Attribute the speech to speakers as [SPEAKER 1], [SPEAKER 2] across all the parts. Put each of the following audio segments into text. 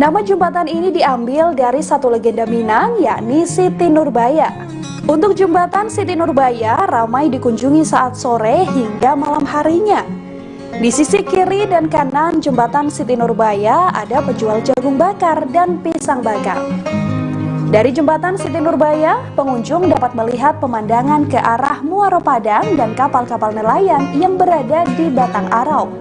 [SPEAKER 1] Nama jembatan ini diambil dari satu legenda Minang, yakni Siti Nurbaya. Untuk jembatan Siti Nurbaya ramai dikunjungi saat sore hingga malam harinya. Di sisi kiri dan kanan jembatan Siti Nurbaya ada penjual jagung bakar dan pisang bakar. Dari jembatan Siti Nurbaya, pengunjung dapat melihat pemandangan ke arah Muaro Padang dan kapal-kapal nelayan yang berada di Batang Arau.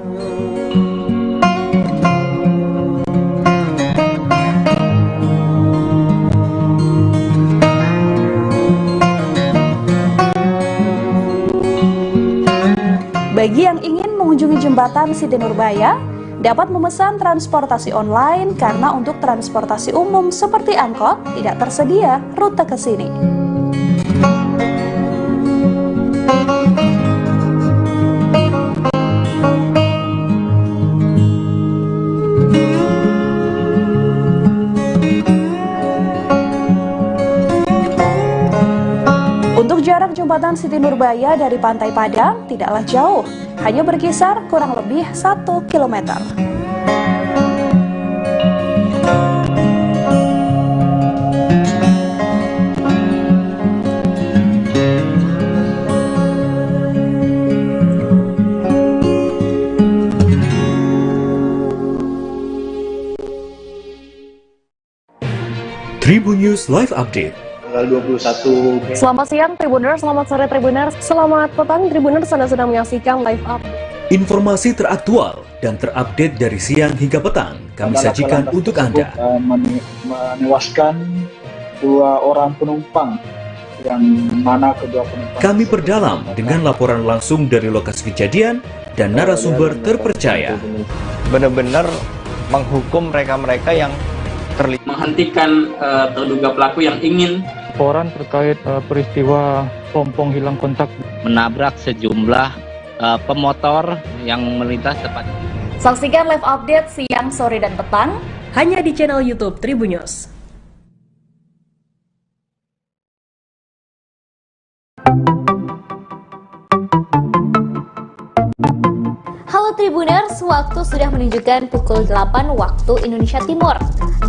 [SPEAKER 1] Bagi yang ingin mengunjungi jembatan Siti Nurbaya, dapat memesan transportasi online karena untuk transportasi umum seperti angkot tidak tersedia rute ke sini. Untuk jarak jembatan Siti Nurbaya dari Pantai Padang tidaklah jauh, hanya berkisar kurang lebih 1 km.
[SPEAKER 2] Tribun News Live Update.
[SPEAKER 3] Tanggal 21.
[SPEAKER 4] Selamat siang Tribuners, selamat sore Tribuners, selamat petang Tribuners, Anda sedang menyaksikan live update.
[SPEAKER 2] Informasi teraktual dan terupdate dari siang hingga petang kami sajikan untuk Anda.
[SPEAKER 3] Menewaskan 2 orang penumpang, yang mana kedua penumpang
[SPEAKER 2] Kami perdalam dengan laporan langsung dari lokasi kejadian dan narasumber terpercaya.
[SPEAKER 5] Benar-benar menghukum mereka-mereka yang terlibat,
[SPEAKER 6] menghentikan terduga pelaku yang ingin
[SPEAKER 7] laporan terkait peristiwa pompong hilang kontak
[SPEAKER 5] menabrak sejumlah pemotor yang melintas tepat.
[SPEAKER 4] Saksikan live update siang, sore, dan petang hanya di channel YouTube Tribun News. Halo Tribuners, waktu sudah menunjukkan pukul 8 waktu Indonesia Timur.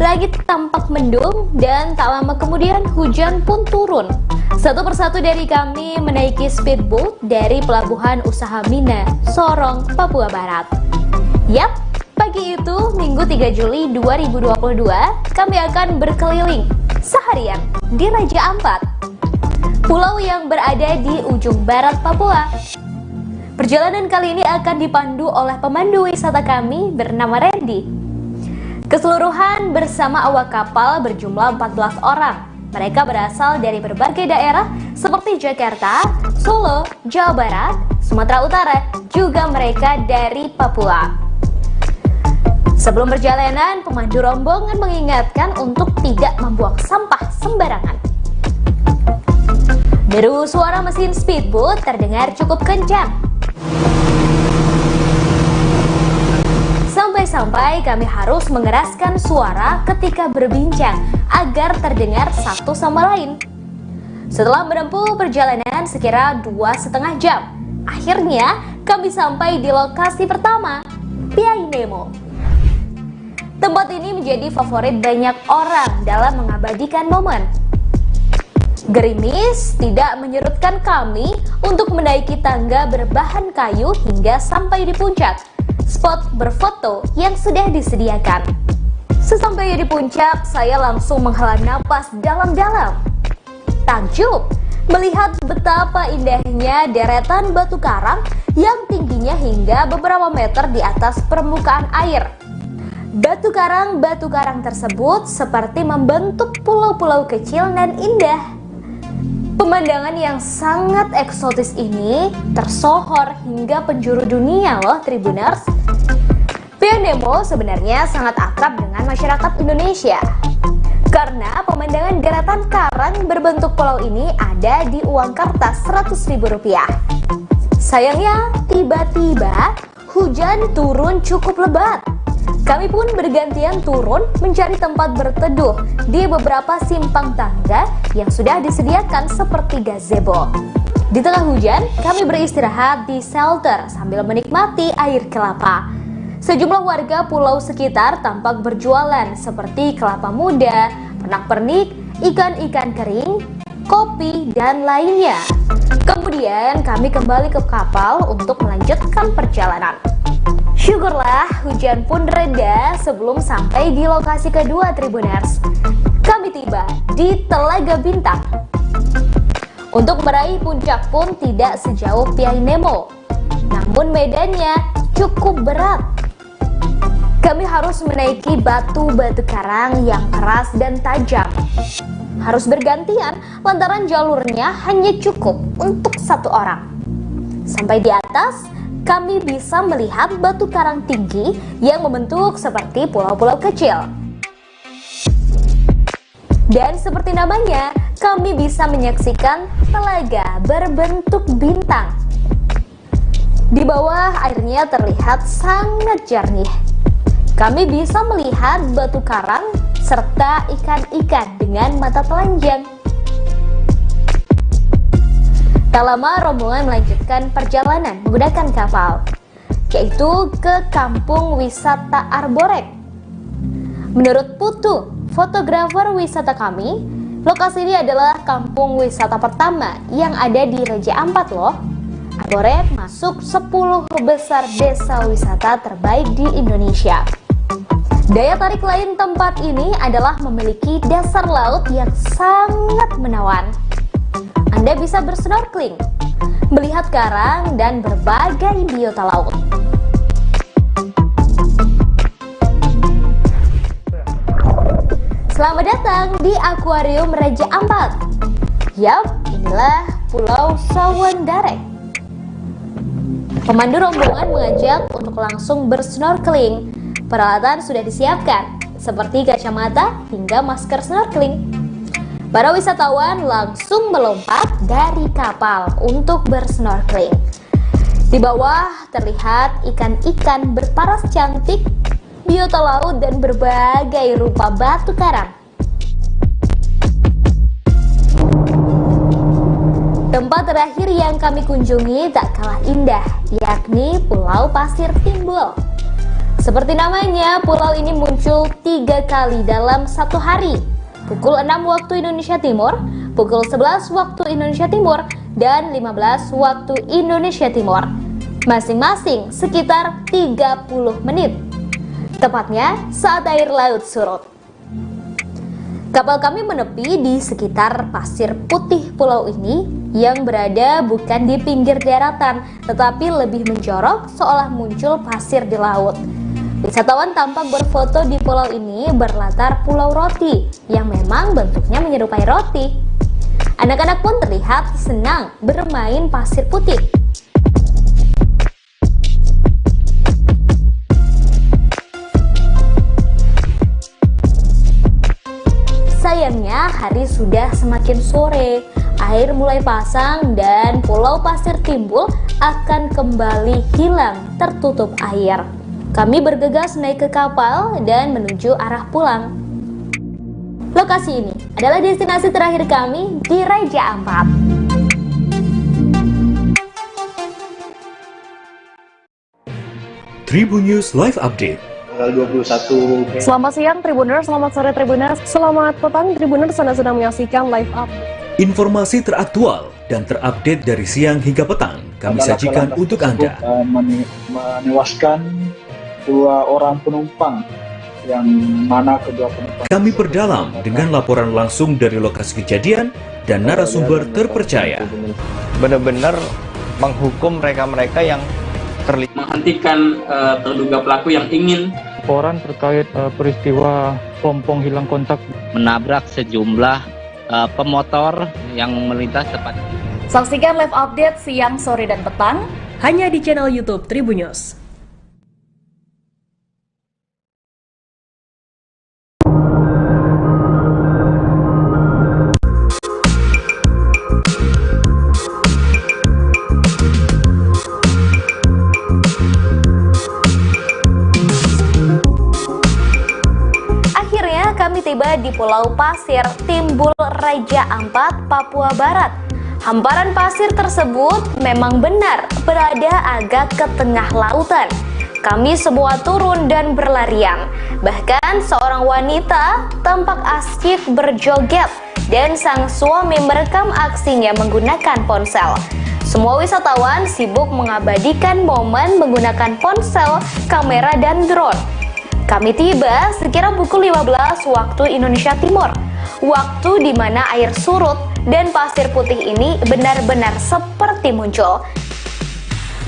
[SPEAKER 4] Langit tampak mendung dan tak lama kemudian hujan pun turun. Satu persatu dari kami menaiki speedboat dari Pelabuhan Usaha Mina, Sorong, Papua Barat. Yap, pagi itu Minggu 3 Juli 2022 kami akan berkeliling seharian di Raja Ampat, pulau yang berada di ujung barat Papua. Perjalanan kali ini akan dipandu oleh pemandu wisata kami bernama Randy. Keseluruhan bersama awak kapal berjumlah 14 orang. Mereka berasal dari berbagai daerah seperti Jakarta, Solo, Jawa Barat, Sumatera Utara, juga mereka dari Papua. Sebelum perjalanan, pemandu rombongan mengingatkan untuk tidak membuang sampah sembarangan. Deru suara mesin speedboat terdengar cukup kencang. Sampai-sampai kami harus mengeraskan suara ketika berbincang agar terdengar satu sama lain. Setelah menempuh perjalanan sekira 2,5 jam, akhirnya kami sampai di lokasi pertama, Piai Nemo. Tempat ini menjadi favorit banyak orang dalam mengabadikan momen. Gerimis tidak menyurutkan kami untuk menaiki tangga berbahan kayu hingga sampai di puncak spot berfoto yang sudah disediakan. Sesampainya di puncak, saya langsung menghela napas dalam-dalam. Takjub melihat betapa indahnya deretan batu karang yang tingginya hingga beberapa meter di atas permukaan air. Batu karang tersebut seperti membentuk pulau-pulau kecil dan indah. Pemandangan yang sangat eksotis ini tersohor hingga penjuru dunia loh Tribuners. Piai Nemo sebenarnya sangat akrab dengan masyarakat Indonesia karena pemandangan deretan karang berbentuk pulau ini ada di uang kertas Rp100.000. Sayangnya tiba-tiba hujan turun cukup lebat. Kami pun bergantian turun mencari tempat berteduh di beberapa simpang tangga yang sudah disediakan seperti gazebo. Di tengah hujan, kami beristirahat di shelter sambil menikmati air kelapa. Sejumlah warga pulau sekitar tampak berjualan seperti kelapa muda, pernak-pernik, ikan-ikan kering, kopi, dan lainnya. Kemudian kami kembali ke kapal untuk melanjutkan perjalanan. Syukurlah hujan pun reda sebelum sampai di lokasi kedua Tribuners. Kami tiba di Telaga Bintang. Untuk meraih puncak pun tidak sejauh Piai Nemo, namun medannya cukup berat. Kami harus menaiki batu-batu karang yang keras dan tajam. Harus bergantian lantaran jalurnya hanya cukup untuk satu orang. Sampai di atas, kami bisa melihat batu karang tinggi yang membentuk seperti pulau-pulau kecil. Dan seperti namanya, kami bisa menyaksikan telaga berbentuk bintang. Di bawah airnya terlihat sangat jernih. Kami bisa melihat batu karang serta ikan-ikan dengan mata telanjang. Tak lama rombongan melanjutkan perjalanan menggunakan kapal, yaitu ke kampung wisata Arborek. Menurut Putu, fotografer wisata kami, lokasi ini adalah kampung wisata pertama yang ada di Raja Ampat loh. Arborek masuk 10 besar desa wisata terbaik di Indonesia. Daya tarik lain tempat ini adalah memiliki dasar laut yang sangat menawan. Anda bisa bersnorkeling, melihat karang dan berbagai biota laut. Selamat datang di Akuarium Raja Ampat. Yap, inilah Pulau Sawandarek. Pemandu rombongan mengajak untuk langsung bersnorkeling. Peralatan sudah disiapkan, seperti kacamata hingga masker snorkeling. Para wisatawan langsung melompat dari kapal untuk bersnorkeling. Di bawah terlihat ikan-ikan berparas cantik, biota laut, dan berbagai rupa batu karang. Tempat terakhir yang kami kunjungi tak kalah indah, yakni Pulau Pasir Timbul. Seperti namanya, pulau ini muncul 3 kali dalam satu hari. Pukul 6 waktu Indonesia Timur, pukul 11 waktu Indonesia Timur, dan 15 waktu Indonesia Timur. Masing-masing sekitar 30 menit. Tepatnya saat air laut surut. Kapal kami menepi di sekitar pasir putih pulau ini yang berada bukan di pinggir daratan, tetapi lebih menjorok seolah muncul pasir di laut. Wisatawan tampak berfoto di pulau ini berlatar pulau roti yang memang bentuknya menyerupai roti. Anak-anak pun terlihat senang bermain pasir putih. Sayangnya hari sudah semakin sore, air mulai pasang dan Pulau Pasir Timbul akan kembali hilang tertutup air. Kami bergegas naik ke kapal dan menuju arah pulang. Lokasi ini adalah destinasi terakhir kami di Raja Ampat.
[SPEAKER 2] Tribun News Live Update.
[SPEAKER 3] Tanggal 21.
[SPEAKER 8] Selamat siang Tribuners, selamat sore Tribuners, selamat petang Tribuners, Anda sedang menyaksikan live update.
[SPEAKER 2] Informasi teraktual dan terupdate dari siang hingga petang kami sajikan untuk Anda.
[SPEAKER 3] Menewaskan 2 orang penumpang, yang mana kedua penumpang.
[SPEAKER 2] Kami perdalam dengan laporan langsung dari lokasi kejadian dan narasumber terpercaya.
[SPEAKER 5] Benar-benar menghukum mereka-mereka yang terlibat.
[SPEAKER 6] Menghentikan terduga pelaku yang ingin
[SPEAKER 7] Laporan terkait peristiwa pompong hilang kontak.
[SPEAKER 5] Menabrak sejumlah pemotor yang melintas tepat.
[SPEAKER 9] Saksikan live update siang, sore, dan petang hanya di channel YouTube Tribun News.
[SPEAKER 4] Kami tiba di Pulau Pasir Timbul, Raja Ampat, Papua Barat. Hamparan pasir tersebut memang benar berada agak ke tengah lautan. Kami semua turun dan berlarian. Bahkan seorang wanita tampak asyik berjoget dan sang suami merekam aksinya menggunakan ponsel. Semua wisatawan sibuk mengabadikan momen menggunakan ponsel, kamera, dan drone. Kami tiba sekira pukul 15 waktu Indonesia Timur, waktu di mana air surut dan pasir putih ini benar-benar seperti muncul.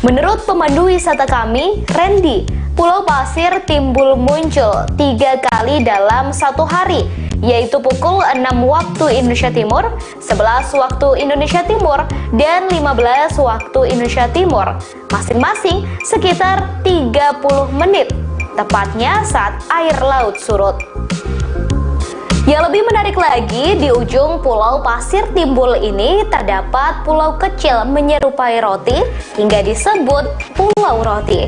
[SPEAKER 4] Menurut pemandu wisata kami, Randy, pulau pasir timbul muncul 3 kali dalam satu hari, yaitu pukul 6 waktu Indonesia Timur, 11 waktu Indonesia Timur, dan 15 waktu Indonesia Timur, masing-masing sekitar 30 menit, tepatnya saat air laut surut. Yang lebih menarik lagi, di ujung pulau pasir timbul ini terdapat pulau kecil menyerupai roti hingga disebut Pulau Roti.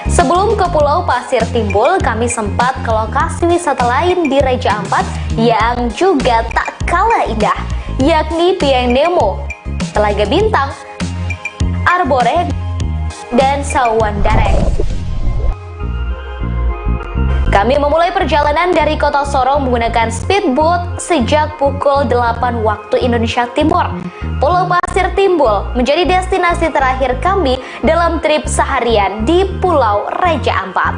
[SPEAKER 4] Sebelum ke pulau pasir timbul, kami sempat ke lokasi wisata lain di Raja Ampat yang juga tak kalah indah, yakni Pieng Nemo, Telaga Bintang, Arbore, dan Sawandareng. Kami memulai perjalanan dari kota Sorong menggunakan speedboat sejak pukul 8 waktu Indonesia Timur. Pulau Pasir Timbul menjadi destinasi terakhir kami dalam trip seharian di Pulau Raja Ampat.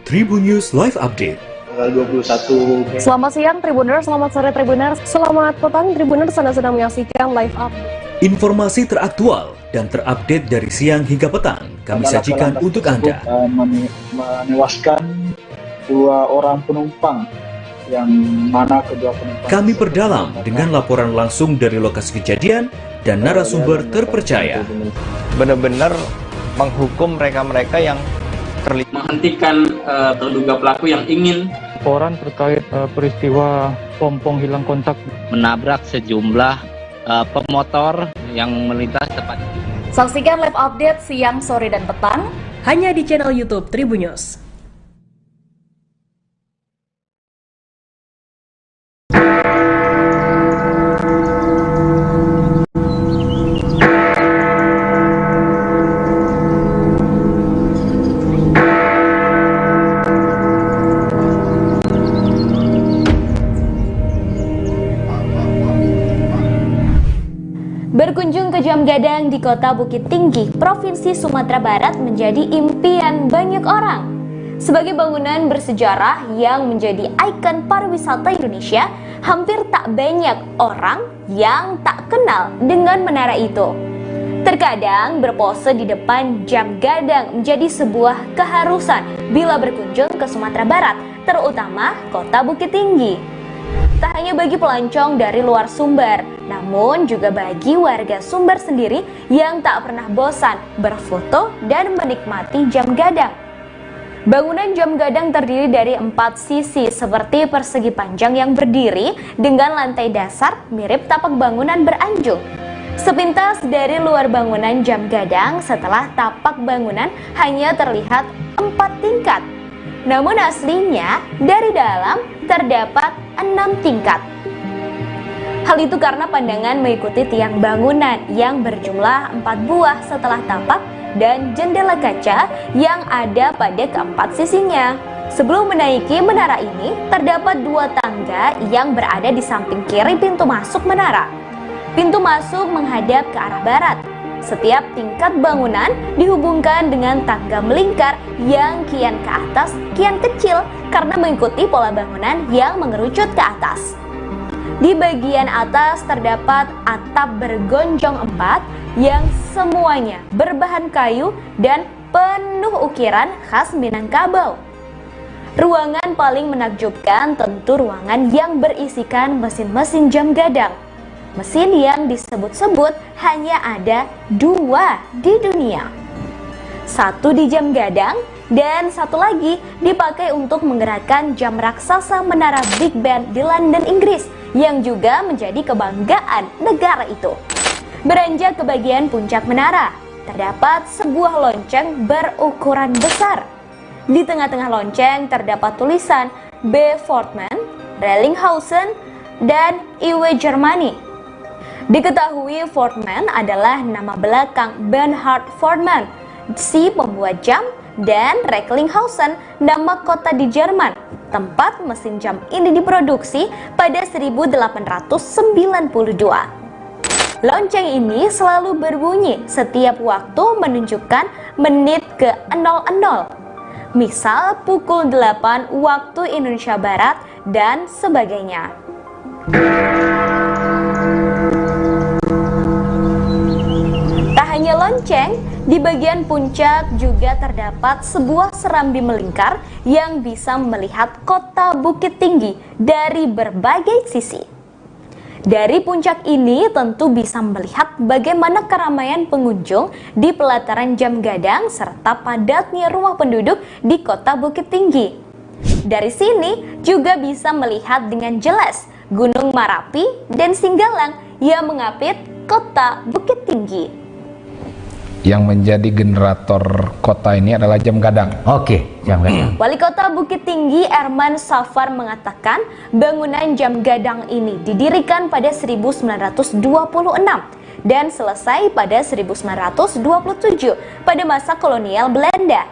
[SPEAKER 2] Tribun News Live Update.
[SPEAKER 3] 21.
[SPEAKER 8] Selamat siang Tribuners, selamat sore Tribuners, selamat petang Tribuners, Anda sedang menyaksikan live update.
[SPEAKER 2] Informasi teraktual dan terupdate dari siang hingga petang kami sajikan untuk Anda.
[SPEAKER 3] Menewaskan 2 orang penumpang, yang mana kedua penumpang.
[SPEAKER 2] Kami perdalam dengan laporan langsung dari lokasi kejadian dan narasumber terpercaya.
[SPEAKER 5] Benar-benar menghukum mereka-mereka yang terlibat.
[SPEAKER 6] Menghentikan terduga pelaku yang ingin
[SPEAKER 7] Laporan terkait peristiwa pompong hilang kontak.
[SPEAKER 5] Menabrak sejumlah pemotor yang melintas tepat.
[SPEAKER 9] Saksikan live update siang, sore, dan petang hanya di channel YouTube Tribun News.
[SPEAKER 4] Berkunjung ke Jam Gadang di Kota Bukit Tinggi, Provinsi Sumatera Barat menjadi impian banyak orang. Sebagai bangunan bersejarah yang menjadi ikon pariwisata Indonesia, hampir tak banyak orang yang tak kenal dengan menara itu. Terkadang berpose di depan Jam Gadang menjadi sebuah keharusan bila berkunjung ke Sumatera Barat, terutama Kota Bukit Tinggi. Tak hanya bagi pelancong dari luar Sumber, namun juga bagi warga Sumber sendiri yang tak pernah bosan berfoto dan menikmati Jam Gadang. Bangunan Jam Gadang terdiri dari 4 sisi seperti persegi panjang yang berdiri dengan lantai dasar mirip tapak bangunan beranjung. Sepintas dari luar bangunan Jam Gadang, setelah tapak bangunan hanya terlihat 4 tingkat. Namun aslinya dari dalam terdapat 6 tingkat. Hal itu karena pandangan mengikuti tiang bangunan yang berjumlah 4 buah setelah tapak dan jendela kaca yang ada pada keempat sisinya. Sebelum menaiki menara ini, terdapat 2 tangga yang berada di samping kiri pintu masuk menara. Pintu masuk menghadap ke arah barat. Setiap tingkat bangunan dihubungkan dengan tangga melingkar yang kian ke atas, kian kecil karena mengikuti pola bangunan yang mengerucut ke atas. Di bagian atas terdapat atap bergonjong 4 yang semuanya berbahan kayu dan penuh ukiran khas Minangkabau. Ruangan paling menakjubkan tentu ruangan yang berisikan mesin-mesin jam gadang. Mesin yang disebut-sebut hanya ada 2 di dunia. Satu di Jam Gadang dan satu lagi dipakai untuk menggerakkan jam raksasa menara Big Ben di London, Inggris, yang juga menjadi kebanggaan negara itu. Beranjak ke bagian puncak menara, terdapat sebuah lonceng berukuran besar. Di tengah-tengah lonceng terdapat tulisan B. Fortman, Rellinghausen, dan Iwe Germany. Diketahui Fordman adalah nama belakang Bernhard Fordman, si pembuat jam, dan Recklinghausen, nama kota di Jerman, tempat mesin jam ini diproduksi pada 1892. Lonceng ini selalu berbunyi setiap waktu menunjukkan menit ke 00. Misal pukul 8 waktu Indonesia Barat dan sebagainya. Tak hanya lonceng, di bagian puncak juga terdapat sebuah serambi melingkar yang bisa melihat kota Bukit Tinggi dari berbagai sisi. Dari puncak ini tentu bisa melihat bagaimana keramaian pengunjung di pelataran Jam Gadang serta padatnya rumah penduduk di kota Bukit Tinggi. Dari sini juga bisa melihat dengan jelas Gunung Marapi dan Singgalang yang mengapit kota Bukit Tinggi.
[SPEAKER 10] Yang menjadi generator kota ini adalah Jam Gadang.
[SPEAKER 11] Oke, Jam Gadang.
[SPEAKER 4] Wali Kota Bukit Tinggi Erman Safar mengatakan bangunan Jam Gadang ini didirikan pada 1926 dan selesai pada 1927 pada masa kolonial Belanda.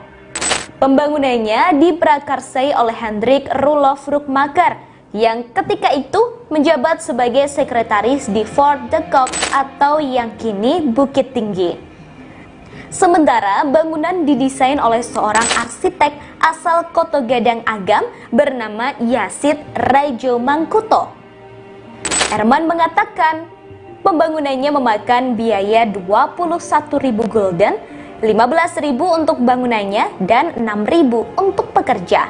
[SPEAKER 4] Pembangunannya diprakarsai oleh Hendrik Roelof Rookmaker yang ketika itu menjabat sebagai sekretaris di Fort de Kock atau yang kini Bukit Tinggi. Sementara bangunan didesain oleh seorang arsitek asal Koto Gadang Agam bernama Yasid Raijo Mangkuto. Erman mengatakan pembangunannya memakan biaya 21.000 gulden, 15.000 untuk bangunannya dan 6.000 untuk pekerja.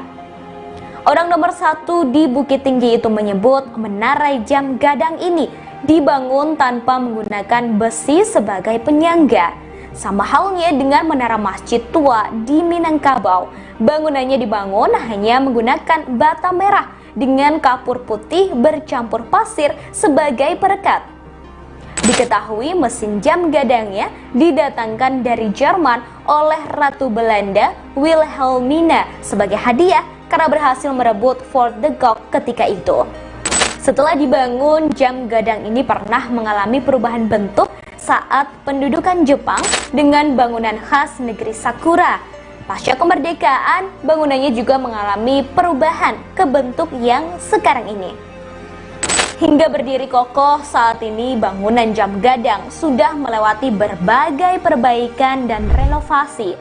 [SPEAKER 4] Orang nomor satu di Bukit Tinggi itu menyebut menara Jam Gadang ini dibangun tanpa menggunakan besi sebagai penyangga. Sama halnya dengan menara masjid tua di Minangkabau, bangunannya dibangun hanya menggunakan bata merah dengan kapur putih bercampur pasir sebagai perekat. Diketahui mesin jam gadangnya didatangkan dari Jerman oleh Ratu Belanda Wilhelmina sebagai hadiah karena berhasil merebut Fort de Kock ketika itu. Setelah dibangun, jam gadang ini pernah mengalami perubahan bentuk saat pendudukan Jepang dengan bangunan khas negeri Sakura. Pasca kemerdekaan, bangunannya juga mengalami perubahan ke bentuk yang sekarang ini. Hingga berdiri kokoh saat ini, bangunan jam gadang sudah melewati berbagai perbaikan dan renovasi.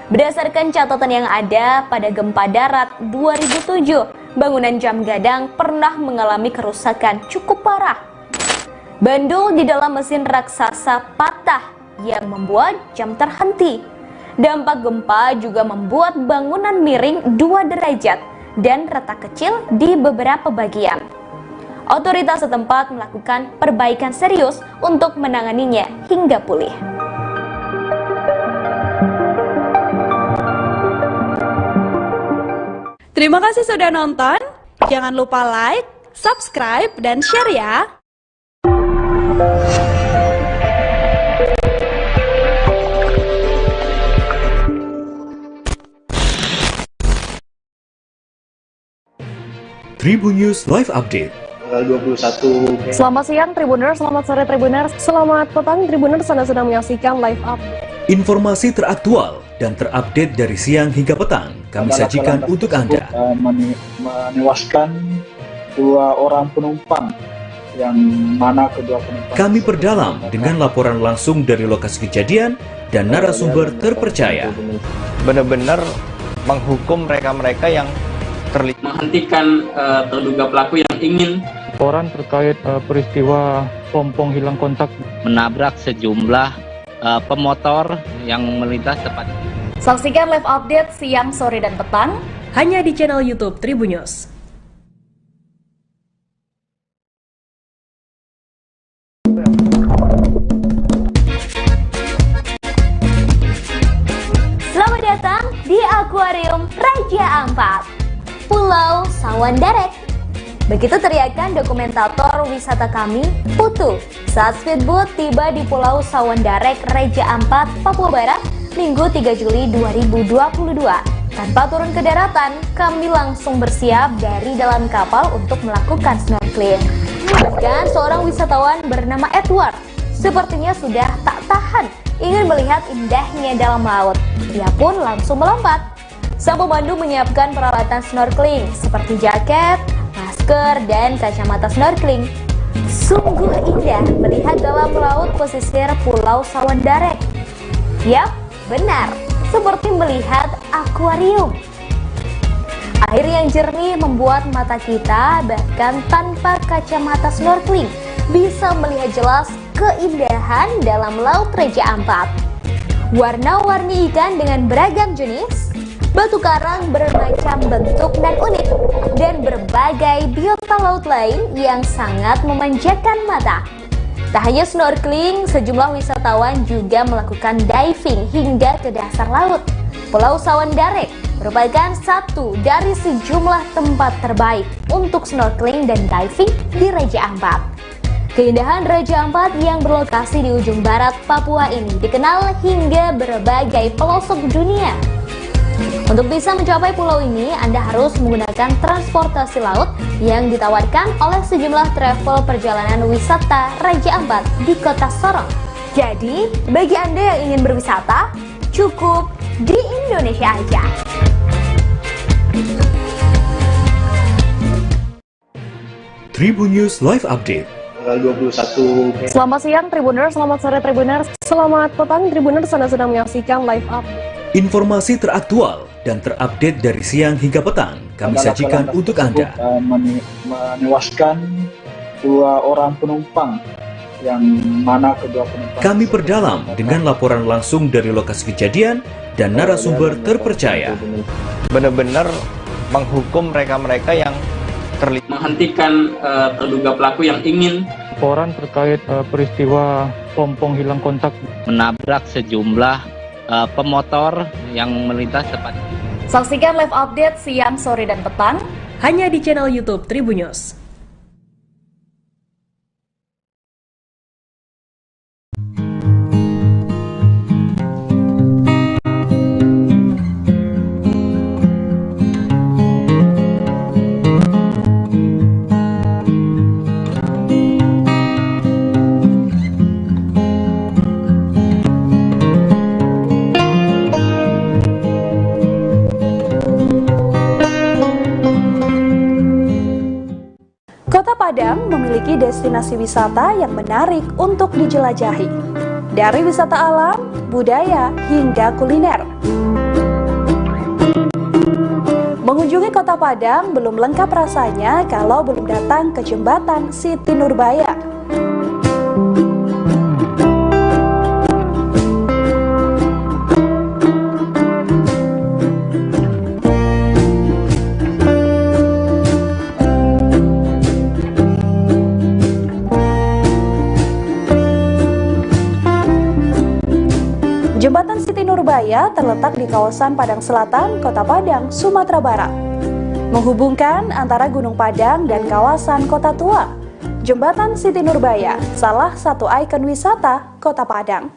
[SPEAKER 4] Berdasarkan catatan yang ada pada gempa darat 2007, bangunan jam gadang pernah mengalami kerusakan cukup parah. Bandul di dalam mesin raksasa patah yang membuat jam terhenti. Dampak gempa juga membuat bangunan miring 2 derajat dan retak kecil di beberapa bagian. Otoritas setempat melakukan perbaikan serius untuk menanganinya hingga pulih.
[SPEAKER 1] Terima kasih sudah nonton. Jangan lupa like, subscribe, dan share ya.
[SPEAKER 2] Tribun News Live Update.
[SPEAKER 3] Tanggal 21.
[SPEAKER 8] Selamat siang Tribuners, selamat sore Tribuners, selamat petang Tribuners, Anda sedang menyaksikan live update.
[SPEAKER 2] Informasi teraktual dan terupdate dari siang hingga petang kami sajikan untuk Anda.
[SPEAKER 3] Menewaskan 2 orang penumpang, yang mana kedua penumpang
[SPEAKER 2] Kami perdalam dengan laporan langsung dari lokasi kejadian dan narasumber terpercaya.
[SPEAKER 5] Benar-benar menghukum mereka-mereka yang terlibat,
[SPEAKER 6] menghentikan terduga pelaku yang ingin
[SPEAKER 7] Laporan terkait peristiwa pompong hilang kontak
[SPEAKER 5] menabrak sejumlah pemotor yang melintas tepat.
[SPEAKER 9] Saksikan live update siang, sore, dan petang hanya di channel YouTube Tribun News.
[SPEAKER 4] Selamat datang di Akuarium Raja Ampat, Pulau Sawandarek. Begitu teriakan dokumentator wisata kami, Putu, saat speedboat tiba di Pulau Sawandarek, Raja Ampat, Papua Barat, Minggu 3 Juli 2022. Tanpa turun ke daratan, kami langsung bersiap dari dalam kapal untuk melakukan snorkeling. Bahkan seorang wisatawan bernama Edward sepertinya sudah tak tahan ingin melihat indahnya dalam laut. Ia pun langsung melompat. Sang pemandu menyiapkan peralatan snorkeling seperti jaket, masker, dan kacamata snorkeling. Sungguh indah melihat dalam laut pesisir Pulau Sawandarek. Yap, benar, seperti melihat akuarium. Air yang jernih membuat mata kita bahkan tanpa kacamata snorkeling bisa melihat jelas keindahan dalam Laut Raja Ampat. Warna-warni ikan dengan beragam jenis, batu karang bermacam bentuk dan unik, dan berbagai biota laut lain yang sangat memanjakan mata. Tak hanya snorkeling, sejumlah wisatawan juga melakukan diving hingga ke dasar laut. Pulau Sawandarek merupakan satu dari sejumlah tempat terbaik untuk snorkeling dan diving di Raja Ampat. Keindahan Raja Ampat yang berlokasi di ujung barat Papua ini dikenal hingga berbagai pelosok dunia. Untuk bisa mencapai pulau ini, Anda harus menggunakan transportasi laut yang ditawarkan oleh sejumlah travel perjalanan wisata Raja Ampat di Kota Sorong. Jadi, bagi Anda yang ingin berwisata, cukup di Indonesia aja.
[SPEAKER 2] Tribun News Live Update.
[SPEAKER 3] 21.
[SPEAKER 8] Selamat siang Tribuners, selamat sore Tribuners, selamat petang Tribuners, Anda sedang menyaksikan live up.
[SPEAKER 2] Informasi teraktual dan terupdate dari siang hingga petang kami sajikan untuk Anda.
[SPEAKER 3] Menewaskan 2 orang penumpang, yang mana kedua penumpang.
[SPEAKER 2] Kami perdalam dengan laporan langsung dari lokasi kejadian dan narasumber terpercaya.
[SPEAKER 5] Benar-benar menghukum mereka-mereka yang terlibat
[SPEAKER 6] menghentikan terduga pelaku yang ingin
[SPEAKER 7] Laporan terkait peristiwa pompong hilang kontak
[SPEAKER 5] menabrak sejumlah pemotor yang melintas tepat.
[SPEAKER 9] Saksikan live update siang, sore, dan petang hanya di channel YouTube Tribun News.
[SPEAKER 1] Padang memiliki destinasi wisata yang menarik untuk dijelajahi, dari wisata alam, budaya, hingga kuliner. Mengunjungi Kota Padang belum lengkap rasanya kalau belum datang ke Jembatan Siti Nurbaya. Jembatan Siti Nurbaya terletak di kawasan Padang Selatan, Kota Padang, Sumatera Barat. Menghubungkan antara Gunung Padang dan kawasan Kota Tua. Jembatan Siti Nurbaya, salah satu ikon wisata Kota Padang.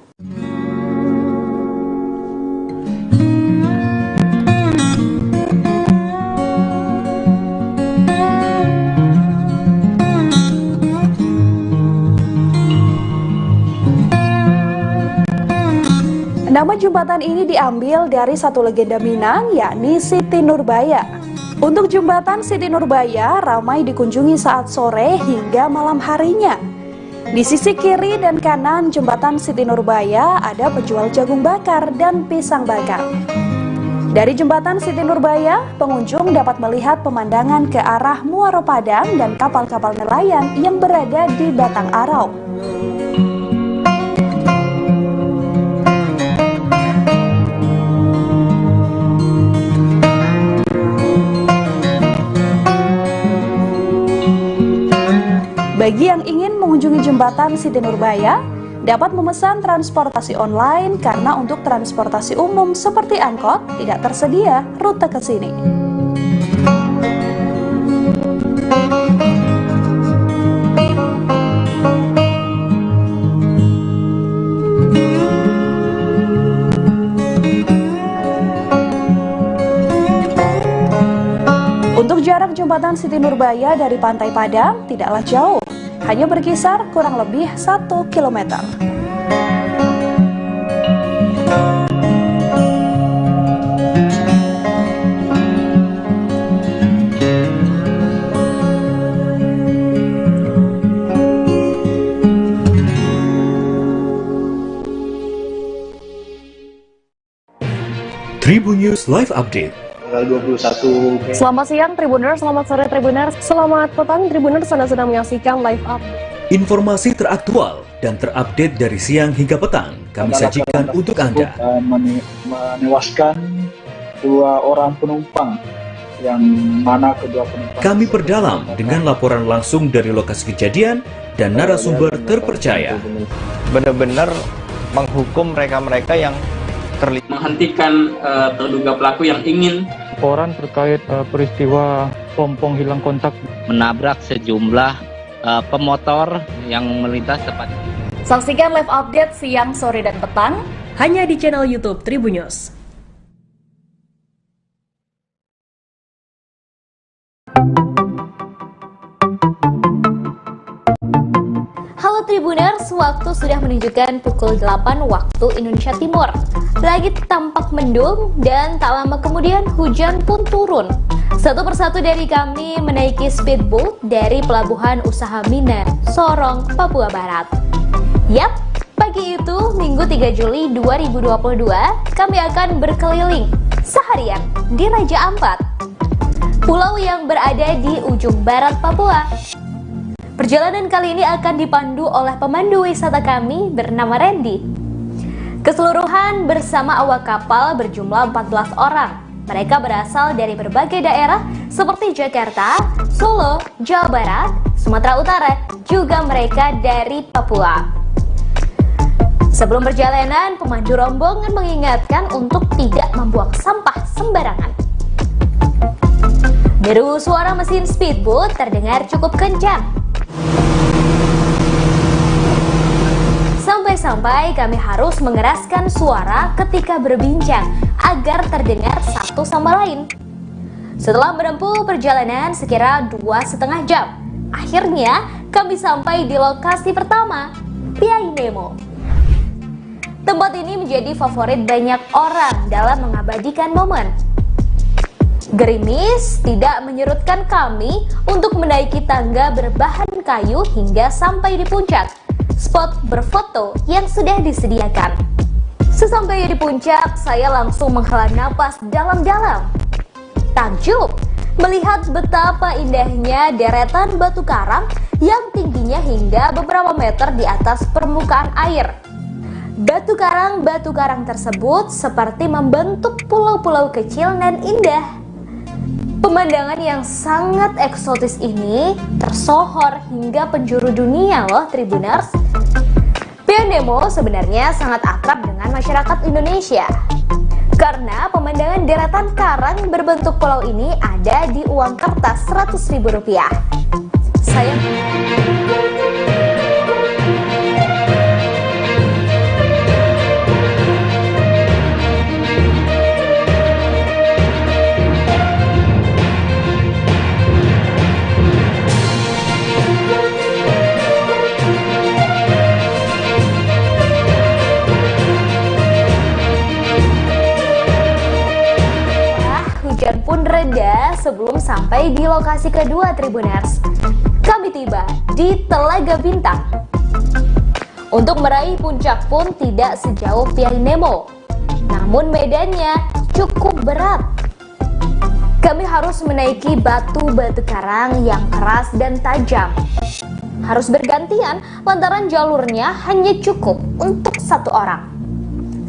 [SPEAKER 1] Nama jembatan ini diambil dari satu legenda Minang, yakni Siti Nurbaya. Untuk jembatan Siti Nurbaya ramai dikunjungi saat sore hingga malam harinya. Di sisi kiri dan kanan jembatan Siti Nurbaya ada penjual jagung bakar dan pisang bakar. Dari jembatan Siti Nurbaya, pengunjung dapat melihat pemandangan ke arah Muaro Padang dan kapal-kapal nelayan yang berada di Batang Arau. Bagi yang ingin mengunjungi jembatan Siti Nurbaya, dapat memesan transportasi online karena untuk transportasi umum seperti angkot tidak tersedia rute ke sini. Untuk jarak jembatan Siti Nurbaya dari Pantai Padang tidaklah jauh, hanya berkisar kurang lebih 1 kilometer.
[SPEAKER 2] Tribun News Live Update.
[SPEAKER 3] Tanggal 21 Mei.
[SPEAKER 8] Selamat siang Tribuners, selamat sore Tribuners, selamat petang Tribuners, Anda sedang menyaksikan live update.
[SPEAKER 2] Informasi teraktual dan terupdate dari siang hingga petang kami sajikan untuk Anda.
[SPEAKER 3] Menewaskan 2 orang penumpang, yang mana kedua penumpang
[SPEAKER 2] Kami perdalam dengan laporan langsung dari lokasi kejadian dan narasumber terpercaya.
[SPEAKER 5] Benar-benar menghukum mereka-mereka yang terlibat.
[SPEAKER 6] Menghentikan terduga pelaku yang ingin
[SPEAKER 7] Laporan terkait peristiwa pompong hilang kontak.
[SPEAKER 5] Menabrak sejumlah pemotor yang melintas tepat.
[SPEAKER 9] Saksikan live update siang, sore, dan petang hanya di channel YouTube Tribun News.
[SPEAKER 4] Halo Tribuners, waktu sudah menunjukkan pukul 8 waktu Indonesia Timur. Langit tampak mendung dan tak lama kemudian hujan pun turun. Satu persatu dari kami menaiki speedboat dari Pelabuhan Usaha Minar, Sorong, Papua Barat. Yap, pagi itu Minggu 3 Juli 2022, kami akan berkeliling seharian di Raja Ampat, pulau yang berada di ujung barat Papua. Perjalanan kali ini akan dipandu oleh pemandu wisata kami bernama Randy. Keseluruhan bersama awak kapal berjumlah 14 orang. Mereka berasal dari berbagai daerah seperti Jakarta, Solo, Jawa Barat, Sumatera Utara, juga mereka dari Papua. Sebelum perjalanan, pemandu rombongan mengingatkan untuk tidak membuang sampah sembarangan. Deru suara mesin speedboat terdengar cukup kencang. Sampai-sampai kami harus mengeraskan suara ketika berbincang agar terdengar satu sama lain. Setelah menempuh perjalanan sekira 2,5 jam, akhirnya kami sampai di lokasi pertama, Piai Nemo. Tempat ini menjadi favorit banyak orang dalam mengabadikan momen. Gerimis tidak menyurutkan kami untuk menaiki tangga berbahan kayu hingga sampai di puncak spot berfoto yang sudah disediakan. Sesampai di puncak, saya langsung menghela napas dalam-dalam. Takjub melihat betapa indahnya deretan batu karang yang tingginya hingga beberapa meter di atas permukaan air. Batu karang tersebut seperti membentuk pulau-pulau kecil dan indah. Pemandangan yang sangat eksotis ini tersohor hingga penjuru dunia loh Tribuners. Piai Nemo sebenarnya sangat akrab dengan masyarakat Indonesia karena pemandangan deretan karang berbentuk pulau ini ada di uang kertas Rp100.000. Hujan pun reda sebelum sampai di lokasi kedua Tribuners. Kami tiba di Telaga Bintang. Untuk meraih puncak pun tidak sejauh Piai Nemo, namun medannya cukup berat. Kami harus menaiki batu-batu karang yang keras dan tajam. Harus bergantian lantaran jalurnya hanya cukup untuk 1 orang.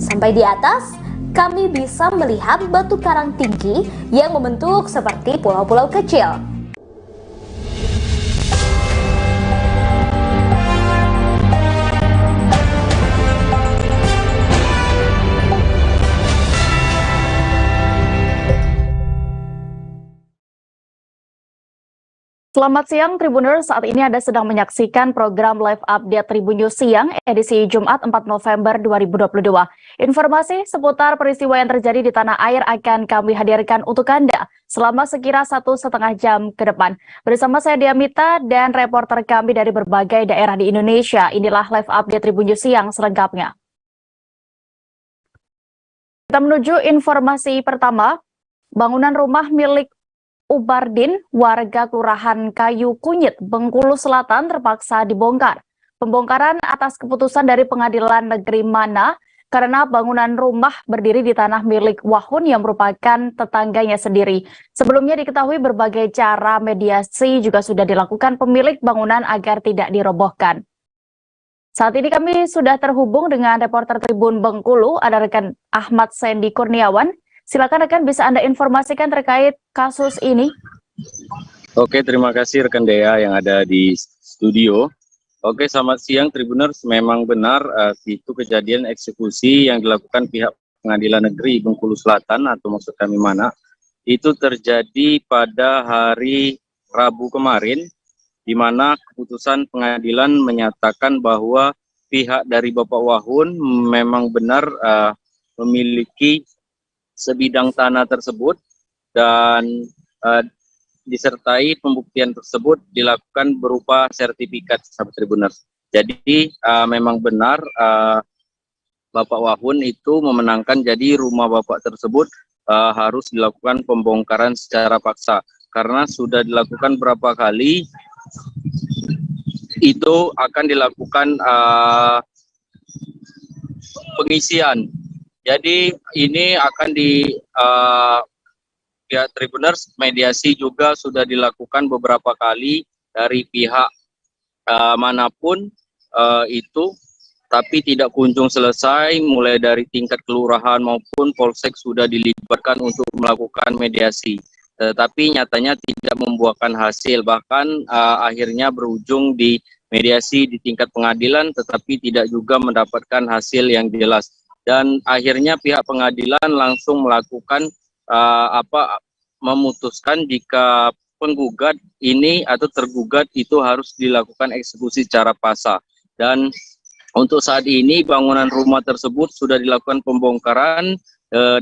[SPEAKER 4] Sampai di atas, kami bisa melihat batu karang tinggi yang membentuk seperti pulau-pulau kecil.
[SPEAKER 11] Selamat siang Tribuners, saat ini Anda sedang menyaksikan program Live Update Tribun News Siang edisi Jumat 4 November 2022. Informasi seputar peristiwa yang terjadi di tanah air akan kami hadirkan untuk Anda selama sekira 1,5 jam ke depan. Bersama saya Diamita dan reporter kami dari berbagai daerah di Indonesia. Inilah Live Update Tribun News Siang selengkapnya. Kita menuju informasi pertama, bangunan rumah milik Ubardin, warga Kelurahan Kayu Kunyit, Bengkulu Selatan terpaksa dibongkar. Pembongkaran atas keputusan dari Pengadilan Negeri Mana karena bangunan rumah berdiri di tanah milik Wahun yang merupakan tetangganya sendiri. Sebelumnya diketahui berbagai cara mediasi juga sudah dilakukan pemilik bangunan agar tidak dirobohkan. Saat ini kami sudah terhubung dengan reporter Tribun Bengkulu, ada rekan Ahmad Sandy Kurniawan. Silakan rekan, bisa Anda informasikan terkait kasus ini?
[SPEAKER 12] Oke, terima kasih rekan Dea yang ada di studio. Oke, selamat siang Tribuners. Memang benar itu kejadian eksekusi yang dilakukan pihak Pengadilan Negeri Bengkulu Selatan atau maksud kami Mana, itu terjadi pada hari Rabu kemarin, di mana keputusan pengadilan menyatakan bahwa pihak dari Bapak Wahun memang benar memiliki sebidang tanah tersebut dan disertai pembuktian tersebut dilakukan berupa sertifikat, sahabat Tribuners. Jadi memang benar Bapak Wahun itu memenangkan, jadi rumah Bapak tersebut harus dilakukan pembongkaran secara paksa karena sudah dilakukan berapa kali itu akan dilakukan pengisian. Jadi ini akan di pihak Tribuners, mediasi juga sudah dilakukan beberapa kali dari pihak manapun itu, tapi tidak kunjung selesai. Mulai dari tingkat kelurahan maupun polsek sudah dilibatkan untuk melakukan mediasi, tetapi nyatanya tidak membuahkan hasil. Bahkan akhirnya berujung di mediasi di tingkat pengadilan, tetapi tidak juga mendapatkan hasil yang jelas. Dan akhirnya pihak pengadilan langsung melakukan memutuskan jika penggugat ini atau tergugat itu harus dilakukan eksekusi secara paksa. Dan untuk saat ini bangunan rumah tersebut sudah dilakukan pembongkaran,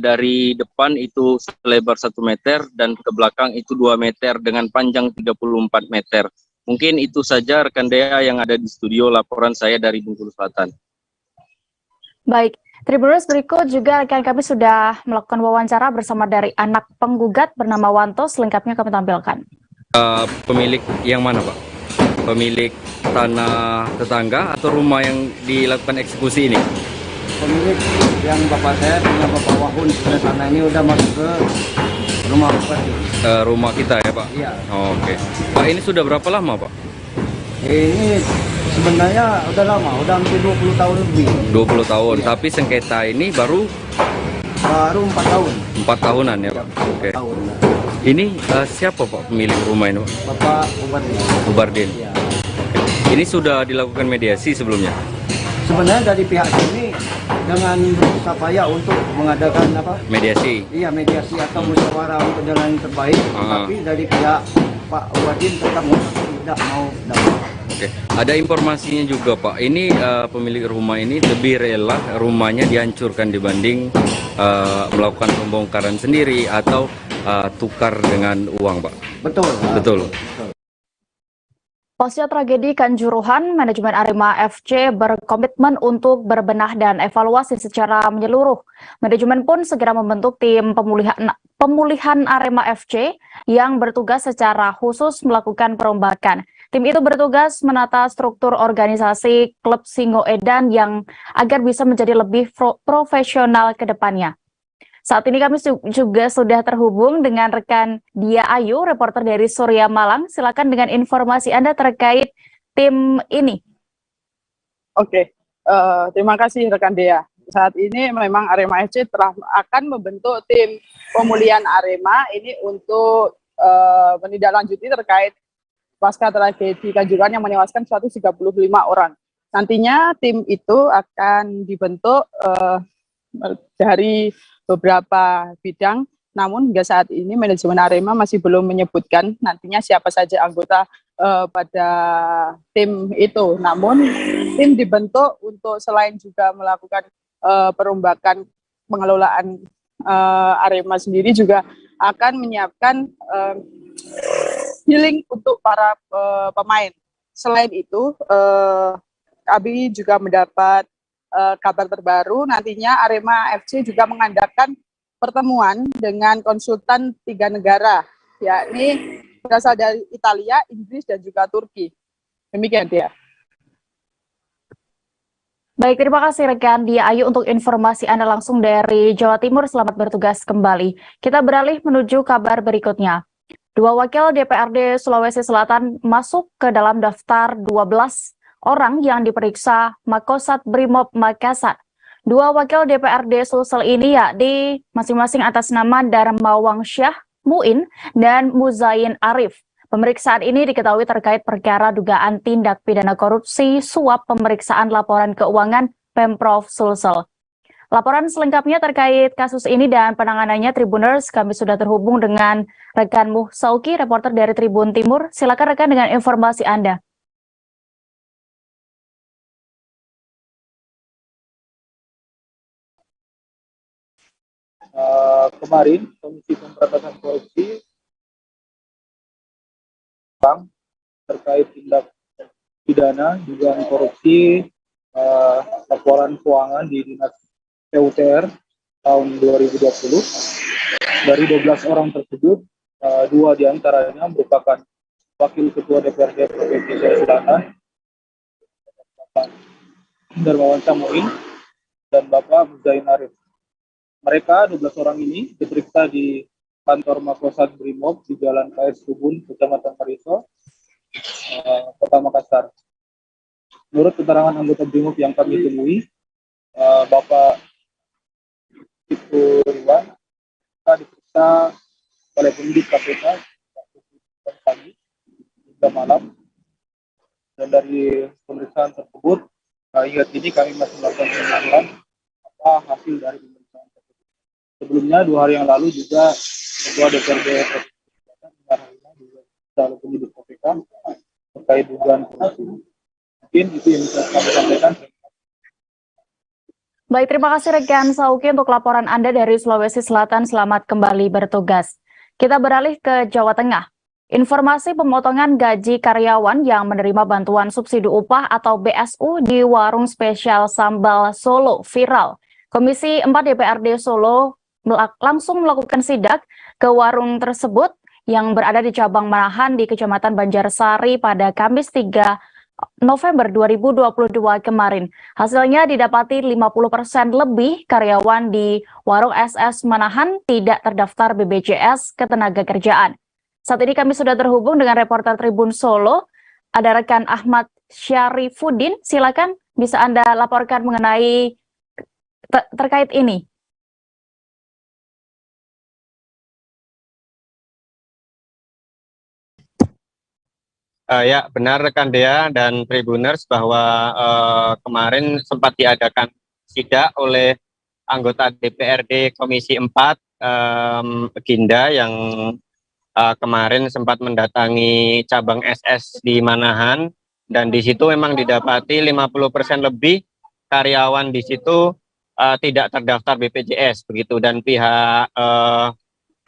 [SPEAKER 12] dari depan itu selebar 1 meter dan ke belakang itu 2 meter dengan panjang 34 meter. Mungkin itu saja rekan Dea yang ada di studio, laporan saya dari Bengkulu Selatan.
[SPEAKER 11] Baik. Tribuners, berikut juga rekan kami sudah melakukan wawancara bersama dari anak penggugat bernama Wanto. Selengkapnya kami tampilkan.
[SPEAKER 13] Pemilik yang mana, Pak? Pemilik tanah tetangga atau rumah yang dilakukan eksekusi ini?
[SPEAKER 14] Pemilik yang bapak saya punya Bapak Wahun, sudah tanah ini udah masuk ke rumah bupati.
[SPEAKER 13] Rumah kita ya, Pak?
[SPEAKER 14] Iya.
[SPEAKER 13] Oke. Pak, ini sudah berapa lama, Pak?
[SPEAKER 14] Ini sebenarnya udah lama, udah hampir 20 tahun lebih.
[SPEAKER 13] 20 tahun,
[SPEAKER 14] iya.
[SPEAKER 13] Tapi sengketa ini baru
[SPEAKER 14] 4 tahun.
[SPEAKER 13] 4 tahunan ya, Pak? Oke.
[SPEAKER 14] Tahun.
[SPEAKER 13] Ini siapa, Pak, pemilik rumah ini, Pak?
[SPEAKER 14] Bapak Ubardin.
[SPEAKER 13] Ubardin.
[SPEAKER 14] Iya.
[SPEAKER 13] Ini sudah dilakukan mediasi sebelumnya?
[SPEAKER 14] Sebenarnya dari pihak ini dengan berusaha payah untuk mengadakan
[SPEAKER 13] mediasi.
[SPEAKER 14] Iya, mediasi atau musyawarah untuk jalan yang terbaik, tapi dari pihak Pak Ubardin tetap tidak mau dapat.
[SPEAKER 13] Oke, ada informasinya juga, Pak. Ini pemilik rumah ini lebih rela rumahnya dihancurkan dibanding melakukan pembongkaran sendiri atau tukar dengan uang, Pak.
[SPEAKER 14] Betul.
[SPEAKER 13] Betul.
[SPEAKER 11] Pasca tragedi Kanjuruhan, manajemen Arema FC berkomitmen untuk berbenah dan evaluasi secara menyeluruh. Manajemen pun segera membentuk tim pemulihan Arema FC yang bertugas secara khusus melakukan perombakan. Tim itu bertugas menata struktur organisasi klub Singoedan yang agar bisa menjadi lebih profesional ke depannya. Saat ini kami juga sudah terhubung dengan rekan Dia Ayu, reporter dari Surya Malang. Silakan dengan informasi Anda terkait tim ini.
[SPEAKER 15] Oke, terima kasih rekan Dea. Saat ini memang Arema FC telah akan membentuk tim pemulihan Arema ini untuk menindaklanjuti terkait pasca tragedi Kanjuruhan yang menewaskan 135 orang. Nantinya tim itu akan dibentuk dari beberapa bidang, Namun hingga saat ini manajemen Arema masih belum menyebutkan nantinya siapa saja anggota pada tim itu. Namun tim dibentuk untuk selain juga melakukan perombakan pengelolaan Arema sendiri, juga akan menyiapkan healing untuk para pemain. Selain itu, kami juga mendapat kabar terbaru, nantinya Arema FC juga mengadakan pertemuan dengan konsultan 3 negara, yakni berasal dari Italia, Inggris, dan juga Turki. Demikian dia.
[SPEAKER 11] Baik, terima kasih rekan Dia Ayu untuk informasi Anda langsung dari Jawa Timur. Selamat bertugas kembali. Kita beralih menuju kabar berikutnya. 2 wakil DPRD Sulawesi Selatan masuk ke dalam daftar 12 orang yang diperiksa Makosat Brimob Makassar. 2 wakil DPRD Sulsel ini yakni masing-masing atas nama Darmawang Syah Muin dan Muzain Arif. Pemeriksaan ini diketahui terkait perkara dugaan tindak pidana korupsi suap pemeriksaan laporan keuangan Pemprov Sulsel. Laporan selengkapnya terkait kasus ini dan penanganannya Tribuners, kami sudah terhubung dengan rekan Muh Sauki, reporter dari Tribun Timur. Silakan rekan dengan informasi Anda.
[SPEAKER 3] Kemarin Komisi Pemberantasan Korupsi terkait tindak pidana dugaan korupsi laporan keuangan di Dinas PUTR tahun 2020. Dari 12 orang tersebut, 2 diantaranya merupakan Wakil Ketua DPRD Provinsi Sulawesi Selatan, Bapak Darmawan Syah Muin, dan Bapak Muzain Arif. Mereka 12 orang ini diperiksa di kantor Makosat Brimob di Jalan KS Kubun, Kecamatan Kariso, Kota Makassar. Menurut keterangan anggota Brimob yang kami temui, Bapak Itu Riwan diperiksa oleh penyidik KPK pagi hingga malam, dan dari pemeriksaan tersebut hingga kini kami masih melakukan penyelidikan apa hasil dari pemeriksaan tersebut. Sebelumnya 2 hari yang lalu juga Ketua DPRD juga penyidik KPK terkait dugaan korupsi. Mungkin itu yang bisa kami sampaikan.
[SPEAKER 11] Baik, terima kasih rekan Sauki untuk laporan Anda dari Sulawesi Selatan. Selamat kembali bertugas. Kita beralih ke Jawa Tengah. Informasi pemotongan gaji karyawan yang menerima bantuan subsidi upah atau BSU di warung spesial Sambal Solo viral. Komisi 4 DPRD Solo langsung melakukan sidak ke warung tersebut yang berada di cabang Manahan di Kecamatan Banjarsari pada Kamis 3 November 2022 kemarin. Hasilnya didapati 50% lebih karyawan di warung SS Manahan tidak terdaftar BPJS Ketenagakerjaan. Saat ini kami sudah terhubung dengan reporter Tribun Solo, ada rekan Ahmad Syarifuddin. Silakan bisa Anda laporkan mengenai terkait ini.
[SPEAKER 5] Ya, benar rekan Dea dan Tribuners bahwa kemarin sempat diadakan sidak oleh anggota DPRD Komisi 4 Ginda yang kemarin sempat mendatangi cabang SS di Manahan, dan di situ memang didapati 50% lebih karyawan di situ tidak terdaftar BPJS begitu, dan pihak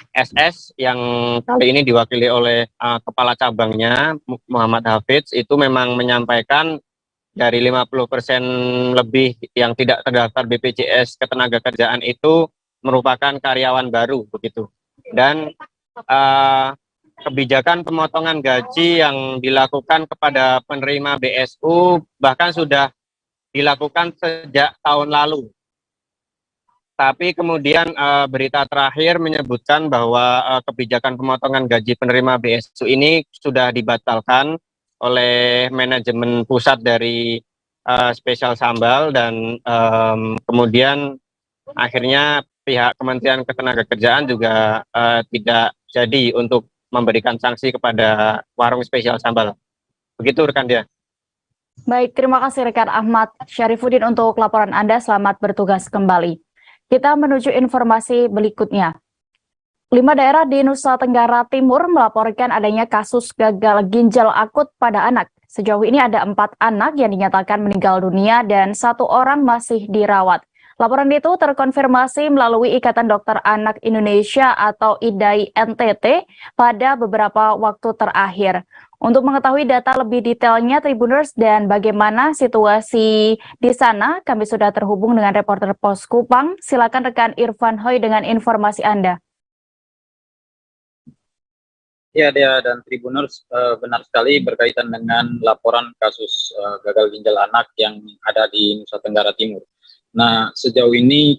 [SPEAKER 5] SS yang kali ini diwakili oleh kepala cabangnya Muhammad Hafidz itu memang menyampaikan dari 50% lebih yang tidak terdaftar BPJS Ketenagakerjaan itu merupakan karyawan baru begitu. Dan kebijakan pemotongan gaji yang dilakukan kepada penerima BSU bahkan sudah dilakukan sejak tahun lalu. Tapi kemudian berita terakhir menyebutkan bahwa kebijakan pemotongan gaji penerima BSU ini sudah dibatalkan oleh manajemen pusat dari Spesial Sambal, dan kemudian akhirnya pihak Kementerian Ketenagakerjaan juga tidak jadi untuk memberikan sanksi kepada warung Spesial Sambal. Begitu rekan Dia.
[SPEAKER 11] Baik, terima kasih rekan Ahmad Syarifuddin untuk laporan Anda. Selamat bertugas kembali. Kita menuju informasi berikutnya. 5 daerah di Nusa Tenggara Timur melaporkan adanya kasus gagal ginjal akut pada anak. Sejauh ini ada 4 anak yang dinyatakan meninggal dunia dan 1 orang masih dirawat. Laporan itu terkonfirmasi melalui Ikatan Dokter Anak Indonesia atau IDAI NTT pada beberapa waktu terakhir. Untuk mengetahui data lebih detailnya Tribuners dan bagaimana situasi di sana, kami sudah terhubung dengan reporter Pos Kupang. Silakan rekan Irfan Hoy dengan informasi Anda.
[SPEAKER 16] Ya, Dea dan Tribuners, benar sekali berkaitan dengan laporan kasus gagal ginjal anak yang ada di Nusa Tenggara Timur. Nah, sejauh ini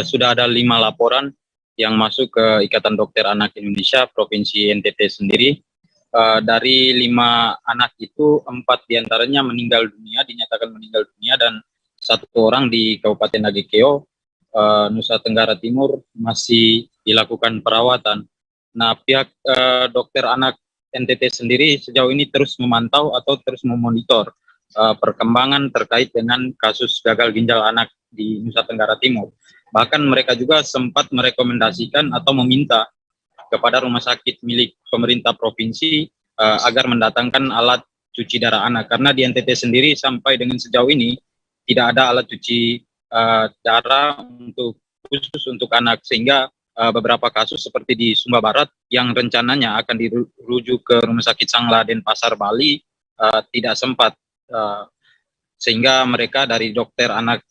[SPEAKER 16] sudah ada 5 laporan yang masuk ke Ikatan Dokter Anak Indonesia Provinsi NTT sendiri. Dari 5 anak itu 4 diantaranya meninggal dunia, dinyatakan meninggal dunia, dan 1 orang di Kabupaten Nagekeo, Nusa Tenggara Timur masih dilakukan perawatan. Nah, pihak dokter anak NTT sendiri sejauh ini terus memantau atau terus memonitor perkembangan terkait dengan kasus gagal ginjal anak di Nusa Tenggara Timur. Bahkan mereka juga sempat merekomendasikan atau meminta kepada rumah sakit milik pemerintah provinsi agar mendatangkan alat cuci darah anak, karena di NTT sendiri sampai dengan sejauh ini tidak ada alat cuci darah khusus untuk anak, sehingga beberapa kasus seperti di Sumba Barat yang rencananya akan dirujuk ke Rumah Sakit Sangla Denpasar Bali tidak sempat, sehingga mereka dari dokter anak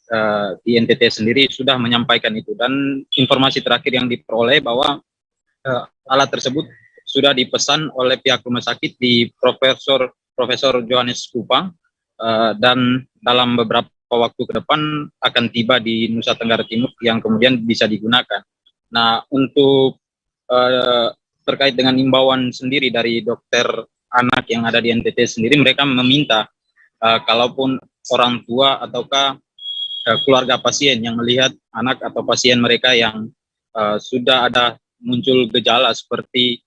[SPEAKER 16] di NTT sendiri sudah menyampaikan itu. Dan informasi terakhir yang diperoleh bahwa alat tersebut sudah dipesan oleh pihak rumah sakit di Profesor Johannes Kupang, dan dalam beberapa waktu ke depan akan tiba di Nusa Tenggara Timur yang kemudian bisa digunakan. Nah, untuk terkait dengan imbauan sendiri dari dokter anak yang ada di NTT sendiri, mereka meminta kalaupun orang tua ataukah keluarga pasien yang melihat anak atau pasien mereka yang sudah ada muncul gejala seperti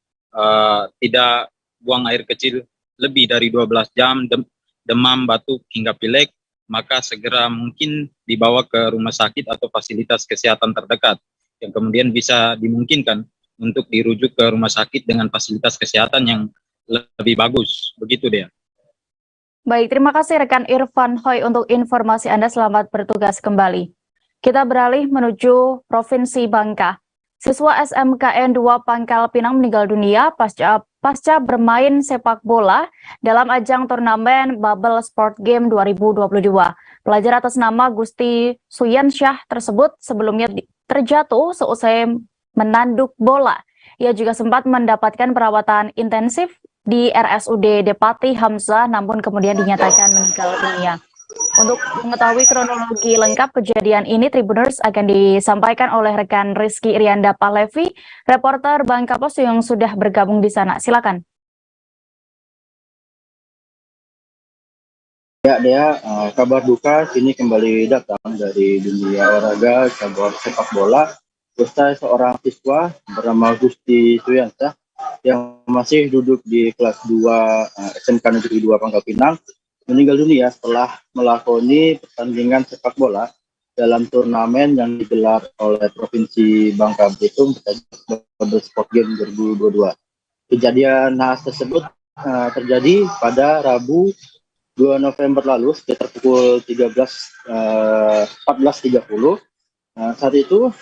[SPEAKER 16] tidak buang air kecil lebih dari 12 jam, demam, batuk, hingga pilek, maka segera mungkin dibawa ke rumah sakit atau fasilitas kesehatan terdekat, yang kemudian bisa dimungkinkan untuk dirujuk ke rumah sakit dengan fasilitas kesehatan yang lebih bagus. Begitu dia.
[SPEAKER 11] Baik, terima kasih rekan Irfan Hoy untuk informasi Anda. Selamat bertugas kembali. Kita beralih menuju Provinsi Bangka. Siswa SMKN 2 Pangkal Pinang meninggal dunia pasca bermain sepak bola dalam ajang turnamen Bubble Sport Game 2022. Pelajar atas nama Gusti Suyansyah tersebut sebelumnya terjatuh seusai menanduk bola. Ia juga sempat mendapatkan perawatan intensif di RSUD Depati Hamzah, namun kemudian dinyatakan meninggal dunia. Untuk mengetahui kronologi lengkap kejadian ini, Tribuners akan disampaikan oleh rekan Rizky Irianda Palevi, reporter Bangka Post yang sudah bergabung di sana. Silakan.
[SPEAKER 17] Ya, Dea, kabar duka kini kembali datang dari dunia olahraga cabur sepak bola. Usai seorang siswa bernama Gusti Suyansyah yang masih duduk di kelas 2 SMK Negeri 2 Pangkal Pinang meninggal dunia setelah melakoni pertandingan sepak bola dalam turnamen yang digelar oleh Provinsi Bangka Belitung Bubble Sport Game 2022. Kejadian naas tersebut terjadi pada Rabu 2 November lalu sekitar pukul 14.30. Saat itu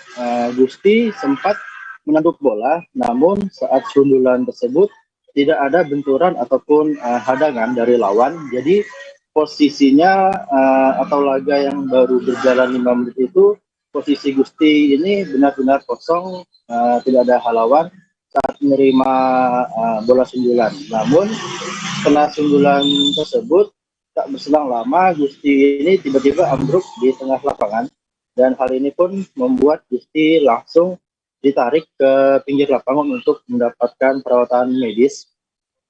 [SPEAKER 17] Gusti sempat menanduk bola, namun saat sundulan tersebut tidak ada benturan ataupun hadangan dari lawan. Jadi posisinya atau laga yang baru berjalan 5 menit itu, posisi Gusti ini benar-benar kosong, tidak ada halangan saat menerima bola sundulan. Namun setelah sundulan tersebut tak berselang lama, Gusti ini tiba-tiba ambruk di tengah lapangan, dan hal ini pun membuat Gusti langsung ditarik ke pinggir lapangan untuk mendapatkan perawatan medis.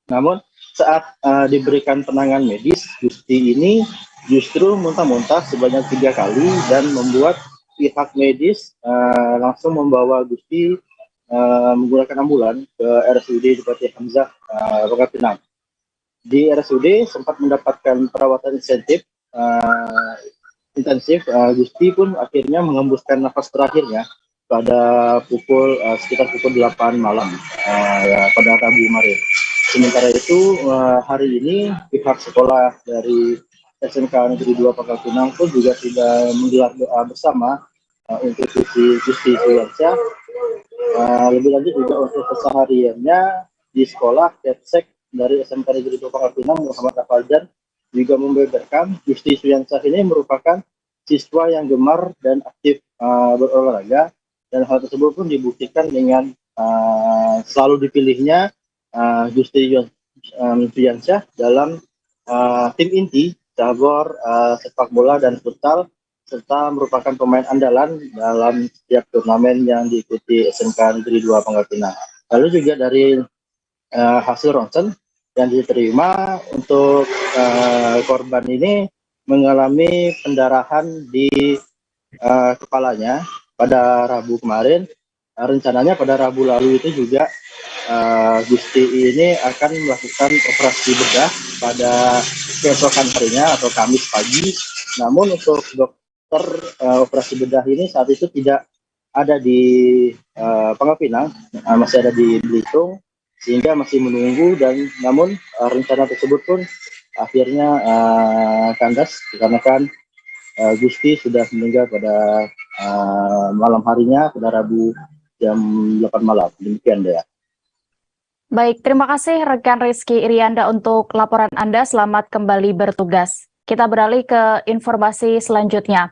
[SPEAKER 17] Namun saat diberikan penanganan medis, Gusti ini justru muntah-muntah sebanyak 3 kali dan membuat pihak medis langsung membawa Gusti menggunakan ambulan ke RSUD Depati Hamzah Bangka Pinang. Di RSUD sempat mendapatkan perawatan intensif. Gusti pun akhirnya mengembuskan nafas terakhirnya pada sekitar pukul 8 malam ya, pada Rabu kemarin. Sementara itu hari ini pihak sekolah dari SMK Negeri 2 Pangkal Pinang pun juga sudah menggelar doa bersama untuk Gusti Suyansyah. Lebih lanjut juga untuk kesehariannya di sekolah, Kepsek dari SMK Negeri 2 Pangkal Pinang Muhammad Afaljan juga membeberkan Gusti Suyansyah ini merupakan siswa yang gemar dan aktif berolahraga, dan hal tersebut pun dibuktikan dengan selalu dipilihnya Gusti Suyansyah dalam tim inti cabur sepak bola dan futsal, serta merupakan pemain andalan dalam setiap turnamen yang diikuti SMK Negeri 2 Pangkal Pinang. Lalu juga dari hasil ronsen yang diterima untuk korban ini mengalami pendarahan di kepalanya pada Rabu kemarin. Rencananya pada Rabu lalu itu juga Gusti ini akan melakukan operasi bedah pada keesokan harinya atau Kamis pagi. Namun untuk dokter operasi bedah ini saat itu tidak ada di Pangkal Pinang, masih ada di Belitung, sehingga masih menunggu. Dan namun rencana tersebut pun akhirnya kandas dikarenakan Gusti sudah meninggal pada malam harinya pada Rabu jam 8 malam. Demikian Dea.
[SPEAKER 11] Baik, terima kasih rekan Rizky Irianda untuk laporan Anda. Selamat kembali bertugas. Kita beralih ke informasi selanjutnya.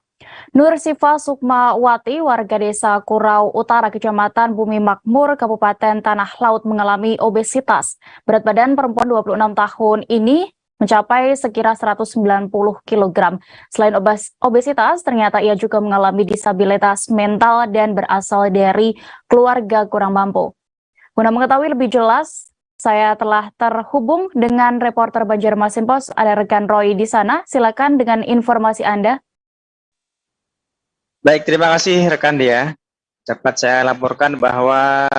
[SPEAKER 11] Nur Sifa Sukmawati, warga desa Kurau Utara, Kecamatan Bumi Makmur, Kabupaten Tanah Laut, mengalami obesitas. Berat badan perempuan 26 tahun ini mencapai sekira 190 kg. Selain obesitas, ternyata ia juga mengalami disabilitas mental dan berasal dari keluarga kurang mampu. Guna mengetahui lebih jelas, saya telah terhubung dengan reporter Banjarmasin Post, ada rekan Roy di sana. Silakan dengan informasi Anda.
[SPEAKER 18] Baik, terima kasih rekan Dea. Dapat saya laporkan bahwa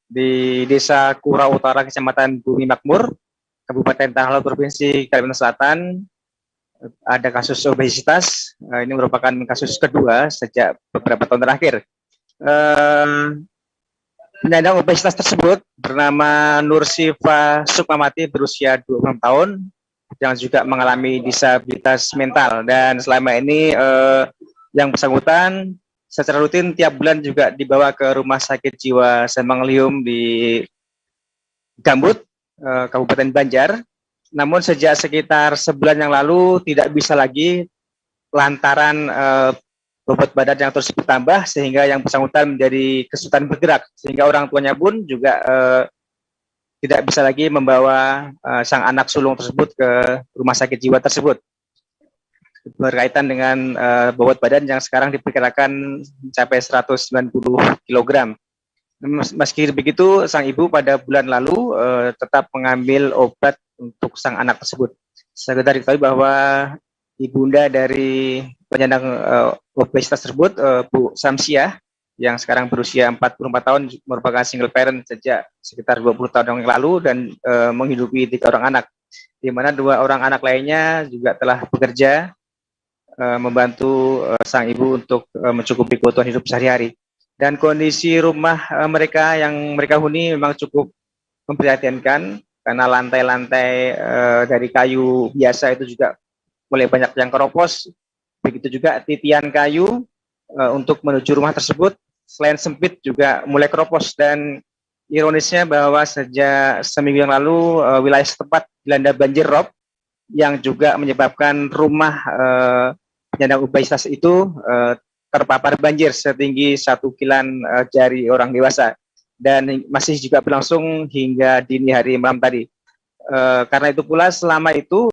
[SPEAKER 18] di Desa Kurau Utara, Kecamatan Bumi Makmur, Kabupaten Tanah Laut, Provinsi Kalimantan Selatan, ada kasus obesitas. Ini merupakan kasus kedua sejak beberapa tahun terakhir. Penyandang obesitas tersebut bernama Nur Sifa Sukmawati, berusia 26 tahun, yang juga mengalami disabilitas mental. Dan selama ini yang bersangkutan secara rutin tiap bulan juga dibawa ke Rumah Sakit Jiwa Semanglium di Gambut, Kabupaten Banjar. Namun sejak sekitar sebulan yang lalu tidak bisa lagi lantaran bobot badan yang terus bertambah, sehingga yang bersangkutan menjadi kesulitan bergerak, sehingga orang tuanya pun juga tidak bisa lagi membawa sang anak sulung tersebut ke rumah sakit jiwa tersebut, berkaitan dengan bobot badan yang sekarang diperkirakan mencapai 190 kg. Meski begitu, sang ibu pada bulan lalu tetap mengambil obat untuk sang anak tersebut. Sekedar diketahui bahwa ibunda dari penyandang obesitas tersebut, Bu Samsiah, yang sekarang berusia 44 tahun, merupakan single parent sejak sekitar 20 tahun yang lalu dan menghidupi 3 orang anak, di mana 2 orang anak lainnya juga telah bekerja membantu sang ibu untuk mencukupi kebutuhan hidup sehari-hari. Dan kondisi rumah mereka yang mereka huni memang cukup memprihatinkan, karena lantai-lantai dari kayu biasa itu juga mulai banyak yang keropos. Begitu juga titian kayu untuk menuju rumah tersebut selain sempit juga mulai keropos. Dan ironisnya bahwa sejak seminggu yang lalu wilayah setempat dilanda banjir rob yang juga menyebabkan rumah penyandang obesitas itu terpapar banjir setinggi 1 kilan jari orang dewasa, dan masih juga berlangsung hingga dini hari malam tadi. Karena itu pula selama itu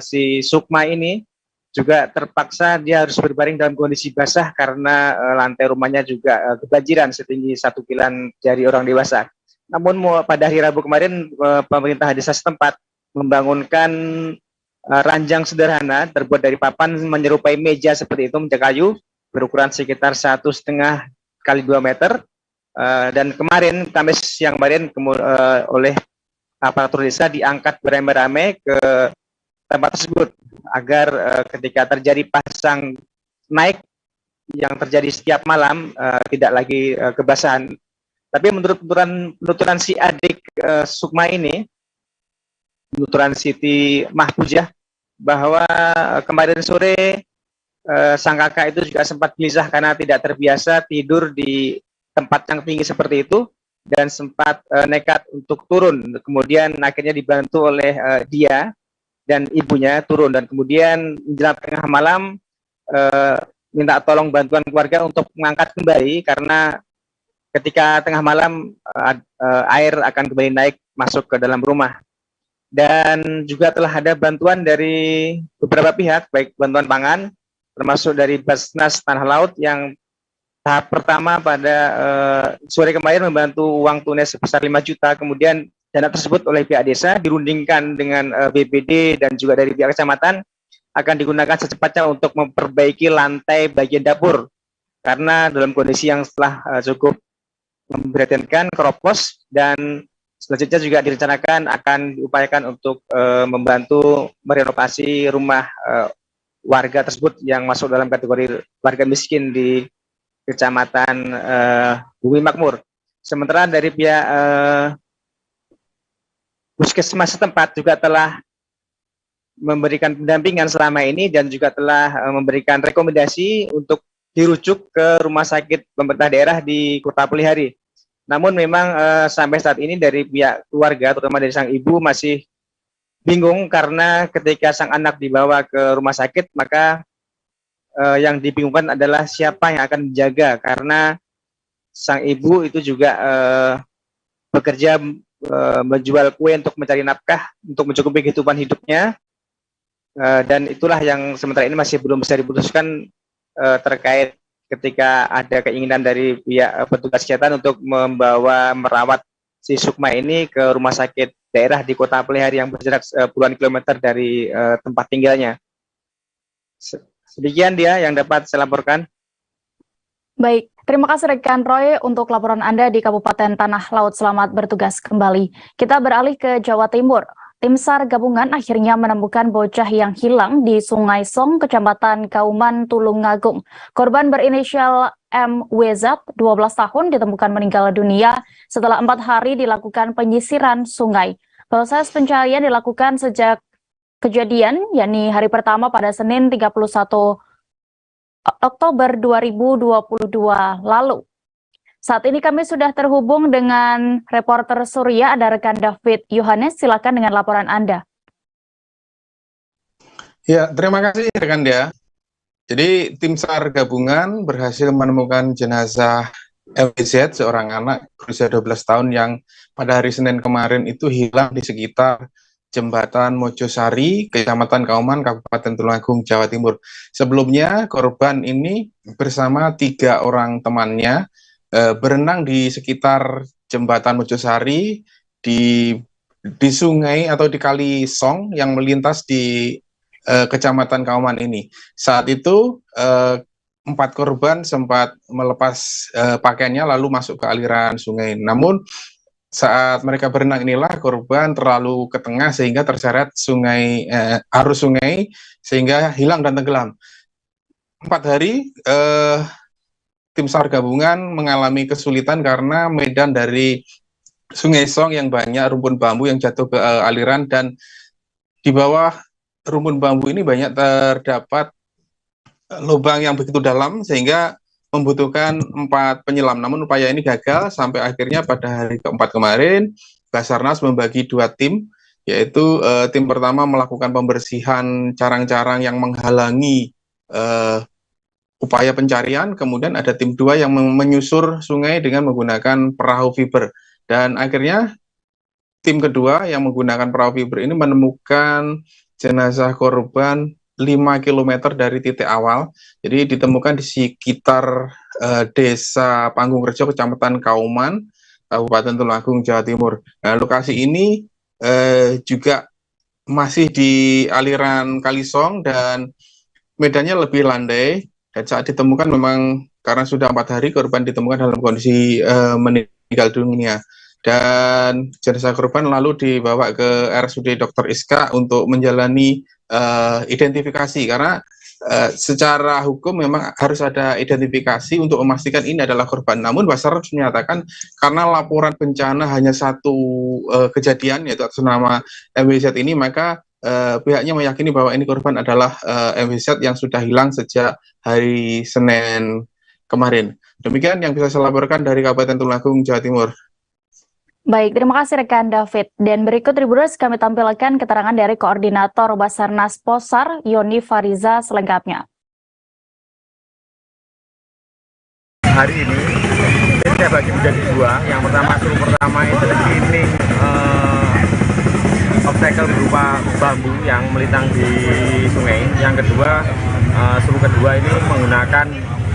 [SPEAKER 18] si Sukma ini juga terpaksa dia harus berbaring dalam kondisi basah karena lantai rumahnya juga kebanjiran setinggi 1 kilan jari orang dewasa. Namun pada hari Rabu kemarin pemerintah desa setempat membangunkan ranjang sederhana terbuat dari papan menyerupai meja seperti itu, meja kayu berukuran sekitar 1,5 kali 2 meter. Dan kemarin, Kamis siang kemarin, oleh aparatur desa diangkat beramai-ramai ke tempat tersebut agar ketika terjadi pasang naik yang terjadi setiap malam tidak lagi kebasahan. Tapi menurut penuturan si adik Sukma ini, penuturan Siti Mahfujah, bahwa kemarin sore sang kakak itu juga sempat gelisah karena tidak terbiasa tidur di tempat yang tinggi seperti itu dan sempat nekat untuk turun. Kemudian akhirnya dibantu oleh dia dan ibunya turun, dan kemudian menjelang tengah malam minta tolong bantuan keluarga untuk mengangkat kembali karena ketika tengah malam air akan kembali naik masuk ke dalam rumah. Dan juga telah ada bantuan dari beberapa pihak, baik bantuan pangan, termasuk dari Basnas Tanah Laut yang tahap pertama pada sore kemarin membantu uang tunai sebesar 5 juta, kemudian dana tersebut oleh pihak desa dirundingkan dengan BPD dan juga dari pihak kecamatan akan digunakan secepatnya untuk memperbaiki lantai bagian dapur, karena dalam kondisi yang telah cukup memprihatinkan, keropos, dan selanjutnya juga direncanakan akan diupayakan untuk membantu merenovasi rumah warga tersebut yang masuk dalam kategori warga miskin di Kecamatan Bumi Makmur. Sementara dari pihak puskesmas setempat juga telah memberikan pendampingan selama ini dan juga telah memberikan rekomendasi untuk dirujuk ke rumah sakit pemerintah daerah di Kota Pelihari. Namun memang sampai saat ini dari pihak keluarga, terutama dari sang ibu, masih bingung karena ketika sang anak dibawa ke rumah sakit, maka yang dibingungkan adalah siapa yang akan menjaga, karena sang ibu itu juga bekerja menjual kue untuk mencari nafkah, untuk mencukupi kehidupan hidupnya, dan itulah yang sementara ini masih belum bisa diputuskan terkait ketika ada keinginan dari pihak petugas kesehatan untuk merawat si Sukma ini ke rumah sakit daerah di Kota Pelihari yang berjarak puluhan kilometer dari tempat tinggalnya. Sedemikian dia yang dapat saya laporkan.
[SPEAKER 11] Baik, terima kasih rekan Roy untuk laporan Anda di Kabupaten Tanah Laut. Selamat bertugas kembali. Kita beralih ke Jawa Timur. Tim SAR gabungan akhirnya menemukan bocah yang hilang di Sungai Song, Kecamatan Kauman, Tulungagung. Korban berinisial MWZ, 12 tahun, ditemukan meninggal dunia setelah 4 hari dilakukan penyisiran sungai. Proses pencarian dilakukan sejak kejadian, yakni hari pertama pada Senin 31 Oktober 2022 lalu. Saat ini kami sudah terhubung dengan reporter Surya, ada rekan David Yohanes, silakan dengan laporan Anda.
[SPEAKER 19] Ya, terima kasih rekan Dea. Jadi tim SAR gabungan berhasil menemukan jenazah MWZ, seorang anak berusia 12 tahun yang pada hari Senin kemarin itu hilang di sekitar Jembatan Mojosari, Kecamatan Kauman, Kabupaten Tulungagung, Jawa Timur. Sebelumnya korban ini bersama 3 orang temannya berenang di sekitar Jembatan Mojosari di sungai atau di Kali Song yang melintas di Kecamatan Kauman ini. Saat itu 4 korban sempat melepas pakaiannya lalu masuk ke aliran sungai. Namun saat mereka berenang inilah korban terlalu ke tengah sehingga terseret arus sungai sehingga hilang dan tenggelam. 4 hari tim SAR gabungan mengalami kesulitan karena medan dari Sungai Song yang banyak rumpun bambu yang jatuh ke aliran, dan di bawah rumpun bambu ini banyak terdapat lubang yang begitu dalam sehingga membutuhkan 4 penyelam. Namun upaya ini gagal sampai akhirnya pada hari keempat kemarin Basarnas membagi 2 tim, yaitu tim pertama melakukan pembersihan carang-carang yang menghalangi upaya pencarian, kemudian ada tim 2 yang menyusur sungai dengan menggunakan perahu fiber, dan akhirnya tim kedua yang menggunakan perahu fiber ini menemukan jenazah korban 5 km dari titik awal. Jadi ditemukan di sekitar Desa Panggungrejo, Kecamatan Kauman, Kabupaten Tulungagung, Jawa Timur. Nah, lokasi ini juga masih di aliran Kali Song dan medannya lebih landai. Dan saat ditemukan memang karena sudah 4 hari korban ditemukan dalam kondisi meninggal dunia. Dan jenazah korban lalu dibawa ke RSUD Dr. Iska untuk menjalani identifikasi, karena secara hukum memang harus ada identifikasi untuk memastikan ini adalah korban. Namun Basarnas menyatakan karena laporan bencana hanya satu kejadian yaitu atas nama MWZ ini, maka pihaknya meyakini bahwa ini korban adalah MWZ yang sudah hilang sejak hari Senin kemarin. Demikian yang bisa saya laporkan dari Kabupaten Tulungagung, Jawa Timur.
[SPEAKER 11] Baik, terima kasih rekan David. Dan berikut Tribuners kami tampilkan keterangan dari Koordinator Basarnas Posar, Yoni Fariza selengkapnya.
[SPEAKER 20] Hari ini saya bagi menjadi dua. Yang pertama, suruh pertama itu cleaning obstacle berupa bambu yang melintang di sungai. Yang kedua, suruh kedua ini menggunakan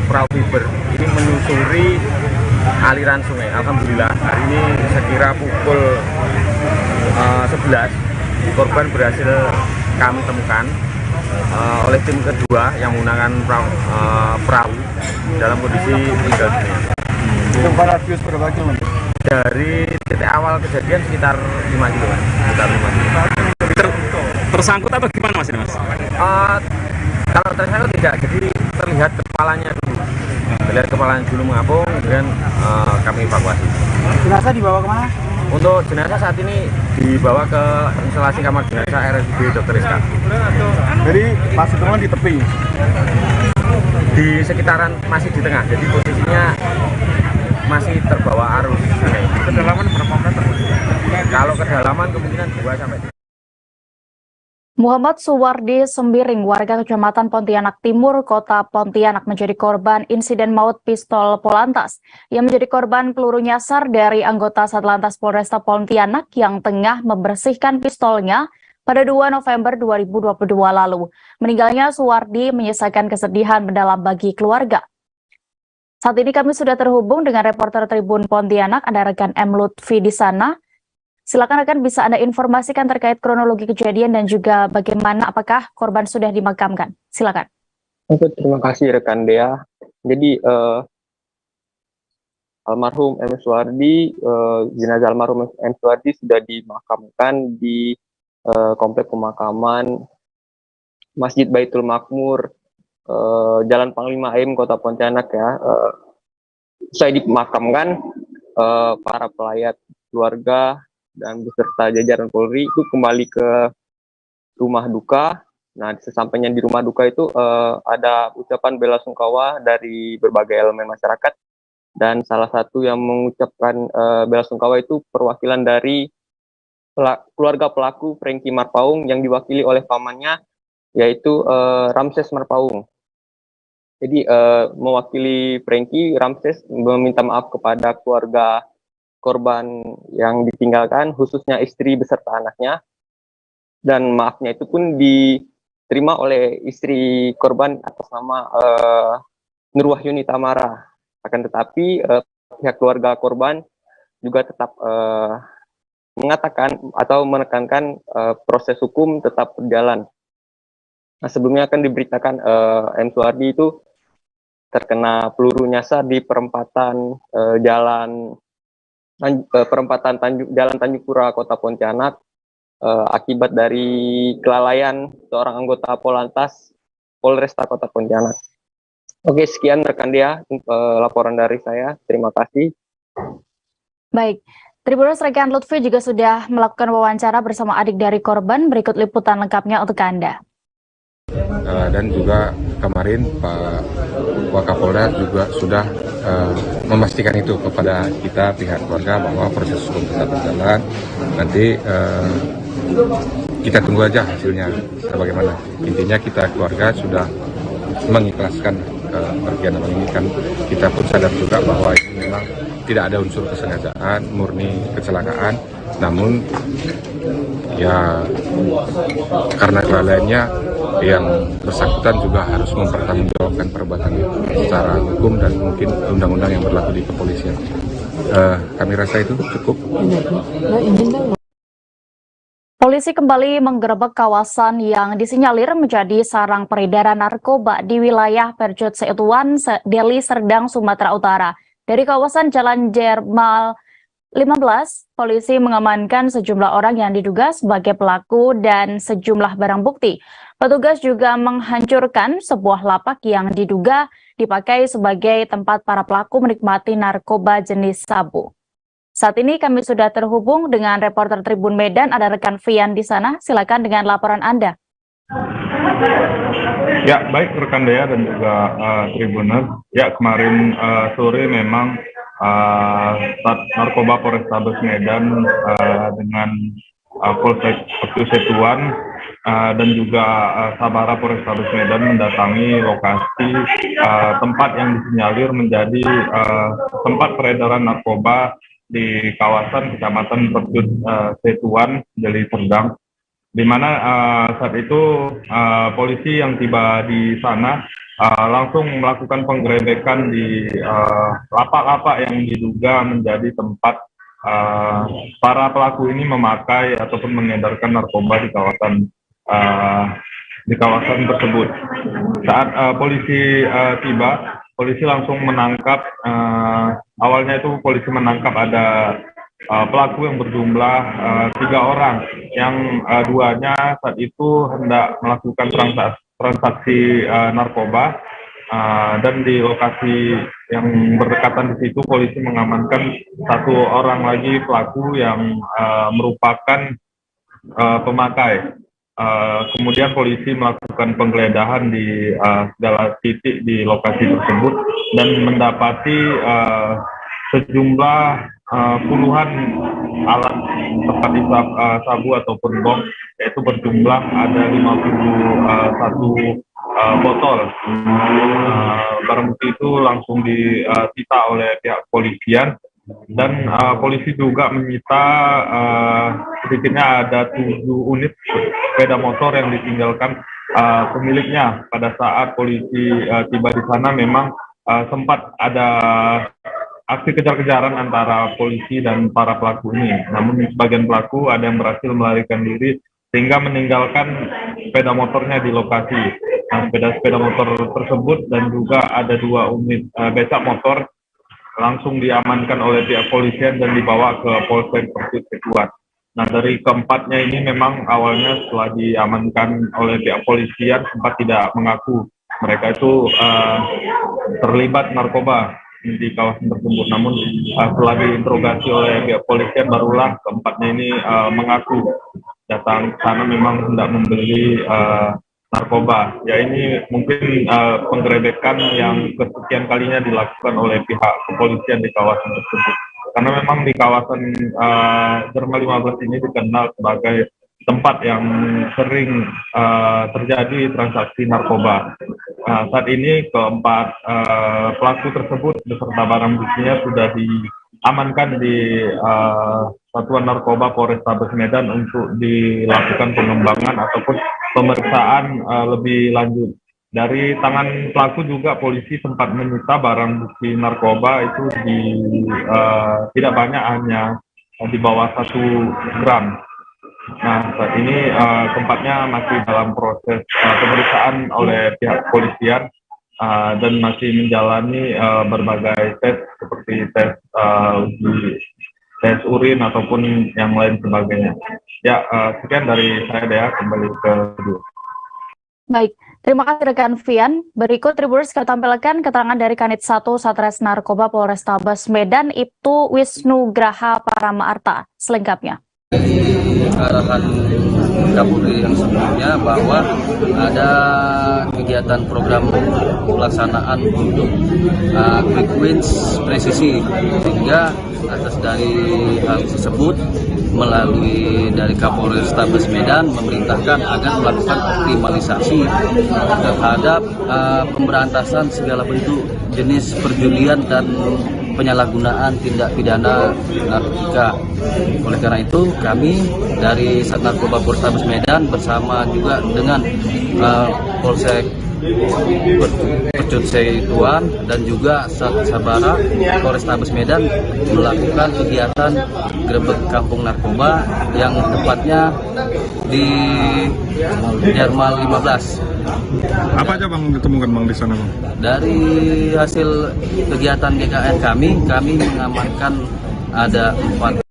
[SPEAKER 20] perahu fiber. Ini menyusuri aliran sungai. Alhamdulillah hari ini sekira pukul 11 korban berhasil kami temukan oleh tim kedua yang menggunakan perahu dalam kondisi meninggal dunia.
[SPEAKER 14] Gempa radius berapa kilometer?
[SPEAKER 20] Dari titik awal kejadian sekitar 5 km. Sekitar 5 km.
[SPEAKER 21] Tersangkut apa gimana Mas ini Mas?
[SPEAKER 20] Kalau tersangkut tidak, jadi terlihat kepalanya dulu. Terlihat kepalanya dulu mengapung, kemudian kami evakuasi.
[SPEAKER 14] Jenazah dibawa kemana?
[SPEAKER 20] Untuk jenazah saat ini dibawa ke instalasi kamar jenazah RSUD Dr. Rizka.
[SPEAKER 14] Jadi masih teman di tepi?
[SPEAKER 20] Di sekitaran masih di tengah, jadi posisinya masih terbawa arus sungai.
[SPEAKER 14] Kedalaman berapa meter?
[SPEAKER 20] Kalau kedalaman kemungkinan 2-3.
[SPEAKER 11] Muhammad Suwardi Sembiring, warga Kecamatan Pontianak Timur, Kota Pontianak menjadi korban insiden maut pistol Polantas. Ia menjadi korban peluru nyasar dari anggota Satlantas Polresta Pontianak yang tengah membersihkan pistolnya pada 2 November 2022 lalu. Meninggalnya Suwardi menyisakan kesedihan mendalam bagi keluarga. Saat ini kami sudah terhubung dengan reporter Tribun Pontianak, ada rekan M. Lutfi di sana. Silakan rekan, bisa Anda informasikan terkait kronologi kejadian dan juga bagaimana apakah korban sudah dimakamkan. Silakan.
[SPEAKER 5] Oke, terima kasih rekan Dea. Jadi almarhum M. Suwardi, jenazah almarhum M. Suwardi sudah dimakamkan di komplek pemakaman Masjid Baitul Makmur, Jalan Panglima M, Kota Pontianak ya. Saya dimakamkan, para pelayat keluarga dan beserta jajaran Polri itu kembali ke rumah duka. Nah, sesampainya di rumah duka itu ada ucapan bela sungkawa dari berbagai elemen masyarakat, dan salah satu yang mengucapkan bela sungkawa itu perwakilan dari keluarga pelaku Franky Marpaung yang diwakili oleh pamannya, yaitu Ramses Marpaung. Jadi mewakili Franky, Ramses meminta maaf kepada keluarga korban yang ditinggalkan, khususnya istri beserta anaknya, dan maafnya itu pun diterima oleh istri korban atas nama Nur Wahyuni Tamara. Akan tetapi pihak keluarga korban juga tetap mengatakan atau menekankan proses hukum tetap berjalan. Nah, sebelumnya akan diberitakan M. Suwardi itu terkena peluru nyasar di perempatan Jalan Tanjung Pura, Kota Pontianak, akibat dari kelalaian seorang anggota Polantas Polresta Kota Pontianak. Oke, sekian rekan Dea, laporan dari saya. Terima kasih.
[SPEAKER 11] Baik, Tribuners, rekan Lutfi juga sudah melakukan wawancara bersama adik dari korban. Berikut liputan lengkapnya untuk Anda.
[SPEAKER 10] Dan juga kemarin Pak Wakapolda juga sudah memastikan itu kepada kita pihak keluarga bahwa proses hukum tetap berjalan. Nanti kita tunggu aja hasilnya bagaimana. Intinya kita keluarga sudah mengikhlaskan kepergian ini, kan kita pun sadar juga bahwa ini memang tidak ada unsur kesengajaan, murni kecelakaan. Namun ya karena kelalaiannya yang bersangkutan juga harus mempertanggungjawabkan perbuatan itu secara hukum dan mungkin undang-undang yang berlaku di kepolisian. Kami rasa itu cukup.
[SPEAKER 11] Polisi kembali menggerebek kawasan yang disinyalir menjadi sarang peredaran narkoba di wilayah Percut Setuan, Deli Serdang, Sumatera Utara. Dari kawasan Jalan Jermal polisi mengamankan sejumlah orang yang diduga sebagai pelaku dan sejumlah barang bukti. Petugas juga menghancurkan sebuah lapak yang diduga dipakai sebagai tempat para pelaku menikmati narkoba jenis sabu. Saat ini kami sudah terhubung dengan reporter Tribun Medan, ada rekan Fian di sana. Silakan dengan laporan Anda.
[SPEAKER 1] Ya, baik rekan Dea dan juga Tribuners. Ya, kemarin sore memang Narkoba Polrestabes Medan dengan Polsek Setuan dan juga Sabara Polrestabes Medan mendatangi lokasi tempat yang disinyalir menjadi tempat peredaran narkoba di kawasan Kecamatan Percut Setuan, Deli Serdang, di mana saat itu polisi yang tiba di sana langsung melakukan penggerebekan di lapak-lapak yang diduga menjadi tempat para pelaku ini memakai ataupun mengedarkan narkoba di kawasan tersebut. Saat polisi tiba, polisi langsung menangkap. Awalnya itu polisi menangkap ada pelaku yang berjumlah 3 orang, yang duanya saat itu hendak melakukan transaksi narkoba, dan di lokasi yang berdekatan di situ polisi mengamankan 1 orang lagi pelaku yang merupakan pemakai. Kemudian polisi melakukan penggeledahan di segala titik di lokasi tersebut dan mendapati sejumlah puluhan alat tempat isap sabu ataupun bom, yaitu berjumlah ada 51 botol. Barang bukti itu langsung disita oleh pihak kepolisian, dan polisi juga menyita sedikitnya ada 7 unit sepeda motor yang ditinggalkan pemiliknya. Pada saat polisi tiba di sana memang sempat ada aksi kejar-kejaran antara polisi dan para pelaku ini. Namun sebagian pelaku ada yang berhasil melarikan diri sehingga meninggalkan sepeda motornya di lokasi. Nah, sepeda motor tersebut dan juga ada 2 unit becak motor langsung diamankan oleh pihak polisian dan dibawa ke Polsek Percut Setuan. Nah, dari keempatnya ini memang awalnya setelah diamankan oleh pihak polisian sempat tidak mengaku mereka itu terlibat narkoba di kawasan tersebut. Namun setelah diinterogasi oleh pihak polisian barulah keempatnya ini mengaku datang ke sana memang hendak membeli narkoba. Ya, ini mungkin penggerebekan yang kesekian kalinya dilakukan oleh pihak kepolisian di kawasan tersebut. Karena memang di kawasan Derma 15 ini dikenal sebagai tempat yang sering terjadi transaksi narkoba. Saat ini keempat pelaku tersebut beserta barang buktinya sudah diamankan di Satuan Narkoba Polrestabes Medan untuk dilakukan pengembangan ataupun pemeriksaan lebih lanjut. Dari tangan pelaku juga polisi sempat menyita barang bukti narkoba itu tidak banyak, hanya di bawah 1 gram. Nah, saat ini tempatnya masih dalam proses pemeriksaan oleh pihak kepolisian dan masih menjalani berbagai tes seperti tes urin ataupun yang lain sebagainya. Ya, sekian dari saya, Dea, kembali ke studio.
[SPEAKER 11] Baik, terima kasih rekan Fian. Berikut Tribuners kita tampilkan keterangan dari Kanit 1 Satres Narkoba Polrestabes Medan, Ibtu Wisnu Graha Paramaarta. Selengkapnya.
[SPEAKER 13] Arahan Kapolri yang sebelumnya bahwa ada kegiatan program pelaksanaan untuk quick wins presisi, sehingga atas dari hal tersebut melalui dari Kapolrestabes Medan memerintahkan agar melakukan optimalisasi terhadap pemberantasan segala bentuk jenis perjudian dan penyalahgunaan tindak pidana narkotika. Oleh karena itu kami dari Sat Narkoba Polrestabes Medan bersama juga dengan Polsek Percut Setuan dan juga Sat Sabara Polrestabes Medan melakukan kegiatan grebek kampung narkoba yang tepatnya di Derma 15.
[SPEAKER 1] Apa aja Bang ditemukan Bang di sana, Bang?
[SPEAKER 13] Dari hasil kegiatan GKN kami mengamankan
[SPEAKER 16] ada 4.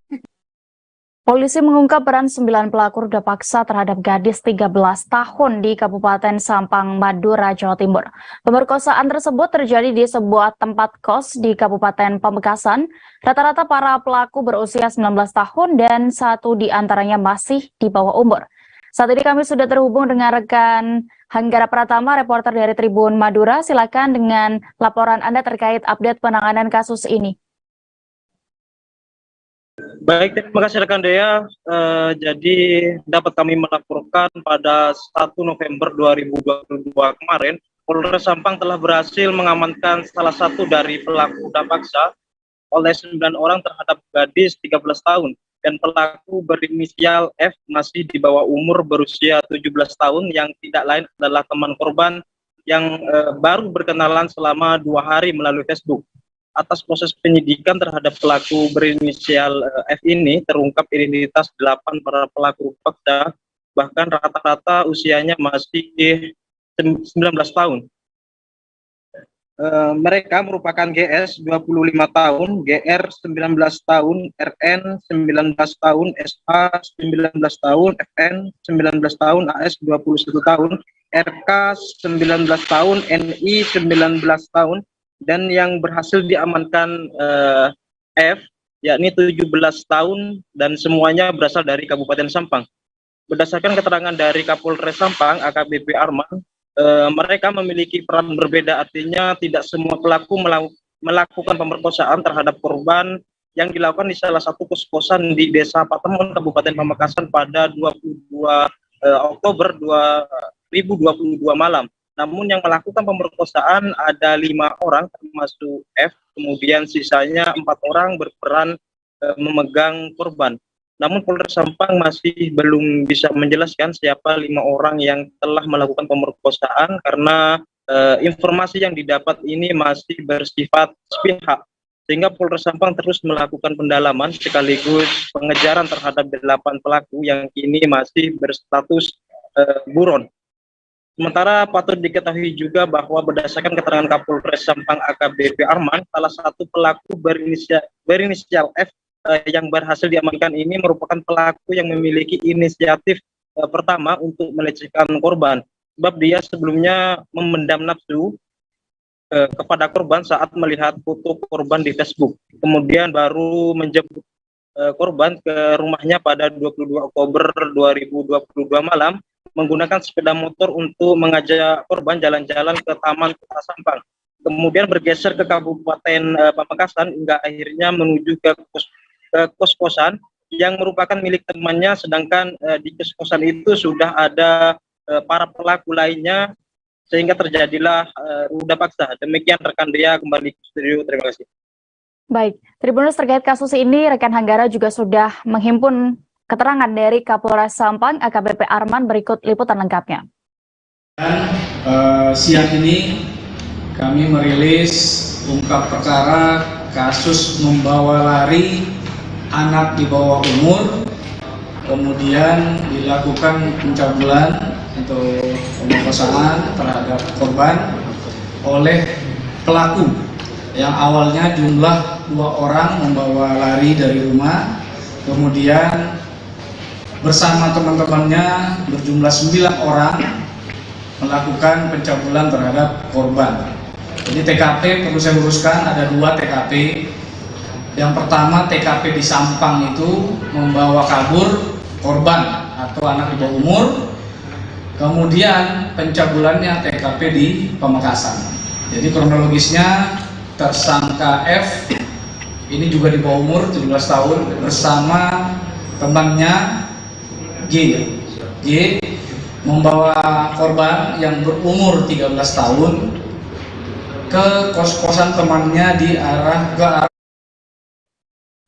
[SPEAKER 11] Polisi mengungkap peran 9 pelaku ruda paksa terhadap gadis 13 tahun di Kabupaten Sampang, Madura, Jawa Timur. Pemerkosaan tersebut terjadi di sebuah tempat kos di Kabupaten Pamekasan. Rata-rata para pelaku berusia 19 tahun dan satu di antaranya masih di bawah umur. Saat ini kami sudah terhubung dengan rekan Hanggara Pratama, reporter dari Tribun Madura. Silakan dengan laporan Anda terkait update penanganan kasus ini.
[SPEAKER 8] Baik, terima kasih rekan Dea. Jadi dapat kami melaporkan pada 1 November 2022 kemarin, Polres Sampang telah berhasil mengamankan salah satu dari pelaku ruda paksa oleh 9 orang terhadap gadis 13 tahun. Dan pelaku berinisial F masih di bawah umur berusia 17 tahun yang tidak lain adalah teman korban yang baru berkenalan selama 2 hari melalui Facebook. Atas proses penyidikan terhadap pelaku berinisial F ini terungkap identitas 8 para pelaku paksa, bahkan rata-rata usianya masih 19 tahun. Mereka merupakan GS 25 tahun, GR 19 tahun, RN 19 tahun, SH 19 tahun, FN 19 tahun, AS 21 tahun, RK 19 tahun, NI 19 tahun, dan yang berhasil diamankan F, yakni 17 tahun, dan semuanya berasal dari Kabupaten Sampang. Berdasarkan keterangan dari Kapolres Sampang, AKBP Arman, mereka memiliki peran berbeda, artinya tidak semua pelaku melakukan pemerkosaan terhadap korban yang dilakukan di salah satu kos-kosan di Desa Patemon, Kabupaten Pamekasan pada 22 Oktober 2022 malam. Namun yang melakukan pemerkosaan ada 5 orang termasuk F, kemudian sisanya 4 orang berperan memegang korban. Namun Polres Sampang masih belum bisa menjelaskan siapa 5 orang yang telah melakukan pemerkosaan karena informasi yang didapat ini masih bersifat sepihak. Sehingga Polres Sampang terus melakukan pendalaman sekaligus pengejaran terhadap 8 pelaku yang kini masih berstatus buron. Sementara patut diketahui juga bahwa berdasarkan keterangan Kapolres Sampang AKBP Arman, salah satu pelaku berinisial F yang berhasil diamankan ini merupakan pelaku yang memiliki inisiatif pertama untuk melecehkan korban. Sebab dia sebelumnya memendam nafsu kepada korban saat melihat foto korban di Facebook. Kemudian baru menjemput korban ke rumahnya pada 22 Oktober 2022 malam, menggunakan sepeda motor untuk mengajak korban jalan-jalan ke Taman Kota Sampang. Kemudian bergeser ke Kabupaten Pamekasan hingga akhirnya menuju ke kos-kosan yang merupakan milik temannya, sedangkan di kos-kosan itu sudah ada para pelaku lainnya sehingga terjadilah ruda paksa. Demikian rekan Dea, kembali ke studio. Terima kasih.
[SPEAKER 11] Baik, Tribuners, terkait kasus ini rekan Hanggara juga sudah menghimpun keterangan dari Kapolres Sampang AKBP Arman, berikut liputan lengkapnya.
[SPEAKER 22] Siang ini kami merilis ungkap perkara kasus membawa lari anak di bawah umur, kemudian dilakukan pencabulan atau pemerkosaan terhadap korban oleh pelaku yang awalnya jumlah 2 orang membawa lari dari rumah, kemudian bersama teman-temannya berjumlah 9 orang melakukan pencabulan terhadap korban. Jadi TKP perlu saya luruskan, ada 2 TKP. Yang pertama TKP di Sampang itu membawa kabur korban atau anak di bawah umur. Kemudian pencabulannya TKP di Pamekasan. Jadi kronologisnya tersangka F ini juga di bawah umur 17 tahun bersama temannya G membawa korban yang berumur 13 tahun ke kos-kosan temannya di arah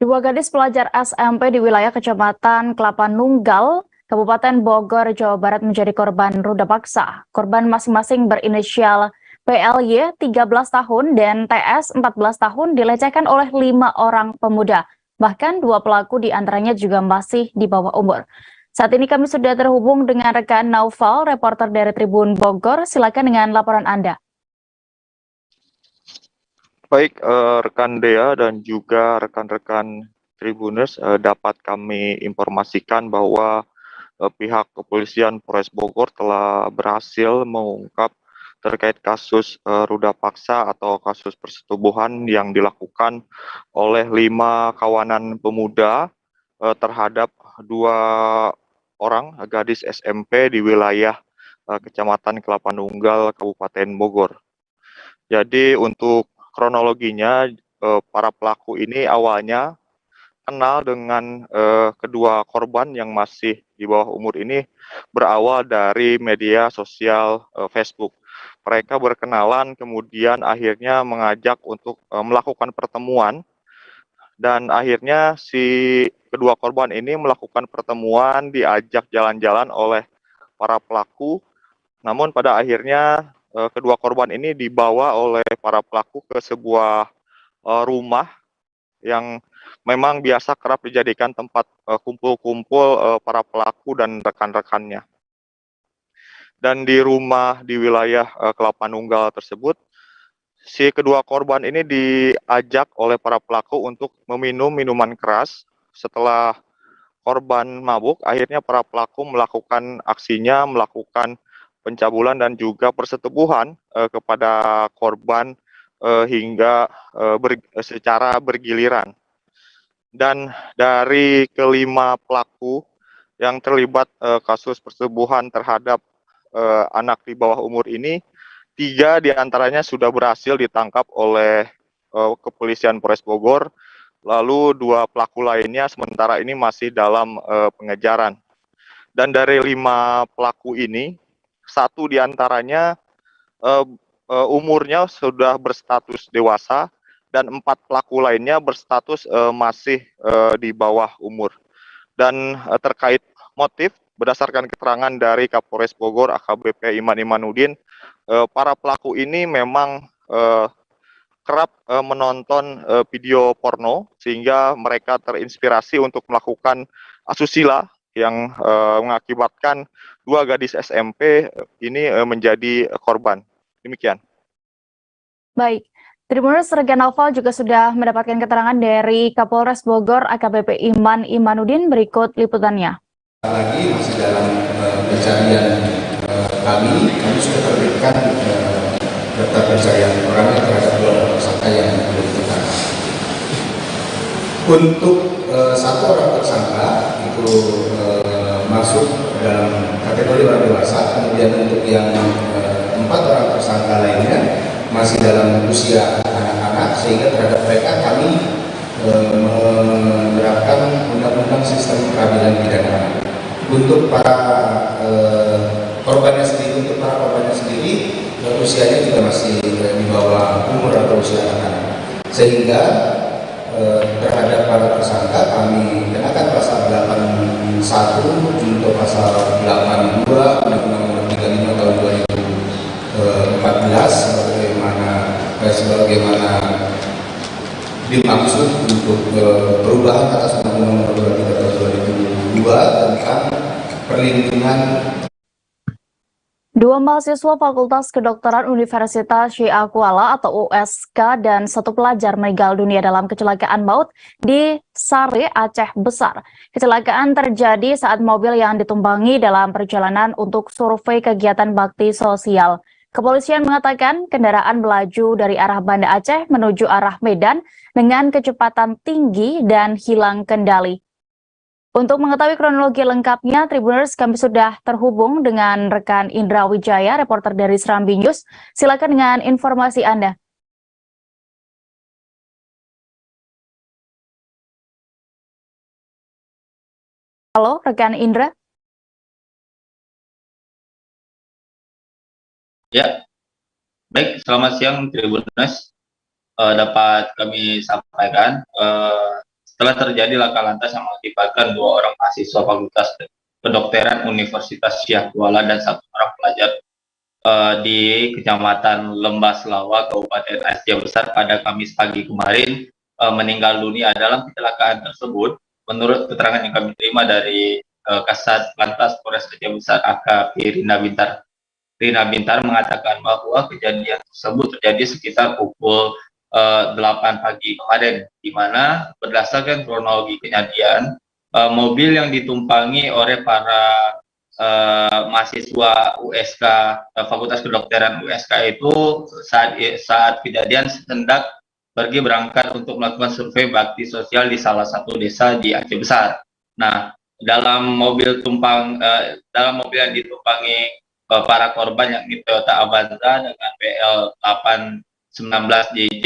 [SPEAKER 11] 2 gadis pelajar SMP di wilayah Kecamatan Kelapa Nunggal, Kabupaten Bogor, Jawa Barat menjadi korban ruda paksa. Korban masing-masing berinisial PLY 13 tahun dan TS 14 tahun dilecehkan oleh 5 orang pemuda. Bahkan 2 pelaku diantaranya juga masih di bawah umur. Saat ini kami sudah terhubung dengan rekan Naufal, reporter dari Tribun Bogor. Silakan dengan laporan Anda.
[SPEAKER 23] Baik, rekan Dea dan juga rekan-rekan
[SPEAKER 1] Tribuners, dapat kami informasikan bahwa pihak kepolisian Polres Bogor telah berhasil mengungkap terkait kasus ruda paksa atau kasus persetubuhan yang dilakukan oleh 5 kawanan pemuda terhadap 2 orang gadis SMP di wilayah Kecamatan Kelapa Nunggal, Kabupaten Bogor. Jadi untuk kronologinya, para pelaku ini awalnya kenal dengan kedua korban yang masih di bawah umur ini berawal dari media sosial Facebook. Mereka berkenalan, kemudian akhirnya mengajak untuk melakukan pertemuan, dan akhirnya si kedua korban ini melakukan pertemuan, diajak jalan-jalan oleh para pelaku. Namun pada akhirnya kedua korban ini dibawa oleh para pelaku ke sebuah rumah yang memang biasa kerap dijadikan tempat kumpul-kumpul para pelaku dan rekan-rekannya. Dan di rumah di wilayah Kelapa Nunggal tersebut, si kedua korban ini diajak oleh para pelaku untuk meminum minuman keras. Setelah korban mabuk, akhirnya para pelaku melakukan aksinya, melakukan pencabulan dan juga persetubuhan kepada korban hingga secara bergiliran. Dan dari kelima pelaku yang terlibat kasus persetubuhan terhadap anak di bawah umur ini, 3 diantaranya sudah berhasil ditangkap oleh kepolisian Polres Bogor, lalu 2 pelaku lainnya sementara ini masih dalam pengejaran. Dan dari 5 pelaku ini, 1 diantaranya umurnya sudah berstatus dewasa, dan 4 pelaku lainnya berstatus masih di bawah umur. Dan terkait motif, berdasarkan keterangan dari Kapolres Bogor AKBP Iman Imanuddin, para pelaku ini memang kerap menonton video porno sehingga mereka terinspirasi untuk melakukan asusila yang mengakibatkan 2 gadis SMP ini menjadi korban. Demikian.
[SPEAKER 11] Baik. Tribuners, Regan Naufal juga sudah mendapatkan keterangan dari Kapolres Bogor AKBP Iman Imanuddin. Berikut liputannya.
[SPEAKER 2] Lagi masih dalam pencarian kami sudah terbitkan daftar pencarian orang terhadap 2 tersangka yang belum ditangkap. Untuk 1 orang tersangka itu masuk dalam kategori orang dewasa, kemudian untuk yang 4 orang tersangka lainnya masih dalam usia anak-anak, sehingga terhadap mereka kami menerapkan undang-undang sistem peradilan pidana. Untuk para korbannya sendiri, usianya juga masih di bawah umur atau usia anak-anak, sehingga terhadap para tersangka kami kenakan pasal 81 junto pasal 82 Undang-Undang Nomor 35 tahun 2014 sebagaimana dimaksud untuk perubahan atas Undang-Undang Nomor 23 tahun 2002 tentang perlindungan.
[SPEAKER 11] 2 mahasiswa Fakultas Kedokteran Universitas Syekh Kuala atau USK dan 1 pelajar meninggal dunia dalam kecelakaan maut di Sare, Aceh Besar. Kecelakaan terjadi saat mobil yang ditumpangi dalam perjalanan untuk survei kegiatan bakti sosial. Kepolisian mengatakan kendaraan melaju dari arah Banda Aceh menuju arah Medan dengan kecepatan tinggi dan hilang kendali. Untuk mengetahui kronologi lengkapnya, Tribuners, kami sudah terhubung dengan rekan Indra Wijaya, reporter dari Serambi News. Silakan dengan informasi Anda. Halo, rekan Indra.
[SPEAKER 6] Ya, baik. Selamat siang, Tribuners. Dapat kami sampaikan, setelah terjadi laka lantas yang mengakibatkan 2 orang mahasiswa Fakultas Kedokteran Universitas Syekh Kuala dan 1 orang pelajar di Kecamatan Lembah Selawa, Kabupaten Aceh Besar pada Kamis pagi kemarin meninggal dunia dalam kecelakaan tersebut. Menurut keterangan yang kami terima dari Kasat Lantas Polres Aceh Besar AKP Rina Bintar mengatakan bahwa kejadian tersebut terjadi sekitar pukul 8 pagi kemarin, di mana berdasarkan kronologi kejadian, mobil yang ditumpangi oleh para mahasiswa USK Fakultas Kedokteran USK itu saat kejadian hendak pergi berangkat untuk melakukan survei bakti sosial di salah satu desa di Aceh Besar. Nah, dalam mobil yang ditumpangi para korban yakni Toyota Avanza dengan PL 819JJ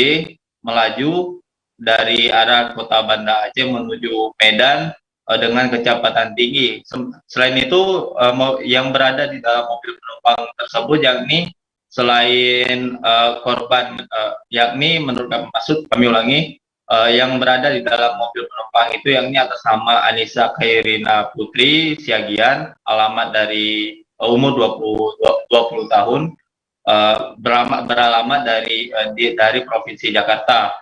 [SPEAKER 6] melaju dari arah Kota Banda Aceh menuju Medan dengan kecepatan tinggi. Selain itu, yang berada di dalam mobil penumpang tersebut yakni selain korban, yakni menurut kami ulangi, yang berada di dalam mobil penumpang itu yakni atas nama Anissa Khairina Putri Siagian, alamat dari umur 20 tahun, beralamat dari Provinsi Jakarta.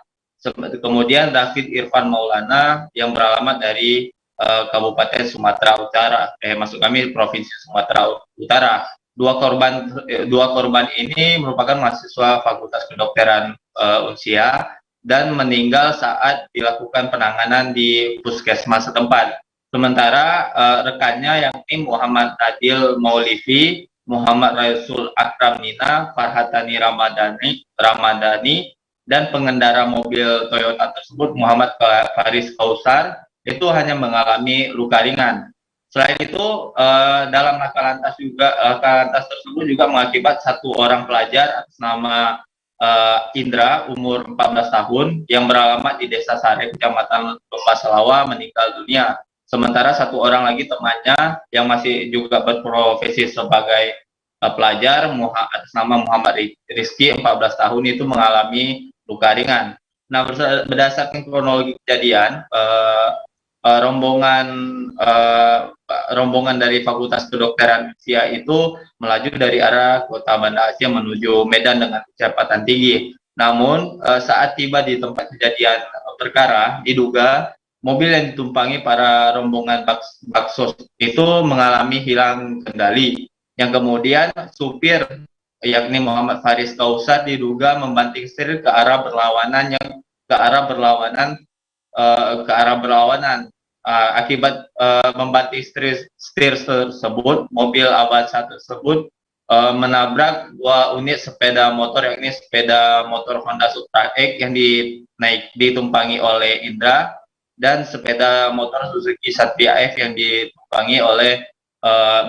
[SPEAKER 6] Kemudian David Irfan Maulana yang beralamat dari Kabupaten Sumatera Utara, maksud kami Provinsi Sumatera Utara. Dua korban ini merupakan mahasiswa Fakultas Kedokteran Unsia dan meninggal saat dilakukan penanganan di puskesmas setempat. Sementara rekannya yakni Muhammad Adil Maulivi, Muhammad Rasul Akram Nina, Farhatani Ramadhani, dan pengendara mobil Toyota tersebut Muhammad Faris Kausar itu hanya mengalami luka ringan. Selain itu, dalam laka lantas tersebut juga mengakibat satu orang pelajar atas nama Indra, umur 14 tahun, yang beralamat di Desa Sare, Kecamatan Lombasalawa, meninggal dunia. Sementara satu orang lagi temannya yang masih juga berprofesi sebagai pelajar atas nama Muhammad Rizky, 14 tahun, itu mengalami luka ringan. Nah, berdasarkan kronologi kejadian, rombongan dari Fakultas Kedokteran Unsia itu melaju dari arah Kota Banda Aceh menuju Medan dengan kecepatan tinggi. Namun saat tiba di tempat kejadian perkara, diduga mobil yang ditumpangi para rombongan baksos itu mengalami hilang kendali, yang kemudian supir yakni Muhammad Faris Kausar diduga membanting setir ke arah berlawanan akibat membanting setir tersebut, mobil Avanza tersebut menabrak dua unit sepeda motor yakni sepeda motor Honda Supra X yang ditumpangi oleh Indra dan sepeda motor Suzuki Satria F yang ditumpangi oleh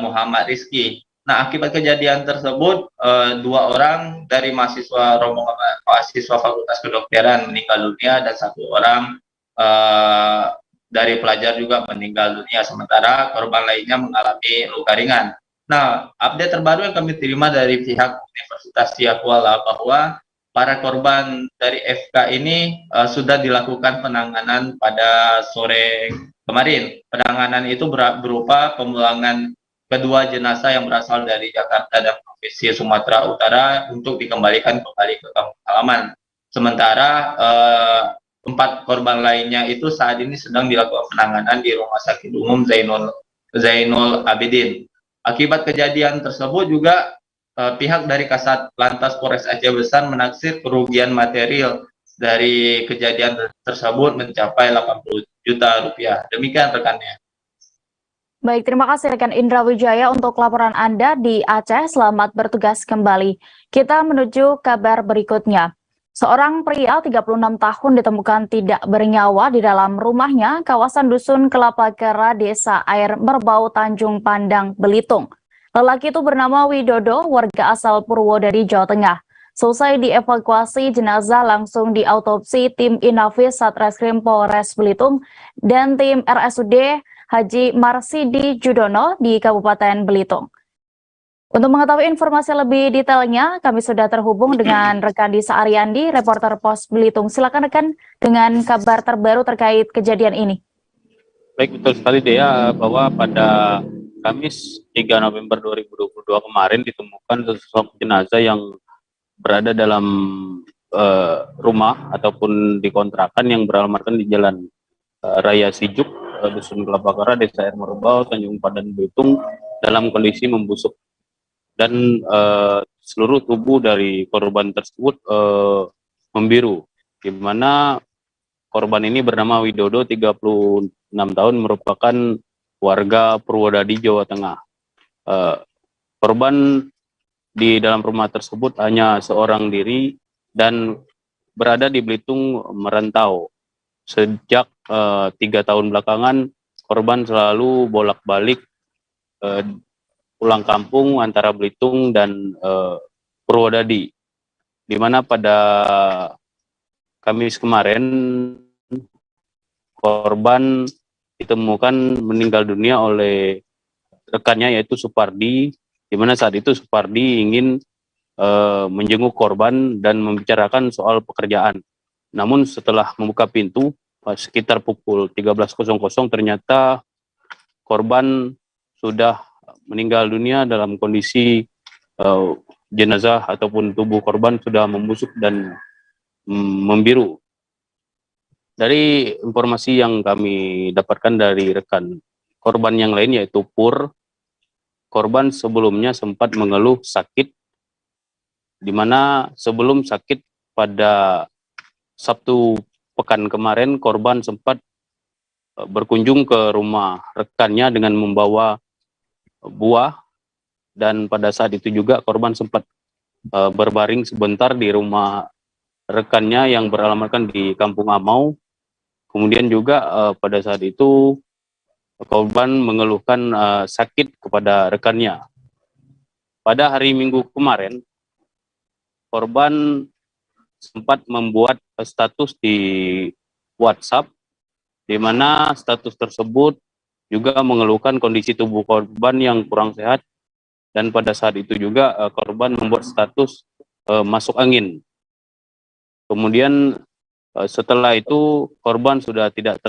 [SPEAKER 6] Muhammad Rizky. Nah, akibat kejadian tersebut, dua orang dari rombongan mahasiswa Fakultas Kedokteran meninggal dunia dan satu orang dari pelajar juga meninggal dunia, sementara korban lainnya mengalami luka ringan. Nah, update terbaru yang kami terima dari pihak Universitas Siakuala bahwa para korban dari FK ini sudah dilakukan penanganan pada sore kemarin. Penanganan itu berupa pemulangan kedua jenazah yang berasal dari Jakarta dan Provinsi Sumatera Utara untuk dikembalikan kembali ke kampung halaman. Sementara 4 korban lainnya itu saat ini sedang dilakukan penanganan di Rumah Sakit Umum Zainul Abidin. Akibat kejadian tersebut juga pihak dari Kasat Lantas Polres Aceh Besar menaksir kerugian material dari kejadian tersebut mencapai 80 juta rupiah. Demikian rekannya.
[SPEAKER 11] Baik, terima kasih rekan Indra Wijaya untuk laporan Anda di Aceh. Selamat bertugas kembali. Kita menuju kabar berikutnya. Seorang pria 36 tahun ditemukan tidak bernyawa di dalam rumahnya kawasan Dusun Kelapa Kera, Desa Air Merbau, Tanjung Pandang, Belitung. Lelaki itu bernama Widodo, warga asal Purwodadi, Jawa Tengah. Selesai dievakuasi, jenazah langsung diautopsi tim Inafis Satreskrim Polres Belitung dan tim RSUD Haji Marsidi Judono di Kabupaten Belitung. Untuk mengetahui informasi lebih detailnya, kami sudah terhubung dengan rekan Disa Ariandi, reporter Pos Belitung. Silakan rekan dengan kabar terbaru terkait kejadian ini.
[SPEAKER 7] Baik, betul sekali Dea, bahwa pada Kamis 3 November 2022 kemarin ditemukan sosok jenazah yang berada dalam rumah ataupun di kontrakan yang beralamatkan di Jalan Raya Sijuk, Dusun Kelapa Kera, Desa Air Merbau, Tanjung Pandang, Belitung, dalam kondisi membusuk. Dan seluruh tubuh dari korban tersebut membiru. di mana korban ini bernama Widodo, 36 tahun, merupakan warga Purwodadi, Jawa Tengah. Korban di dalam rumah tersebut hanya seorang diri dan berada di Belitung merantau. Sejak 3 tahun belakangan, korban selalu bolak-balik pulang kampung antara Belitung dan Purwodadi, di mana pada Kamis kemarin korban ditemukan meninggal dunia oleh rekannya, yaitu Supardi, di mana saat itu Supardi ingin menjenguk korban dan membicarakan soal pekerjaan. Namun setelah membuka pintu sekitar pukul 13.00 ternyata korban sudah meninggal dunia dalam kondisi jenazah ataupun tubuh korban sudah membusuk dan membiru. Dari informasi yang kami dapatkan dari rekan korban yang lain, yaitu Pur, korban sebelumnya sempat mengeluh sakit, di mana sebelum sakit pada Sabtu pekan kemarin korban sempat berkunjung ke rumah rekannya dengan membawa buah, dan pada saat itu juga korban sempat berbaring sebentar di rumah rekannya yang beralamatkan di Kampung Amau. Kemudian juga pada saat itu korban mengeluhkan sakit kepada rekannya. Pada hari Minggu kemarin, korban sempat membuat status di WhatsApp, di mana status tersebut juga mengeluhkan kondisi tubuh korban yang kurang sehat, dan pada saat itu juga korban membuat status masuk angin. Kemudian setelah itu korban sudah tidak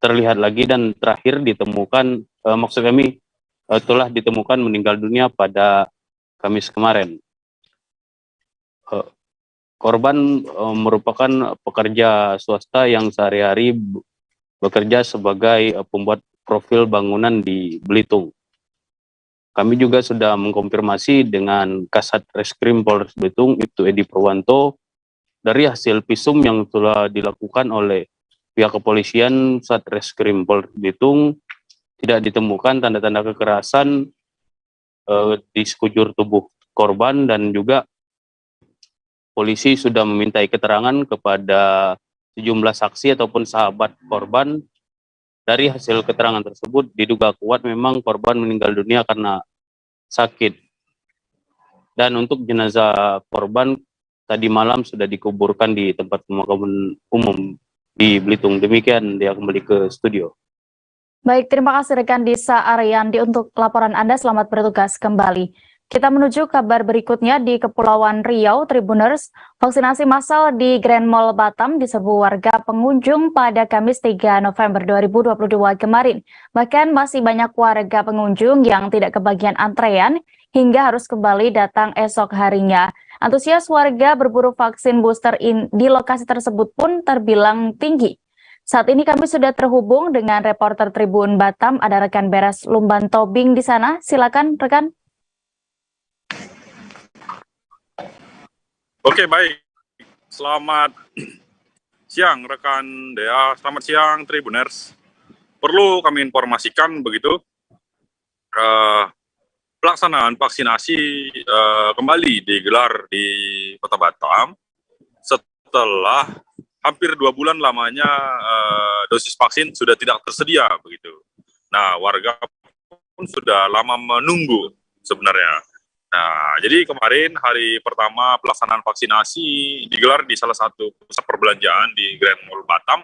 [SPEAKER 7] terlihat lagi dan terakhir ditemukan, maksud kami telah ditemukan meninggal dunia pada Kamis kemarin. Korban merupakan pekerja swasta yang sehari-hari bekerja sebagai pembuat profil bangunan di Belitung. Kami juga sudah mengkonfirmasi dengan Kasat Reskrim Polres Belitung, itu Edi Purwanto. Dari hasil visum yang telah dilakukan oleh pihak kepolisian Satreskrim Polres Belitung, tidak ditemukan tanda-tanda kekerasan di sekujur tubuh korban, dan juga polisi sudah memintai keterangan kepada sejumlah saksi ataupun sahabat korban. Dari hasil keterangan tersebut diduga kuat memang korban meninggal dunia karena sakit. Dan untuk jenazah korban tadi malam sudah dikuburkan di tempat pemakaman umum di Belitung. Demikian, dia kembali ke studio.
[SPEAKER 11] Baik, terima kasih rekan Disa Ariandi untuk laporan Anda. Selamat bertugas kembali. Kita menuju kabar berikutnya di Kepulauan Riau. Tribuners, vaksinasi massal di Grand Mall Batam diserbu warga pengunjung pada Kamis 3 November 2022 kemarin. Bahkan masih banyak warga pengunjung yang tidak kebagian antrean hingga harus kembali datang esok harinya. Antusias warga berburu vaksin booster di lokasi tersebut pun terbilang tinggi. Saat ini kami sudah terhubung dengan reporter Tribun Batam, ada rekan Beres Lumban Tobing di sana. Silakan rekan.
[SPEAKER 4] Oke, baik. Selamat siang rekan Dea, selamat siang Tribuners. Perlu kami informasikan begitu, pelaksanaan vaksinasi kembali digelar di Kota Batam setelah hampir 2 bulan lamanya dosis vaksin sudah tidak tersedia begitu. Nah, warga pun sudah lama menunggu sebenarnya. Nah, jadi kemarin hari pertama pelaksanaan vaksinasi digelar di salah satu pusat perbelanjaan di Grand Mall Batam.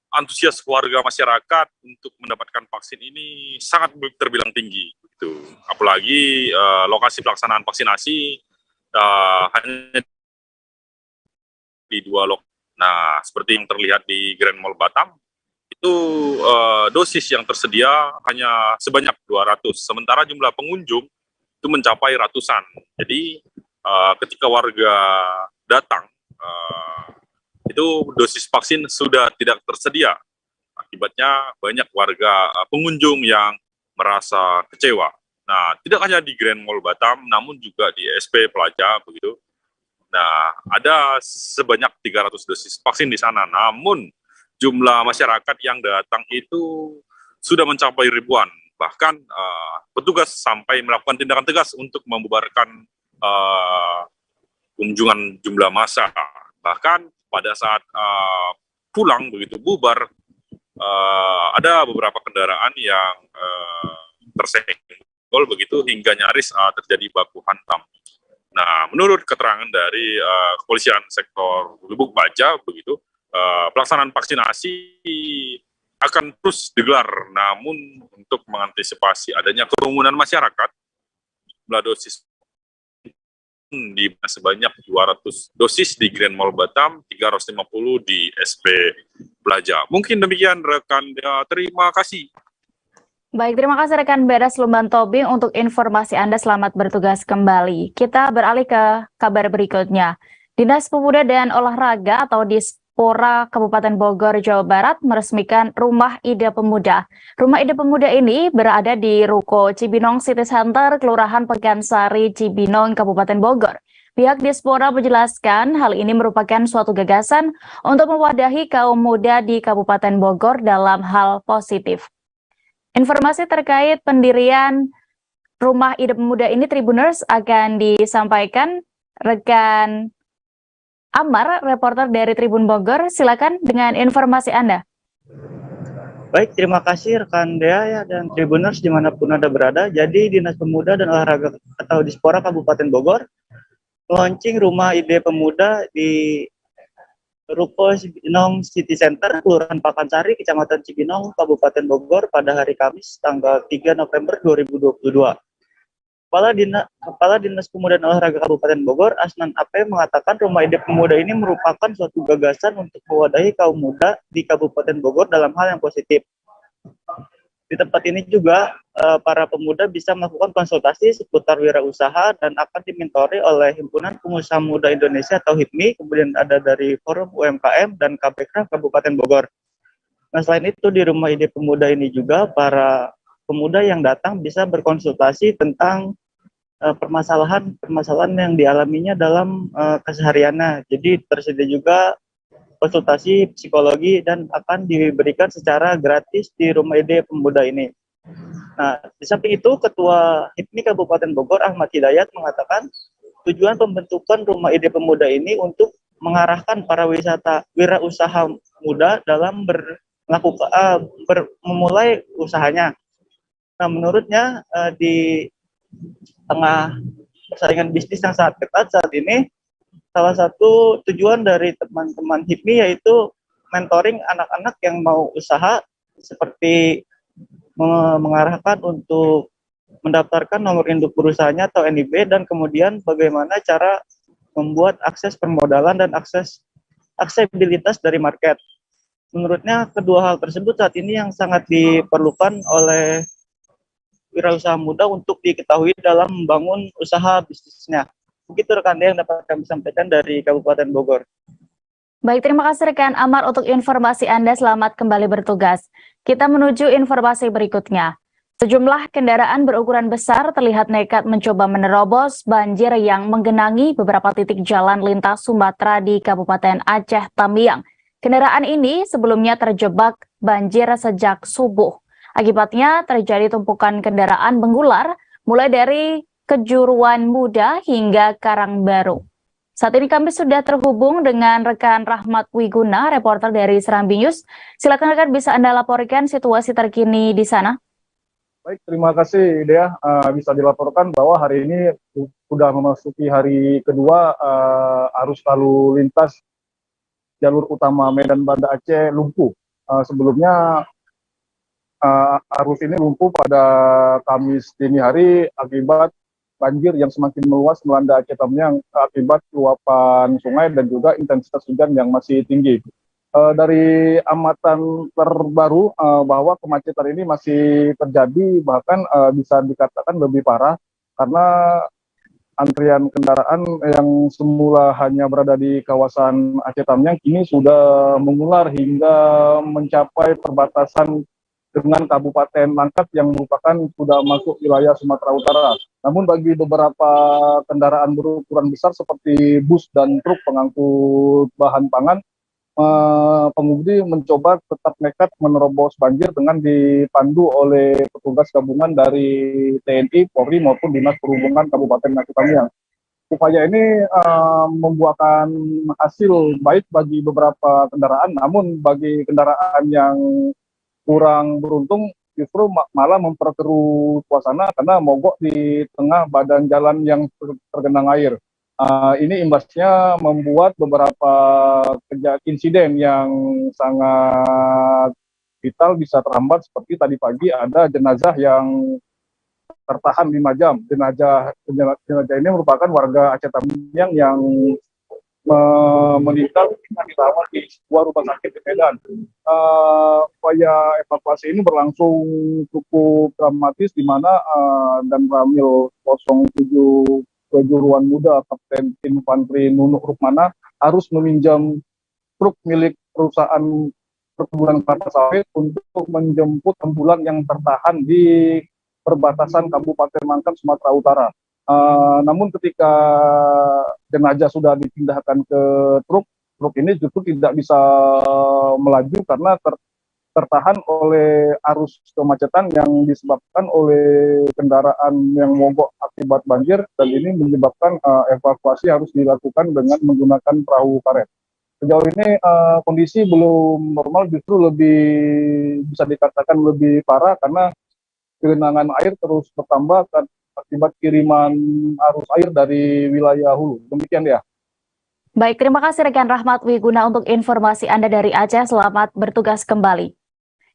[SPEAKER 4] Antusias warga masyarakat untuk mendapatkan vaksin ini sangat terbilang tinggi. Gitu. Apalagi lokasi pelaksanaan vaksinasi hanya di 2 lokasi. Nah, seperti yang terlihat di Grand Mall Batam, itu dosis yang tersedia hanya sebanyak 200, sementara jumlah pengunjung itu mencapai ratusan. Jadi ketika warga datang, itu dosis vaksin sudah tidak tersedia. Akibatnya banyak warga pengunjung yang merasa kecewa. Nah, tidak hanya di Grand Mall Batam, namun juga di SP Plaza begitu. Nah, ada sebanyak 300 dosis vaksin di sana, namun jumlah masyarakat yang datang itu sudah mencapai ribuan. Bahkan petugas sampai melakukan tindakan tegas untuk membubarkan kunjungan jumlah massa. Bahkan pada saat pulang begitu bubar, ada beberapa kendaraan yang tersenggol begitu hingga nyaris terjadi baku hantam. Nah, menurut keterangan dari kepolisian sektor Lubuk Baja begitu, pelaksanaan vaksinasi akan terus digelar, namun untuk mengantisipasi adanya kerumunan masyarakat, jumlah dosis di sebanyak 200 dosis di Grand Mall Batam, 350 di SP Plaza. Mungkin demikian rekan, terima kasih.
[SPEAKER 11] Baik, terima kasih rekan Beres Lumban Tobing untuk informasi Anda. Selamat bertugas kembali. Kita beralih ke kabar berikutnya. Dinas Pemuda dan Olahraga atau Dispora Kabupaten Bogor, Jawa Barat meresmikan Rumah Ide Pemuda. Rumah Ide Pemuda ini berada di Ruko Cibinong City Center, Kelurahan Pekansari, Cibinong, Kabupaten Bogor. Pihak Dispora menjelaskan hal ini merupakan suatu gagasan untuk mewadahi kaum muda di Kabupaten Bogor dalam hal positif. Informasi terkait pendirian Rumah Ide Pemuda ini, Tribuners, akan disampaikan rekan Amar, reporter dari Tribun Bogor. Silakan dengan informasi Anda.
[SPEAKER 9] Baik, terima kasih rekan Dea dan Tribuners dimanapun Anda berada. Jadi Dinas Pemuda dan Olahraga atau Dispora Kabupaten Bogor launching Rumah Ide Pemuda di Ruko Cibinong City Center, Kelurahan Pakansari, Kecamatan Cibinong, Kabupaten Bogor pada hari Kamis, tanggal 3 November 2022. Kepala Dinas Pemuda dan Olahraga Kabupaten Bogor, Asnan Ape, mengatakan Rumah Ide Pemuda ini merupakan suatu gagasan untuk mewadahi kaum muda di Kabupaten Bogor dalam hal yang positif. Di tempat ini juga para pemuda bisa melakukan konsultasi seputar wirausaha dan akan dimentori oleh Himpunan Pengusaha Muda Indonesia atau HIPMI, kemudian ada dari Forum UMKM dan KPK Kabupaten Bogor. Nah, selain itu di Rumah Ide Pemuda ini juga para pemuda yang datang bisa berkonsultasi tentang permasalahan yang dialaminya dalam kesehariannya. Jadi tersedia juga konsultasi psikologi dan akan diberikan secara gratis di Rumah Ide Pemuda ini. Nah, di samping itu Ketua HIPMI Kabupaten Bogor Ahmad Hidayat mengatakan tujuan pembentukan Rumah Ide Pemuda ini untuk mengarahkan para wirausaha muda dalam memulai usahanya. Nah, menurutnya di tengah persaingan bisnis yang sangat ketat saat ini, salah satu tujuan dari teman-teman HIPMI yaitu mentoring anak-anak yang mau usaha, seperti mengarahkan untuk mendaftarkan nomor induk perusahaannya atau NIB, dan kemudian bagaimana cara membuat akses permodalan dan aksesibilitas dari market. Menurutnya kedua hal tersebut saat ini yang sangat diperlukan oleh wirausaha muda untuk diketahui dalam membangun usaha bisnisnya. Begitu rekan yang dapat kami sampaikan dari Kabupaten Bogor.
[SPEAKER 11] Baik, terima kasih rekan Amar untuk informasi Anda. Selamat kembali bertugas. Kita menuju informasi berikutnya. Sejumlah kendaraan berukuran besar terlihat nekat mencoba menerobos banjir yang menggenangi beberapa titik jalan lintas Sumatera di Kabupaten Aceh Tamiang. Kendaraan ini sebelumnya terjebak banjir sejak subuh. Akibatnya terjadi tumpukan kendaraan mengular mulai dari Kejuruan Muda hingga Karangbaru. Saat ini kami sudah terhubung dengan rekan Rahmat Wiguna, reporter dari Serambi News. Silakan rekan, bisa Anda laporkan situasi terkini di sana?
[SPEAKER 3] Baik, terima kasih Dea. Bisa dilaporkan bahwa hari ini sudah memasuki hari kedua arus lalu lintas jalur utama Medan Banda Aceh lumpuh. Sebelumnya arus ini lumpuh pada Kamis dini hari akibat banjir yang semakin meluas melanda Aceh Tamiang akibat luapan sungai dan juga intensitas hujan yang masih tinggi. Dari amatan terbaru bahwa kemacetan ini masih terjadi, bahkan bisa dikatakan lebih parah karena antrian kendaraan yang semula hanya berada di kawasan Aceh Tamiang kini sudah mengular hingga mencapai perbatasan dengan Kabupaten Langkat yang merupakan sudah masuk wilayah Sumatera Utara. Namun bagi beberapa kendaraan berukuran besar seperti bus dan truk pengangkut bahan pangan, pengemudi mencoba tetap nekat menerobos banjir dengan dipandu oleh petugas gabungan dari TNI, Polri maupun Dinas Perhubungan Kabupaten Nakita Tamiang. Upaya ini membuahkan hasil baik bagi beberapa kendaraan, namun bagi kendaraan yang kurang beruntung justru malah memperkeruh suasana karena mogok di tengah badan jalan yang tergenang air. Ini imbasnya membuat beberapa insiden yang sangat vital bisa terhambat, seperti tadi pagi ada jenazah yang tertahan 5 jam. Jenazah ini merupakan warga Aceh Tamiang yang meninggal dirawat di sebuah rumah sakit di Medan. Upaya evakuasi ini berlangsung cukup dramatis, di mana dan Ramil 07 kejuruan muda Kapten Infanteri Nunuk Rukmana harus meminjam truk milik perusahaan perkebunan kelapa sawit untuk menjemput ambulan yang tertahan di perbatasan Kabupaten Langkat, Sumatera Utara. Namun ketika jenazah sudah dipindahkan ke truk ini justru tidak bisa melaju karena tertahan oleh arus kemacetan yang disebabkan oleh kendaraan yang mogok akibat banjir, dan ini menyebabkan evakuasi harus dilakukan dengan menggunakan perahu karet. Sejauh ini kondisi belum normal, justru lebih bisa dikatakan lebih parah karena genangan air terus bertambah akibat kiriman arus air dari wilayah hulu. Demikian ya.
[SPEAKER 11] Baik, terima kasih rekan Rahmat Wiguna untuk informasi Anda dari Aceh. Selamat bertugas kembali.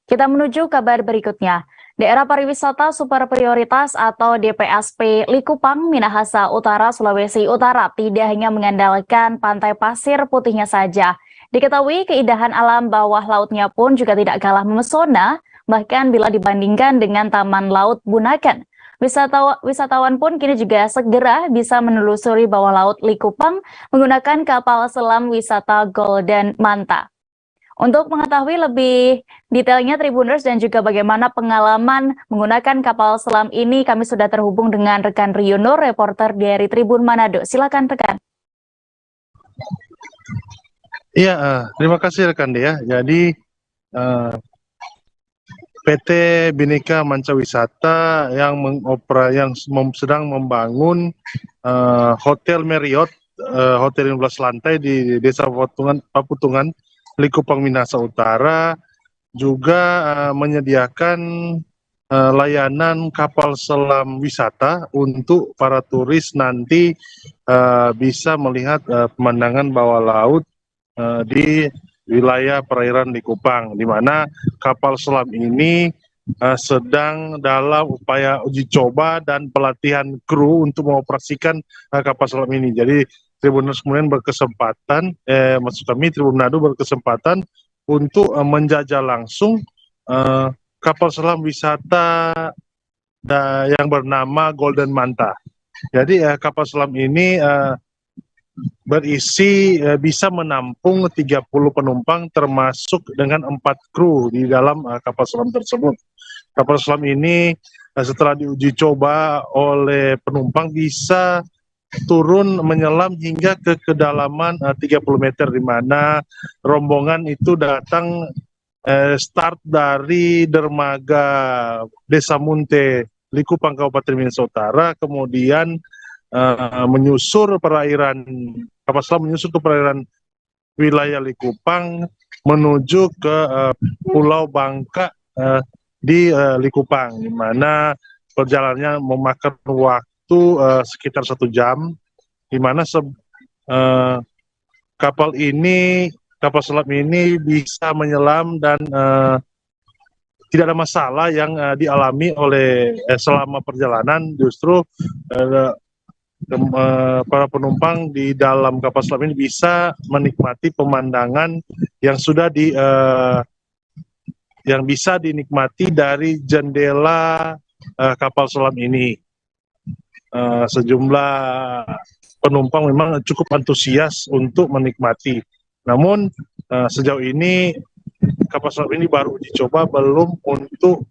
[SPEAKER 11] Kita menuju kabar berikutnya. Daerah Pariwisata Super Prioritas atau DPSP Likupang, Minahasa Utara, Sulawesi Utara tidak hanya mengandalkan pantai pasir putihnya saja. Diketahui keindahan alam bawah lautnya pun juga tidak kalah memesona, bahkan bila dibandingkan dengan Taman Laut Bunaken. Wisatawan pun kini juga segera bisa menelusuri bawah laut Likupang menggunakan kapal selam wisata Golden Manta. Untuk mengetahui lebih detailnya Tribuners dan juga bagaimana pengalaman menggunakan kapal selam ini, kami sudah terhubung dengan rekan Rio Nur, reporter dari Tribun Manado. Silakan rekan.
[SPEAKER 12] Iya, terima kasih rekan Dea. Jadi PT Bhinneka Manca Wisata yang sedang membangun Hotel Marriott, hotel 15 lantai di Desa Paputungan, Likupang, Minahasa Utara, juga menyediakan layanan kapal selam wisata untuk para turis nanti bisa melihat pemandangan bawah laut di wilayah perairan Likupang, di mana kapal selam ini sedang dalam upaya uji coba dan pelatihan kru untuk mengoperasikan kapal selam ini. Jadi Tribuners kemudian berkesempatan, maksud kami Tribun Manado berkesempatan untuk menjajah langsung kapal selam wisata yang bernama Golden Manta. Jadi kapal selam ini berisi bisa menampung 30 penumpang termasuk dengan 4 kru di dalam kapal selam tersebut. Kapal selam ini setelah diuji coba oleh penumpang bisa turun menyelam hingga ke kedalaman 30 meter, di mana rombongan itu datang start dari dermaga Desa Munte, Likupang, Kabupaten Minahasa Utara, kemudian menyusur perairan, kapal selam menyusur ke perairan wilayah Likupang menuju ke Pulau Bangka di Likupang, di mana perjalanannya memakan waktu sekitar 1 jam, di mana kapal selam ini bisa menyelam dan tidak ada masalah yang dialami oleh selama perjalanan. Justru para penumpang di dalam kapal selam ini bisa menikmati pemandangan yang sudah yang bisa dinikmati dari jendela kapal selam ini. Sejumlah penumpang memang cukup antusias untuk menikmati. Namun sejauh ini kapal selam ini baru uji coba, belum untuk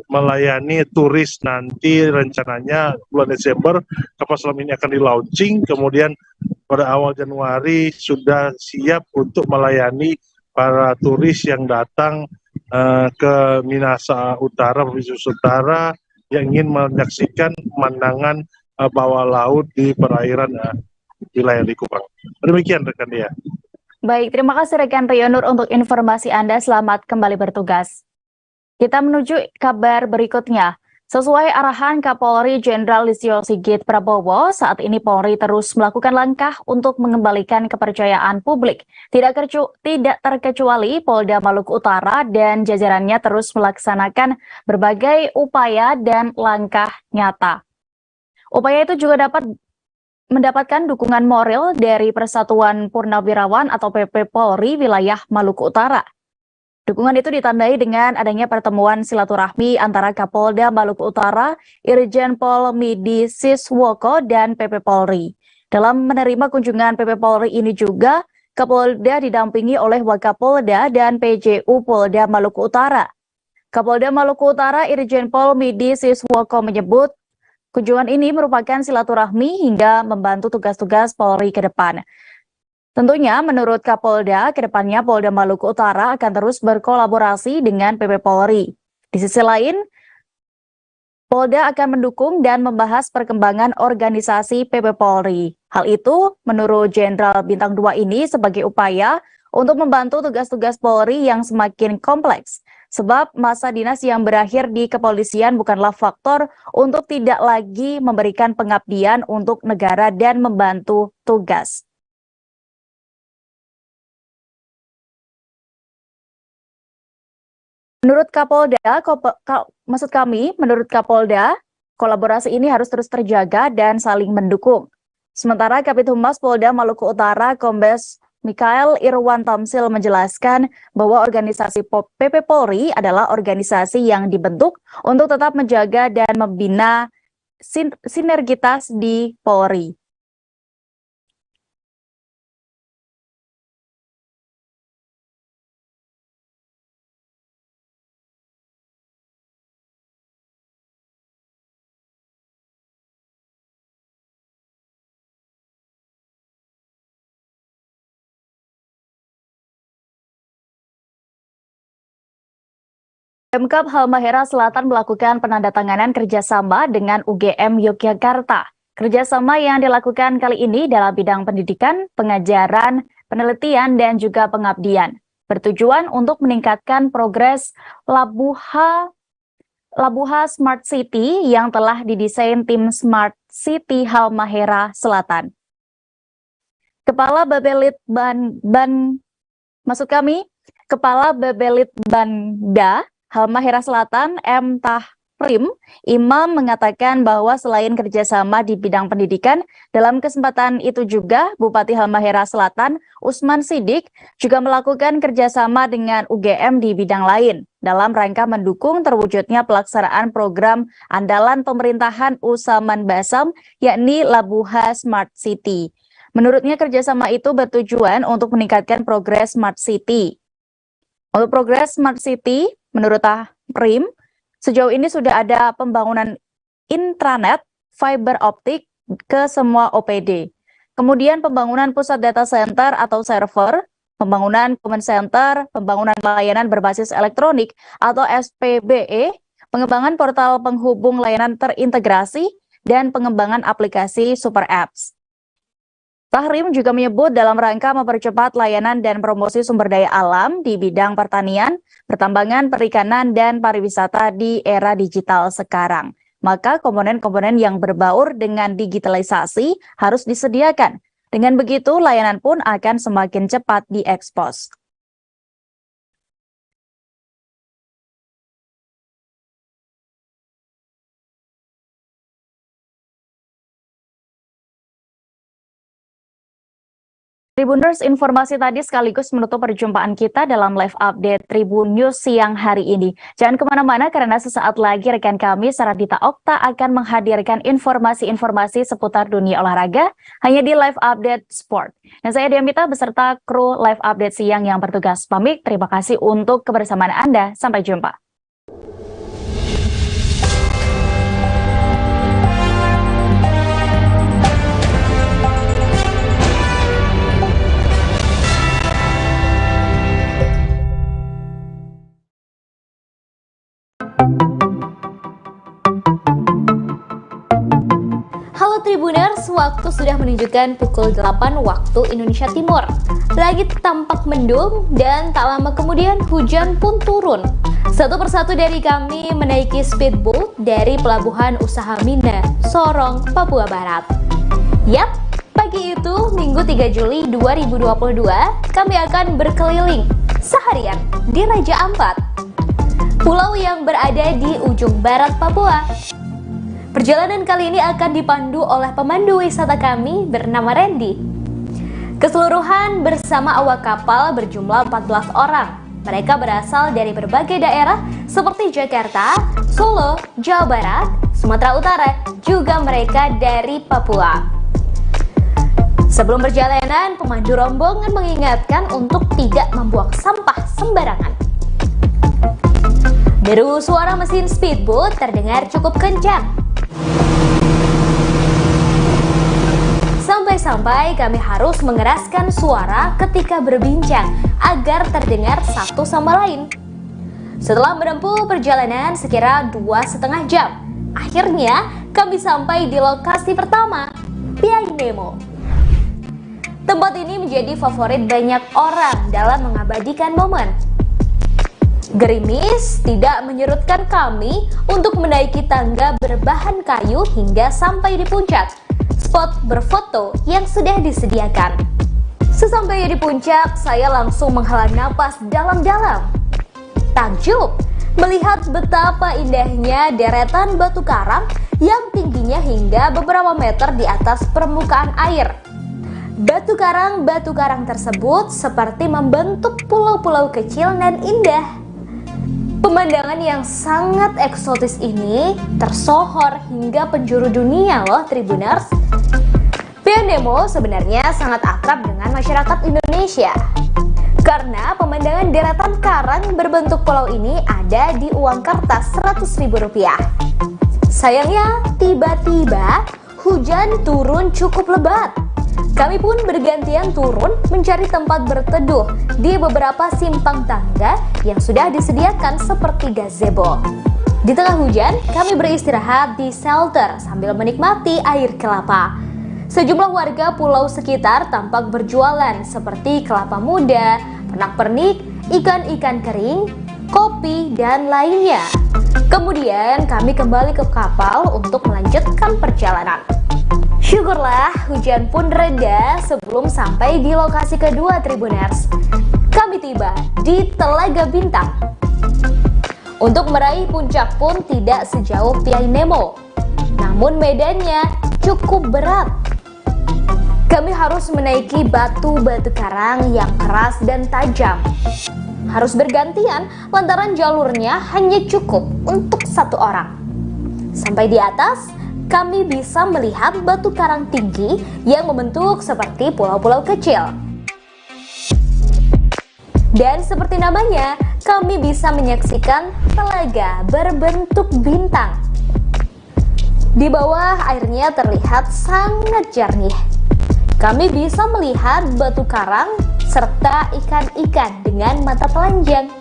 [SPEAKER 12] melayani turis. Nanti rencananya bulan Desember kapal selam ini akan di launching, kemudian pada awal Januari sudah siap untuk melayani para turis yang datang ke Minasa Utara, Provinsi Utara, yang ingin menyaksikan pemandangan bawah laut di perairan wilayah Likupang. Demikian rekan dia.
[SPEAKER 11] Baik, terima kasih rekan Rio Nur untuk informasi Anda. Selamat kembali bertugas. Kita menuju kabar berikutnya. Sesuai arahan Kapolri Jenderal Listio Sigit Prabowo, saat ini Polri terus melakukan langkah untuk mengembalikan kepercayaan publik. Tidak terkecuali Polda Maluku Utara dan jajarannya terus melaksanakan berbagai upaya dan langkah nyata. Upaya itu juga dapat mendapatkan dukungan moral dari Persatuan Purnawirawan atau PP Polri wilayah Maluku Utara. Dukungan itu ditandai dengan adanya pertemuan silaturahmi antara Kapolda Maluku Utara, Irjen Pol Midi Siswoko, dan PP Polri. Dalam menerima kunjungan PP Polri ini juga, Kapolda didampingi oleh Wakapolda dan PJU Polda Maluku Utara. Kapolda Maluku Utara Irjen Pol Midi Siswoko menyebut, kunjungan ini merupakan silaturahmi hingga membantu tugas-tugas Polri ke depan. Tentunya menurut Kapolda, kedepannya Polda Maluku Utara akan terus berkolaborasi dengan PP Polri. Di sisi lain, Polda akan mendukung dan membahas perkembangan organisasi PP Polri. Hal itu menurut Jenderal Bintang 2 ini sebagai upaya untuk membantu tugas-tugas Polri yang semakin kompleks. Sebab masa dinas yang berakhir di kepolisian bukanlah faktor untuk tidak lagi memberikan pengabdian untuk negara dan membantu tugas. Menurut Kapolda, kolaborasi ini harus terus terjaga dan saling mendukung. Sementara Kabid Humas Polda Maluku Utara, Kombes Mikael Irwan Tamsil menjelaskan bahwa organisasi PP Polri adalah organisasi yang dibentuk untuk tetap menjaga dan membina sinergitas di Polri. Pemkab Halmahera Selatan melakukan penandatanganan kerjasama dengan UGM Yogyakarta. Kerjasama yang dilakukan kali ini dalam bidang pendidikan, pengajaran, penelitian, dan juga pengabdian. Bertujuan untuk meningkatkan progres Labuha Smart City yang telah didesain tim Smart City Halmahera Selatan. Kepala Babelitbanda Halmahera Selatan, M. Tahrim, Imam mengatakan bahwa selain kerjasama di bidang pendidikan, dalam kesempatan itu juga Bupati Halmahera Selatan, Usman Sidik, juga melakukan kerjasama dengan UGM di bidang lain, dalam rangka mendukung terwujudnya pelaksanaan program andalan pemerintahan Usaman Basam, yakni Labuha Smart City. Menurutnya kerjasama itu bertujuan untuk meningkatkan progres Smart City. Untuk progres Smart City, menurut Tahrim, sejauh ini sudah ada pembangunan intranet fiber optik ke semua OPD. Kemudian pembangunan pusat data center atau server, pembangunan command center, pembangunan layanan berbasis elektronik atau SPBE, pengembangan portal penghubung layanan terintegrasi, dan pengembangan aplikasi super apps. Tahrim juga menyebut dalam rangka mempercepat layanan dan promosi sumber daya alam di bidang pertanian, pertambangan, perikanan, dan pariwisata di era digital sekarang. Maka komponen-komponen yang berbaur dengan digitalisasi harus disediakan. Dengan begitu, layanan pun akan semakin cepat diekspos. Tribuners, informasi tadi sekaligus menutup perjumpaan kita dalam live update Tribun News siang hari ini. Jangan kemana-mana karena sesaat lagi rekan kami Saradita Okta akan menghadirkan informasi-informasi seputar dunia olahraga hanya di live update sport. Dan saya Diamita beserta kru live update siang yang bertugas pamit. Terima kasih untuk kebersamaan Anda. Sampai jumpa.
[SPEAKER 15] Halo Tribuners, waktu sudah menunjukkan pukul 8 waktu Indonesia Timur. Langit tampak mendung dan tak lama kemudian hujan pun turun. Satu persatu dari kami menaiki speedboat dari Pelabuhan Usaha Mina, Sorong, Papua Barat. Yap, pagi itu Minggu 3 Juli 2022, kami akan berkeliling seharian di Raja Ampat, pulau yang berada di ujung barat Papua. Perjalanan kali ini akan dipandu oleh pemandu wisata kami bernama Randy. Keseluruhan bersama awak kapal berjumlah 14 orang. Mereka berasal dari berbagai daerah seperti Jakarta, Solo, Jawa Barat, Sumatera Utara, juga mereka dari Papua. Sebelum perjalanan, pemandu rombongan mengingatkan untuk tidak membuang sampah sembarangan. Deru suara mesin speedboat terdengar cukup kencang. Sampai-sampai kami harus mengeraskan suara ketika berbincang agar terdengar satu sama lain. Setelah menempuh perjalanan sekira 2,5 jam, akhirnya kami sampai di lokasi pertama, Piai Nemo. Tempat ini menjadi favorit banyak orang dalam mengabadikan momen. Gerimis tidak menyurutkan kami untuk menaiki tangga berbahan kayu hingga sampai di puncak spot berfoto yang sudah disediakan. Sesampainya di puncak, saya langsung menghela napas dalam-dalam. Takjub melihat betapa indahnya deretan batu karang yang tingginya hingga beberapa meter di atas permukaan air. Batu karang tersebut seperti membentuk pulau-pulau kecil dan indah. Pemandangan yang sangat eksotis ini tersohor hingga penjuru dunia loh Tribuners. Piai Nemo sebenarnya sangat akrab dengan masyarakat Indonesia karena pemandangan deretan karang berbentuk pulau ini ada di uang kertas Rp100.000. Sayangnya tiba-tiba hujan turun cukup lebat. Kami pun bergantian turun mencari tempat berteduh di beberapa simpang tangga yang sudah disediakan seperti gazebo. Di tengah hujan, kami beristirahat di shelter sambil menikmati air kelapa. Sejumlah warga pulau sekitar tampak berjualan seperti kelapa muda, pernak-pernik, ikan-ikan kering, kopi, dan lainnya. Kemudian kami kembali ke kapal untuk melanjutkan perjalanan. Syukurlah hujan pun reda sebelum sampai di lokasi kedua Tribuners. Kami tiba di Telaga Bintang. Untuk meraih puncak pun tidak sejauh Piai Nemo, namun medannya cukup berat. Kami harus menaiki batu-batu karang yang keras dan tajam. Harus bergantian lantaran jalurnya hanya cukup untuk satu orang. Sampai di atas, kami bisa melihat batu karang tinggi yang membentuk seperti pulau-pulau kecil. Dan seperti namanya, kami bisa menyaksikan telaga berbentuk bintang. Di bawah airnya terlihat sangat jernih. Kami bisa melihat batu karang serta ikan-ikan dengan mata telanjang.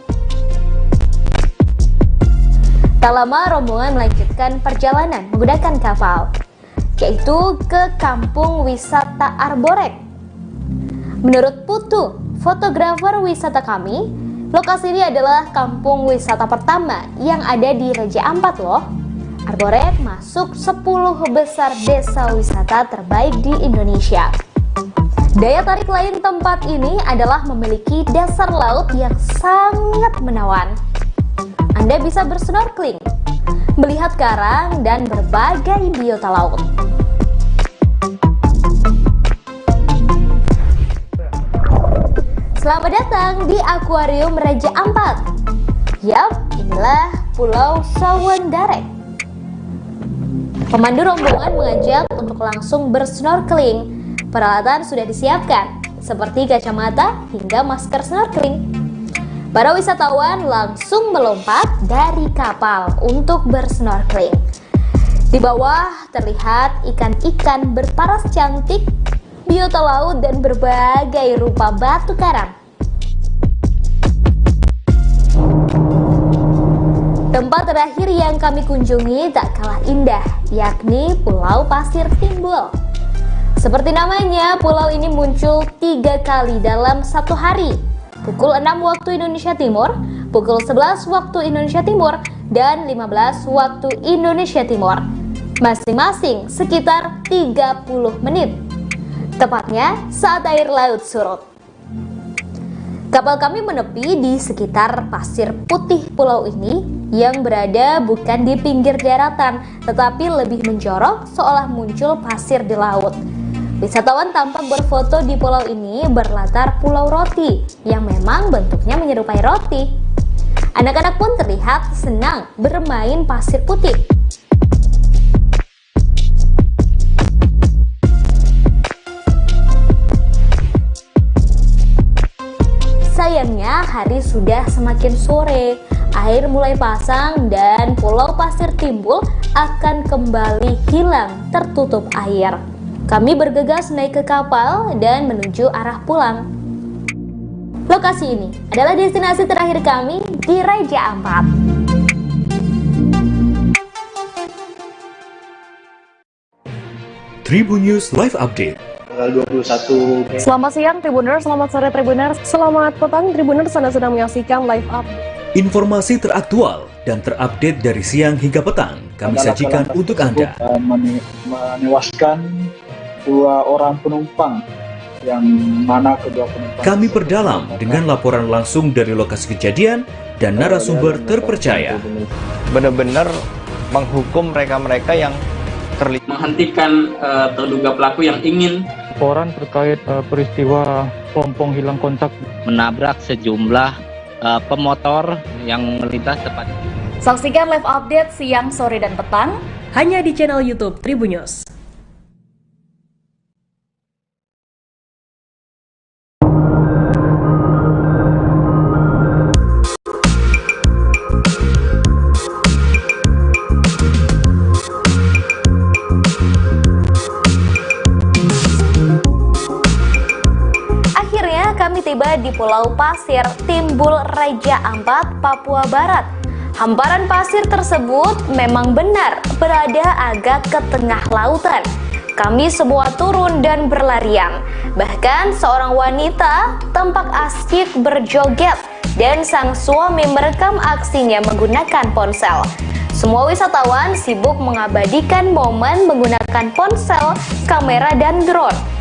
[SPEAKER 15] Tak lama rombongan melanjutkan perjalanan menggunakan kapal, yaitu ke kampung wisata Arborek. Menurut Putu, fotografer wisata kami, lokasi ini adalah kampung wisata pertama yang ada di Raja Ampat loh. Arborek masuk 10 besar desa wisata terbaik di Indonesia. Daya tarik lain tempat ini adalah memiliki dasar laut yang sangat menawan. Anda bisa bersnorkeling, melihat karang dan berbagai biota laut. Selamat datang di Akuarium Raja Ampat. Yap, inilah Pulau Sawandarek. Pemandu rombongan mengajak untuk langsung bersnorkeling. Peralatan sudah disiapkan, seperti kacamata hingga masker snorkeling. Para wisatawan langsung melompat dari kapal untuk bersnorkeling. Di bawah terlihat ikan-ikan berparas cantik, biota laut dan berbagai rupa batu karang. Tempat terakhir yang kami kunjungi tak kalah indah, yakni Pulau Pasir Timbul. Seperti namanya, pulau ini muncul 3 kali dalam satu hari. Pukul 6 waktu Indonesia Timur, pukul 11 waktu Indonesia Timur, dan 15 waktu Indonesia Timur. Masing-masing sekitar 30 menit. Tepatnya saat air laut surut. Kapal kami menepi di sekitar pasir putih pulau ini yang berada bukan di pinggir daratan, tetapi lebih menjorok seolah muncul pasir di laut. Wisatawan tampak berfoto di pulau ini berlatar pulau roti yang memang bentuknya menyerupai roti. Anak-anak pun terlihat senang bermain pasir putih. Sayangnya hari sudah semakin sore, air mulai pasang dan Pulau Pasir Timbul akan kembali hilang tertutup air. Kami bergegas naik ke kapal dan menuju arah pulang. Lokasi ini adalah destinasi terakhir kami di Raja Ampat.
[SPEAKER 17] Tribun News Live Update.
[SPEAKER 3] Tanggal 21.
[SPEAKER 18] Selamat siang Tribuners, selamat sore Tribuners, selamat petang Tribuners, Anda sedang menyaksikan Live Update.
[SPEAKER 17] Informasi teraktual dan terupdate dari siang hingga petang kami sajikan untuk Anda.
[SPEAKER 3] Menewaskan 2 orang penumpang, yang mana kedua penumpang
[SPEAKER 17] kami perdalam dengan laporan langsung dari lokasi kejadian dan narasumber terpercaya.
[SPEAKER 23] Benar-benar menghukum mereka-mereka yang terlibat,
[SPEAKER 24] menghentikan terduga pelaku yang ingin
[SPEAKER 3] laporan terkait peristiwa pompong hilang kontak
[SPEAKER 25] menabrak sejumlah pemotor yang melintas tepat.
[SPEAKER 11] Saksikan live update siang, sore, dan petang
[SPEAKER 18] hanya di channel YouTube Tribun News.
[SPEAKER 15] Tiba di Pulau Pasir Timbul Raja Ampat, Papua Barat. Hamparan pasir tersebut memang benar berada agak ke tengah lautan. Kami semua turun dan berlarian. Bahkan seorang wanita tampak asyik berjoget dan sang suami merekam aksinya menggunakan ponsel. Semua wisatawan sibuk mengabadikan momen menggunakan ponsel, kamera, dan drone.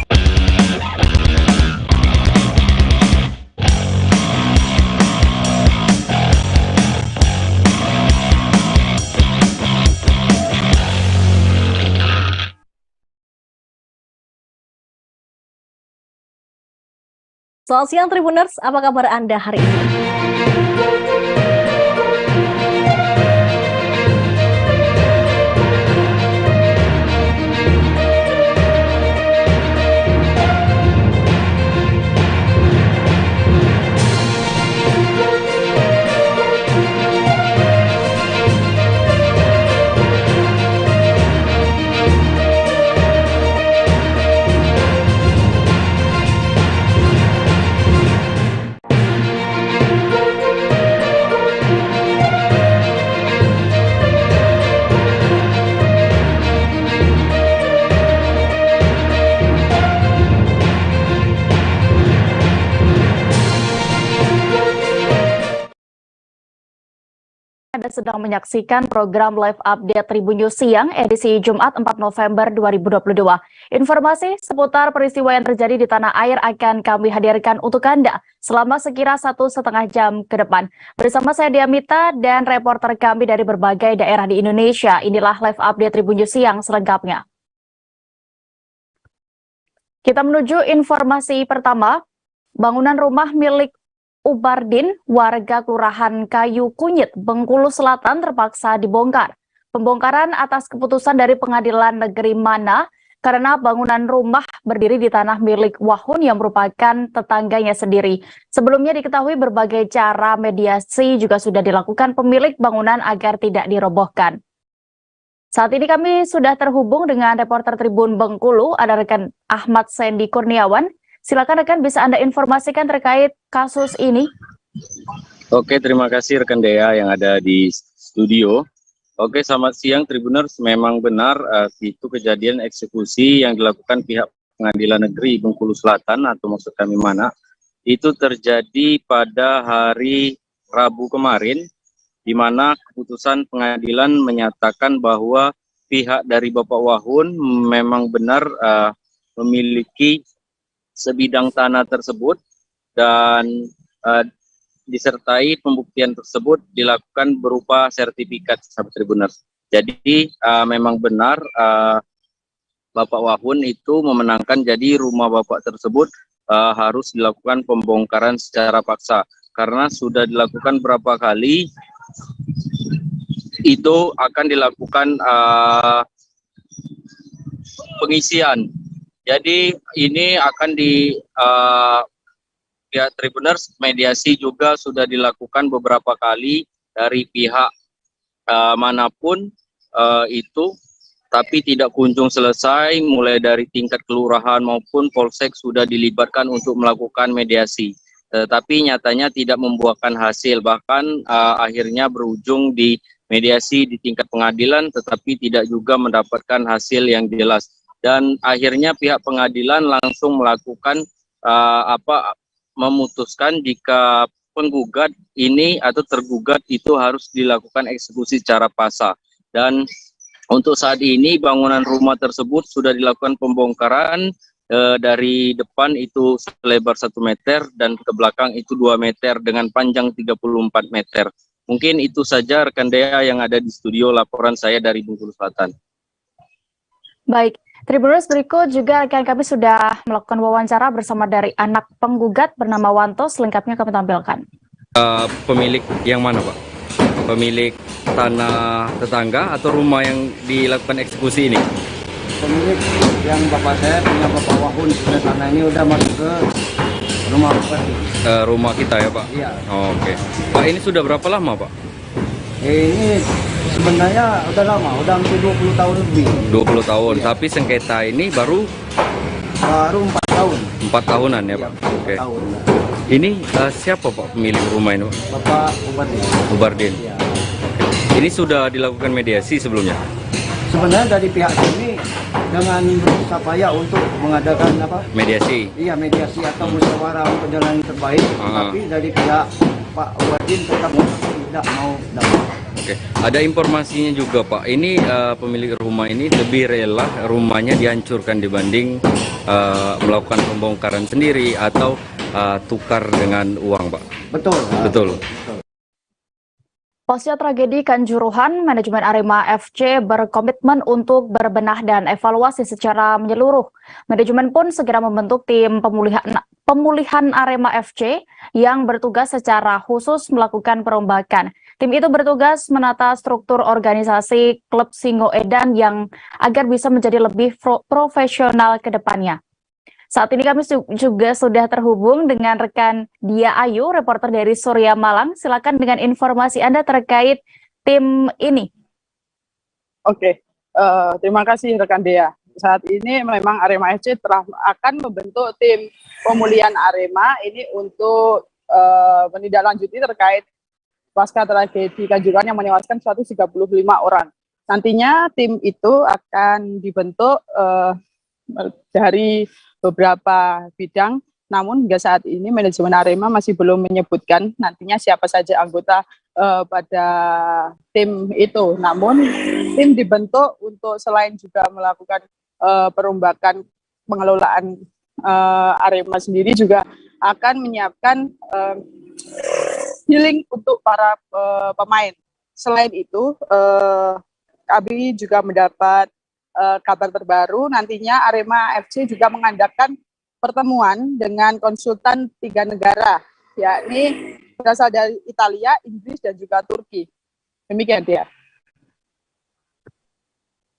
[SPEAKER 18] Selamat siang Tribuners, apa kabar Anda hari ini? Anda sedang menyaksikan program live update Tribun News Siang edisi Jumat 4 November 2022. Informasi seputar peristiwa yang terjadi di tanah air akan kami hadirkan untuk Anda selama sekira 1,5 jam ke depan. Bersama saya Diamita dan reporter kami dari berbagai daerah di Indonesia. Inilah live update Tribun News Siang selengkapnya. Kita menuju informasi pertama.
[SPEAKER 11] Bangunan rumah milik Ubardin, warga Kelurahan Kayu Kunyit, Bengkulu Selatan terpaksa dibongkar. Pembongkaran atas keputusan dari Pengadilan Negeri Mana karena bangunan rumah berdiri di tanah milik Wahun yang merupakan tetangganya sendiri. Sebelumnya diketahui berbagai cara mediasi juga sudah dilakukan pemilik bangunan agar tidak dirobohkan. Saat ini kami sudah terhubung dengan reporter Tribun Bengkulu, ada rekan Ahmad Sandy Kurniawan. Silakan rekan, bisa Anda informasikan terkait kasus ini?
[SPEAKER 13] Oke, terima kasih rekan Dea yang ada di studio. Oke, selamat siang Tribuners. Memang benar itu kejadian eksekusi yang dilakukan pihak Pengadilan Negeri Bengkulu Selatan atau maksud kami Mana. Itu terjadi pada hari Rabu kemarin, di mana keputusan pengadilan menyatakan bahwa pihak dari Bapak Wahun memang benar memiliki sebidang tanah tersebut dan disertai pembuktian tersebut dilakukan berupa sertifikat, sahabat Tribuners. Jadi memang benar Bapak Wahun itu memenangkan, jadi rumah Bapak tersebut harus dilakukan pembongkaran secara paksa karena sudah dilakukan berapa kali itu akan dilakukan pengisian. Jadi ini akan di pihak Tribuners, mediasi juga sudah dilakukan beberapa kali dari pihak manapun itu, tapi tidak kunjung selesai. Mulai dari tingkat kelurahan maupun polsek sudah dilibatkan untuk melakukan mediasi, tetapi nyatanya tidak membuahkan hasil. Bahkan akhirnya berujung di mediasi di tingkat pengadilan, tetapi tidak juga mendapatkan hasil yang jelas. Dan akhirnya pihak pengadilan langsung melakukan memutuskan jika penggugat ini atau tergugat itu harus dilakukan eksekusi secara paksa. Dan untuk saat ini bangunan rumah tersebut sudah dilakukan pembongkaran, dari depan itu selebar 1 meter dan ke belakang itu 2 meter dengan panjang 34 meter. Mungkin itu saja rekan Dea yang ada di studio, laporan saya dari Bengkulu Selatan.
[SPEAKER 11] Baik, Tribuners, berikut juga rekan kami sudah melakukan wawancara bersama dari anak penggugat bernama Wanto. Selengkapnya kami tampilkan.
[SPEAKER 13] Pemilik yang mana, Pak? Pemilik tanah tetangga atau rumah yang dilakukan eksekusi ini?
[SPEAKER 5] Pemilik yang bapak saya punya, Bapak Wahun. Tanah ini udah masuk ke rumah bupati.
[SPEAKER 13] Rumah kita ya, Pak?
[SPEAKER 5] Iya.
[SPEAKER 13] Oh, oke. Pak, ini sudah berapa lama, Pak?
[SPEAKER 5] Ini sebenarnya udah lama, udah hampir 20 tahun lebih.
[SPEAKER 13] 20 tahun, ya. Tapi sengketa ini baru
[SPEAKER 5] 4 tahun.
[SPEAKER 13] 4 tahunan ya, Pak? Oke.
[SPEAKER 5] Tahun.
[SPEAKER 13] Ini siapa, Pak, pemilik rumah ini, Pak?
[SPEAKER 5] Bapak Ubardin.
[SPEAKER 13] Ubardin.
[SPEAKER 5] Ya.
[SPEAKER 13] Ini sudah dilakukan mediasi sebelumnya?
[SPEAKER 5] Sebenarnya dari pihak kami dengan berusaha payah untuk mengadakan
[SPEAKER 13] mediasi.
[SPEAKER 5] Iya, mediasi atau musyawarah untuk jalan yang terbaik. Tapi dari pihak Pak Ubardin tetap tidak mau dapat.
[SPEAKER 13] Oke, ada informasinya juga, Pak. Ini pemilik rumah ini lebih rela rumahnya dihancurkan dibanding melakukan pembongkaran sendiri atau tukar dengan uang, Pak.
[SPEAKER 5] Betul.
[SPEAKER 13] Betul.
[SPEAKER 11] Pasca tragedi Kanjuruhan, manajemen Arema FC berkomitmen untuk berbenah dan evaluasi secara menyeluruh. Manajemen pun segera membentuk tim pemulihan Arema FC yang bertugas secara khusus melakukan perombakan. Tim itu bertugas menata struktur organisasi klub Singoedan yang agar bisa menjadi lebih profesional ke depannya. Saat ini kami juga sudah terhubung dengan rekan Dia Ayu, reporter dari Surya Malang. Silakan dengan informasi Anda terkait tim ini.
[SPEAKER 14] Oke, terima kasih rekan Dea. Saat ini memang Arema FC telah akan membentuk tim pemulihan Arema ini untuk menindaklanjuti terkait pasca tragedi Kanjuruhan yang menewaskan 135 orang. Nantinya tim itu akan dibentuk dari beberapa bidang, namun hingga saat ini manajemen Arema masih belum menyebutkan nantinya siapa saja anggota pada tim itu. Namun tim dibentuk untuk selain juga melakukan perombakan pengelolaan Arema sendiri, juga akan menyiapkan healing untuk para pemain. Selain itu, kami juga mendapat kabar terbaru, nantinya Arema FC juga mengadakan pertemuan dengan konsultan 3 negara, yakni berasal dari Italia, Inggris, dan juga Turki. Demikian, Tia.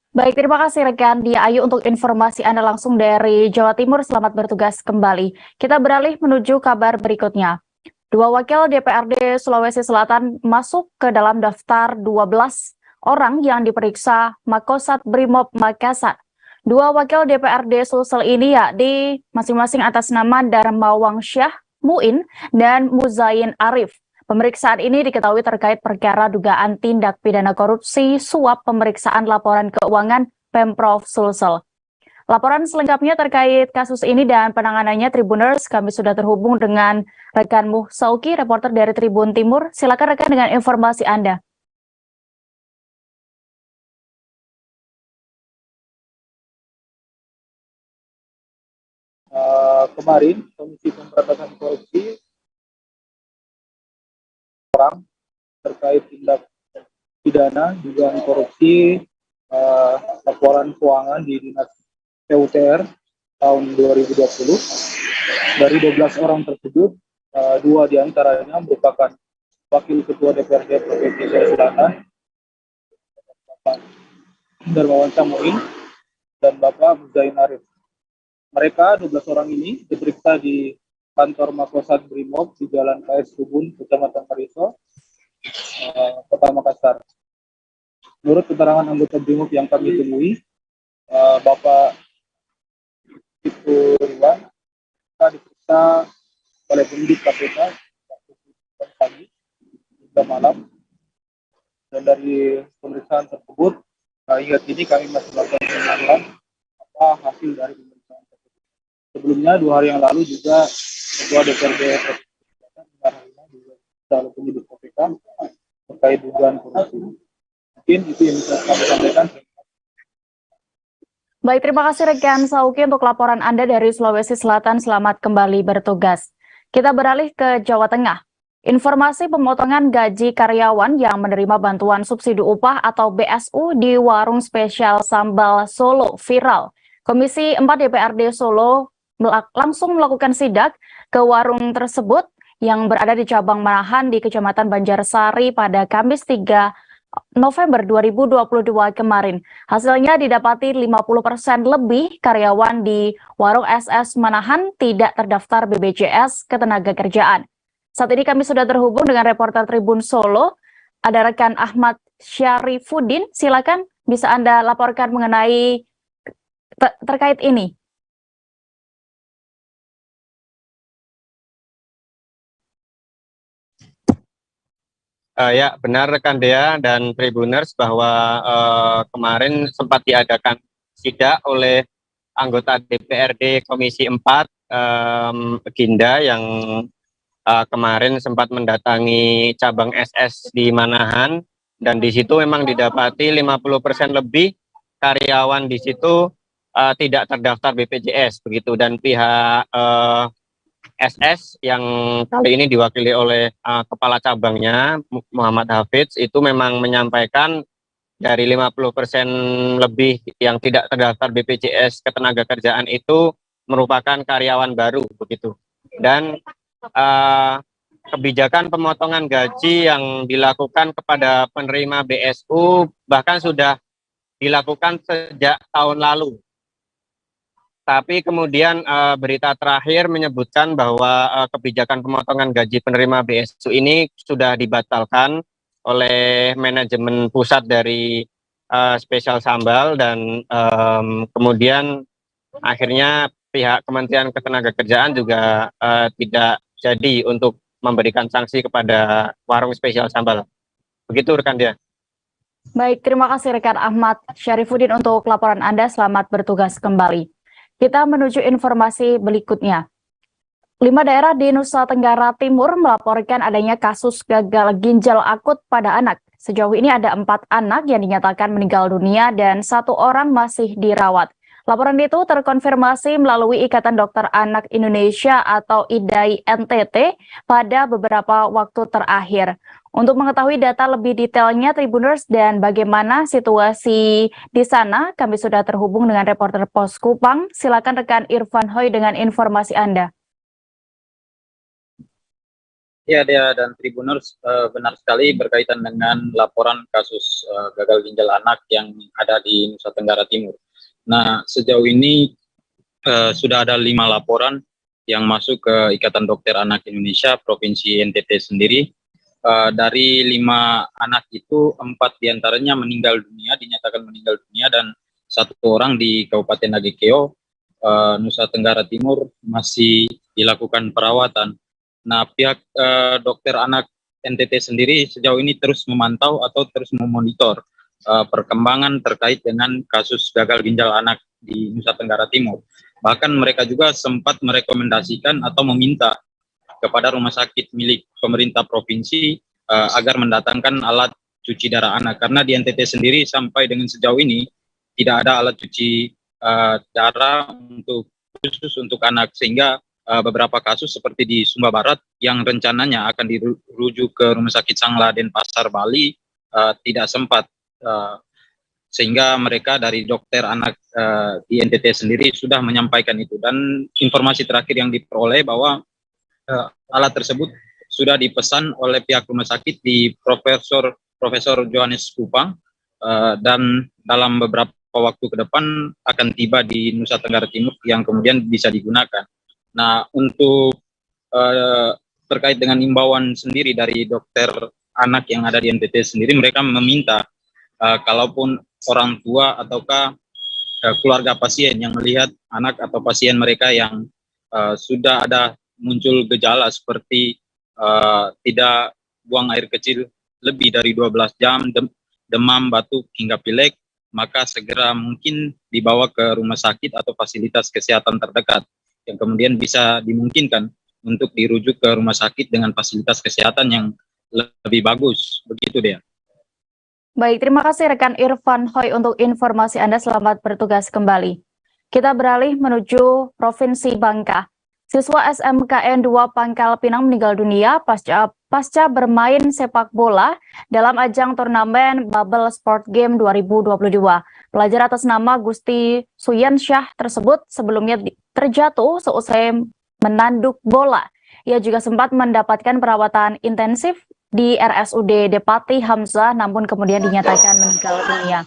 [SPEAKER 11] Baik, terima kasih rekan Dia Ayu untuk informasi Anda langsung dari Jawa Timur. Selamat bertugas kembali. Kita beralih menuju kabar berikutnya. 2 wakil DPRD Sulawesi Selatan masuk ke dalam daftar 12 orang yang diperiksa Makosat Brimob Makassar. 2 wakil DPRD Sulsel ini yakni masing-masing atas nama Darmawang Syah Muin dan Muzain Arif. Pemeriksaan ini diketahui terkait perkara dugaan tindak pidana korupsi suap pemeriksaan laporan keuangan Pemprov Sulsel. Laporan selengkapnya terkait kasus ini dan penanganannya Tribuners, kami sudah terhubung dengan rekan Sauki, reporter dari Tribun Timur. Silakan rekan dengan informasi Anda.
[SPEAKER 3] Kemarin Komisi Pemberantasan Korupsi orang terkait tindak pidana dugaan korupsi laporan keuangan di Dinas PUTR tahun 2020. Dari 12 orang tersebut, 2 diantaranya merupakan Wakil Ketua DPRD Provinsi Sulawesi Selatan, Bapak Darmawan Syah Muin, dan Bapak Muzain Arif. Mereka 12 orang ini diperiksa di kantor Makosat Brimob di Jalan KS Subun, Kecamatan Kariso, Kota Makassar. Menurut keterangan anggota Brimob yang kami temui, Bapak Itu Riwan diperiksa oleh penyidik KPK pagi hingga malam, dan dari pemeriksaan tersebut hingga kini kami masih melakukan penelitian apa hasil dari pemeriksaan tersebut. Sebelumnya 2 hari yang lalu juga Ketua DPRD juga penyidik KPK terkait dugaan korupsi. Mungkin itu yang bisa kami sampaikan.
[SPEAKER 11] Baik, terima kasih rekan Sauki untuk laporan Anda dari Sulawesi Selatan. Selamat kembali bertugas. Kita beralih ke Jawa Tengah. Informasi pemotongan gaji karyawan yang menerima bantuan subsidi upah atau BSU di warung spesial Sambal Solo viral. Komisi 4 DPRD Solo langsung melakukan sidak ke warung tersebut yang berada di cabang Manahan di Kecamatan Banjarsari pada Kamis 3 November 2022 kemarin. Hasilnya didapati 50% lebih karyawan di warung SS Manahan tidak terdaftar BPJS Ketenagakerjaan. Saat ini kami sudah terhubung dengan reporter Tribun Solo, ada rekan Ahmad Syarifuddin. Silakan, bisa Anda laporkan mengenai terkait ini.
[SPEAKER 10] Ya, benar rekan Dea dan Tribuners bahwa kemarin sempat diadakan sidak oleh anggota DPRD Komisi 4 Ginda yang kemarin sempat mendatangi cabang SS di Manahan, dan di situ memang didapati 50% lebih karyawan di situ tidak terdaftar BPJS begitu, dan pihak SS yang kali ini diwakili oleh kepala cabangnya Muhammad Hafidz itu memang menyampaikan dari 50% lebih yang tidak terdaftar BPJS Ketenagakerjaan itu merupakan karyawan baru begitu, dan kebijakan pemotongan gaji yang dilakukan kepada penerima BSU bahkan sudah dilakukan sejak tahun lalu. Tapi kemudian berita terakhir menyebutkan bahwa kebijakan pemotongan gaji penerima BSU ini sudah dibatalkan oleh manajemen pusat dari Spesial Sambal, dan kemudian akhirnya pihak Kementerian Ketenagakerjaan juga tidak jadi untuk memberikan sanksi kepada warung Spesial Sambal. Begitu rekan Dia.
[SPEAKER 11] Baik, terima kasih rekan Ahmad Syarifuddin untuk laporan Anda. Selamat bertugas kembali. Kita menuju informasi berikutnya. 5 daerah di Nusa Tenggara Timur melaporkan adanya kasus gagal ginjal akut pada anak. Sejauh ini ada 4 anak yang dinyatakan meninggal dunia dan 1 orang masih dirawat. Laporan itu terkonfirmasi melalui Ikatan Dokter Anak Indonesia atau IDAI NTT pada beberapa waktu terakhir. Untuk mengetahui data lebih detailnya Tribuners dan bagaimana situasi di sana, kami sudah terhubung dengan reporter Pos Kupang. Silakan rekan Irfan Hoy dengan informasi Anda.
[SPEAKER 8] Ya, Dea dan Tribuners, benar sekali berkaitan dengan laporan kasus gagal ginjal anak yang ada di Nusa Tenggara Timur. Nah, sejauh ini sudah ada 5 laporan yang masuk ke Ikatan Dokter Anak Indonesia Provinsi NTT sendiri. Dari 5 anak itu 4 diantaranya meninggal dunia, dinyatakan meninggal dunia, dan 1 orang di Kabupaten Nagekeo, Nusa Tenggara Timur masih dilakukan perawatan. Nah, pihak dokter anak NTT sendiri sejauh ini terus memantau atau terus memonitor perkembangan terkait dengan kasus gagal ginjal anak di Nusa Tenggara Timur. Bahkan mereka juga sempat merekomendasikan atau meminta kepada rumah sakit milik pemerintah provinsi agar mendatangkan alat cuci darah anak, karena di NTT sendiri sampai dengan sejauh ini tidak ada alat cuci darah khusus untuk anak, sehingga beberapa kasus seperti di Sumba Barat yang rencananya akan dirujuk ke Rumah Sakit Sangla Denpasar Bali tidak sempat, sehingga mereka dari dokter anak di NTT sendiri sudah menyampaikan itu. Dan informasi terakhir yang diperoleh bahwa alat tersebut sudah dipesan oleh pihak rumah sakit di Profesor Johannes Kupang, dan dalam beberapa waktu ke depan akan tiba di Nusa Tenggara Timur yang kemudian bisa digunakan. Nah, untuk terkait dengan imbauan sendiri dari dokter anak yang ada di NTT sendiri, mereka meminta kalaupun orang tua ataukah keluarga pasien yang melihat anak atau pasien mereka yang sudah ada muncul gejala seperti tidak buang air kecil lebih dari 12 jam, demam, batuk, hingga pilek, maka segera mungkin dibawa ke rumah sakit atau fasilitas kesehatan terdekat, yang kemudian bisa dimungkinkan untuk dirujuk ke rumah sakit dengan fasilitas kesehatan yang lebih bagus. Begitu dia.
[SPEAKER 11] Baik, terima kasih rekan Irfan Hoy untuk informasi Anda. Selamat bertugas kembali. Kita beralih menuju Provinsi Bangka. Siswa SMKN 2 Pangkal Pinang meninggal dunia pasca bermain sepak bola dalam ajang turnamen Bubble Sport Game 2022. Pelajar atas nama Gusti Suyansyah tersebut sebelumnya terjatuh seusai menanduk bola. Ia juga sempat mendapatkan perawatan intensif di RSUD Depati Hamzah, namun kemudian dinyatakan meninggal dunia.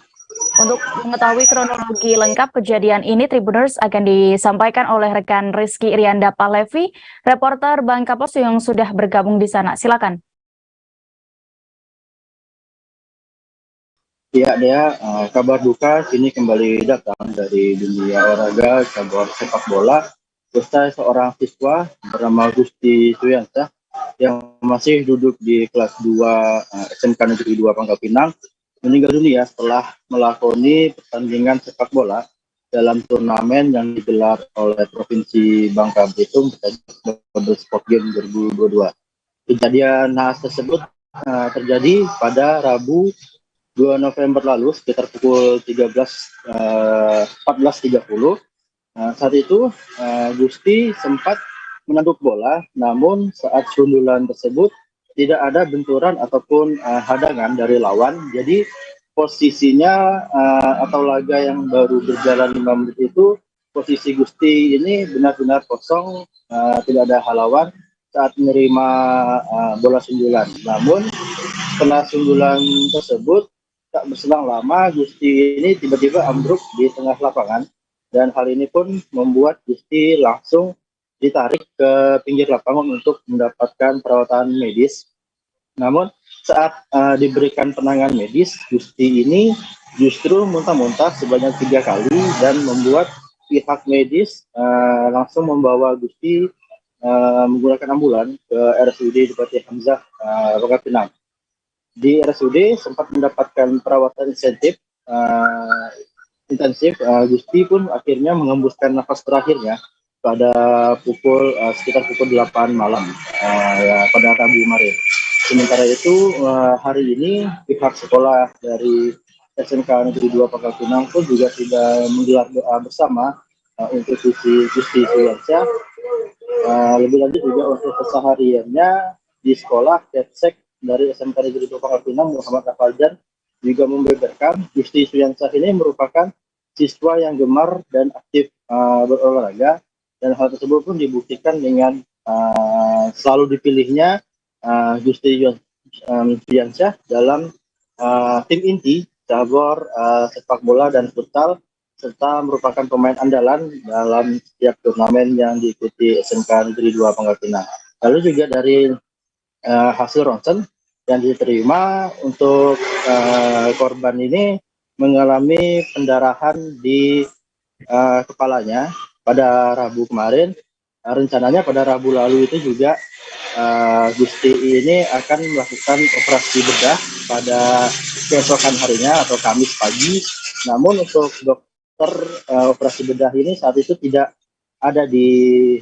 [SPEAKER 11] Untuk mengetahui kronologi lengkap kejadian ini, Tribuners akan disampaikan oleh rekan Rizky Irianda Palevi, reporter Bangka Pos yang sudah bergabung di sana. Silakan.
[SPEAKER 16] Ya, Dea, kabar duka kini kembali datang dari dunia olahraga cabur sepak bola. Usai seorang siswa bernama Gusti Suyansyah yang masih duduk di kelas 2 SMK Negeri 2 Pangkal Pinang meninggal dunia setelah melakoni pertandingan sepak bola dalam turnamen yang digelar oleh Provinsi Bangka Belitung Bubble Sport Game 2022. Kejadian naas tersebut terjadi pada Rabu 2 November lalu sekitar pukul 14.30. Saat itu Gusti sempat menanduk bola, namun saat sundulan tersebut tidak ada benturan ataupun hadangan dari lawan. Jadi posisinya atau laga yang baru berjalan 5 menit itu, posisi Gusti ini benar-benar kosong, tidak ada halangan saat menerima bola sundulan. Namun setelah sundulan tersebut tak berselang lama, Gusti ini tiba-tiba ambruk di tengah lapangan, dan hal ini pun membuat Gusti langsung ditarik ke pinggir lapangan untuk mendapatkan perawatan medis. Namun saat diberikan penanganan medis, Gusti ini justru muntah-muntah sebanyak 3 kali dan membuat pihak medis langsung membawa Gusti menggunakan ambulan ke RSUD Depati Hamzah Bangka Pinang. Di RSUD sempat mendapatkan perawatan intensif. Gusti pun akhirnya mengembuskan nafas terakhirnya pada sekitar pukul 8 malam pada Rabu kemarin. Sementara itu hari ini pihak sekolah dari SMK Negeri 2 Pangkal Pinang pun juga sudah menggelar doa bersama untuk Gusti Suyansyah. Lebih lanjut juga untuk kesehariannya di sekolah, Kepsek dari SMK Negeri 2 Pangkal Pinang, Muhammad Afaljan, juga membeberkan Gusti Suyansyah ini merupakan siswa yang gemar dan aktif berolahraga, dan hal tersebut pun dibuktikan dengan selalu dipilihnya Gusti Suyansyah dalam tim inti cabur sepak bola dan futsal, serta merupakan pemain andalan dalam setiap turnamen yang diikuti SMK Negeri 2 Pangkal Pinang. Lalu juga dari hasil ronsen yang diterima untuk korban ini mengalami pendarahan di kepalanya pada Rabu kemarin. Rencananya pada Rabu lalu itu juga Gusti ini akan melakukan operasi bedah pada keesokan harinya atau Kamis pagi. Namun untuk dokter operasi bedah ini saat itu tidak ada di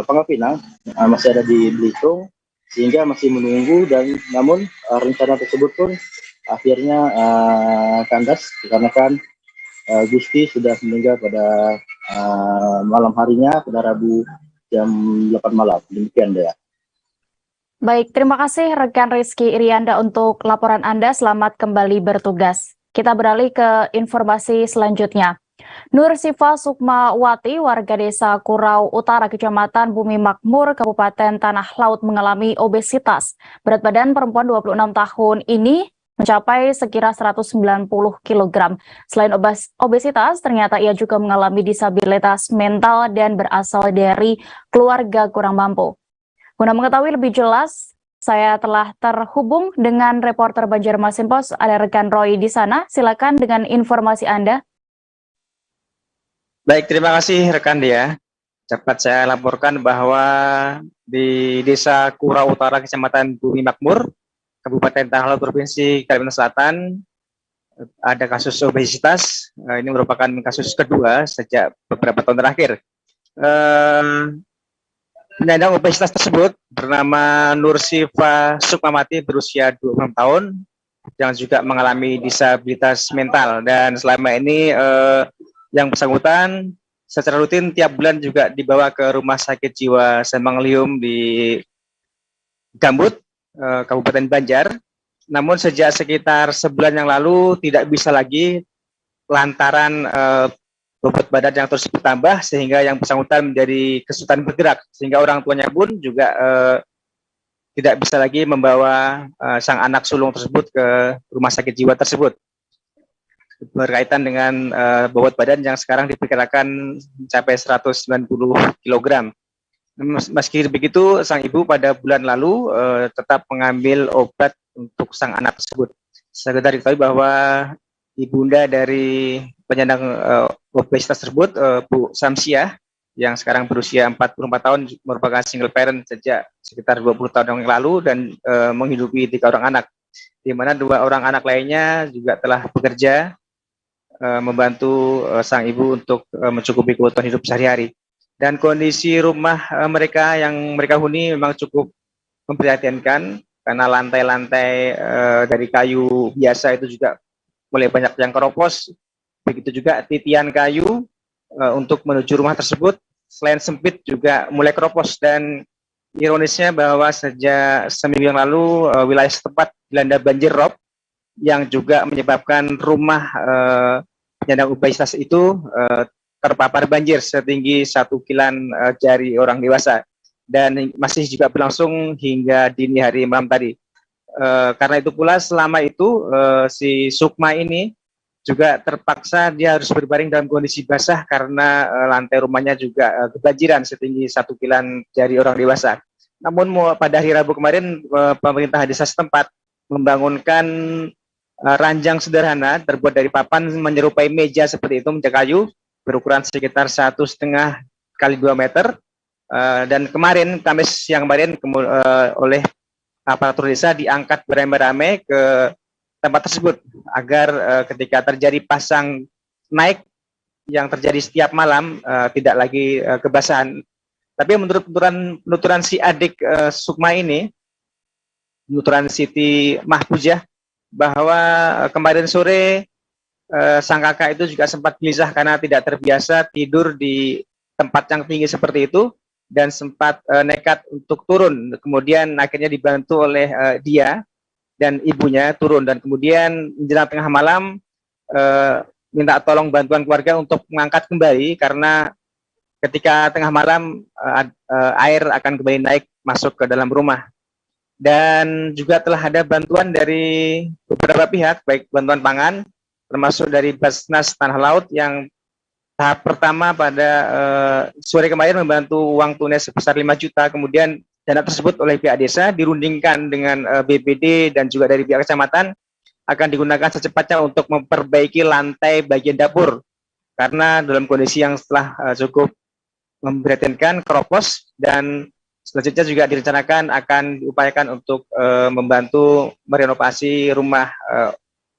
[SPEAKER 16] Pangkal Pinang, masih ada di Belitung, sehingga masih menunggu, dan namun rencana tersebut pun akhirnya kandas dikarenakan Gusti sudah meninggal pada malam harinya pada Rabu jam 8 malam. Demikian ya.
[SPEAKER 11] Baik, terima kasih rekan Rizky Irianda untuk laporan Anda. Selamat kembali bertugas. Kita beralih ke informasi selanjutnya. Nur Sifa Sukmawati, warga desa Kurau Utara, Kecamatan Bumi Makmur, Kabupaten Tanah Laut, mengalami obesitas. Berat badan perempuan 26 tahun ini mencapai sekira 190 kg. Selain obesitas, ternyata ia juga mengalami disabilitas mental dan berasal dari keluarga kurang mampu. Guna mengetahui lebih jelas, saya telah terhubung dengan reporter Banjarmasin Post, ada rekan Roy di sana. Silakan dengan informasi Anda.
[SPEAKER 10] Baik, terima kasih rekan Dia. Dapat saya laporkan bahwa di Desa Kurau Utara, Kecamatan Bumi Makmur, Kabupaten Tanah Laut, Provinsi Kalimantan Selatan, ada kasus obesitas. Ini merupakan kasus kedua sejak beberapa tahun terakhir. Penyandang obesitas tersebut bernama Nur Sifa Sukmawati, berusia 26 tahun, yang juga mengalami disabilitas mental, dan selama ini yang bersangkutan secara rutin tiap bulan juga dibawa ke Rumah Sakit Jiwa Semanglium di Gambut, Kabupaten Banjar. Namun sejak sekitar sebulan yang lalu tidak bisa lagi lantaran bobot badan yang terus bertambah, sehingga yang bersangkutan menjadi kesulitan bergerak, sehingga orang tuanya pun juga tidak bisa lagi membawa sang anak sulung tersebut ke rumah sakit jiwa tersebut, berkaitan dengan bobot badan yang sekarang diperkirakan mencapai 190 kg. Meski begitu, sang ibu pada bulan lalu tetap mengambil obat untuk sang anak tersebut. Sekedar diketahui bahwa ibunda dari penyandang obesitas tersebut, Bu Samsiah, yang sekarang berusia 44 tahun, merupakan single parent sejak sekitar 20 tahun yang lalu, dan menghidupi 3 orang anak, di mana 2 orang anak lainnya juga telah bekerja membantu sang ibu untuk mencukupi kebutuhan hidup sehari-hari. Dan kondisi rumah mereka yang mereka huni memang cukup memprihatinkan, karena lantai-lantai dari kayu biasa itu juga mulai banyak yang keropos. Begitu juga titian kayu untuk menuju rumah tersebut selain sempit juga mulai keropos. Dan ironisnya bahwa sejak seminggu yang lalu wilayah setempat dilanda banjir rob yang juga menyebabkan rumah penyandang obesitas itu terpapar banjir setinggi 1 kilan jari orang dewasa, dan masih juga berlangsung hingga dini hari malam tadi. Karena itu pula selama itu si Sukma ini juga terpaksa dia harus berbaring dalam kondisi basah karena lantai rumahnya juga kebanjiran setinggi 1 kilan jari orang dewasa. Namun pada hari Rabu kemarin pemerintah desa setempat membangunkan ranjang sederhana terbuat dari papan menyerupai meja seperti itu, meja kayu berukuran sekitar 1,5 kali 2 meter. Dan kemarin, Kamis yang kemarin, oleh aparatur desa diangkat beramai-ramai ke tempat tersebut agar ketika terjadi pasang naik yang terjadi setiap malam tidak lagi kebasahan. Tapi menurut penuturan si adik Sukma ini, penuturan Siti Mahfujah, bahwa kemarin sore sang kakak itu juga sempat gelisah karena tidak terbiasa tidur di tempat yang tinggi seperti itu, dan sempat nekat untuk turun. Kemudian akhirnya dibantu oleh dia dan ibunya turun, dan kemudian menjelang tengah malam minta tolong bantuan keluarga untuk mengangkat kembali karena ketika tengah malam air akan kembali naik masuk ke dalam rumah. Dan juga telah ada bantuan dari beberapa pihak, baik bantuan pangan, termasuk dari Basnas Tanah Laut yang tahap pertama pada sore kemarin membantu uang tunai sebesar 5 juta, kemudian dana tersebut oleh pihak desa dirundingkan dengan BPD dan juga dari pihak kecamatan akan digunakan secepatnya untuk memperbaiki lantai bagian dapur, karena dalam kondisi yang setelah cukup memprihatinkan, keropos, dan selanjutnya juga direncanakan akan diupayakan untuk membantu merenovasi rumah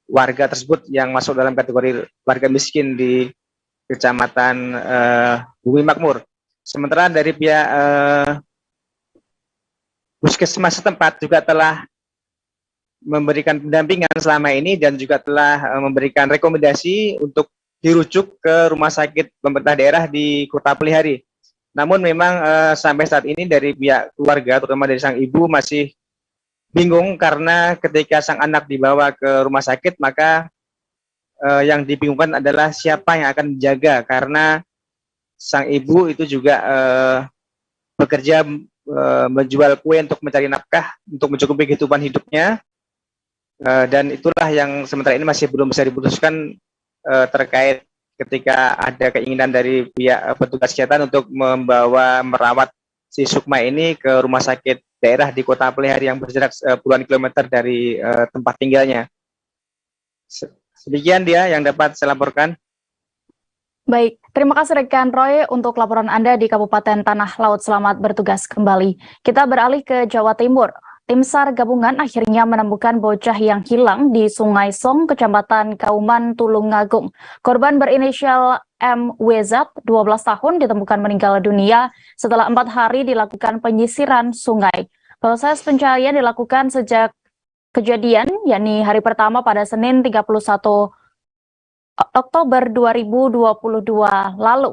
[SPEAKER 10] warga tersebut yang masuk dalam kategori warga miskin di Kecamatan Bumi Makmur. Sementara dari pihak Puskesmas setempat juga telah memberikan pendampingan selama ini dan juga telah memberikan rekomendasi untuk dirujuk ke rumah sakit pemerintah daerah di Kota Pelihari. Namun memang sampai saat ini dari pihak keluarga, terutama dari sang ibu, masih bingung karena ketika sang anak dibawa ke rumah sakit, maka yang dibingungkan adalah siapa yang akan menjaga, karena sang ibu itu juga bekerja menjual kue untuk mencari nafkah, untuk mencukupi kehidupan hidupnya, dan itulah yang sementara ini masih belum bisa diputuskan terkait ketika ada keinginan dari pihak petugas kesehatan untuk merawat si Sukma ini ke rumah sakit daerah di Kota Pelihari yang berjarak puluhan kilometer dari tempat tinggalnya. Demikian dia yang dapat saya laporkan.
[SPEAKER 11] Baik, terima kasih rekan Roy untuk laporan Anda di Kabupaten Tanah Laut. Selamat bertugas kembali. Kita beralih ke Jawa Timur. Tim SAR gabungan akhirnya menemukan bocah yang hilang di Sungai Song, Kecamatan Kauman, Tulungagung. Korban berinisial MWZ, 12 tahun, ditemukan meninggal dunia setelah 4 hari dilakukan penyisiran sungai. Proses pencarian dilakukan sejak kejadian, yakni hari pertama pada Senin 31 Oktober 2022 lalu.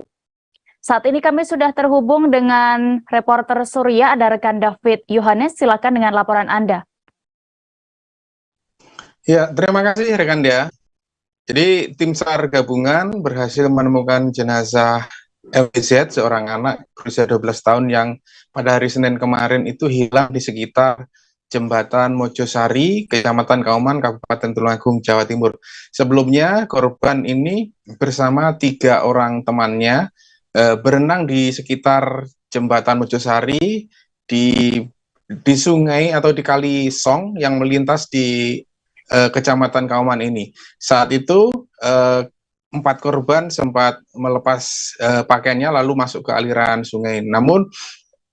[SPEAKER 11] Saat ini kami sudah terhubung dengan reporter Surya, ada rekan David Yohanes. Silakan dengan laporan Anda.
[SPEAKER 1] Ya, terima kasih rekan Dea. Jadi tim SAR gabungan berhasil menemukan jenazah MWZ, seorang anak berusia 12 tahun yang pada hari Senin kemarin itu hilang di sekitar Jembatan Mojosari, Kecamatan Kauman, Kabupaten Tulungagung, Jawa Timur. Sebelumnya korban ini bersama 3 orang temannya berenang di sekitar Jembatan Mojosari di sungai atau di Kali Song yang melintas di Kecamatan Kauman ini. Saat itu 4 korban sempat melepas pakaiannya lalu masuk ke aliran sungai. Namun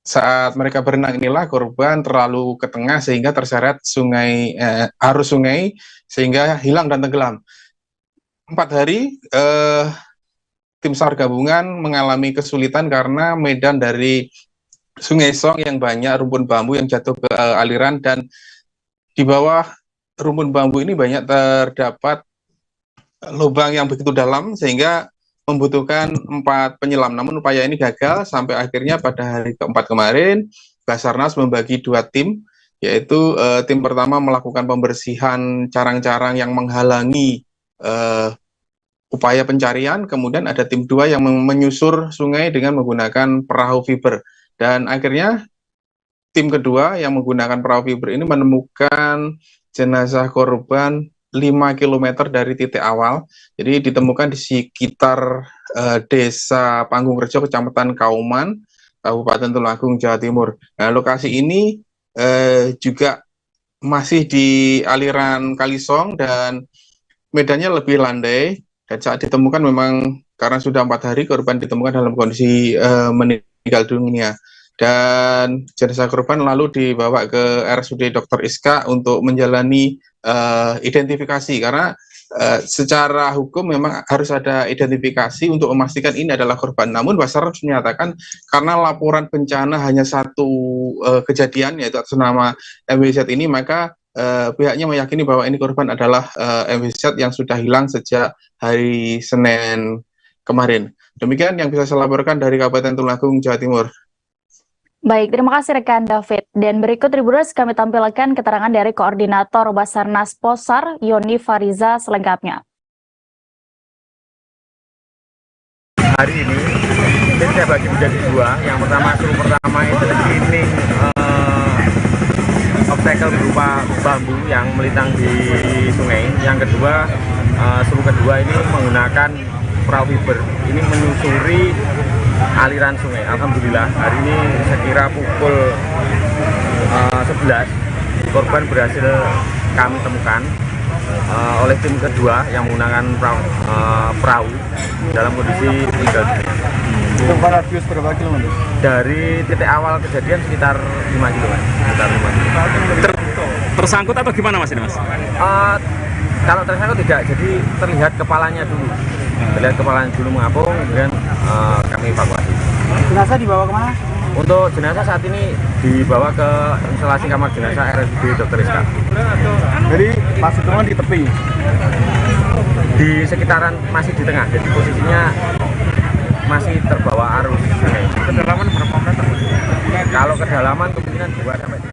[SPEAKER 1] saat mereka berenang inilah korban terlalu ke tengah sehingga terseret arus sungai sehingga hilang dan tenggelam. 4 hari tim SAR gabungan mengalami kesulitan karena medan dari Sungai Song yang banyak rumpun bambu yang jatuh ke aliran, dan di bawah rumpun bambu ini banyak terdapat lubang yang begitu dalam sehingga membutuhkan 4 penyelam. Namun upaya ini gagal sampai akhirnya pada hari keempat kemarin Basarnas membagi 2 tim, yaitu tim pertama melakukan pembersihan carang-carang yang menghalangi upaya pencarian, kemudian ada tim 2 yang menyusur sungai dengan menggunakan perahu fiber. Dan akhirnya tim kedua yang menggunakan perahu fiber ini menemukan jenazah korban 5 km dari titik awal. Jadi ditemukan di sekitar Desa Panggungrejo, Kecamatan Kauman, Kabupaten Tulungagung, Jawa Timur. Nah, lokasi ini juga masih di aliran Kali Song dan medannya lebih landai. Dan saat ditemukan memang karena sudah 4 hari korban ditemukan dalam kondisi meninggal dunia. Dan jenazah korban lalu dibawa ke RSUD Dr. Iska untuk menjalani identifikasi, karena secara hukum memang harus ada identifikasi untuk memastikan ini adalah korban. Namun Basarnas menyatakan karena laporan bencana hanya 1 kejadian, yaitu atas nama MWZ ini, maka pihaknya meyakini bahwa ini korban adalah MWZ yang sudah hilang sejak hari Senin kemarin. Demikian yang bisa saya laporkan dari Kabupaten Tulungagung, Jawa Timur.
[SPEAKER 11] Baik, terima kasih rekan David. Dan berikut Tribuners kami tampilkan keterangan dari Koordinator Basarnas Posar, Yoni Fariza selengkapnya.
[SPEAKER 2] Hari ini tim saya bagi menjadi dua. Yang pertama, suruh pertama itu cleaning obstacle berupa bambu yang melintang di sungai. Yang kedua, suruh kedua ini menggunakan perahu fiber. Ini menyusuri aliran sungai. Alhamdulillah hari ini sekira pukul 11 korban berhasil kami temukan oleh tim kedua yang menggunakan perahu dalam kondisi meninggal.
[SPEAKER 3] Tempat radius berapa kilometer?
[SPEAKER 2] Dari titik awal kejadian sekitar 5 km.
[SPEAKER 19] Tersangkut atau gimana Mas ini Mas?
[SPEAKER 2] Kalau tersangkut tidak, jadi terlihat kepalanya dulu. Terlihat kepalanya dulu mengapung, kemudian kami evakuasi.
[SPEAKER 3] Jenazah dibawa kemana?
[SPEAKER 2] Untuk jenazah saat ini dibawa ke instalasi kamar jenazah RSUD Dr. Rizka.
[SPEAKER 3] Jadi masih teman di tepi?
[SPEAKER 2] Di sekitaran masih di tengah, jadi posisinya masih terbawa arus.
[SPEAKER 3] Kedalaman berapa meter?
[SPEAKER 2] Kalau kedalaman kemungkinan 2 sampai 3.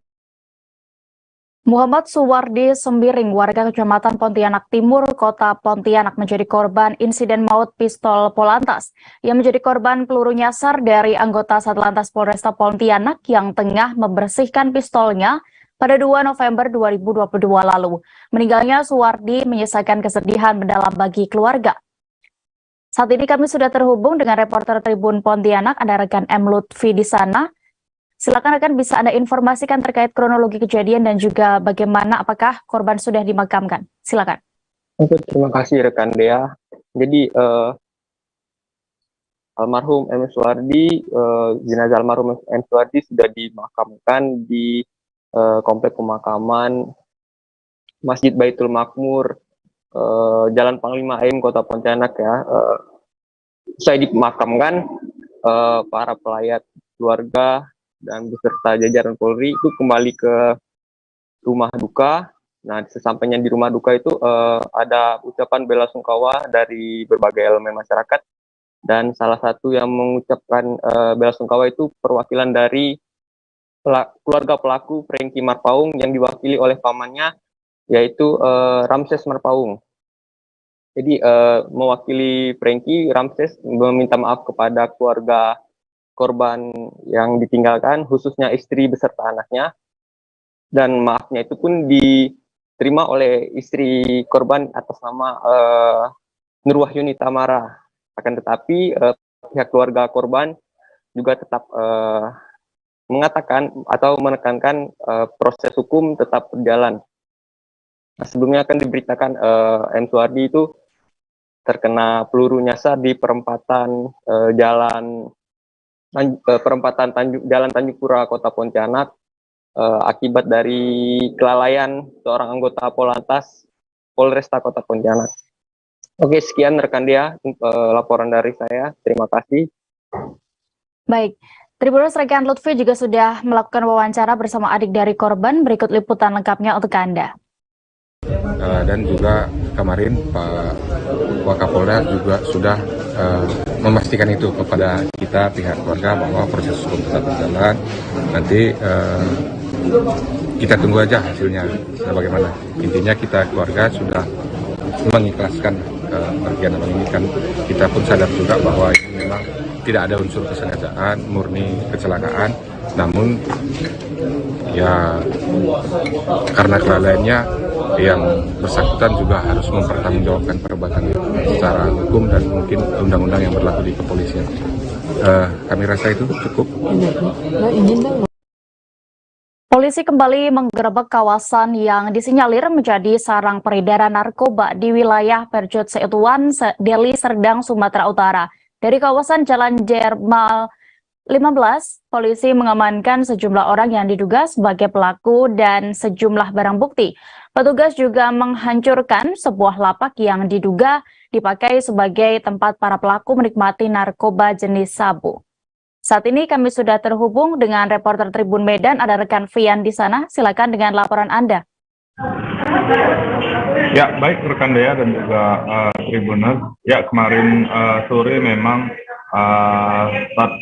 [SPEAKER 11] Muhammad Suwardi Sembiring, warga Kecamatan Pontianak Timur, Kota Pontianak menjadi korban insiden maut pistol Polantas. Ia menjadi korban peluru nyasar dari anggota Satlantas Polresta Pontianak yang tengah membersihkan pistolnya pada 2 November 2022 lalu. Meninggalnya Suwardi menyisakan kesedihan mendalam bagi keluarga. Saat ini kami sudah terhubung dengan reporter Tribun Pontianak, ada rekan M. Lutfi di sana. Silakan rekan, bisa Anda informasikan terkait kronologi kejadian dan juga bagaimana apakah korban sudah dimakamkan. Silakan.
[SPEAKER 10] Oke, terima kasih rekan Dea. Jadi almarhum M. Suwardi, jenazah almarhum M. Suwardi sudah dimakamkan di komplek pemakaman Masjid Baitul Makmur, Jalan Panglima Aim, Kota Pontianak ya. Saya dimakamkan, para pelayat keluarga dan beserta jajaran Polri itu kembali ke rumah duka. Nah, sesampainya di rumah duka itu ada ucapan bela sungkawa dari berbagai elemen masyarakat, dan salah satu yang mengucapkan bela sungkawa itu perwakilan dari keluarga pelaku Franky Marpaung yang diwakili oleh pamannya, yaitu Ramses Marpaung. Jadi mewakili Franky, Ramses meminta maaf kepada keluarga korban yang ditinggalkan, khususnya istri beserta anaknya, dan maafnya itu pun diterima oleh istri korban atas nama Nur Wahyuni Tamara. Akan tetapi pihak keluarga korban juga tetap mengatakan atau menekankan proses hukum tetap berjalan. Nah, sebelumnya akan diberitakan M. Suwardi itu terkena peluru nyasar di perempatan Jalan Tanjung Pura, Kota Pontianak, akibat dari kelalaian seorang anggota Polantas Polresta Kota Pontianak. Oke, sekian rekan Dea, laporan dari saya. Terima kasih.
[SPEAKER 11] Baik, Tribuners rekan Lutfi juga sudah melakukan wawancara bersama adik dari korban. Berikut liputan lengkapnya untuk Anda.
[SPEAKER 20] Dan juga kemarin Pak Wakapolda juga sudah memastikan itu kepada kita pihak keluarga bahwa proses hukum tetap berjalan. Nanti kita tunggu aja hasilnya bagaimana. Intinya kita keluarga sudah mengikhlaskan kepergian abang ini, kan kita pun sadar juga bahwa ini memang tidak ada unsur kesengajaan, murni kecelakaan. Namun ya karena kelalaiannya yang bersangkutan juga harus mempertanggungjawabkan perbuatan secara hukum dan mungkin undang-undang yang berlaku di kepolisian. Kami rasa itu cukup.
[SPEAKER 11] Polisi kembali menggerebek kawasan yang disinyalir menjadi sarang peredaran narkoba di wilayah Percut Setuan, Deli Serdang, Sumatera Utara. Dari kawasan Jalan Jermal 15, polisi mengamankan sejumlah orang yang diduga sebagai pelaku dan sejumlah barang bukti. Petugas juga menghancurkan sebuah lapak yang diduga dipakai sebagai tempat para pelaku menikmati narkoba jenis sabu. Saat ini kami sudah terhubung dengan reporter Tribun Medan, ada rekan Fian di sana. Silakan dengan laporan Anda.
[SPEAKER 21] Ya, baik rekan Dea dan juga Tribuners. Ya, kemarin sore memang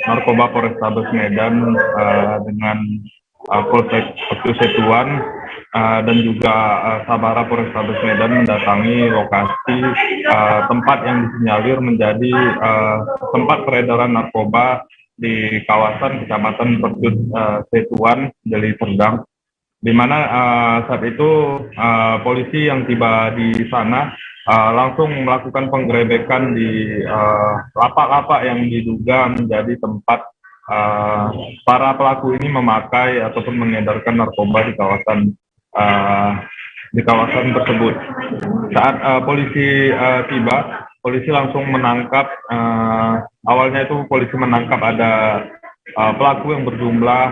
[SPEAKER 4] Narkoba Polrestabes Medan dengan Polsek Setuan dan juga Sabara Polrestabes Medan mendatangi lokasi tempat yang disinyalir menjadi tempat peredaran narkoba di kawasan Kecamatan Percut Setuan, Deli Serdang, di mana saat itu polisi yang tiba di sana langsung melakukan penggerebekan di lapak-lapak yang diduga menjadi tempat para pelaku ini memakai ataupun mengedarkan narkoba di kawasan tersebut. Saat polisi tiba, polisi langsung menangkap. Awalnya itu polisi menangkap ada pelaku yang berjumlah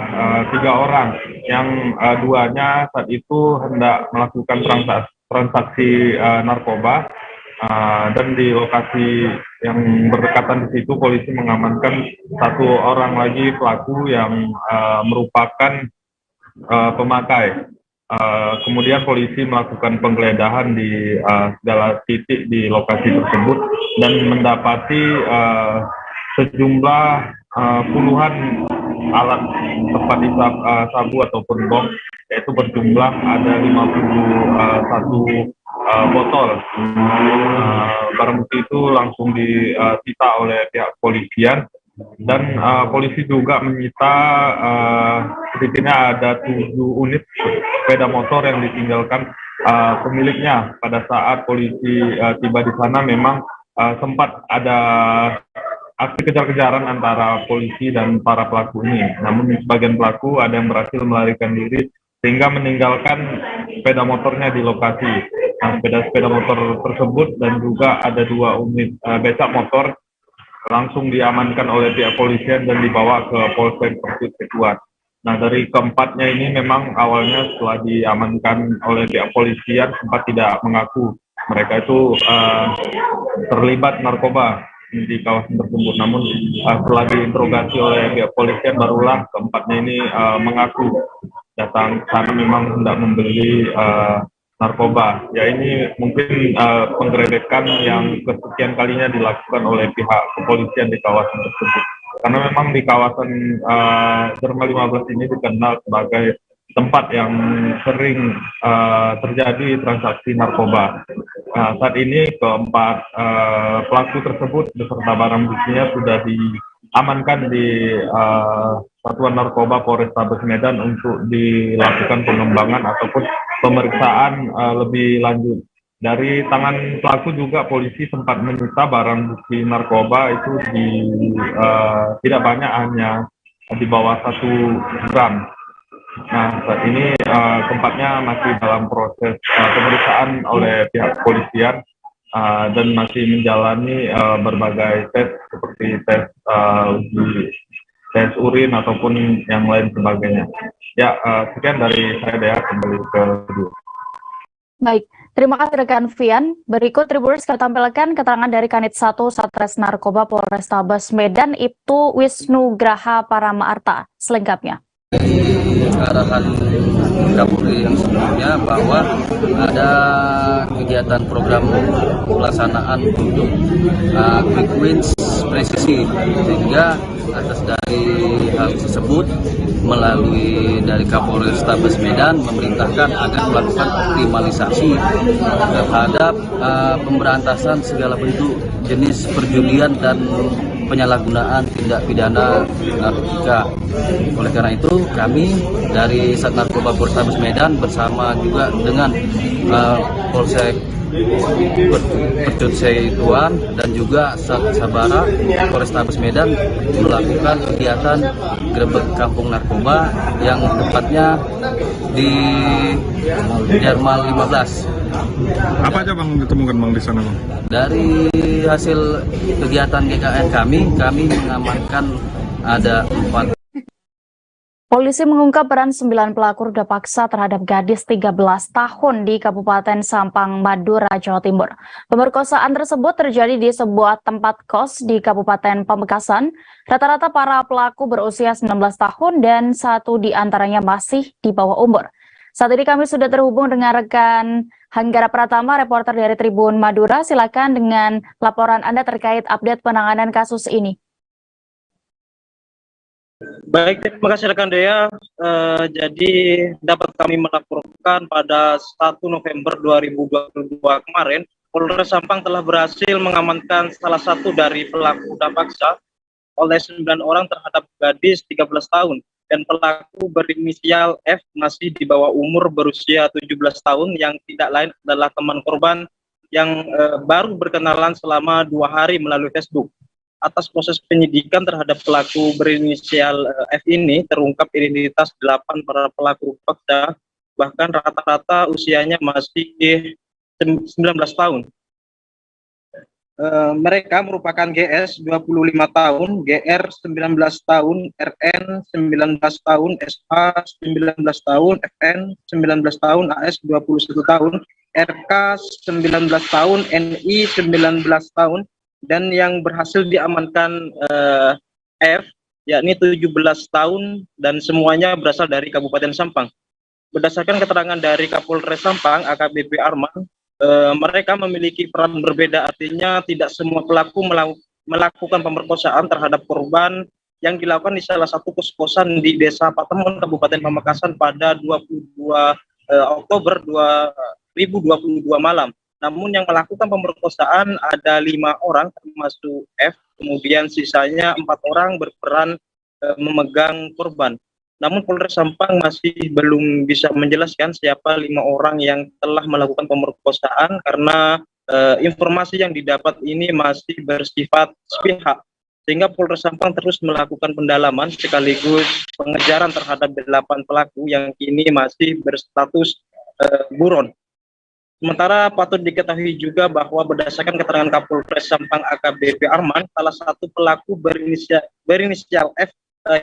[SPEAKER 4] 3 orang, yang duanya saat itu hendak melakukan transaksi narkoba, dan di lokasi yang berdekatan di situ polisi mengamankan 1 orang lagi pelaku yang merupakan pemakai. Kemudian polisi melakukan penggeledahan di segala titik di lokasi tersebut dan mendapati sejumlah puluhan alat tempat isap sabu ataupun bom, yaitu berjumlah ada 51 botol. Barang bukti itu langsung disita oleh pihak kepolisian, dan polisi juga menyita sedikitnya ada 7 unit sepeda motor yang ditinggalkan pemiliknya. Pada saat polisi tiba di sana memang sempat ada aksi kejar-kejaran antara polisi dan para pelaku ini. Namun sebagian pelaku ada yang berhasil melarikan diri sehingga meninggalkan sepeda motornya di lokasi. Nah, sepeda motor tersebut dan juga ada 2 unit becak motor langsung diamankan oleh pihak polisian dan dibawa ke Polsek Percut Setuan. Nah, dari keempatnya ini memang awalnya setelah diamankan oleh pihak polisian sempat tidak mengaku mereka itu terlibat narkoba di kawasan tersebut. Namun setelah diinterogasi oleh pihak polisian barulah keempatnya ini mengaku datang ke sana memang hendak membeli narkoba. Ya, ini mungkin penggerebekan yang kesekian kalinya dilakukan oleh pihak kepolisian di kawasan tersebut. Karena memang di kawasan Derma 15 ini dikenal sebagai tempat yang sering terjadi transaksi narkoba. Saat ini keempat pelaku tersebut beserta barang buktinya sudah diamankan di Satuan Narkoba Polrestabes Medan untuk dilakukan pengembangan ataupun pemeriksaan lebih lanjut. Dari tangan pelaku juga polisi sempat menyita barang bukti narkoba itu tidak banyak, hanya di bawah 1 gram. Nah, saat ini keempatnya masih dalam proses pemeriksaan oleh pihak kepolisian dan masih menjalani berbagai tes seperti tes urin ataupun yang lain sebagainya. Ya, sekian dari saya, Dea, kembali ke studio.
[SPEAKER 11] Baik, terima kasih rekan Vian. Berikut Tribuners kami tampilkan keterangan dari Kanit 1 Satres Narkoba Polrestabes Medan, Ibtu Wisnu Graha Paramaarta. Selengkapnya.
[SPEAKER 25] Arahan Kapolri yang sebelumnya bahwa ada kegiatan program pelaksanaan untuk quick wins presisi, sehingga atas dari hal tersebut melalui dari Kapolrestabes Medan memerintahkan agar melakukan optimalisasi terhadap pemberantasan segala bentuk jenis perjudian dan penyalahgunaan tindak pidana narkotika. Oleh karena itu, kami dari Sat Narkoba Polrestabes Medan bersama juga dengan Polsek Percut Setuan dan juga Sat Sabara Polrestabes Medan melakukan kegiatan grebek kampung narkoba yang tepatnya di Derma 15.
[SPEAKER 20] Apa aja Bang ditemukan Bang di sana Bang?
[SPEAKER 25] Dari hasil kegiatan GKN kami mengamankan ada 4.
[SPEAKER 11] Polisi mengungkap peran 9 pelaku ruda paksa terhadap gadis 13 tahun di Kabupaten Sampang, Madura, Jawa Timur. Pemerkosaan tersebut terjadi di sebuah tempat kos di Kabupaten Pamekasan. Rata-rata para pelaku berusia 19 tahun dan 1 di antaranya masih di bawah umur. Saat ini kami sudah terhubung dengan rekan Hanggara Pratama, reporter dari Tribun Madura. Silakan dengan laporan Anda terkait update penanganan kasus ini.
[SPEAKER 6] Baik, terima kasih rekan Dea. Jadi dapat kami melaporkan pada 1 November 2022 kemarin, Polres Sampang telah berhasil mengamankan salah satu dari pelaku ruda paksa oleh 9 orang terhadap gadis 13 tahun dan pelaku berinisial F masih di bawah umur berusia 17 tahun yang tidak lain adalah teman korban yang baru berkenalan selama 2 hari melalui Facebook. Atas proses penyidikan terhadap pelaku berinisial F ini terungkap identitas 8 para pelaku paksa, bahkan rata-rata usianya masih 19 tahun. Mereka merupakan GS 25 tahun, GR 19 tahun, RN 19 tahun, SH 19 tahun, FN 19 tahun, AS 21 tahun, RK 19 tahun, NI 19 tahun, dan yang berhasil diamankan F yakni 17 tahun dan semuanya berasal dari Kabupaten Sampang. Berdasarkan keterangan dari Kapolres Sampang AKBP Arman, mereka memiliki peran berbeda, artinya tidak semua pelaku melakukan pemerkosaan terhadap korban yang dilakukan di salah satu kos-kosan di Desa Patemon, Kabupaten Pamekasan pada 22 Oktober 2022 malam. Namun yang melakukan pemerkosaan ada 5 orang termasuk F, kemudian sisanya 4 orang berperan memegang korban. Namun Polres Sampang masih belum bisa menjelaskan siapa 5 orang yang telah melakukan pemerkosaan karena informasi yang didapat ini masih bersifat sepihak. Sehingga Polres Sampang terus melakukan pendalaman sekaligus pengejaran terhadap 8 pelaku yang kini masih berstatus buron. Sementara patut diketahui juga bahwa berdasarkan keterangan Kapolres Sampang AKBP Arman, salah satu pelaku berinisial F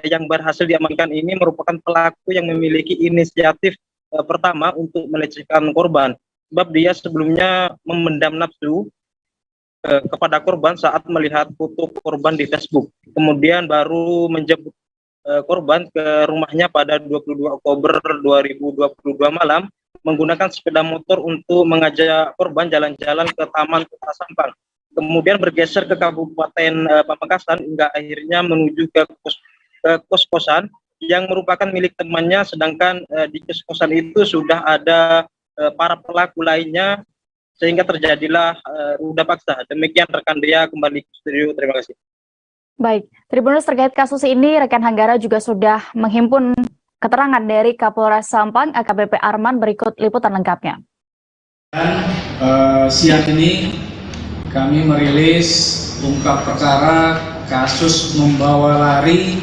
[SPEAKER 6] yang berhasil diamankan ini merupakan pelaku yang memiliki inisiatif pertama untuk melecehkan korban. Sebab dia sebelumnya memendam nafsu kepada korban saat melihat foto korban di Facebook. Kemudian baru menjemput korban ke rumahnya pada 22 Oktober 2022 malam menggunakan sepeda motor untuk mengajak korban jalan-jalan ke Taman Kota Sampang. Kemudian bergeser ke Kabupaten Pamekasan hingga akhirnya menuju ke kos-kosan yang merupakan milik temannya, sedangkan di kos-kosan itu sudah ada para pelaku lainnya sehingga terjadilah ruda paksa. Demikian rekan Dea, kembali ke studio. Terima kasih.
[SPEAKER 11] Baik, Tribuners, terkait kasus ini rekan Hanggara juga sudah menghimpun keterangan dari Kapolres Sampang AKBP Arman, berikut liputan lengkapnya.
[SPEAKER 7] Siang ini kami merilis ungkap perkara kasus membawa lari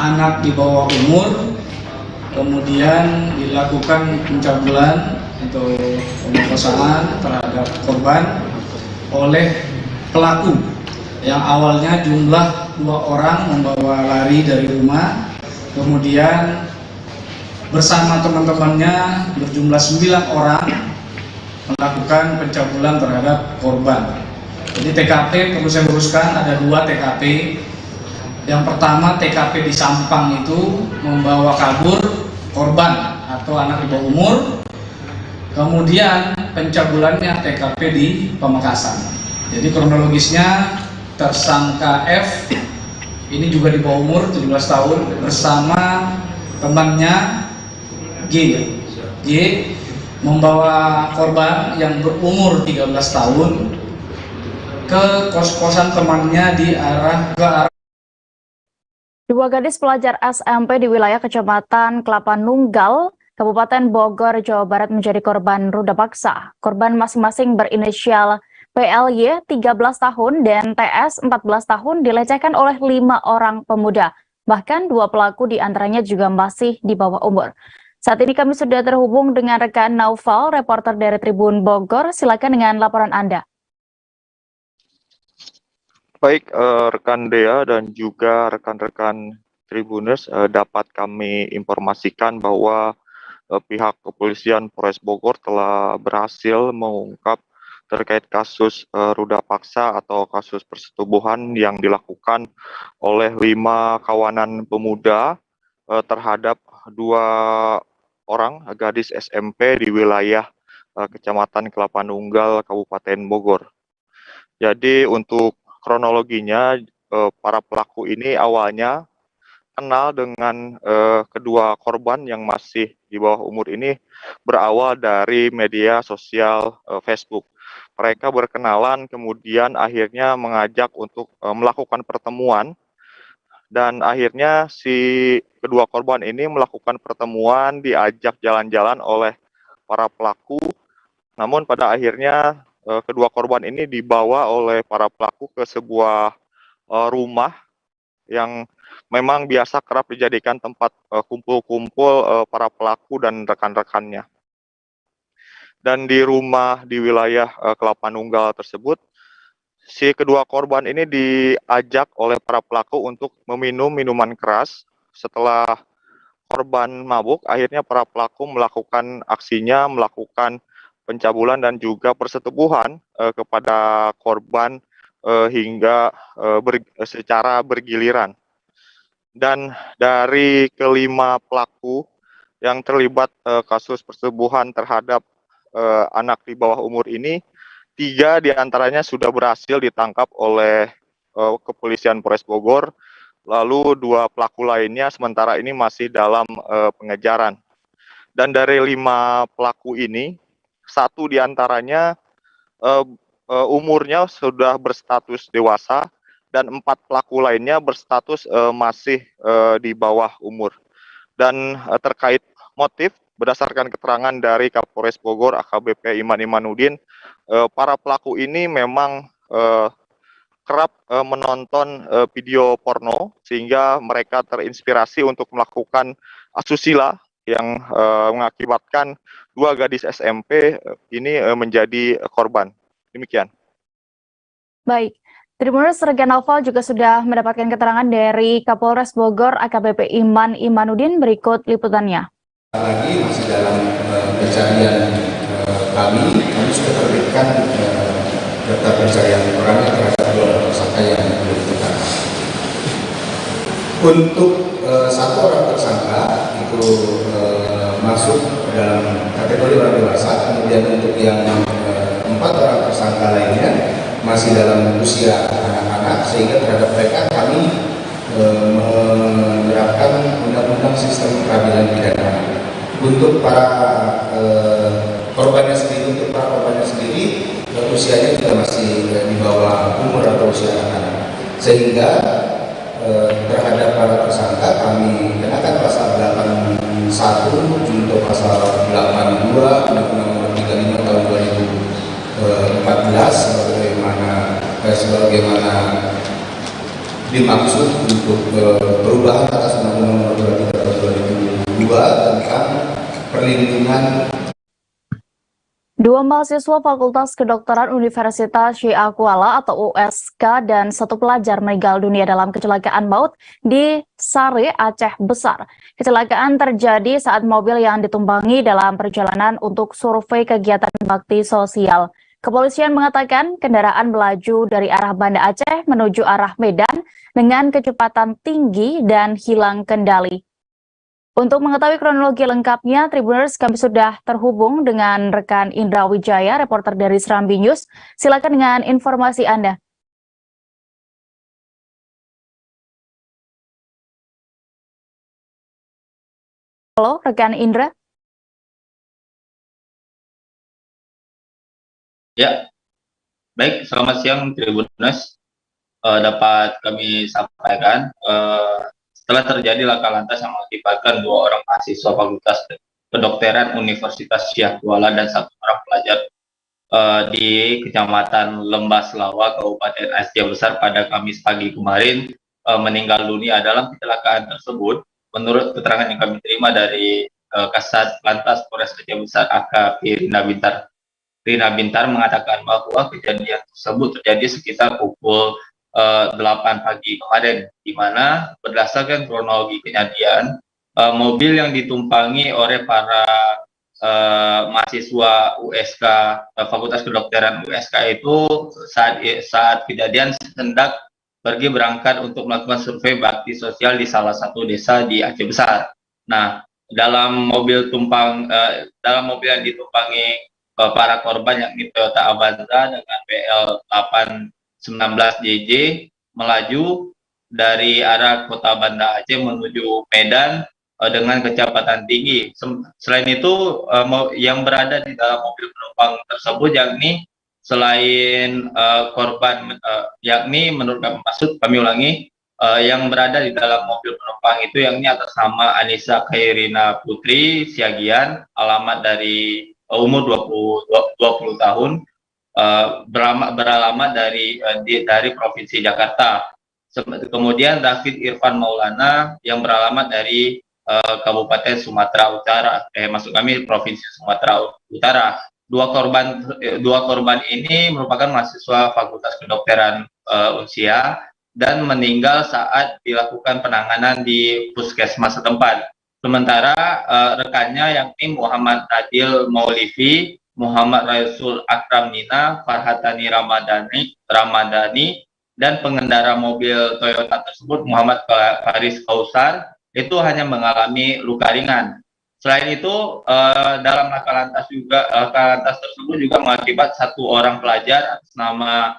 [SPEAKER 7] anak di bawah umur, kemudian dilakukan pencabulan atau pemerkosaan terhadap korban oleh pelaku yang awalnya jumlah 2 orang membawa lari dari rumah, kemudian bersama teman-temannya berjumlah 9 orang melakukan pencabulan terhadap korban. Jadi TKP perlu saya luruskan, ada 2 TKP. Yang pertama TKP di Sampang itu membawa kabur korban atau anak di bawah umur. Kemudian pencabulannya TKP di Pamekasan. Jadi kronologisnya tersangka F ini juga di bawah umur 17 tahun bersama temannya G membawa korban yang berumur 13 tahun ke kos-kosan temannya ke arah.
[SPEAKER 11] 2 gadis pelajar SMP di wilayah Kecamatan Kelapa Nunggal, Kabupaten Bogor, Jawa Barat menjadi korban ruda paksa. Korban masing-masing berinisial PLY 13 tahun dan TS 14 tahun dilecehkan oleh 5 orang pemuda. Bahkan 2 pelaku diantaranya juga masih di bawah umur. Saat ini kami sudah terhubung dengan rekan Naufal, reporter dari Tribun Bogor. Silakan dengan laporan Anda.
[SPEAKER 9] Baik, rekan Dea dan juga rekan-rekan Tribuners, dapat kami informasikan bahwa pihak kepolisian Polres Bogor telah berhasil mengungkap terkait kasus ruda paksa atau kasus persetubuhan yang dilakukan oleh 5 kawanan pemuda terhadap 2 orang gadis SMP di wilayah Kecamatan Kelapa Nunggal, Kabupaten Bogor. Jadi untuk kronologinya, para pelaku ini awalnya kenal dengan kedua korban yang masih di bawah umur ini berawal dari media sosial Facebook. Mereka berkenalan, kemudian akhirnya mengajak untuk melakukan pertemuan, dan akhirnya si kedua korban ini melakukan pertemuan, diajak jalan-jalan oleh para pelaku. Namun pada akhirnya kedua korban ini dibawa oleh para pelaku ke sebuah rumah yang memang biasa kerap dijadikan tempat kumpul-kumpul para pelaku dan rekan-rekannya. Dan di rumah di wilayah Kelapa Nunggal tersebut, si kedua korban ini diajak oleh para pelaku untuk meminum minuman keras. Setelah korban mabuk, akhirnya para pelaku melakukan aksinya, melakukan pencabulan dan juga persetubuhan kepada korban hingga secara bergiliran. Dan dari kelima pelaku yang terlibat kasus persetubuhan terhadap anak di bawah umur ini, 3 diantaranya sudah berhasil ditangkap oleh kepolisian Polres Bogor, lalu 2 pelaku lainnya sementara ini masih dalam pengejaran. Dan dari 5 pelaku ini, 1 diantaranya umurnya sudah berstatus dewasa, dan 4 pelaku lainnya berstatus masih di bawah umur. Dan terkait motif, berdasarkan keterangan dari Kapolres Bogor AKBP Iman Imanuddin, para pelaku ini memang kerap menonton video porno sehingga mereka terinspirasi untuk melakukan asusila yang mengakibatkan 2 gadis SMP ini menjadi korban. Demikian.
[SPEAKER 11] Baik. Tribuners, rekan Naufal juga sudah mendapatkan keterangan dari Kapolres Bogor AKBP Iman Imanuddin. Berikut liputannya.
[SPEAKER 12] Lagi masih dalam pencarian kami sudah terbitkan daftar pencarian orang terhadap 2 tersangka yang belum ditangkap. Untuk 1 orang tersangka itu masuk dalam kategori orang dewasa, kemudian untuk yang 4 orang tersangka lainnya masih dalam usia anak-anak, sehingga terhadap mereka kami menerapkan undang-undang sistem peradilan pidana. Untuk para korbannya sendiri, usianya juga masih di bawah umur atau usia anak-anak, sehingga terhadap para tersangka kami kenakan pasal 81 junto pasal 82 Undang-Undang Nomor 35 tahun 2014 sebagaimana dimaksud untuk perubahan atas Undang-Undang Nomor 23 tahun 2002 tentang perlindungan.
[SPEAKER 11] 2 mahasiswa Fakultas Kedokteran Universitas Syekh Kuala atau USK dan 1 pelajar meninggal dunia dalam kecelakaan maut di Sare, Aceh Besar. Kecelakaan terjadi saat mobil yang ditumpangi dalam perjalanan untuk survei kegiatan bakti sosial. Kepolisian mengatakan kendaraan melaju dari arah Banda Aceh menuju arah Medan dengan kecepatan tinggi dan hilang kendali. Untuk mengetahui kronologi lengkapnya, Tribuners, kami sudah terhubung dengan rekan Indra Wijaya, reporter dari Serambi News. Silakan dengan informasi Anda. Halo, rekan Indra.
[SPEAKER 24] Ya, baik. Selamat siang, Tribuners. Dapat kami sampaikan, setelah terjadi laka lantas yang mengakibatkan 2 orang mahasiswa Fakultas Kedokteran Universitas Syekh Kuala dan 1 orang pelajar di Kecamatan Lembah Selawa, Kabupaten Aceh Besar pada Kamis pagi kemarin meninggal dunia dalam kecelakaan tersebut. Menurut keterangan yang kami terima dari Kasat Lantas Polres Aceh Besar AKP Rina Bintar mengatakan bahwa kejadian tersebut terjadi sekitar pukul 8 pagi kemarin, di mana berdasarkan kronologi kejadian, mobil yang ditumpangi oleh para mahasiswa USK Fakultas Kedokteran USK itu saat kejadian hendak pergi berangkat untuk melakukan survei bakti sosial di salah satu desa di Aceh Besar. Nah, dalam mobil yang ditumpangi para korban yakni Toyota Avanza dengan PL 819JJ melaju dari arah kota Banda Aceh menuju Medan dengan kecepatan tinggi. Selain itu, yang berada di dalam mobil penumpang tersebut yakni selain korban, yakni menurut kami ulangi, yang berada di dalam mobil penumpang itu yakni atas nama Anissa Khairina Putri Siagian, alamat dari umur 20 tahun, beralamat dari Provinsi Jakarta. Kemudian David Irfan Maulana yang beralamat dari Kabupaten Sumatera Utara, maksud kami Provinsi Sumatera Utara. Dua korban ini merupakan mahasiswa Fakultas Kedokteran Unsia dan meninggal saat dilakukan penanganan di puskesmas setempat. Sementara rekannya yakni Muhammad Nadil Maulivi, Muhammad Rasul Akram Nina, Farhatani Ramadhani, dan pengendara mobil Toyota tersebut Muhammad Faris Kausar itu hanya mengalami luka ringan. Selain itu, dalam laka lantas tersebut juga mengakibat satu orang pelajar atas nama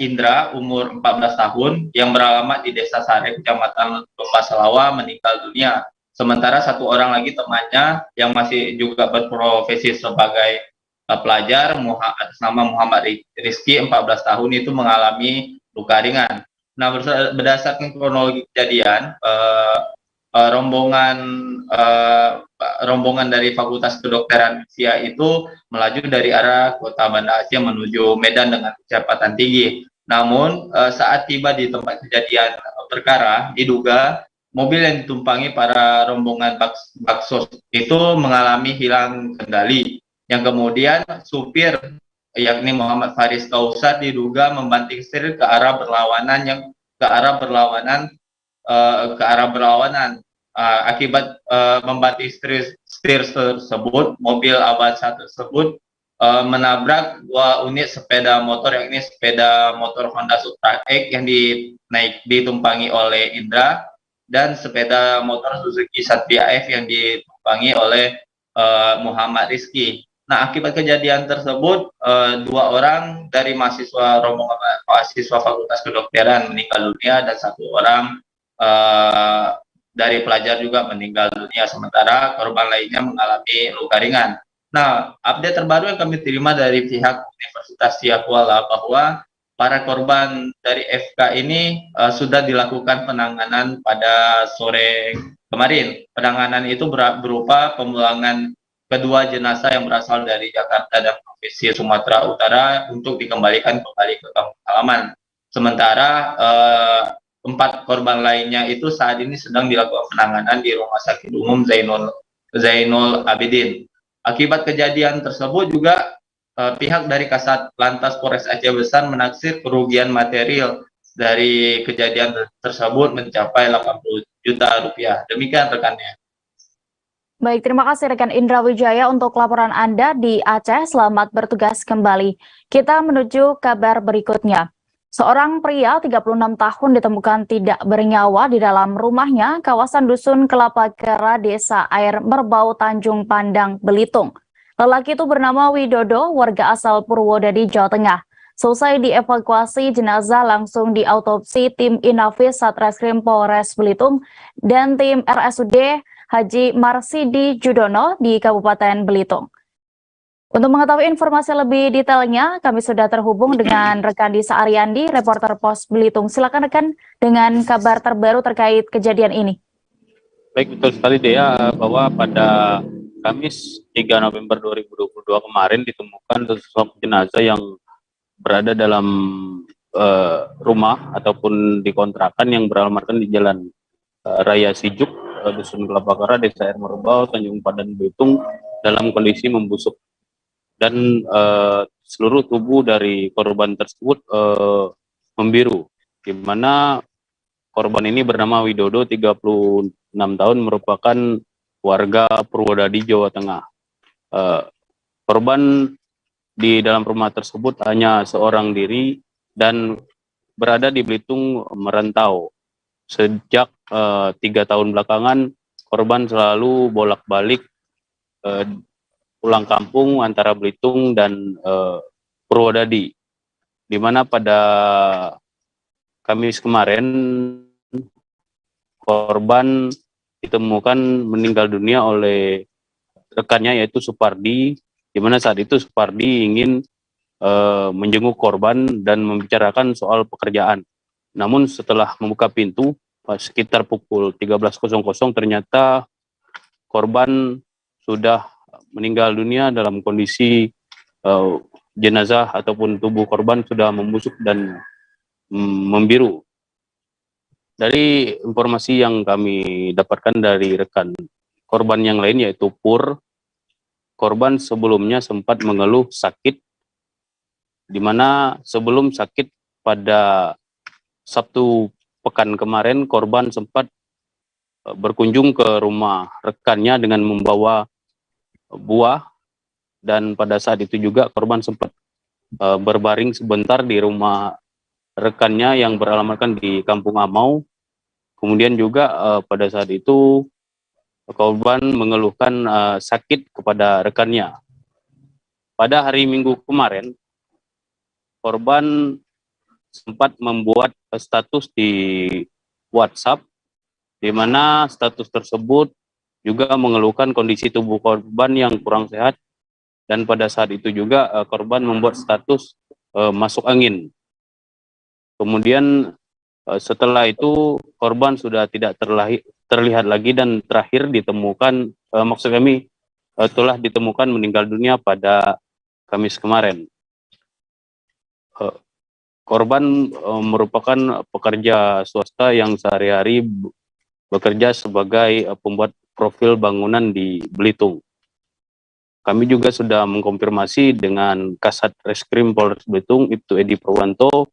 [SPEAKER 24] Indra, umur 14 tahun, yang beralamat di Desa Sare, Kecamatan Lomba Selawa, meninggal dunia. Sementara satu orang lagi temannya yang masih juga berprofesi sebagai pelajar, atas nama Muhammad Rizky, 14 tahun, itu mengalami luka ringan. Nah, berdasarkan kronologi kejadian, rombongan dari Fakultas Kedokteran Unsia itu melaju dari arah kota Banda Aceh menuju Medan dengan kecepatan tinggi. Namun saat tiba di tempat kejadian perkara, diduga mobil yang ditumpangi para rombongan baksos itu mengalami hilang kendali, yang kemudian supir yakni Muhammad Faris Kausar diduga membanting setir ke arah berlawanan akibat membanting setir tersebut, mobil Avanza tersebut menabrak dua unit sepeda motor, yakni sepeda motor Honda Supra X yang ditumpangi oleh Indra dan sepeda motor Suzuki Satria F yang ditumpangi oleh Muhammad Rizky. Nah, akibat kejadian tersebut, dua orang dari rombongan mahasiswa Fakultas Kedokteran meninggal dunia dan satu orang dari pelajar juga meninggal dunia, sementara korban lainnya mengalami luka ringan. Nah, update terbaru yang kami terima dari pihak Universitas Siakuala bahwa para korban dari FK ini sudah dilakukan penanganan pada sore kemarin. Penanganan itu berupa pemulangan kedua jenazah yang berasal dari Jakarta dan Provinsi Sumatera Utara untuk dikembalikan kembali ke kampung halaman. Sementara 4 korban lainnya itu saat ini sedang dilakukan penanganan di Rumah Sakit Umum Zainul Abidin. Akibat kejadian tersebut juga pihak dari Kasat Lantas Polres Aceh Besar menaksir kerugian material dari kejadian tersebut mencapai 80 juta rupiah. Demikian rekannya.
[SPEAKER 11] Baik, terima kasih rekan Indra Wijaya untuk laporan Anda di Aceh. Selamat bertugas kembali. Kita menuju kabar berikutnya. Seorang pria 36 tahun ditemukan tidak bernyawa di dalam rumahnya kawasan Dusun Kelapa Kera, Desa Air Merbau, Tanjung Pandang, Belitung. Lelaki itu bernama Widodo, warga asal Purwodadi, Jawa Tengah. Selesai dievakuasi, jenazah langsung diautopsi tim Inafis Satreskrim Polres Belitung dan tim RSUD Haji Marsidi Judono di Kabupaten Belitung. Untuk mengetahui informasi lebih detailnya, kami sudah terhubung dengan rekan Disa Ariandi, reporter Pos Belitung. Silakan rekan dengan kabar terbaru terkait kejadian ini.
[SPEAKER 15] Baik, betul sekali Dea, bahwa pada Kamis 3 November 2022 kemarin ditemukan sesosok jenazah yang berada dalam rumah ataupun di kontrakan yang beralamatkan di Jalan Raya Sijuk, Dusun Kelapa Kera, Desa Air Merbau, Tanjung Pandang, Belitung, dalam kondisi membusuk. Dan seluruh tubuh dari korban tersebut membiru, di mana korban ini bernama Widodo, 36 tahun, merupakan warga Purwodadi, Jawa Tengah. Korban di dalam rumah tersebut hanya seorang diri dan berada di Belitung merantau. Sejak 3 tahun belakangan, korban selalu bolak-balik pulang kampung antara Belitung dan Purwodadi, di mana pada Kamis kemarin korban ditemukan meninggal dunia oleh rekannya yaitu Supardi, di mana saat itu Supardi ingin menjenguk korban dan membicarakan soal pekerjaan. Namun setelah membuka pintu sekitar pukul 13.00 ternyata korban sudah meninggal dunia dalam kondisi jenazah ataupun tubuh korban sudah membusuk dan membiru. Dari informasi yang kami dapatkan dari rekan korban yang lain yaitu Pur, korban sebelumnya sempat mengeluh sakit, di mana sebelum sakit pada Sabtu pekan kemarin korban sempat berkunjung ke rumah rekannya dengan membawa buah, dan pada saat itu juga korban sempat berbaring sebentar di rumah rekannya yang beralamatkan di Kampung Amau. Kemudian juga pada saat itu korban mengeluhkan sakit kepada rekannya. Pada hari Minggu kemarin korban sempat membuat status di WhatsApp, di mana status tersebut juga mengeluhkan kondisi tubuh korban yang kurang sehat, dan pada saat itu juga korban membuat status masuk angin. Kemudian setelah itu korban sudah tidak terlihat lagi dan terakhir ditemukan, maksud kami telah ditemukan meninggal dunia pada Kamis kemarin. Korban merupakan pekerja swasta yang sehari-hari bekerja sebagai pembuat profil bangunan di Belitung. Kami juga sudah mengkonfirmasi dengan Kasat Reskrim Polres Belitung, Ibtu Edi Purwanto,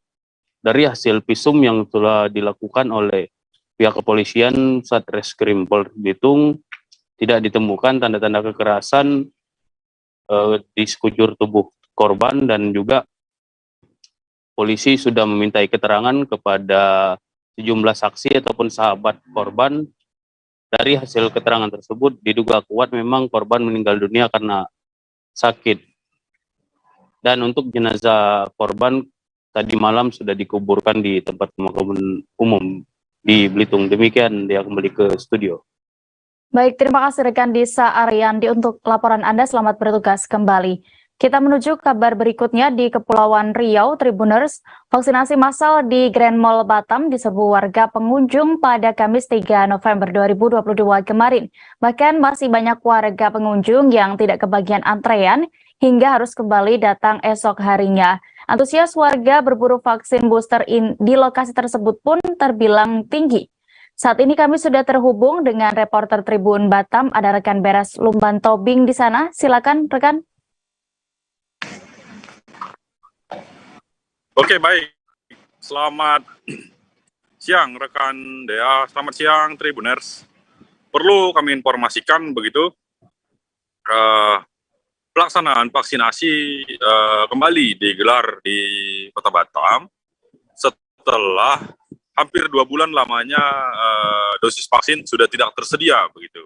[SPEAKER 15] dari hasil visum yang telah dilakukan oleh pihak kepolisian Satreskrim Polres Belitung, tidak ditemukan tanda-tanda kekerasan di sekujur tubuh korban, dan juga polisi sudah memintai keterangan kepada sejumlah saksi ataupun sahabat korban. Dari hasil keterangan tersebut diduga kuat memang korban meninggal dunia karena sakit. Dan untuk jenazah korban tadi malam sudah dikuburkan di tempat pemakaman umum di Belitung. Demikian, dia kembali ke studio.
[SPEAKER 11] Baik, terima kasih rekan Disa Ariandi untuk laporan Anda. Selamat bertugas kembali. Kita menuju kabar berikutnya di Kepulauan Riau. Tribuners, vaksinasi massal di Grand Mall Batam diserbu warga pengunjung pada Kamis 3 November 2022 kemarin. Bahkan masih banyak warga pengunjung yang tidak kebagian antrean hingga harus kembali datang esok harinya. Antusias warga berburu vaksin booster di lokasi tersebut pun terbilang tinggi. Saat ini kami sudah terhubung dengan reporter Tribun Batam, ada rekan Beras Lumban Tobing di sana. Silakan rekan.
[SPEAKER 17] Oke, baik. Selamat siang rekan Dea, selamat siang Tribuners. Perlu kami informasikan begitu, pelaksanaan vaksinasi kembali digelar di Kota Batam setelah hampir 2 bulan lamanya dosis vaksin sudah tidak tersedia begitu.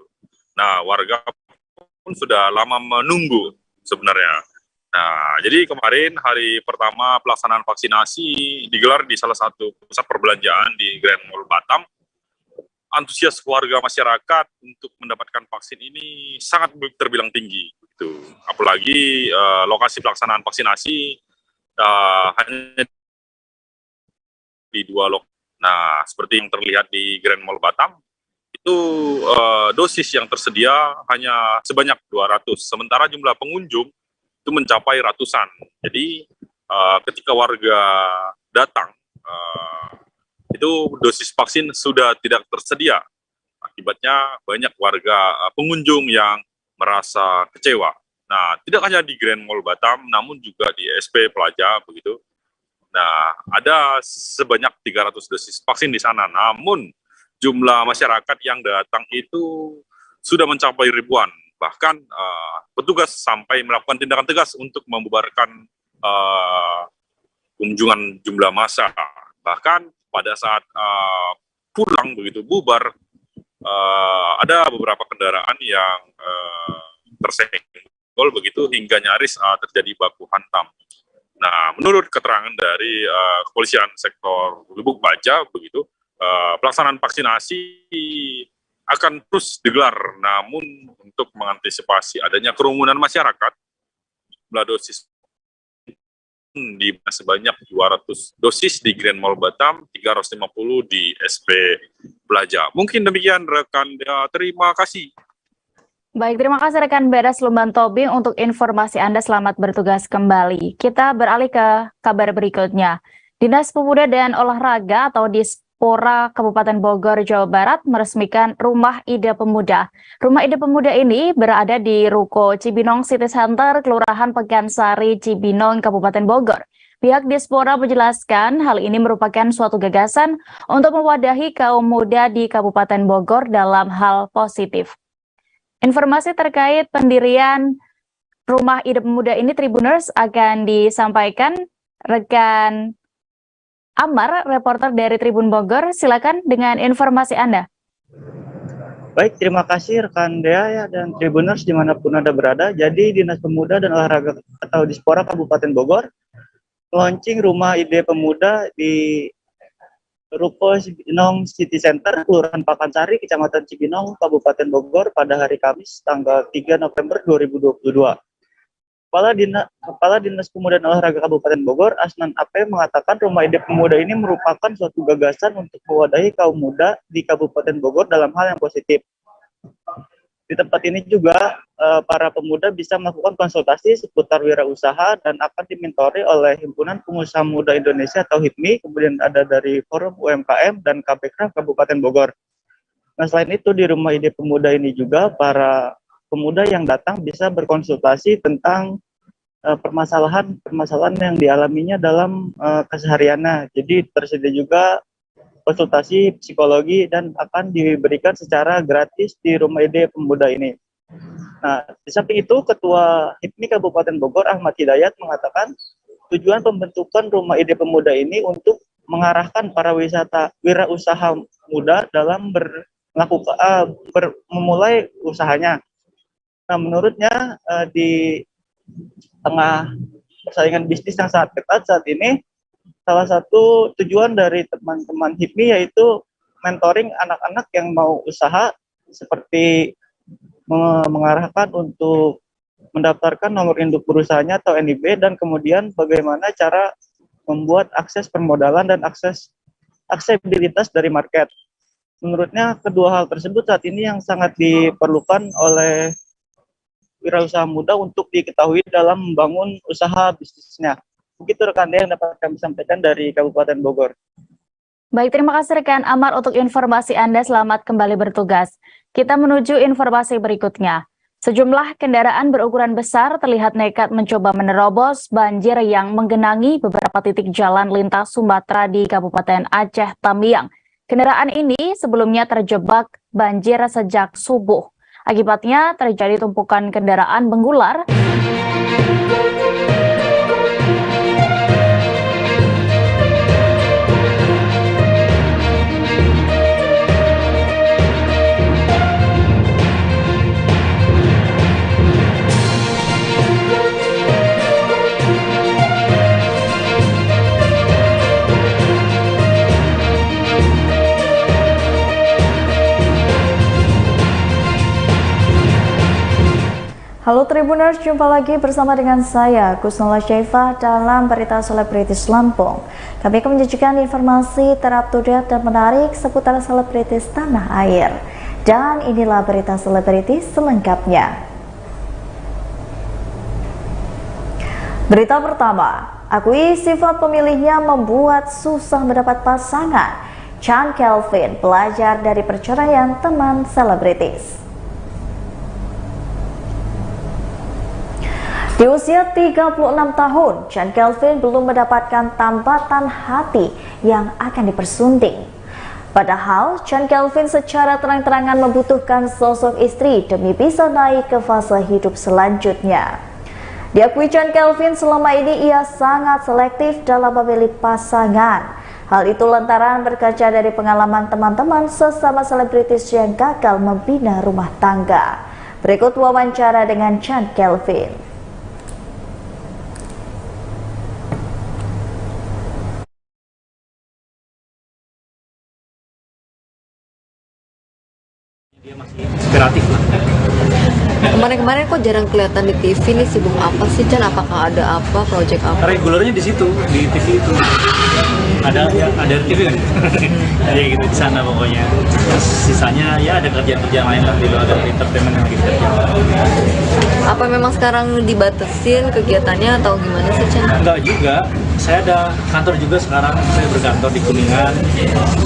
[SPEAKER 17] Nah, warga pun sudah lama menunggu sebenarnya. Nah, jadi kemarin hari pertama pelaksanaan vaksinasi digelar di salah satu pusat perbelanjaan di Grand Mall Batam. Antusias warga masyarakat untuk mendapatkan vaksin ini sangat terbilang tinggi. Gitu. Apalagi lokasi pelaksanaan vaksinasi hanya di 2 lokasi. Nah, seperti yang terlihat di Grand Mall Batam, itu dosis yang tersedia hanya sebanyak 200, sementara jumlah pengunjung itu mencapai ratusan. Jadi ketika warga datang, itu dosis vaksin sudah tidak tersedia. Akibatnya banyak warga pengunjung yang merasa kecewa. Nah, tidak hanya di Grand Mall Batam, namun juga di SP Plaza begitu. Nah, ada sebanyak 300 dosis vaksin di sana. Namun jumlah masyarakat yang datang itu sudah mencapai ribuan. Bahkan petugas sampai melakukan tindakan tegas untuk membubarkan kunjungan jumlah massa. Bahkan pada saat pulang begitu bubar, ada beberapa kendaraan yang tersenggol begitu hingga nyaris terjadi baku hantam. Nah, menurut keterangan dari kepolisian sektor Lubuk Baja, begitu, pelaksanaan vaksinasi akan terus digelar, namun untuk mengantisipasi adanya kerumunan masyarakat, jumlah dosis di sebanyak 200 dosis di Grand Mall Batam, 350 di SP Plaza. Mungkin demikian rekan Dea, terima kasih.
[SPEAKER 11] Baik, terima kasih rekan Bedas Lumban Tobing untuk informasi Anda. Selamat bertugas kembali. Kita beralih ke kabar berikutnya. Dinas Pemuda dan Olahraga atau Dispora Kabupaten Bogor, Jawa Barat meresmikan Rumah Ide Pemuda. Rumah Ide Pemuda ini berada di Ruko Cibinong City Center, Kelurahan Pekansari, Cibinong, Kabupaten Bogor. Pihak Dispora menjelaskan hal ini merupakan suatu gagasan untuk mewadahi kaum muda di Kabupaten Bogor dalam hal positif. Informasi terkait pendirian Rumah Ide Pemuda ini Tribuners akan disampaikan rekan Amar, reporter dari Tribun Bogor. Silakan dengan informasi Anda.
[SPEAKER 6] Baik, terima kasih rekan Dea dan Tribuners dimanapun Anda berada. Jadi Dinas Pemuda dan Olahraga atau Dispora Kabupaten Bogor launching Rumah Ide Pemuda di Ruko Cibinong City Center, Kelurahan Pakansari, Kecamatan Cibinong, Kabupaten Bogor pada hari Kamis, tanggal 3 November 2022. Kepala Dinas Pemuda dan Olahraga Kabupaten Bogor, Asnan Ape, mengatakan Rumah Ide Pemuda ini merupakan suatu gagasan untuk mewadahi kaum muda di Kabupaten Bogor dalam hal yang positif. Di tempat ini juga para pemuda bisa melakukan konsultasi seputar wirausaha dan akan dimentori oleh Himpunan Pengusaha Muda Indonesia atau HIPMI, kemudian ada dari Forum UMKM dan KPK Kabupaten Bogor. Nah, selain itu di Rumah Ide Pemuda ini juga para pemuda yang datang bisa berkonsultasi tentang permasalahan yang dialaminya dalam kesehariannya. Jadi tersedia juga konsultasi psikologi dan akan diberikan secara gratis di Rumah Ide Pemuda ini. Nah, di samping itu Ketua HIPMI Kabupaten Bogor Ahmad Hidayat mengatakan tujuan pembentukan Rumah Ide Pemuda ini untuk mengarahkan para wirausaha muda dalam memulai usahanya. Nah, menurutnya di tengah persaingan bisnis yang sangat ketat saat ini, salah satu tujuan dari teman-teman HIPMI yaitu mentoring anak-anak yang mau usaha, seperti mengarahkan untuk mendaftarkan nomor induk perusahaannya atau NIB, dan kemudian bagaimana cara membuat akses permodalan dan aksesibilitas dari market. Menurutnya kedua hal tersebut saat ini yang sangat diperlukan oleh wirausaha muda untuk diketahui dalam membangun usaha bisnisnya. Begitu rekan yang dapat kami sampaikan dari Kabupaten Bogor.
[SPEAKER 11] Baik, terima kasih rekan Amar untuk informasi Anda. Selamat kembali bertugas. Kita menuju informasi berikutnya. Sejumlah kendaraan berukuran besar terlihat nekat mencoba menerobos banjir yang menggenangi beberapa titik jalan lintas Sumatera di Kabupaten Aceh Tamiang. Kendaraan ini sebelumnya terjebak banjir sejak subuh. Akibatnya terjadi tumpukan kendaraan mengular. Halo Tribuners, jumpa lagi bersama dengan saya, Kusnula Syaifa, dalam Berita Selebritis Lampung. Kami akan menyajikan informasi terupdate dan menarik seputar selebritis tanah air. Dan inilah Berita Selebritis selengkapnya. Berita pertama, akui sifat pemilihnya membuat susah mendapat pasangan. Chand Kelvin belajar dari perceraian teman selebritis. Di usia 36 tahun, Chand Kelvin belum mendapatkan tambatan hati yang akan dipersunding. Padahal, Chand Kelvin secara terang-terangan membutuhkan sosok istri demi bisa naik ke fase hidup selanjutnya. Diakui Chand Kelvin selama ini ia sangat selektif dalam memilih pasangan. Hal itu lantaran berkaca dari pengalaman teman-teman sesama selebritis yang gagal membina rumah tangga. Berikut wawancara dengan Chand Kelvin.
[SPEAKER 5] Inspiratif lah.
[SPEAKER 18] Kemarin-kemarin kok jarang kelihatan di TV nih, sibuk apa sih Chan? Apakah ada apa, project apa?
[SPEAKER 5] Regulernya di situ, di TV itu. Ada TV kan? Jadi gitu di sana pokoknya. Terus sisanya ya ada kerjaan-kerjaan lain lah di luar dari entertainment yang lagi kerja.
[SPEAKER 18] Apa memang sekarang dibatasin kegiatannya atau gimana sih Chan?
[SPEAKER 5] Enggak juga. Saya ada kantor juga sekarang, saya berkantor di Kuningan.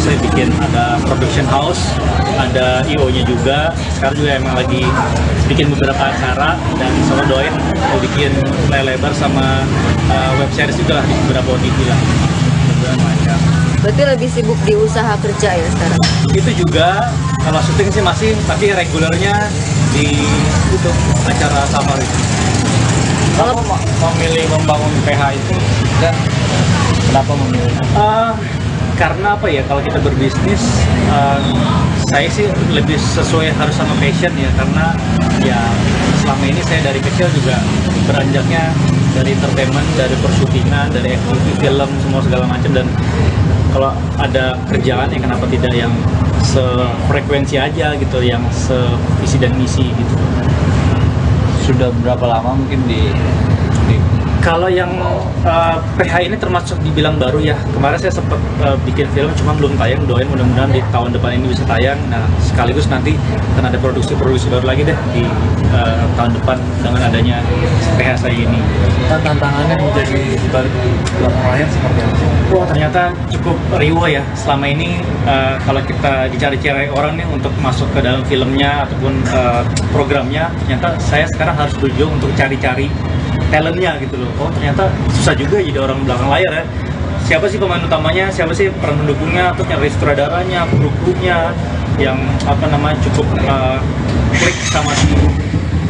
[SPEAKER 5] Saya bikin ada production house, ada IO-nya juga. Sekarang juga emang lagi bikin beberapa acara dan sama doain mau bikin layar lebar sama web series juga lah di beberapa OTT lah.
[SPEAKER 18] Berarti lebih sibuk di usaha kerja ya sekarang?
[SPEAKER 5] Itu juga, kalau syuting sih masih, tapi regulernya di itu acara safari. Kalau memilih membangun PH itu dan kenapa memilih? Karena apa ya, kalau kita berbisnis, saya sih lebih sesuai harus sama passion ya, karena ya selama ini saya dari kecil juga beranjaknya dari entertainment, dari persyutingan, dari acting, film, semua segala macam, dan kalau ada kerjaan ya kenapa tidak yang sefrekuensi aja gitu, yang sevisi dan misi gitu.
[SPEAKER 25] Sudah berapa lama mungkin di
[SPEAKER 5] kalau yang PH ini termasuk dibilang baru ya. Kemarin saya sempat bikin film, cuma belum tayang. Doain mudah-mudahan di tahun depan ini bisa tayang. Nah, sekaligus nanti akan ada produksi baru lagi deh di tahun depan dengan adanya PH saya ini.
[SPEAKER 25] Tantangannya menjadi di balik belakang layar seperti apa sih?
[SPEAKER 5] Wah, ternyata cukup riuh ya. Selama ini kalau kita dicari-cari orang nih untuk masuk ke dalam filmnya ataupun programnya, ternyata saya sekarang harus berjuang untuk cari-cari talentnya gitu loh. Oh, ternyata susah juga jadi orang belakang layar ya. Siapa sih pemain utamanya, siapa sih peran pendukungnya, atau nyari sutradaranya, kru-krunya yang cukup klik sama si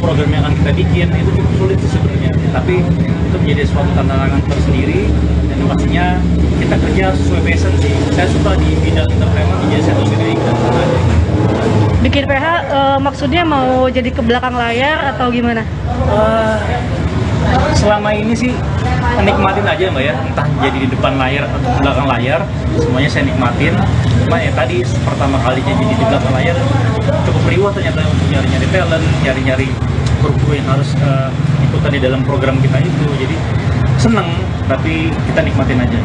[SPEAKER 5] program yang akan kita bikin. Itu cukup sulit sih sebenarnya, tapi itu menjadi suatu tantangan tersendiri, dan pastinya kita kerja sesuai passion sih. Saya suka di bidang entertainment, jadi saya tahu sendiri dan
[SPEAKER 21] bikin PH maksudnya mau jadi ke belakang layar atau gimana?
[SPEAKER 5] Selama ini sih nikmatin aja Mbak ya, entah jadi di depan layar atau di belakang layar, semuanya saya nikmatin. Cuma ya tadi pertama kalinya jadi di belakang layar cukup riuh ternyata untuk nyari-nyari talent, nyari-nyari kru yang harus ikutan di dalam program kita itu. Jadi seneng, tapi kita nikmatin aja.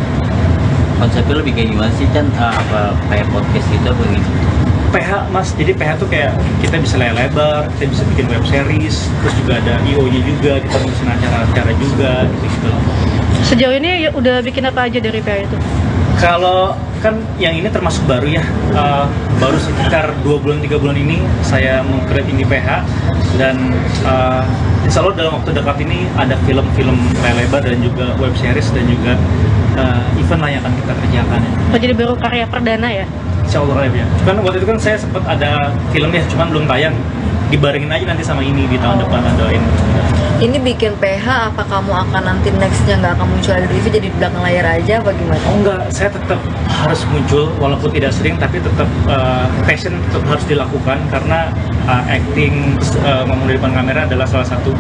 [SPEAKER 25] Konsepnya lebih kayak gimana sih Chan? Apa kayak podcast gitu apa gitu?
[SPEAKER 5] PH Mas, jadi PH tuh kayak kita bisa layar lebar, kita bisa bikin web series, terus juga ada IO-nya juga, kita ngurusin acara-acara juga gitu.
[SPEAKER 21] Sejauh ini udah bikin apa aja dari PH itu?
[SPEAKER 5] Kalau kan yang ini termasuk baru ya, baru sekitar 2 bulan 3 bulan ini saya meng-create ini PH, dan insya Allah dalam waktu dekat ini ada film-film layar lebar dan juga web series dan juga event lah yang akan kita kerjakan.
[SPEAKER 21] Oh, jadi baru karya perdana ya?
[SPEAKER 5] Insya Allah ya. Cuman waktu itu kan saya sempat ada filmnya, cuman belum tayang. Dibarengin aja nanti sama ini di tahun depan, doain.
[SPEAKER 18] Ini bikin PH, apa kamu akan nanti nextnya nggak akan muncul di TV, jadi di belakang layar aja apa gimana?
[SPEAKER 5] Oh enggak, saya tetap harus muncul walaupun tidak sering, tapi tetap passion tetap harus dilakukan, karena acting ngomong di depan kamera adalah salah satu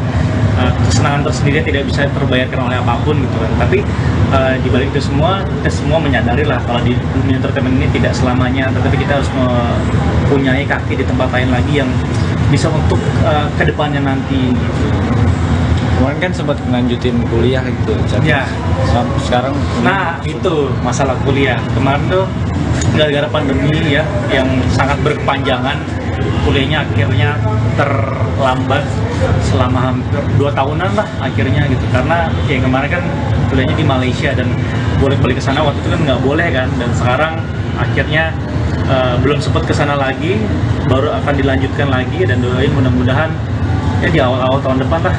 [SPEAKER 5] kesenangan tersendiri, tidak bisa terbayarkan oleh apapun gitu kan. Tapi di balik itu semua, kita semua menyadari lah kalau di dunia entertainment ini tidak selamanya, tetapi kita harus mempunyai kaki di tempat lain lagi yang bisa untuk kedepannya nanti gitu.
[SPEAKER 25] Kemarin kan sempat melanjutin kuliah gitu Chan.
[SPEAKER 5] Ya.
[SPEAKER 25] Sekarang
[SPEAKER 5] nah itu masalah kuliah kemarin tuh gara-gara pandemi ya yang sangat berkepanjangan, kuliahnya akhirnya terlambat selama hampir 2 tahunan lah akhirnya gitu, karena yang kemarin kan kuliahnya di Malaysia dan boleh balik ke sana, waktu itu kan nggak boleh kan, dan sekarang akhirnya belum sempat ke sana lagi, baru akan dilanjutkan lagi, dan doain mudah-mudahan ya di awal-awal tahun depan lah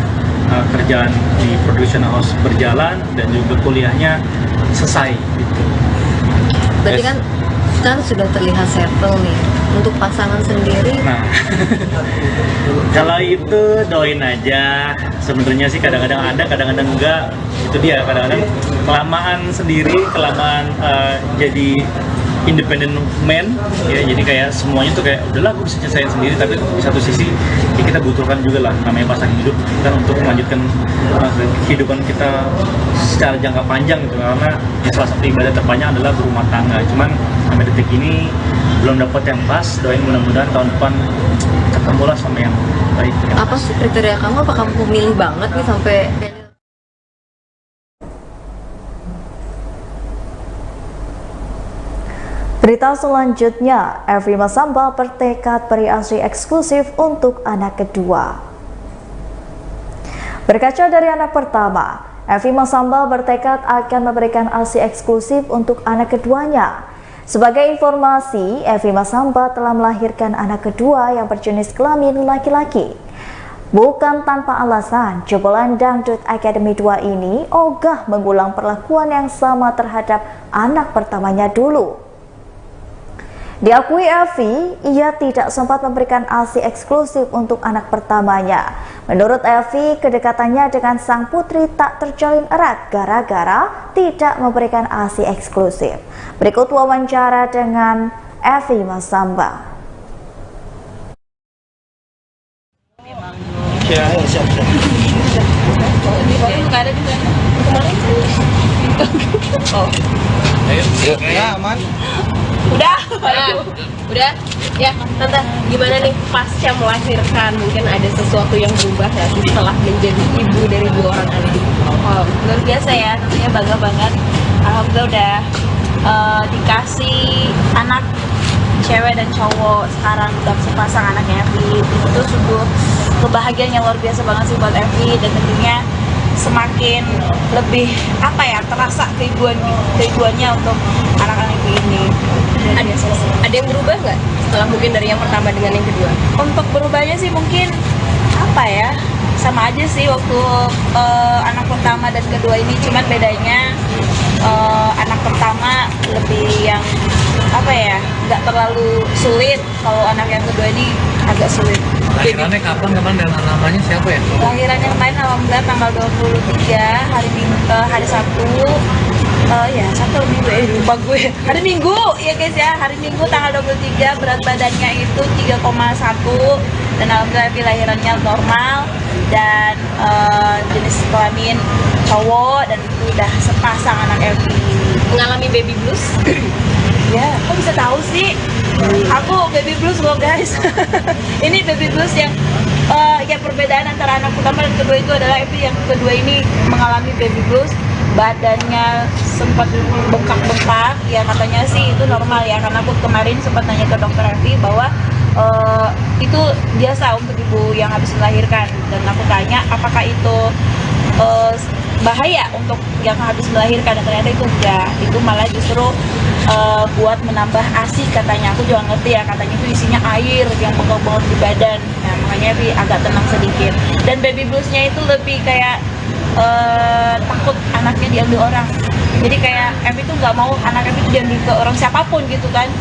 [SPEAKER 5] kerjaan di production house berjalan dan juga kuliahnya selesai gitu.
[SPEAKER 18] Berarti kan sudah terlihat settle nih untuk pasangan sendiri.
[SPEAKER 5] Nah, kalau itu doain aja. Sebenarnya sih kadang-kadang ada, kadang-kadang enggak. Itu dia, kadang-kadang kelamaan sendiri, kelamaan jadi independent man ya, jadi kayak semuanya tuh kayak udahlah aku bisa selesai sendiri, tapi di satu sisi ya kita butuhkan juga lah namanya pasangan hidup kan untuk melanjutkan kehidupan kita secara jangka panjang gitu, karena ya salah satu ibadah terpanjang adalah berumah tangga. Cuman sampai detik ini belum dapat yang pas, doain mudah-mudahan tahun depan ketemulah sama yang baik.
[SPEAKER 18] Apa sih kriteria kamu? Apa kamu pemilih banget nih sampai
[SPEAKER 11] Berita selanjutnya, Evi Masamba bertekad beri ASI eksklusif untuk anak kedua. Berkaca dari anak pertama, Evi Masamba bertekad akan memberikan ASI eksklusif untuk anak keduanya. Sebagai informasi, Evi Masamba telah melahirkan anak kedua yang berjenis kelamin laki-laki. Bukan tanpa alasan, jebolan Dangdut Academy 2 ini ogah mengulang perlakuan yang sama terhadap anak pertamanya dulu. Diakui Evi, ia tidak sempat memberikan ASI eksklusif untuk anak pertamanya. Menurut Evi, kedekatannya dengan sang putri tak terjalin erat gara-gara tidak memberikan ASI eksklusif. Berikut wawancara dengan Evi Masamba.
[SPEAKER 6] Ya, aman.
[SPEAKER 8] Udah ya tante, gimana nih pasca melahirkan, mungkin ada sesuatu yang berubah ya setelah menjadi ibu dari 2 orang anak?
[SPEAKER 13] Oh, luar biasa ya, tentunya bangga banget. Alhamdulillah udah dikasih anak cewek dan cowok, sekarang udah sepasang anaknya Evi. Itu sungguh kebahagiaan yang luar biasa banget sih buat Evi, dan tentunya semakin lebih terasa keibuannya untuk anak-anak ini.
[SPEAKER 8] Ada yang berubah nggak setelah mungkin dari yang pertama dengan yang kedua?
[SPEAKER 13] Untuk berubahnya sih mungkin sama aja sih waktu anak pertama dan kedua ini, cuman bedanya anak pertama lebih yang nggak terlalu sulit, kalau anak yang kedua ini agak sulit.
[SPEAKER 5] Lahirannya kapan dan namanya siapa ya?
[SPEAKER 13] Lahirannya kemarin alhamdulillah tanggal 23 hari Sabtu. Sabtu Minggu lupa gue. Hari Minggu ya guys ya, hari Minggu tanggal 23, berat badannya itu 3,1 dan alhamdulillah lahirannya normal dan jenis kelamin cowok, dan itu udah sepasang anak Evi.
[SPEAKER 8] Mengalami baby blues?
[SPEAKER 13] Ya, kok bisa tahu sih? Aku baby blues loh guys. Ini baby blues yang perbedaan antara anak pertama dan kedua itu adalah Evi yang kedua ini mengalami baby blues. Badannya sempat bengkak-bengkak, ya katanya sih itu normal ya, karena aku kemarin sempat nanya ke dokter Evi bahwa itu biasa untuk ibu yang habis melahirkan, dan aku tanya apakah itu bahaya untuk yang habis melahirkan, dan ternyata itu enggak, itu malah justru buat menambah ASI katanya. Aku juga ngerti ya, katanya itu isinya air yang bengkak-bengkak di badan, nah makanya Evi agak tenang sedikit. Dan baby bluesnya itu lebih kayak takut anaknya diambil orang, jadi kayak Evi tuh nggak mau anak Evi tuh diambil ke orang siapapun gitu kan,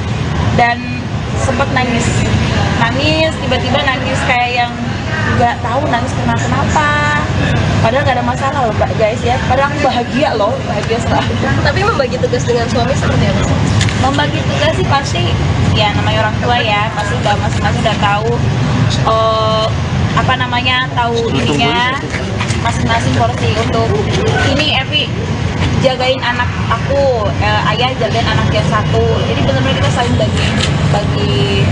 [SPEAKER 13] dan sempat nangis tiba-tiba nangis kayak yang nggak tahu nangis kenapa, padahal nggak ada masalah loh guys ya, padahal aku bahagia sekali.
[SPEAKER 8] Tapi membagi tugas dengan suami seperti apa?
[SPEAKER 13] Membagi tugas sih pasti ya, namanya orang tua ya, pasti udah masing-masing udah tahu tahu ininya masing-masing porsi. Untuk ini Evi jagain anak aku, ayah jagain anak yang satu, jadi benar-benar kita saling bagi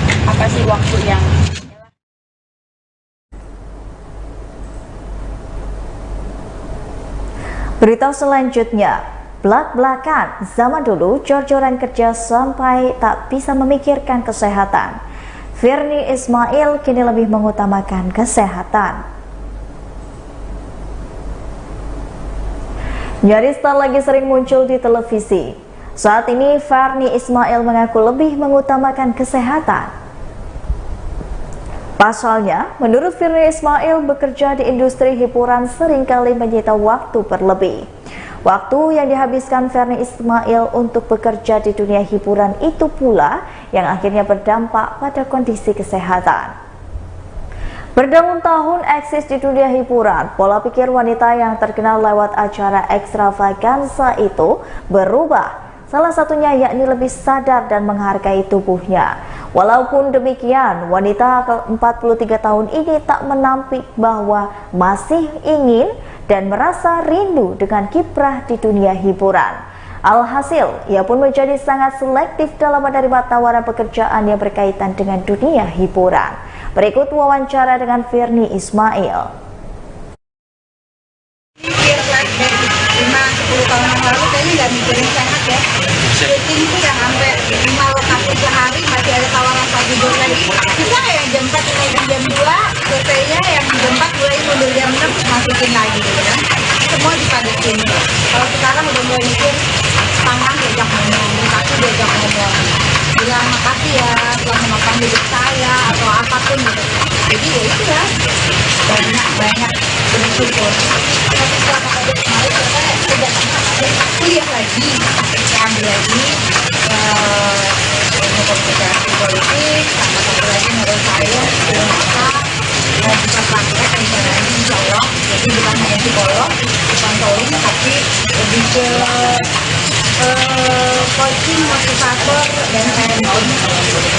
[SPEAKER 13] waktu yang.
[SPEAKER 11] Berita selanjutnya, belak-belakan zaman dulu jor-joran kerja sampai tak bisa memikirkan kesehatan. Virnie Ismail kini lebih mengutamakan kesehatan. Nyaris tak lagi sering muncul di televisi. Saat ini Virnie Ismail mengaku lebih mengutamakan kesehatan. Pasalnya, menurut Virnie Ismail, bekerja di industri hiburan seringkali menyita waktu berlebih. Waktu yang dihabiskan Virnie Ismail untuk bekerja di dunia hiburan itu pula yang akhirnya berdampak pada kondisi kesehatan. Bertahun-tahun eksis di dunia hiburan, pola pikir wanita yang terkenal lewat acara ekstravaganza itu berubah. Salah satunya yakni lebih sadar dan menghargai tubuhnya. Walaupun demikian, wanita ke-43 tahun ini tak menampik bahwa masih ingin dan merasa rindu dengan kiprah di dunia hiburan. Alhasil, ia pun menjadi sangat selektif dalam menerima tawaran pekerjaan yang berkaitan dengan dunia hiburan. Berikut wawancara dengan Virni Ismail.
[SPEAKER 1] 5-10 tahun yang lalu kayaknya nggak mikirin sehat ya. Syuting tuh yang sampai 5 lokasi sehari masih ada tawaran pagi lagi. Bisa yang jam 4 naik jam 2, selesainya yang jam 4 mulai mundur jam 6 masukin lagi gitu kan. Semua dipadetin. Kalau sekarang udah mulai mikir tangan diajak ngomong, kaki diajak ngomong. Bilang makasih ya telah menopang hidup saya atau apapun gitu. Jadi ya itu ya banyak bersyukur. Tapi setelah kejadian kemarin saya tidak kuliah lagi, saya ambil lagi ilmu komunikasi politik, sama satu lagi neuroscience, ilmu masa, bisa praktek rencananya insya Allah. Jadi bukan hanya psikolog, konseling, tapi lebih ke coaching, motivator, dan parenting.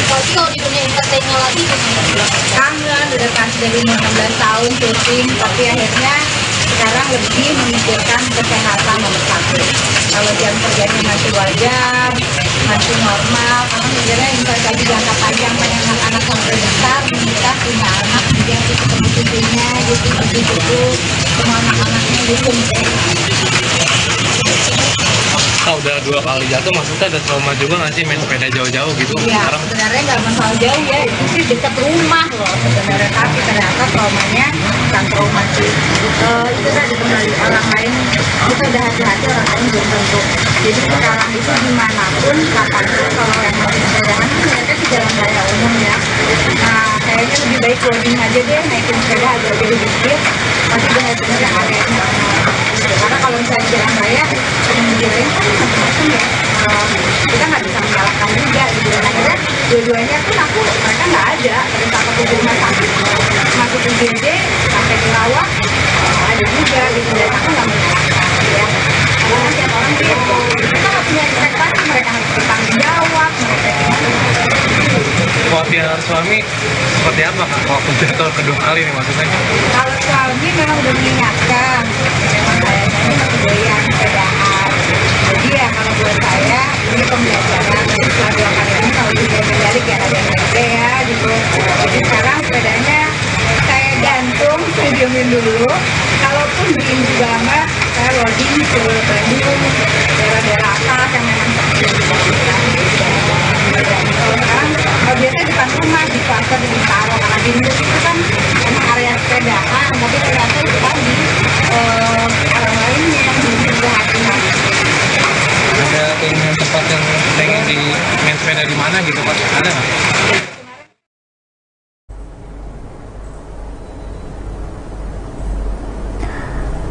[SPEAKER 1] Coaching kalau di dunia entertainnya lagi kangen, udah kasih dari 16 tahun syuting, tapi akhirnya sekarang lebih memikirkan kesehatan nomor satu. Kalau jam kerjanya masih wajar, masih normal, karena mikirnya investasi jangka panjang banyak anak-anak sampai besar, menikah, punya anak, dia ketemu cucunya, gitu, semua anak-anaknya gitu.
[SPEAKER 5] Udah 2 kali jatuh, maksudnya ada trauma juga nggak sih main sepeda jauh-jauh gitu?
[SPEAKER 1] Ya, sebenarnya nggak masalah jauh ya, itu sih dekat rumah loh sebenarnya, tapi ternyata traumanya bukan trauma sih. Itu tadi kembali orang lain, kita udah hati-hati, orang lain belum tentu. Jadi sekarang itu dimanapun, kapanpun, kalau yang masih sepedahan itu mereka di jalan raya umum ya. Nah, kayaknya lebih baik loading aja deh, naikin sepeda agak lebih dikit, tapi benar-benar yang areanya karena kalau misalnya di jalan raya pengemudi lain kan macam-macam ya, kita nggak bisa menyalahkan juga gitu. Dan akhirnya dua-duanya pun mereka nggak ada, pada saat aku di rumah sakit masuk UGD sampai dirawat ada juga gitu, dan aku nggak menyalahkan ya, karena setiap orang kita nggak punya ekspektasi, mereka harus bertanggung jawab, mereka
[SPEAKER 5] Kekhawatiran suami seperti apa Kak waktu jatuh kedua kali nih maksudnya?
[SPEAKER 1] Kalau suami memang udah mengingatkan, memang kayaknya ini masih goyang sepedaan. Jadi ya kalau buat saya ini pembelajaran. Jadi setelah 2 kali ini kalau juga balik ya ada yang gede ya gitu. Jadi sekarang sepedanya saya gantung, saya diemin dulu. Kalaupun tinggi banget, saya loading ke Bandung, daerah-daerah atas yang memang kalau biasanya di depan rumah, di pasar, di Taro, karena di Indus itu kan emang area sepedaan, tapi ternyata itu tadi orang lainnya yang belum juga hati-hati.
[SPEAKER 5] Ada keinginan tempat yang pengen di main sepeda di mana gitu Pak? Ada nggak?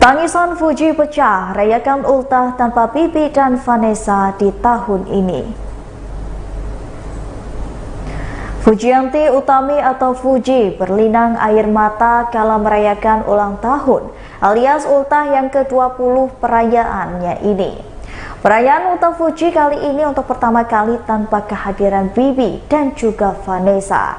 [SPEAKER 11] Tangisan Fuji pecah, rayakan ultah tanpa Bibi dan Vanessa di tahun ini. Fujianti Utami atau Fuji berlinang air mata kala merayakan ulang tahun alias ultah yang ke-20 perayaannya ini. Perayaan ultah Fuji kali ini untuk pertama kali tanpa kehadiran Bibi dan juga Vanessa.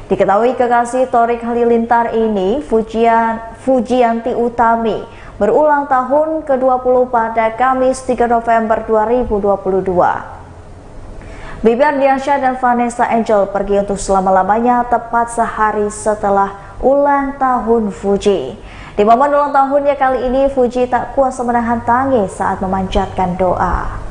[SPEAKER 11] Diketahui kekasih Torik Halilintar ini, Fujianti Utami, berulang tahun ke-20 pada Kamis 3 November 2022. Bibi Ardiansyah dan Vanessa Angel pergi untuk selama-lamanya tepat sehari setelah ulang tahun Fuji. Di momen ulang tahunnya kali ini, Fuji tak kuasa menahan tangis saat memanjatkan doa.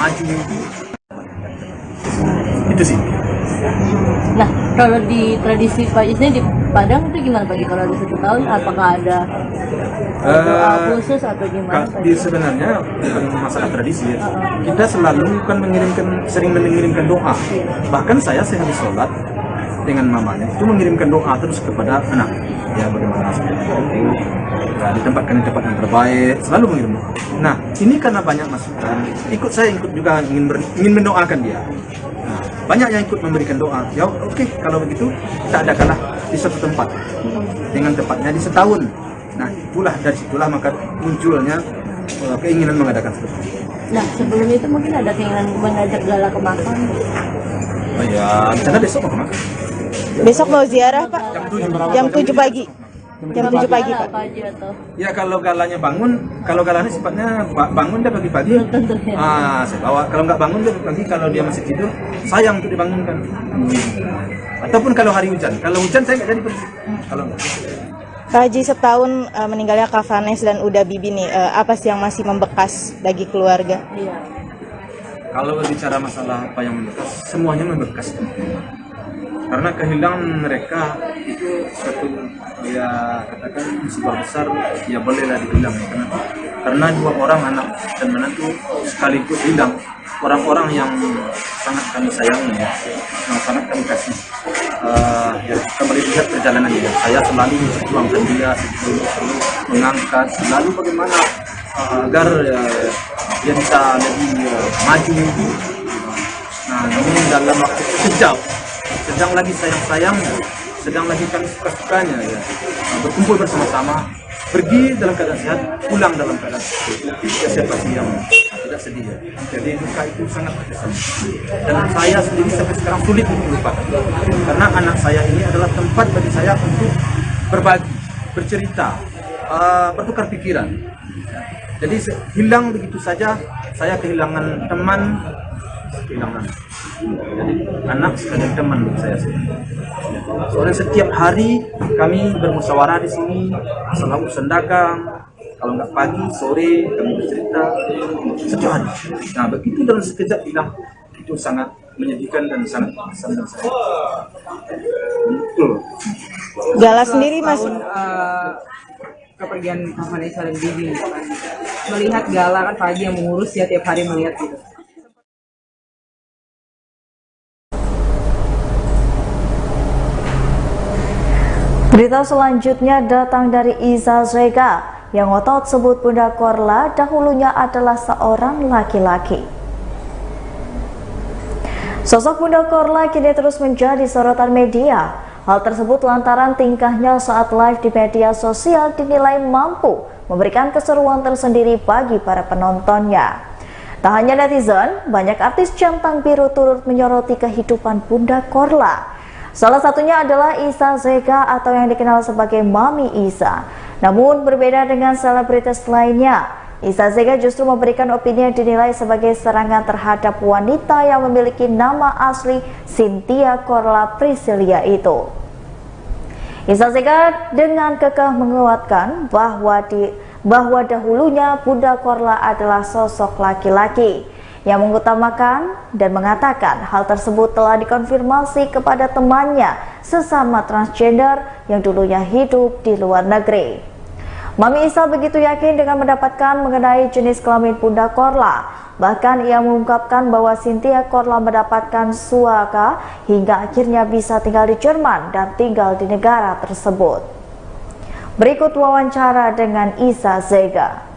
[SPEAKER 2] maju. Itu sih.
[SPEAKER 21] Nah, kalau di tradisi Pak Isnya di Padang itu gimana Pak? Kalau ada 1 tahun, apakah ada doa khusus atau gimana?
[SPEAKER 2] Sebenarnya bukan masalah tradisi ya. Kita selalu kan sering mengirimkan doa. Bahkan saya sehabis sholat dengan mamanya itu mengirimkan doa terus kepada anak. Ya bagaimana seperti itu. Ya, ditempatkan di tempat yang terbaik, selalu mengirim doa. Nah, ini karena banyak masukan, saya ikut juga ingin mendoakan dia. Nah, banyak yang ikut memberikan doa. Ya oke, kalau begitu kita adakanlah di satu tempat dengan tepatnya di setahun. Nah, itulah dari situlah maka munculnya keinginan mengadakan seperti itu.
[SPEAKER 21] Nah, sebelum itu mungkin ada keinginan mengajak gala ke makam.
[SPEAKER 2] Oh ya, rencana besok mau kemana?
[SPEAKER 14] Besok mau ziarah Pak? Jam 7 pagi. Jam 7 pagi Pak.
[SPEAKER 2] Ya kalau galanya kalau galanya sifatnya bangun dia pagi-pagi. Saya bawa. Kalau nggak bangun dia pagi, kalau dia masih tidur, sayang untuk dibangunkan. Ataupun kalau hari hujan. Kalau hujan saya nggak jadi pergi. Kalau nggak.
[SPEAKER 14] Pak Haji, setahun meninggalnya Kak Vanes dan Uda Bibi nih, apa sih yang masih membekas bagi keluarga?
[SPEAKER 21] Iya.
[SPEAKER 2] Kalau berbicara masalah apa yang membekas, semuanya membekas. Karena kehilangan mereka itu suatu ya katakan musibah besar, ya bolehlah dibilang. Karena 2 orang anak dan menantu sekaligus hilang, orang-orang yang sangat kami sayangi ya, yang sangat kami kasih. Ya, kembali lihat perjalanannya, saya selalu memperjuangkan dia, selalu mengangkat, selalu bagaimana agar dia bisa lebih maju. Nah, namun dalam waktu sekejap, sedang lagi sayang-sayangnya, sedang lagi kami suka-sukanya ya, berkumpul bersama-sama, pergi dalam keadaan sehat, pulang dalam keadaan sehat. Ya, siapa sih yang tidak sedih ya? Jadi duka itu sangat berkesan. Dan saya sendiri sampai sekarang sulit untuk melupakan. Karena anak saya ini adalah tempat bagi saya untuk berbagi, bercerita, bertukar pikiran. Jadi hilang begitu saja, saya kehilangan teman, jadi anak sekalian teman untuk saya sendiri. Soalnya setiap hari kami bermusyawarah di sini, masalah urusan dagang. Kalau nggak pagi, sore kami bercerita setiap hari. Nah begitu dalam sekejap hilang, itu sangat menyedihkan dan sangat berkesan dan saya. Betul.
[SPEAKER 14] Gala sendiri Mas.
[SPEAKER 16] Kepergian Vanessa dan Bibi, melihat Gala kan Pak Haji yang mengurus ya tiap hari melihat gitu.
[SPEAKER 11] Berita selanjutnya datang dari Iza Zega yang ngotot sebut Bunda Korla dahulunya adalah seorang laki-laki. Sosok Bunda Korla kini terus menjadi sorotan media. Hal tersebut lantaran tingkahnya saat live di media sosial dinilai mampu memberikan keseruan tersendiri bagi para penontonnya. Tak hanya netizen, banyak artis centang biru turut menyoroti kehidupan Bunda Korla. Salah satunya adalah Iza Zega atau yang dikenal sebagai Mami Iza. Namun berbeda dengan selebritas lainnya, Iza Zega justru memberikan opini yang dinilai sebagai serangan terhadap wanita yang memiliki nama asli Cynthia Korla Priscilia itu. Iza Zega dengan kekeh menguatkan bahwa dahulunya Bunda Korla adalah sosok laki-laki yang mengutamakan dan mengatakan hal tersebut telah dikonfirmasi kepada temannya sesama transgender yang dulunya hidup di luar negeri. Mami Iza begitu yakin dengan mendapatkan mengenai jenis kelamin Bunda Korla. Bahkan ia mengungkapkan bahwa Cynthia Korla mendapatkan suaka hingga akhirnya bisa tinggal di Jerman dan tinggal di negara tersebut. Berikut wawancara dengan Iza Zega.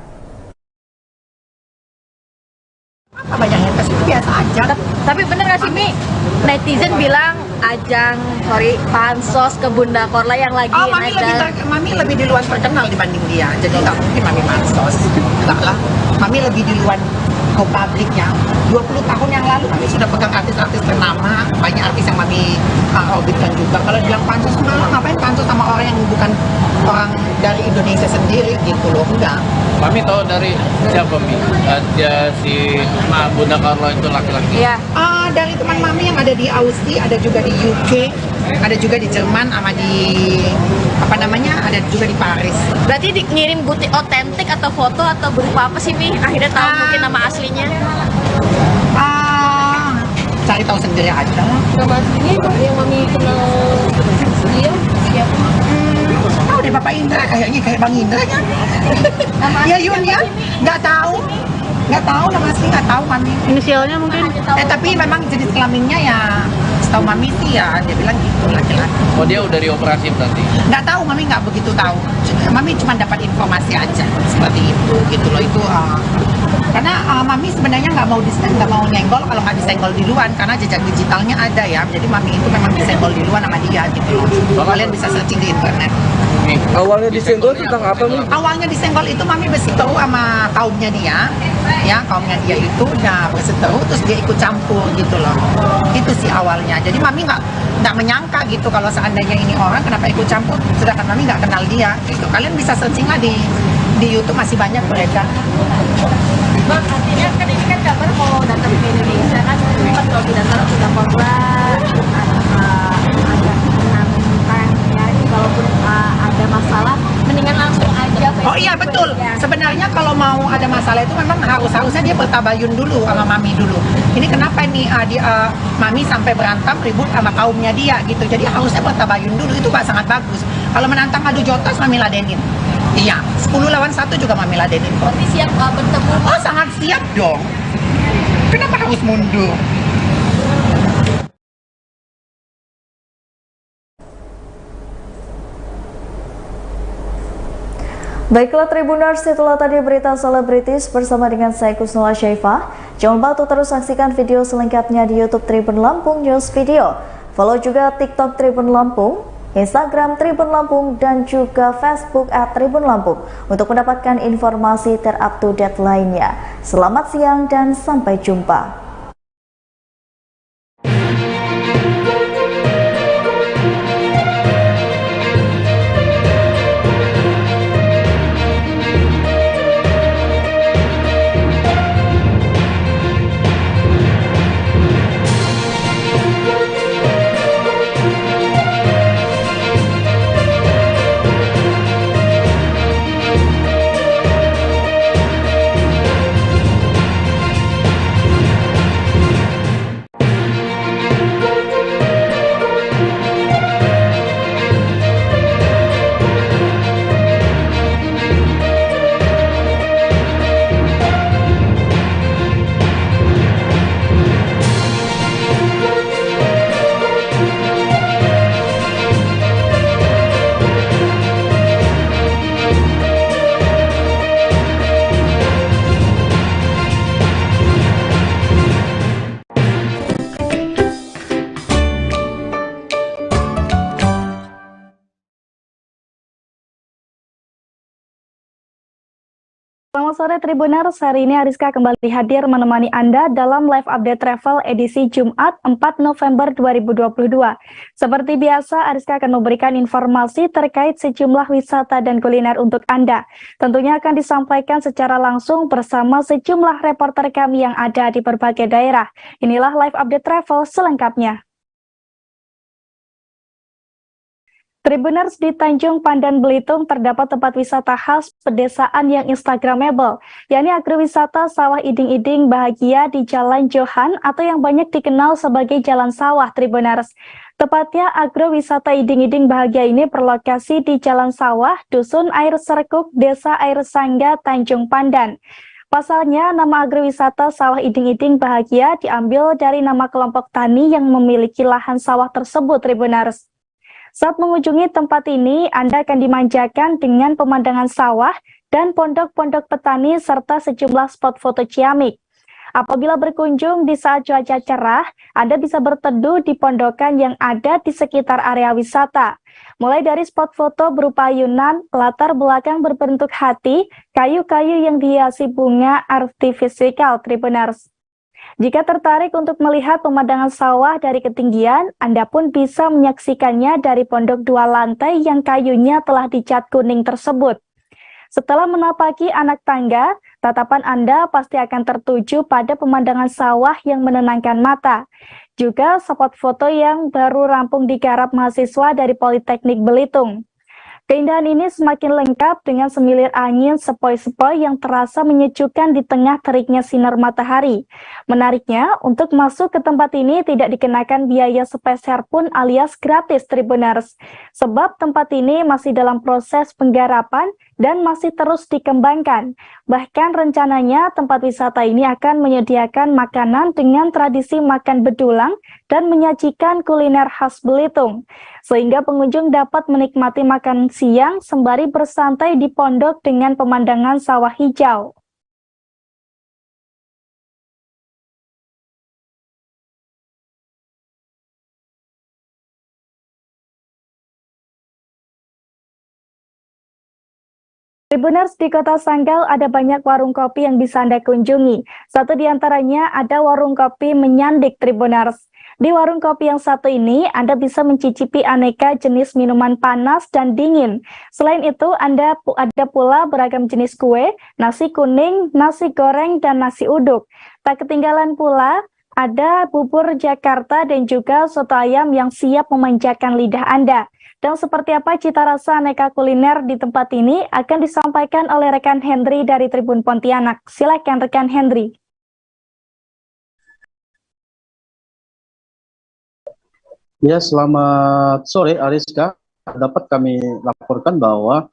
[SPEAKER 1] Banyak yang kasih itu biasa aja. Tapi bener gak sih Mi? Netizen bilang ajang pansos ke Bunda Korla yang lagi
[SPEAKER 19] Mami lebih duluan terkenal dibanding dia, jadi nggak mungkin Mami pansos. Enggak lah, Mami lebih duluan go publiknya. 20 tahun yang lalu Mami sudah pegang artis-artis ternama, banyak artis yang Mami auditkan juga. Kalau bilang pansos, ngapain pansos sama orang yang bukan orang dari Indonesia sendiri gitu loh, enggak.
[SPEAKER 15] Mami tahu dari siapa Mi? Ada si Bunda Korla itu laki-laki?
[SPEAKER 19] Iya. Dari teman Mami yang ada di Aussie, ada juga di UK, ada juga di Jerman, sama di ada juga di Paris.
[SPEAKER 1] Berarti ngirim bukti otentik atau foto atau berupa apa sih Mi? Akhirnya tahu mungkin nama aslinya.
[SPEAKER 19] cari tahu sendiri aja.
[SPEAKER 8] Nama aslinya yang Mami kenal dia siapa?
[SPEAKER 19] Tahu deh Bapak Indra, kayaknya kayak Bang Indra kan? Ya Yun ya, nggak tahu nama asli, nggak tahu Mami.
[SPEAKER 14] Inisialnya mungkin?
[SPEAKER 19] Tapi memang jenis kelaminnya ya, setahu Mami sih ya, dia bilang gitu laki-laki.
[SPEAKER 5] Oh dia udah dioperasi berarti?
[SPEAKER 19] Nggak tahu, Mami nggak begitu tahu. Mami cuma dapat informasi aja seperti itu, gitu loh itu. Karena Mami sebenarnya nggak mau nyenggol kalau nggak disenggol duluan, karena jejak digitalnya ada ya. Jadi Mami itu memang disenggol duluan sama dia gitu loh. Kalian bisa searching di internet.
[SPEAKER 6] Awalnya disenggol tentang apa nih?
[SPEAKER 19] Awalnya disenggol itu Mami berseteru sama kaumnya dia, ya kaumnya dia itu udah berseteru terus dia ikut campur gitu loh. Itu sih awalnya. Jadi Mami nggak menyangka gitu kalau seandainya ini orang kenapa ikut campur, sedangkan Mami nggak kenal dia. Gitu. Kalian bisa searching lah di YouTube, masih banyak mereka.
[SPEAKER 1] Bang, artinya kan ini kan kabar mau datang ke Indonesia kan, sempat kalau tidak salah sudah korban agak menantang ya, walaupun ada masalah, mendingan langsung aja.
[SPEAKER 19] Oh iya betul. Sebenarnya kalau mau ada masalah itu memang harusnya dia bertabayun dulu sama Mami dulu. Ini kenapa nih Mami sampai berantem ribut sama kaumnya dia gitu. Jadi harusnya bertabayun dulu, itu sangat bagus. Kalau menantang adu jotos Mami ladenin. Iya, 10 lawan 1 juga Mami ladenin.
[SPEAKER 1] Berarti siap bertemu?
[SPEAKER 19] Oh sangat siap dong. Kenapa harus mundur?
[SPEAKER 11] Baiklah Tribuners, itulah tadi berita selebritis bersama dengan saya Kusnula Syaifah. Jangan lupa untuk terus saksikan video selengkapnya di YouTube Tribun Lampung News Video. Follow juga TikTok Tribun Lampung, Instagram Tribun Lampung, dan juga Facebook @Tribun Lampung untuk mendapatkan informasi terupdate lainnya. Selamat siang dan sampai jumpa. Selamat sore Tribuners, hari ini Ariska kembali hadir menemani Anda dalam live update travel edisi Jumat 4 November 2022. Seperti biasa, Ariska akan memberikan informasi terkait sejumlah wisata dan kuliner untuk Anda. Tentunya akan disampaikan secara langsung bersama sejumlah reporter kami yang ada di berbagai daerah. Inilah live update travel selengkapnya. Tribuners, di Tanjung Pandan Belitung terdapat tempat wisata khas pedesaan yang instagramable, yakni agrowisata Sawah Iding-Iding Bahagia di Jalan Johan atau yang banyak dikenal sebagai Jalan Sawah Tribuners. Tepatnya agrowisata Iding-Iding Bahagia ini berlokasi di Jalan Sawah, Dusun Air Serkuk, Desa Air Sangga, Tanjung Pandan. Pasalnya, nama agrowisata Sawah Iding-Iding Bahagia diambil dari nama kelompok tani yang memiliki lahan sawah tersebut Tribuners. Saat mengunjungi tempat ini, Anda akan dimanjakan dengan pemandangan sawah dan pondok-pondok petani serta sejumlah spot foto ciamik. Apabila berkunjung di saat cuaca cerah, Anda bisa berteduh di pondokan yang ada di sekitar area wisata. Mulai dari spot foto berupa ayunan, latar belakang berbentuk hati, kayu-kayu yang dihiasi bunga artificial Tribuners. Jika tertarik untuk melihat pemandangan sawah dari ketinggian, Anda pun bisa menyaksikannya dari pondok 2 lantai yang kayunya telah dicat kuning tersebut. Setelah menapaki anak tangga, tatapan Anda pasti akan tertuju pada pemandangan sawah yang menenangkan mata. Juga spot foto yang baru rampung digarap mahasiswa dari Politeknik Belitung. Keindahan ini semakin lengkap dengan semilir angin sepoi-sepoi yang terasa menyejukkan di tengah teriknya sinar matahari. Menariknya, untuk masuk ke tempat ini tidak dikenakan biaya sepeser pun alias gratis Tribuners. Sebab tempat ini masih dalam proses penggarapan dan masih terus dikembangkan. Bahkan rencananya tempat wisata ini akan menyediakan makanan dengan tradisi makan bedulang dan menyajikan kuliner khas Belitung. Sehingga pengunjung dapat menikmati makan siang sembari bersantai di pondok dengan pemandangan sawah hijau. Tribuners, di Kota Sanggau ada banyak warung kopi yang bisa Anda kunjungi. Satu di antaranya ada warung kopi Menyandik Tribuners. Di warung kopi yang satu ini, Anda bisa mencicipi aneka jenis minuman panas dan dingin. Selain itu, Anda ada pula beragam jenis kue, nasi kuning, nasi goreng, dan nasi uduk. Tak ketinggalan pula, ada bubur Jakarta dan juga soto ayam yang siap memanjakan lidah Anda. Dan seperti apa cita rasa aneka kuliner di tempat ini akan disampaikan oleh rekan Henry dari Tribun Pontianak. Silakan rekan Henry.
[SPEAKER 3] Ya, selamat sore Ariska. Dapat kami laporkan bahwa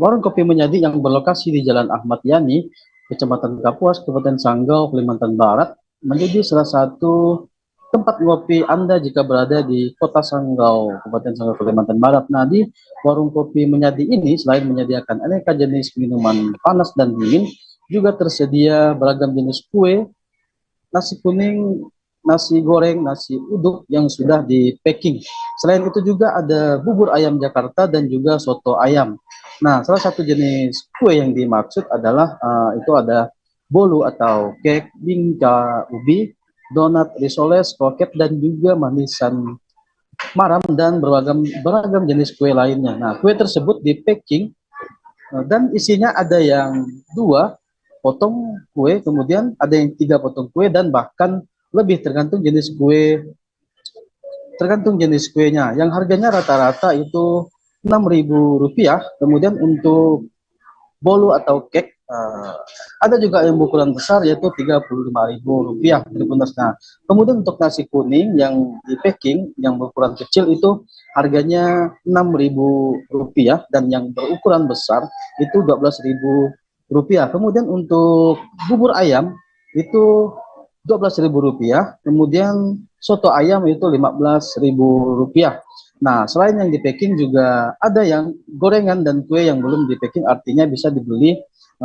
[SPEAKER 3] warung kopi Menyandik yang berlokasi di Jalan Ahmad Yani, Kecamatan Kapuas, Kabupaten Sanggau, Kalimantan Barat, menjadi salah satu tempat ngopi Anda jika berada di Kota Sanggau, Kabupaten Sanggau, Kalimantan Barat. Nah, di warung kopi Menyandik ini selain menyediakan aneka jenis minuman panas dan dingin, juga tersedia beragam jenis kue, nasi kuning, nasi goreng, nasi uduk yang sudah di packing. Selain itu juga ada bubur ayam Jakarta dan juga soto ayam. Nah, salah satu jenis kue yang dimaksud adalah itu ada bolu atau cake, bingka ubi, donat, risoles, kroket, dan juga manisan maram dan beragam jenis kue lainnya. Nah, kue tersebut di packing dan isinya ada yang 2 potong kue, kemudian ada yang 3 potong kue, dan bahkan lebih tergantung jenis kuenya, yang harganya rata-rata itu Rp6.000. Kemudian untuk bolu atau cake ada juga yang berukuran besar yaitu Rp35.000. Nah, kemudian untuk nasi kuning yang di packing yang berukuran kecil itu harganya Rp6.000 dan yang berukuran besar itu Rp12.000. Kemudian untuk bubur ayam itu Rp12.000, kemudian soto ayam itu Rp15.000. Nah, selain yang di packing juga ada yang gorengan dan kue yang belum di packing, artinya bisa dibeli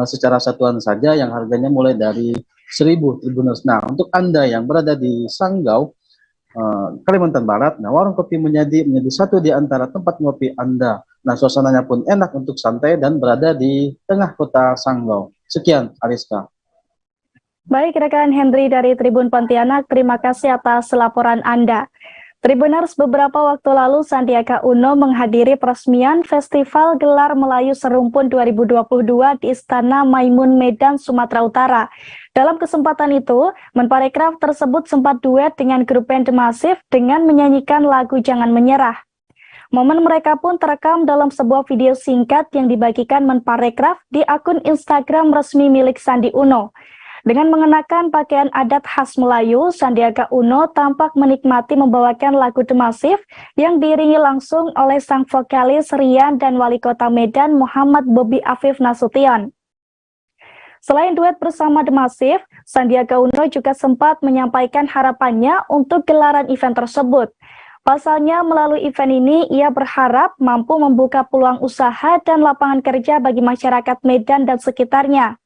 [SPEAKER 3] secara satuan saja yang harganya mulai dari 1.000 Tribuners. Nah, untuk Anda yang berada di Sanggau, Kalimantan Barat, nah warung kopi menjadi satu di antara tempat ngopi Anda. Nah, suasananya pun enak untuk santai dan berada di tengah kota Sanggau. Sekian, Ariska.
[SPEAKER 11] Baik, rekan Henry dari Tribun Pontianak, terima kasih atas laporan Anda. Tribuners, beberapa waktu lalu Sandiaga Uno menghadiri peresmian Festival Gelar Melayu Serumpun 2022 di Istana Maimun Medan, Sumatera Utara. Dalam kesempatan itu, Menparekraf tersebut sempat duet dengan grup band The Massive dengan menyanyikan lagu Jangan Menyerah. Momen mereka pun terekam dalam sebuah video singkat yang dibagikan Menparekraf di akun Instagram resmi milik Sandi Uno. Dengan mengenakan pakaian adat khas Melayu, Sandiaga Uno tampak menikmati membawakan lagu The Massive yang diiringi langsung oleh sang vokalis Rian dan Wali Kota Medan Muhammad Bobi Afif Nasution. Selain duet bersama The Massive, Sandiaga Uno juga sempat menyampaikan harapannya untuk gelaran event tersebut. Pasalnya, melalui event ini, ia berharap mampu membuka peluang usaha dan lapangan kerja bagi masyarakat Medan dan sekitarnya.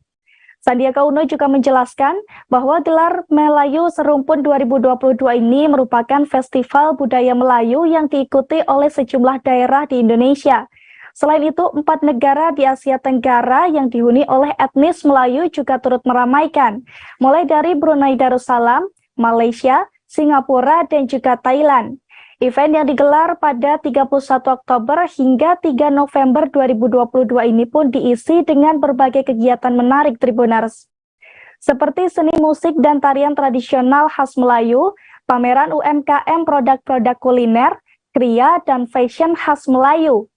[SPEAKER 11] Sandiaga Uno juga menjelaskan bahwa gelar Melayu Serumpun 2022 ini merupakan festival budaya Melayu yang diikuti oleh sejumlah daerah di Indonesia. Selain itu, 4 negara di Asia Tenggara yang dihuni oleh etnis Melayu juga turut meramaikan, mulai dari Brunei Darussalam, Malaysia, Singapura, dan juga Thailand. Event yang digelar pada 31 Oktober hingga 3 November 2022 ini pun diisi dengan berbagai kegiatan menarik Tribuners. Seperti seni musik dan tarian tradisional khas Melayu, pameran UMKM produk-produk kuliner, kria, dan fashion khas Melayu.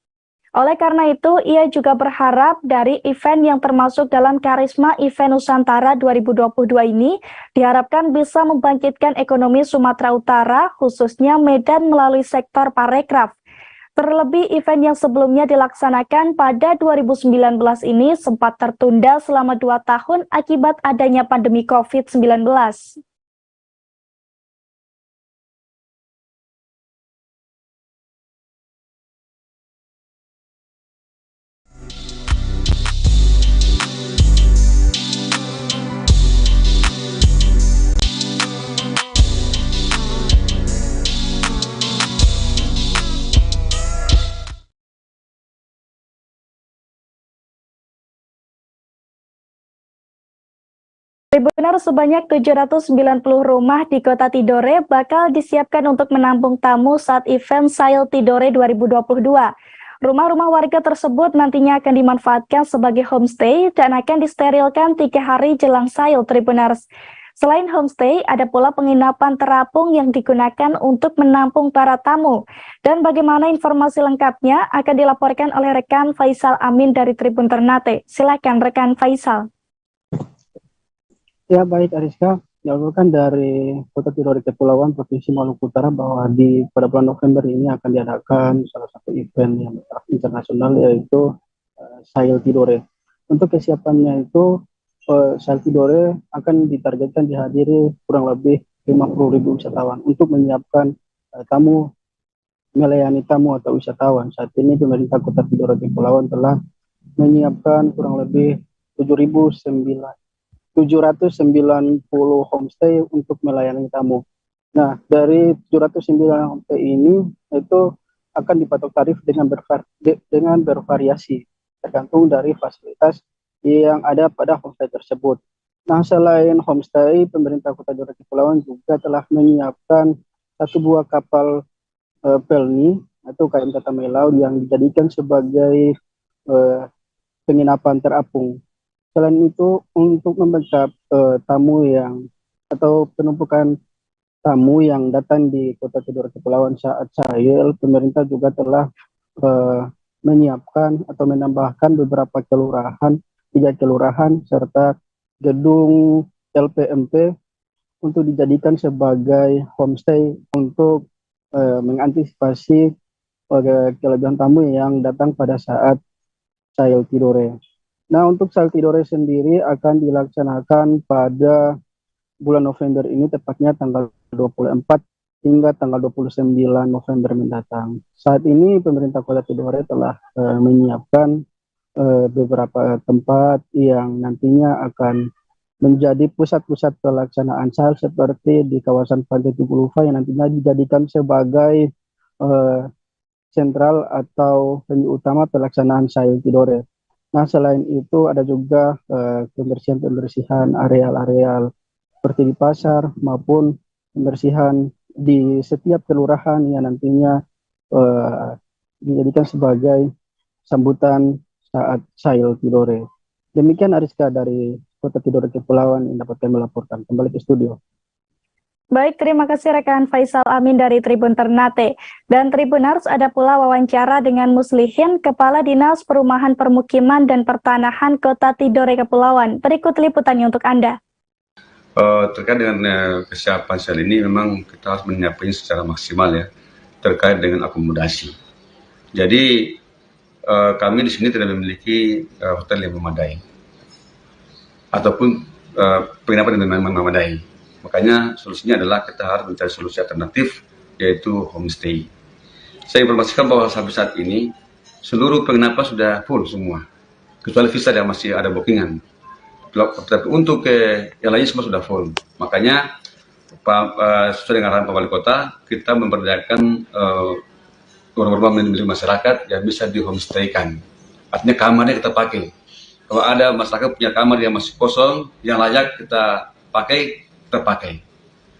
[SPEAKER 11] Oleh karena itu, ia juga berharap dari event yang termasuk dalam Karisma Event Nusantara 2022 ini diharapkan bisa membangkitkan ekonomi Sumatera Utara, khususnya Medan melalui sektor parekraf. Terlebih event yang sebelumnya dilaksanakan pada 2019 ini sempat tertunda selama 2 tahun akibat adanya pandemi COVID-19. Tribuners, sebanyak 790 rumah di Kota Tidore bakal disiapkan untuk menampung tamu saat event Sail Tidore 2022. Rumah-rumah warga tersebut nantinya akan dimanfaatkan sebagai homestay dan akan disterilkan 3 hari jelang Sail, Tribuners. Selain homestay, ada pula penginapan terapung yang digunakan untuk menampung para tamu. Dan bagaimana informasi lengkapnya akan dilaporkan oleh rekan Faisal Amin dari Tribun Ternate. Silakan rekan Faisal.
[SPEAKER 3] Ya, baik Ariska, dilaporkan dari Kota Tidore Kepulauan Provinsi Maluku Utara bahwa pada bulan November ini akan diadakan salah satu event yang internasional, yaitu Sail Tidore. Untuk kesiapannya itu, Sail Tidore akan ditargetkan dihadiri kurang lebih 50.000 wisatawan untuk menyiapkan melayani tamu atau wisatawan. Saat ini pemerintah Kota Tidore Kepulauan telah menyiapkan kurang lebih 790 homestay untuk melayani tamu. Nah, dari 790 homestay ini itu akan dipatok tarif dengan bervariasi tergantung dari fasilitas yang ada pada homestay tersebut. Nah, selain homestay, pemerintah Kota Tidore Kepulauan juga telah menyiapkan 1 buah kapal pelni atau KM Tatamelau yang dijadikan sebagai penginapan terapung. Selain itu, untuk membackup tamu atau penumpukan tamu yang datang di Kota Tidore Kepulauan saat Sail, pemerintah juga telah menyiapkan atau menambahkan beberapa kelurahan, 3 kelurahan serta gedung LPMP untuk dijadikan sebagai homestay untuk mengantisipasi kelebihan tamu yang datang pada saat Sail Tidore. Nah, untuk Sail Tidore sendiri akan dilaksanakan pada bulan November ini, tepatnya tanggal 24 hingga tanggal 29 November mendatang. Saat ini pemerintah Kota Tidore telah menyiapkan beberapa tempat yang nantinya akan menjadi pusat-pusat pelaksanaan Sail, seperti di kawasan Pantai Tupulufa yang nantinya dijadikan sebagai sentral atau venue utama pelaksanaan Sail Tidore. Nah, selain itu ada juga pembersihan areal-areal seperti di pasar maupun pembersihan di setiap kelurahan yang nantinya dijadikan sebagai sambutan saat Sail Tidore. Demikian Ariska dari Kota Tidore Kepulauan yang dapat kami melaporkan. Kembali ke studio.
[SPEAKER 11] Baik, terima kasih rekan Faisal Amin dari Tribun Ternate. Dan Tribuners, ada pula wawancara dengan Muslihin, Kepala Dinas Perumahan Permukiman dan Pertanahan Kota Tidore Kepulauan. Berikut liputannya untuk Anda.
[SPEAKER 4] Terkait dengan kesiapan Sail ini, memang kita harus menyiapkannya secara maksimal ya, terkait dengan akomodasi. Jadi kami di sini tidak memiliki hotel yang memadai ataupun penginapan yang memang memadai. Makanya solusinya adalah kita harus mencari solusi alternatif, yaitu homestay. Saya informasikan bahwa sampai saat ini seluruh penginapan sudah full semua, kecuali visa yang masih ada bookingan. Tapi untuk yang lainnya semua sudah full. Makanya sesuai dengan arahan Pak Wali Kota, kita memberdayakan rumah-rumah milik masyarakat yang bisa di homestaykan. Artinya kamarnya kita pakai. Kalau ada masyarakat punya kamar yang masih kosong, yang layak kita pakai, terpakai.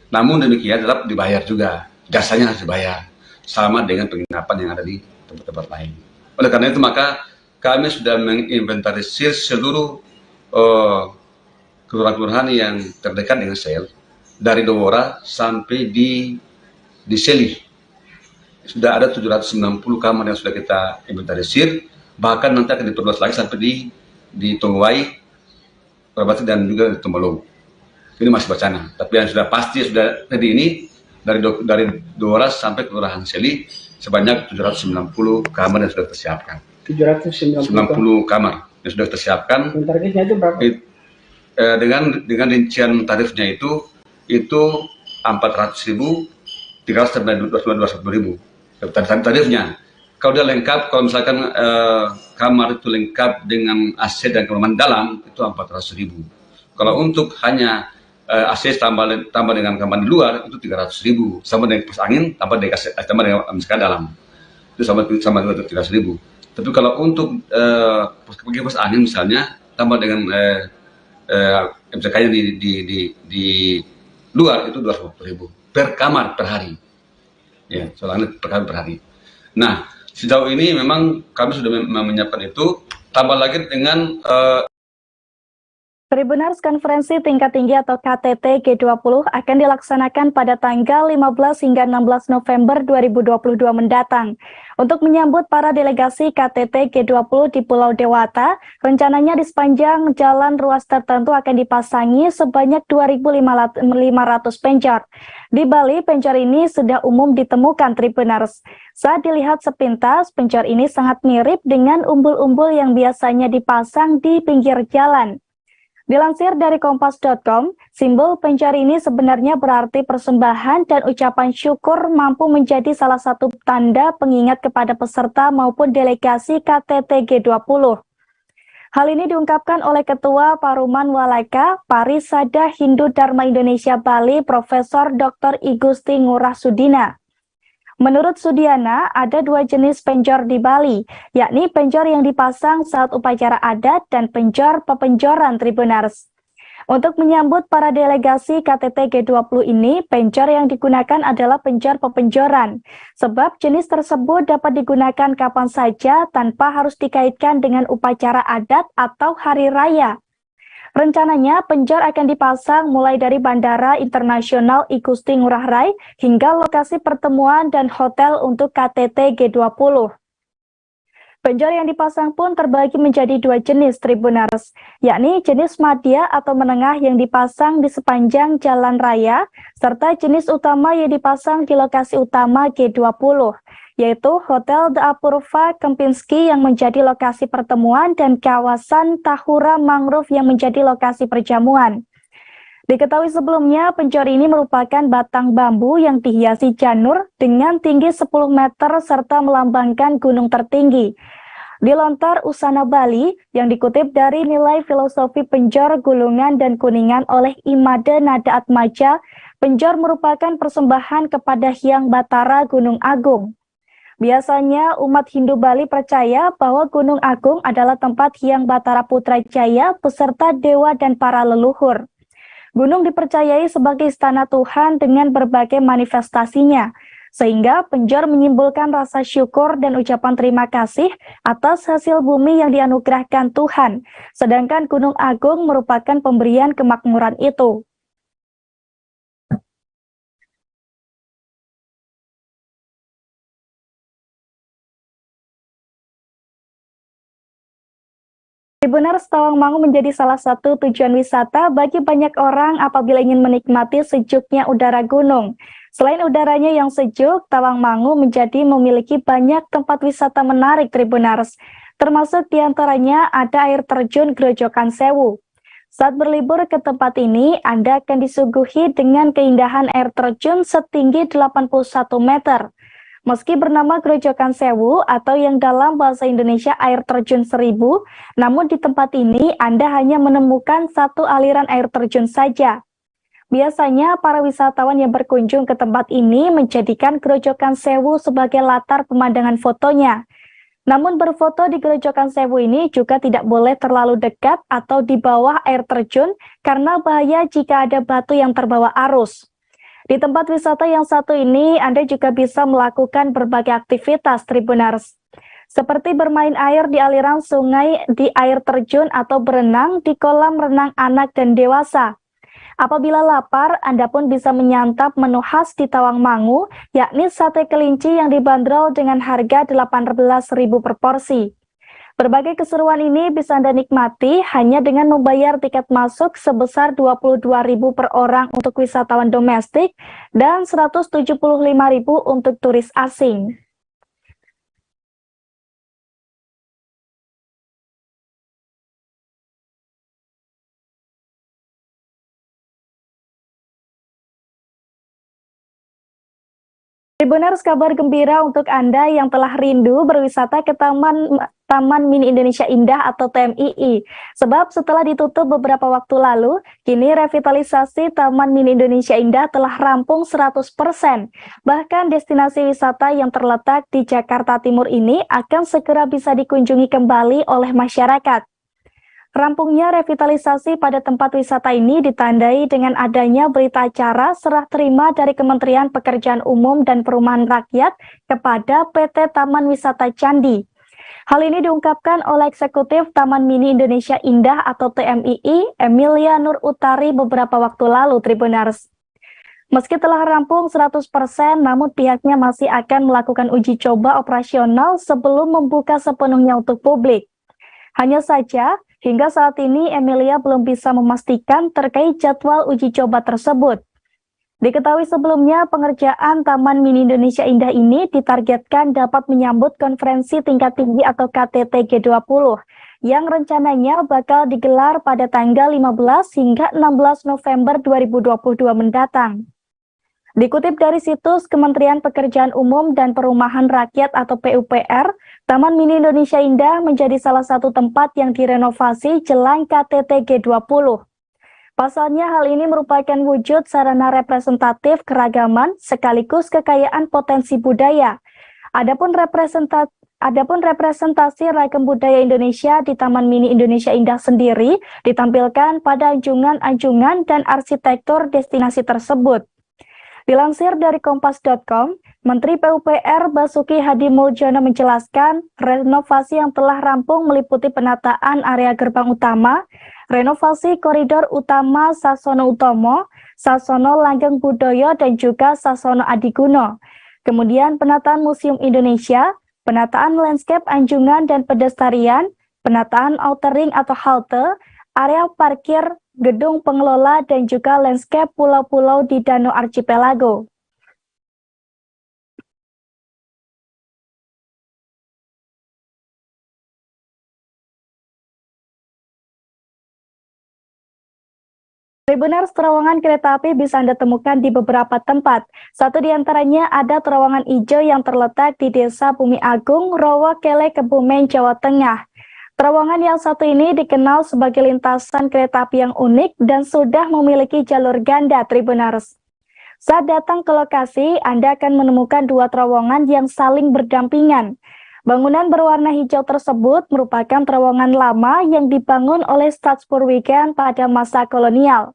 [SPEAKER 4] Namun demikian tetap dibayar juga, jasanya harus dibayar sama dengan penginapan yang ada di tempat-tempat lain. Oleh karena itu maka kami sudah menginventarisir seluruh kelurahan-kelurahan yang terdekat dengan Sail, dari Dowora sampai di Seli. sudah ada 790 kamar yang sudah kita inventarisir, bahkan nanti akan diperluas lagi sampai di Tongwai, Perbati, dan juga di Tombolong. Ini masih wacana, tapi yang sudah pasti sudah tadi ini dari Doras sampai Kelurahan Seli sebanyak 790 kamar yang sudah tersiapkan.
[SPEAKER 7] 790
[SPEAKER 4] kamar yang sudah tersiapkan.
[SPEAKER 7] Targetnya itu berapa?
[SPEAKER 4] Dengan rincian tarifnya itu 400.000, 300 sampai 200.000 tarifnya. Kalau dia lengkap, kalau misalkan kamar itu lengkap dengan AC dan kamar dalam, itu 400.000. Kalau untuk hanya AC tambah dengan kamar di luar, itu 300.000. Sama dengan kipas angin tambah dengan misalkan dalam, itu sama dengan 300.000. Tapi kalau untuk kipas angin misalnya tambah dengan MCK-nya di luar, itu 250.000 per kamar per hari. Ya, soalnya per kamar per hari. Nah, sejauh ini memang kami sudah menyiapkan itu, tambah lagi dengan
[SPEAKER 11] Tribuners Konferensi Tingkat Tinggi atau KTT G20 akan dilaksanakan pada tanggal 15 hingga 16 November 2022 mendatang. Untuk menyambut para delegasi KTT G20 di Pulau Dewata, rencananya di sepanjang jalan ruas tertentu akan dipasangi sebanyak 2.500 pencor. Di Bali, pencor ini sudah umum ditemukan, Tribuners. Saat dilihat sepintas, pencor ini sangat mirip dengan umbul-umbul yang biasanya dipasang di pinggir jalan. Dilansir dari kompas.com, simbol pencor ini sebenarnya berarti persembahan dan ucapan syukur mampu menjadi salah satu tanda pengingat kepada peserta maupun delegasi KTT G20. Hal ini diungkapkan oleh Ketua Paruman Walaika Parisada Hindu Dharma Indonesia Bali, Profesor Dr. I Gusti Ngurah Sudina. Menurut Sudiana, ada dua jenis pencor di Bali, yakni pencor yang dipasang saat upacara adat dan pencor pepenjoran, Tribuners. Untuk menyambut para delegasi KTT G20 ini, pencor yang digunakan adalah pencor pepenjoran, sebab jenis tersebut dapat digunakan kapan saja tanpa harus dikaitkan dengan upacara adat atau hari raya. Rencananya, pencor akan dipasang mulai dari Bandara Internasional I Gusti Ngurah Rai hingga lokasi pertemuan dan hotel untuk KTT G20. Pencor yang dipasang pun terbagi menjadi dua jenis, Tribuners, yakni jenis madya atau menengah yang dipasang di sepanjang jalan raya, serta jenis utama yang dipasang di lokasi utama G20, yaitu Hotel The Apurva Kempinski yang menjadi lokasi pertemuan dan kawasan Tahura Mangrove yang menjadi lokasi perjamuan. Diketahui sebelumnya, pencor ini merupakan batang bambu yang dihiasi janur dengan tinggi 10 meter serta melambangkan gunung tertinggi. Di lontar Usana Bali yang dikutip dari Nilai Filosofi Pencor Gulungan dan Kuningan oleh Imade Nada Atmaja, pencor merupakan persembahan kepada Hyang Batara Gunung Agung. Biasanya umat Hindu Bali percaya bahwa Gunung Agung adalah tempat Hyang Batara Putrajaya beserta dewa dan para leluhur. Gunung dipercayai sebagai istana Tuhan dengan berbagai manifestasinya, sehingga pencor menyimbolkan rasa syukur dan ucapan terima kasih atas hasil bumi yang dianugerahkan Tuhan, sedangkan Gunung Agung merupakan pemberian kemakmuran itu. Tribuners, Tawangmangu menjadi salah satu tujuan wisata bagi banyak orang apabila ingin menikmati sejuknya udara gunung. Selain udaranya yang sejuk, Tawangmangu memiliki banyak tempat wisata menarik, Tribuners. Termasuk diantaranya ada air terjun Grojogan Sewu. Saat berlibur ke tempat ini, Anda akan disuguhi dengan keindahan air terjun setinggi 81 meter. Meski bernama Grojogan Sewu atau yang dalam bahasa Indonesia air terjun 1000, namun di tempat ini Anda hanya menemukan satu aliran air terjun saja. Biasanya para wisatawan yang berkunjung ke tempat ini menjadikan Grojogan Sewu sebagai latar pemandangan fotonya. Namun berfoto di Grojogan Sewu ini juga tidak boleh terlalu dekat atau di bawah air terjun karena bahaya jika ada batu yang terbawa arus. Di tempat wisata yang satu ini, Anda juga bisa melakukan berbagai aktivitas, Tribuners, seperti bermain air di aliran sungai di air terjun atau berenang di kolam renang anak dan dewasa. Apabila lapar, Anda pun bisa menyantap menu khas di Tawangmangu, yakni sate kelinci yang dibanderol dengan harga 18.000 per porsi. Berbagai keseruan ini bisa Anda nikmati hanya dengan membayar tiket masuk sebesar 22.000 per orang untuk wisatawan domestik dan 175.000 untuk turis asing. Tribuners, kabar gembira untuk Anda yang telah rindu berwisata ke Taman Mini Indonesia Indah atau TMII. Sebab setelah ditutup beberapa waktu lalu, kini revitalisasi Taman Mini Indonesia Indah telah rampung 100%. Bahkan destinasi wisata yang terletak di Jakarta Timur ini akan segera bisa dikunjungi kembali oleh masyarakat. Rampungnya revitalisasi pada tempat wisata ini ditandai dengan adanya berita acara serah terima dari Kementerian Pekerjaan Umum dan Perumahan Rakyat kepada PT Taman Wisata Candi. Hal ini diungkapkan oleh Eksekutif Taman Mini Indonesia Indah atau TMII, Emilia Nur Utari beberapa waktu lalu, Tribuners. Meski telah rampung 100%, namun pihaknya masih akan melakukan uji coba operasional sebelum membuka sepenuhnya untuk publik. Hanya saja, hingga saat ini Emilia belum bisa memastikan terkait jadwal uji coba tersebut. Diketahui sebelumnya, pengerjaan Taman Mini Indonesia Indah ini ditargetkan dapat menyambut konferensi tingkat tinggi atau KTT G20 yang rencananya bakal digelar pada tanggal 15 hingga 16 November 2022 mendatang. Dikutip dari situs Kementerian Pekerjaan Umum dan Perumahan Rakyat atau PUPR, Taman Mini Indonesia Indah menjadi salah satu tempat yang direnovasi jelang KTT G20. Pasalnya hal ini merupakan wujud sarana representatif keragaman sekaligus kekayaan potensi budaya. Adapun representasi ragam budaya Indonesia di Taman Mini Indonesia Indah sendiri ditampilkan pada anjungan-anjungan dan arsitektur destinasi tersebut. Dilansir dari Kompas.com, Menteri PUPR Basuki Hadi Muljono menjelaskan renovasi yang telah rampung meliputi penataan area gerbang utama, renovasi koridor utama Sasono Utomo, Sasono Langgeng Budoyo, dan juga Sasono Adiguno. Kemudian penataan Museum Indonesia, penataan landscape anjungan dan pedestrian, penataan outer ring atau halte, area parkir, gedung pengelola, dan juga landscape pulau-pulau di Danau Archipelago. Tribuners, terowongan kereta api bisa Anda temukan di beberapa tempat. Satu di antaranya ada terowongan hijau yang terletak di Desa Bumi Agung, Rowo Kele, Kebumen, Jawa Tengah. Terowongan yang satu ini dikenal sebagai lintasan kereta api yang unik dan sudah memiliki jalur ganda, Tribuners. Saat datang ke lokasi, Anda akan menemukan dua terowongan yang saling berdampingan. Bangunan berwarna hijau tersebut merupakan terowongan lama yang dibangun oleh Stadspurwigen pada masa kolonial.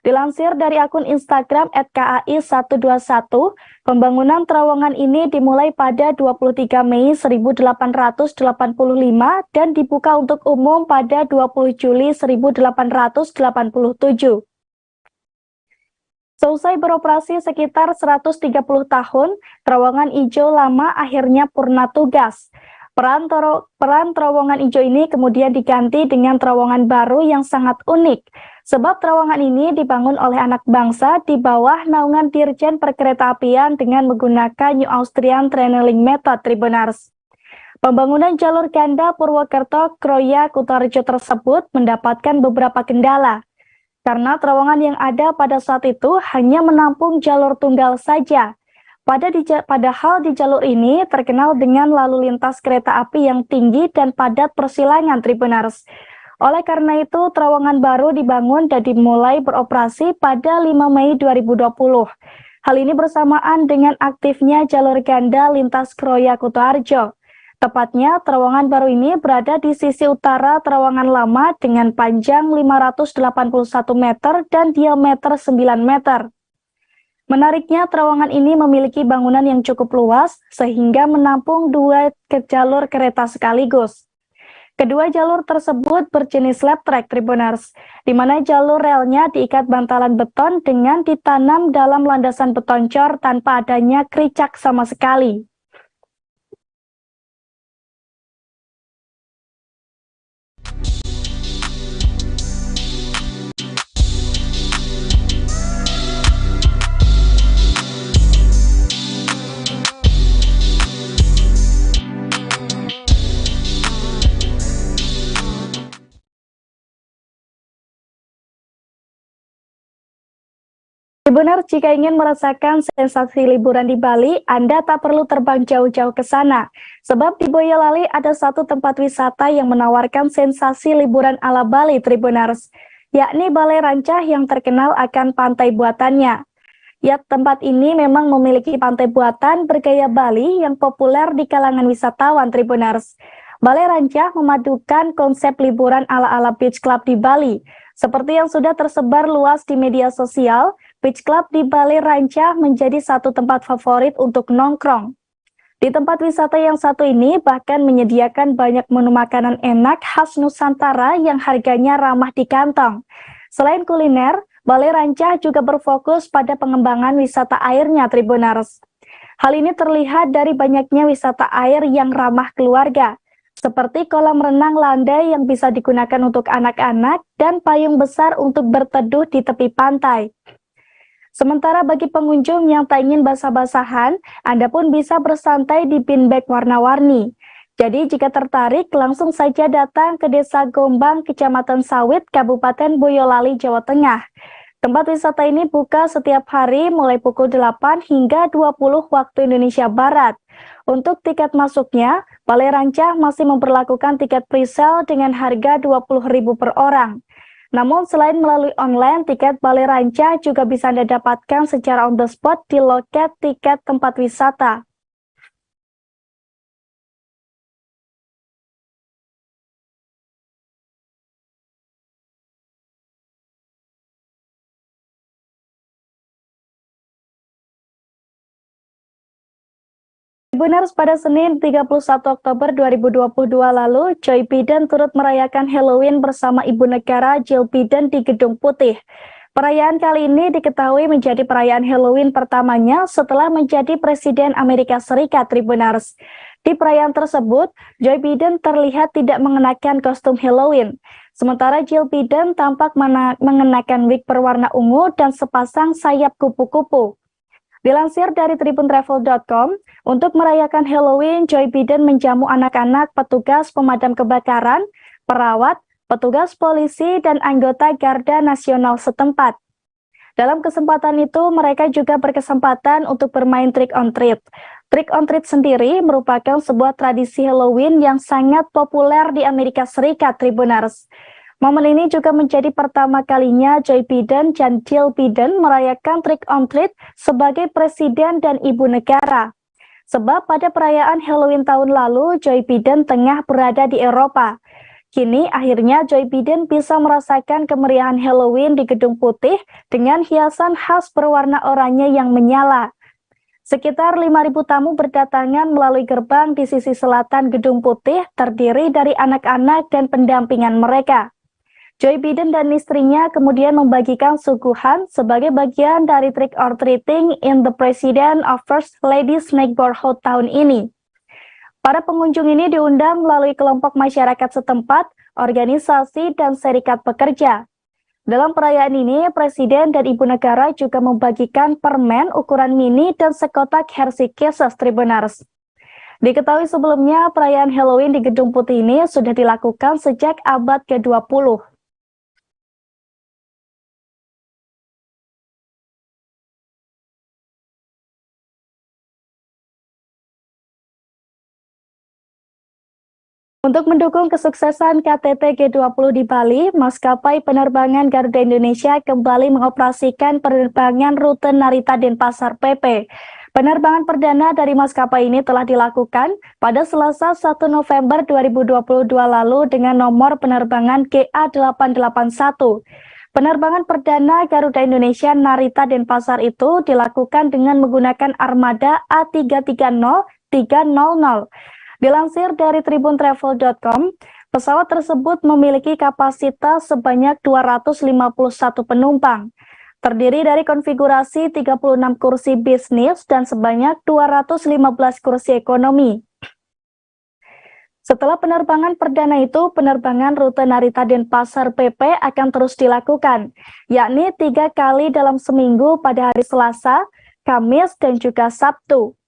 [SPEAKER 11] Dilansir dari akun Instagram @kai121, pembangunan terowongan ini dimulai pada 23 Mei 1885 dan dibuka untuk umum pada 20 Juli 1887. Selesai beroperasi sekitar 130 tahun, terowongan hijau lama akhirnya purna tugas. Peran terowongan hijau ini kemudian diganti dengan terowongan baru yang sangat unik, sebab terowongan ini dibangun oleh anak bangsa di bawah naungan Dirjen Perkeretaapian dengan menggunakan New Austrian Tunneling Method, Tribuners. Pembangunan jalur ganda Purwokerto-Kroya Kutarjo tersebut mendapatkan beberapa kendala, karena terowongan yang ada pada saat itu hanya menampung jalur tunggal saja. Padahal di jalur ini terkenal dengan lalu lintas kereta api yang tinggi dan padat persilangan, Tribuners. Oleh karena itu, terowongan baru dibangun dan dimulai beroperasi pada 5 Mei 2020. Hal ini bersamaan dengan aktifnya jalur ganda lintas Kroya Kutarjo. Tepatnya, terowongan baru ini berada di sisi utara terowongan lama dengan panjang 581 meter dan diameter 9 meter. Menariknya, terowongan ini memiliki bangunan yang cukup luas sehingga menampung dua jalur kereta sekaligus. Kedua jalur tersebut berjenis lap track Tribuners, di mana jalur relnya diikat bantalan beton dengan ditanam dalam landasan beton cor tanpa adanya kericak sama sekali. Benar, jika ingin merasakan sensasi liburan di Bali, Anda tak perlu terbang jauh-jauh ke sana. Sebab di Boyolali ada satu tempat wisata yang menawarkan sensasi liburan ala Bali, Tribuners, yakni Balai Rancah yang terkenal akan pantai buatannya. Ya, tempat ini memang memiliki pantai buatan bergaya Bali yang populer di kalangan wisatawan, Tribuners. Balai Rancah memadukan konsep liburan ala-ala beach club di Bali. Seperti yang sudah tersebar luas di media sosial, beach club di Balai Rancah menjadi satu tempat favorit untuk nongkrong. Di tempat wisata yang satu ini bahkan menyediakan banyak menu makanan enak khas Nusantara yang harganya ramah di kantong. Selain kuliner, Balai Rancah juga berfokus pada pengembangan wisata airnya, Tribuners. Hal ini terlihat dari banyaknya wisata air yang ramah keluarga, seperti kolam renang landai yang bisa digunakan untuk anak-anak dan payung besar untuk berteduh di tepi pantai. Sementara bagi pengunjung yang tak ingin basah-basahan, Anda pun bisa bersantai di beanbag warna-warni. Jadi jika tertarik, langsung saja datang ke Desa Gombang, Kecamatan Sawit, Kabupaten Boyolali, Jawa Tengah. Tempat wisata ini buka setiap hari mulai pukul 8 hingga 20 waktu Indonesia Barat. Untuk tiket masuknya, Balai Rancah masih memperlakukan tiket pre-sale dengan harga Rp20.000 per orang. Namun selain melalui online, tiket Balai Rancah juga bisa Anda dapatkan secara on the spot di loket tiket tempat wisata. Tribuners, pada Senin 31 Oktober 2022 lalu, Joe Biden turut merayakan Halloween bersama Ibu Negara Jill Biden di Gedung Putih. Perayaan kali ini diketahui menjadi perayaan Halloween pertamanya setelah menjadi Presiden Amerika Serikat, Tribuners. Di perayaan tersebut, Joe Biden terlihat tidak mengenakan kostum Halloween. Sementara Jill Biden tampak mengenakan wig berwarna ungu dan sepasang sayap kupu-kupu. Dilansir dari tribuntravel.com, untuk merayakan Halloween, Joe Biden menjamu anak-anak petugas pemadam kebakaran, perawat, petugas polisi, dan anggota Garda Nasional setempat. Dalam kesempatan itu, mereka juga berkesempatan untuk bermain trick on treat. Trick on treat sendiri merupakan sebuah tradisi Halloween yang sangat populer di Amerika Serikat, Tribuners. Momen ini juga menjadi pertama kalinya Joe Biden dan Jill Biden merayakan trick on treat sebagai presiden dan ibu negara. Sebab pada perayaan Halloween tahun lalu, Joe Biden tengah berada di Eropa. Kini akhirnya Joe Biden bisa merasakan kemeriahan Halloween di Gedung Putih dengan hiasan khas berwarna oranye yang menyala. Sekitar 5.000 tamu berdatangan melalui gerbang di sisi selatan Gedung Putih, terdiri dari anak-anak dan pendampingan mereka. Joe Biden dan istrinya kemudian membagikan suguhan sebagai bagian dari trick or treating in the President of First Lady's Neighborhood tahun ini. Para pengunjung ini diundang melalui kelompok masyarakat setempat, organisasi, dan serikat pekerja. Dalam perayaan ini, Presiden dan Ibu Negara juga membagikan permen ukuran mini dan sekotak Hershey Kisses, Tribuners. Diketahui sebelumnya, perayaan Halloween di Gedung Putih ini sudah dilakukan sejak abad ke-20. Untuk mendukung kesuksesan KTT G20 di Bali, maskapai penerbangan Garuda Indonesia kembali mengoperasikan penerbangan rute Narita Denpasar PP. Penerbangan perdana dari maskapai ini telah dilakukan pada Selasa 1 November 2022 lalu dengan nomor penerbangan GA881. Penerbangan perdana Garuda Indonesia Narita Denpasar itu dilakukan dengan menggunakan armada A330-300. Dilansir dari tribuntravel.com, Pesawat tersebut memiliki kapasitas sebanyak 251 penumpang, terdiri dari konfigurasi 36 kursi bisnis dan sebanyak 215 kursi ekonomi. Setelah penerbangan perdana itu, penerbangan rute Narita Denpasar PP akan terus dilakukan, yakni 3 kali dalam seminggu pada hari Selasa, Kamis, dan juga Sabtu.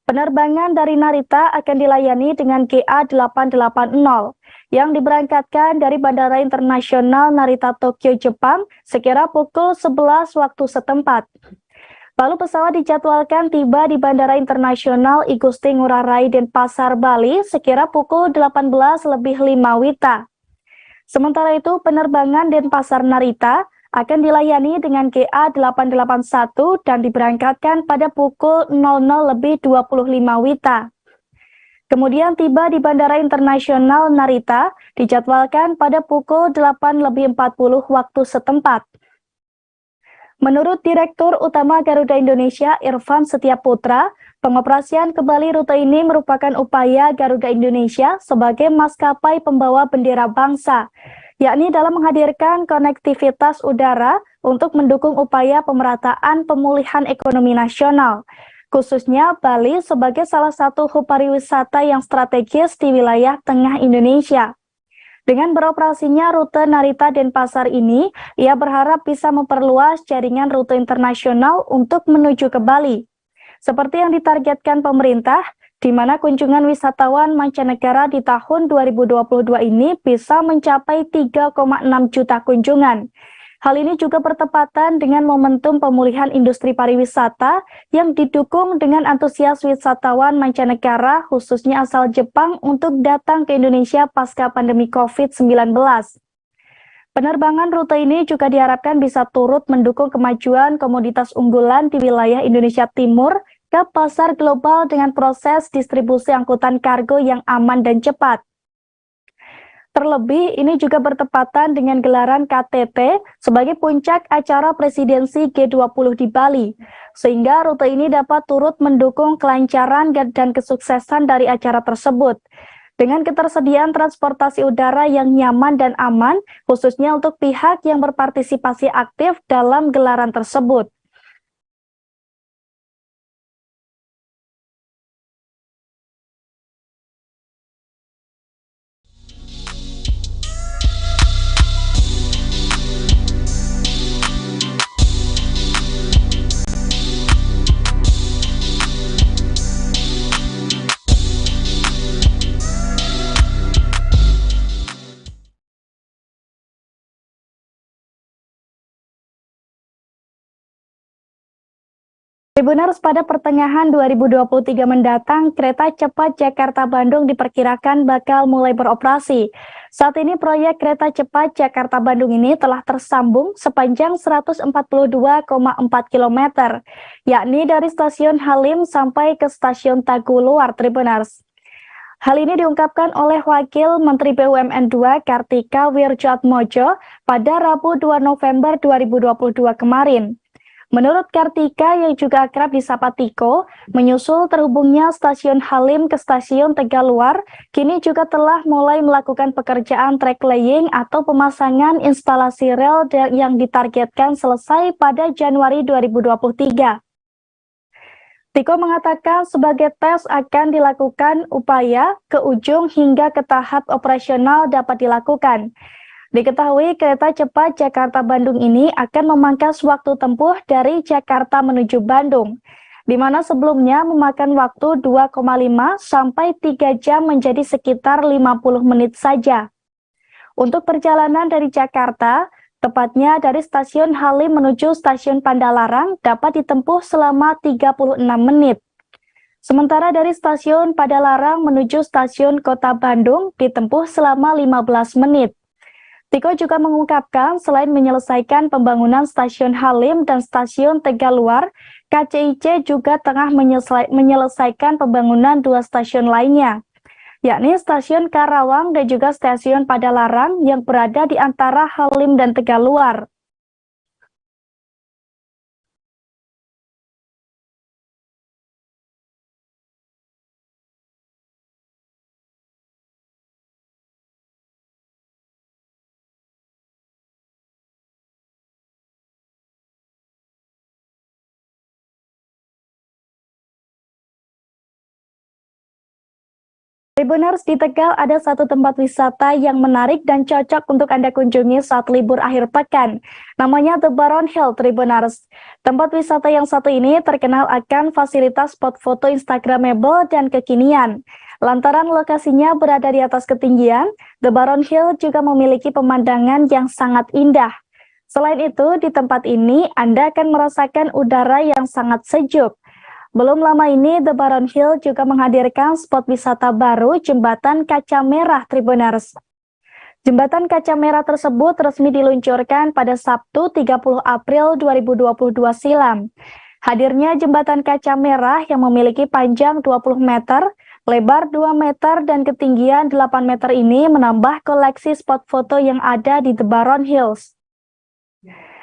[SPEAKER 11] Penerbangan dari Narita akan dilayani dengan GA880 yang diberangkatkan dari Bandara Internasional Narita Tokyo, Jepang sekira pukul 11 waktu setempat. Lalu pesawat dijadwalkan tiba di Bandara Internasional I Gusti Ngurah Rai Denpasar, Bali sekira pukul 18:05 WITA. Sementara itu, penerbangan Denpasar Narita akan dilayani dengan GA881 dan diberangkatkan pada pukul 00:25 WITA. Kemudian tiba di Bandara Internasional Narita dijadwalkan pada pukul 8:40 waktu setempat. Menurut Direktur Utama Garuda Indonesia Irfan Setiaputra, pengoperasian kembali rute ini merupakan upaya Garuda Indonesia sebagai maskapai pembawa bendera bangsa, yakni dalam menghadirkan konektivitas udara untuk mendukung upaya pemerataan pemulihan ekonomi nasional, khususnya Bali sebagai salah satu hub pariwisata yang strategis di wilayah tengah Indonesia. Dengan beroperasinya rute Narita Denpasar ini, ia berharap bisa memperluas jaringan rute internasional untuk menuju ke Bali. Seperti yang ditargetkan pemerintah, di mana kunjungan wisatawan mancanegara di tahun 2022 ini bisa mencapai 3,6 juta kunjungan. Hal ini juga bertepatan dengan momentum pemulihan industri pariwisata yang didukung dengan antusias wisatawan mancanegara khususnya asal Jepang untuk datang ke Indonesia pasca pandemi COVID-19. Penerbangan rute ini juga diharapkan bisa turut mendukung kemajuan komoditas unggulan di wilayah Indonesia Timur ke pasar global dengan proses distribusi angkutan kargo yang aman dan cepat. Terlebih, ini juga bertepatan dengan gelaran KTT sebagai puncak acara presidensi G20 di Bali, sehingga rute ini dapat turut mendukung kelancaran dan kesuksesan dari acara tersebut. Dengan ketersediaan transportasi udara yang nyaman dan aman, khususnya untuk pihak yang berpartisipasi aktif dalam gelaran tersebut. Tribuners, pada pertengahan 2023 mendatang, kereta cepat Jakarta-Bandung diperkirakan bakal mulai beroperasi. Saat ini proyek kereta cepat Jakarta-Bandung ini telah tersambung sepanjang 142,4 km, yakni dari stasiun Halim sampai ke stasiun Taguluar, Tribuners. Hal ini diungkapkan oleh Wakil Menteri BUMN 2 Kartika Wirjoatmojo pada Rabu 2 November 2022 kemarin. Menurut Kartika yang juga akrab disapa Tiko, menyusul terhubungnya stasiun Halim ke stasiun Tegaluar, kini juga telah mulai melakukan pekerjaan track laying atau pemasangan instalasi rel yang ditargetkan selesai pada Januari 2023. Tiko mengatakan sebagai tes akan dilakukan upaya ke ujung hingga ke tahap operasional dapat dilakukan. Diketahui kereta cepat Jakarta-Bandung ini akan memangkas waktu tempuh dari Jakarta menuju Bandung, di mana sebelumnya memakan waktu 2,5 sampai 3 jam menjadi sekitar 50 menit saja. Untuk perjalanan dari Jakarta, tepatnya dari stasiun Halim menuju stasiun Padalarang dapat ditempuh selama 36 menit. Sementara dari stasiun Padalarang menuju stasiun Kota Bandung ditempuh selama 15 menit. Tiko juga mengungkapkan selain menyelesaikan pembangunan stasiun Halim dan stasiun Tegaluar, KCIC juga tengah menyelesaikan pembangunan 2 stasiun lainnya, yakni stasiun Karawang dan juga stasiun Padalarang yang berada di antara Halim dan Tegaluar. Tribuners, di Tegal ada satu tempat wisata yang menarik dan cocok untuk Anda kunjungi saat libur akhir pekan. Namanya The Baron Hill, Tribuners. Tempat wisata yang satu ini terkenal akan fasilitas spot foto Instagramable dan kekinian. Lantaran lokasinya berada di atas ketinggian, The Baron Hill juga memiliki pemandangan yang sangat indah. Selain itu, di tempat ini Anda akan merasakan udara yang sangat sejuk. Belum lama ini, The Baron Hill juga menghadirkan spot wisata baru Jembatan Kaca Merah, Tribuners. Jembatan Kaca Merah tersebut resmi diluncurkan pada Sabtu 30 April 2022 silam. Hadirnya Jembatan Kaca Merah yang memiliki panjang 20 meter, lebar 2 meter, dan ketinggian 8 meter ini menambah koleksi spot foto yang ada di The Baron Hills.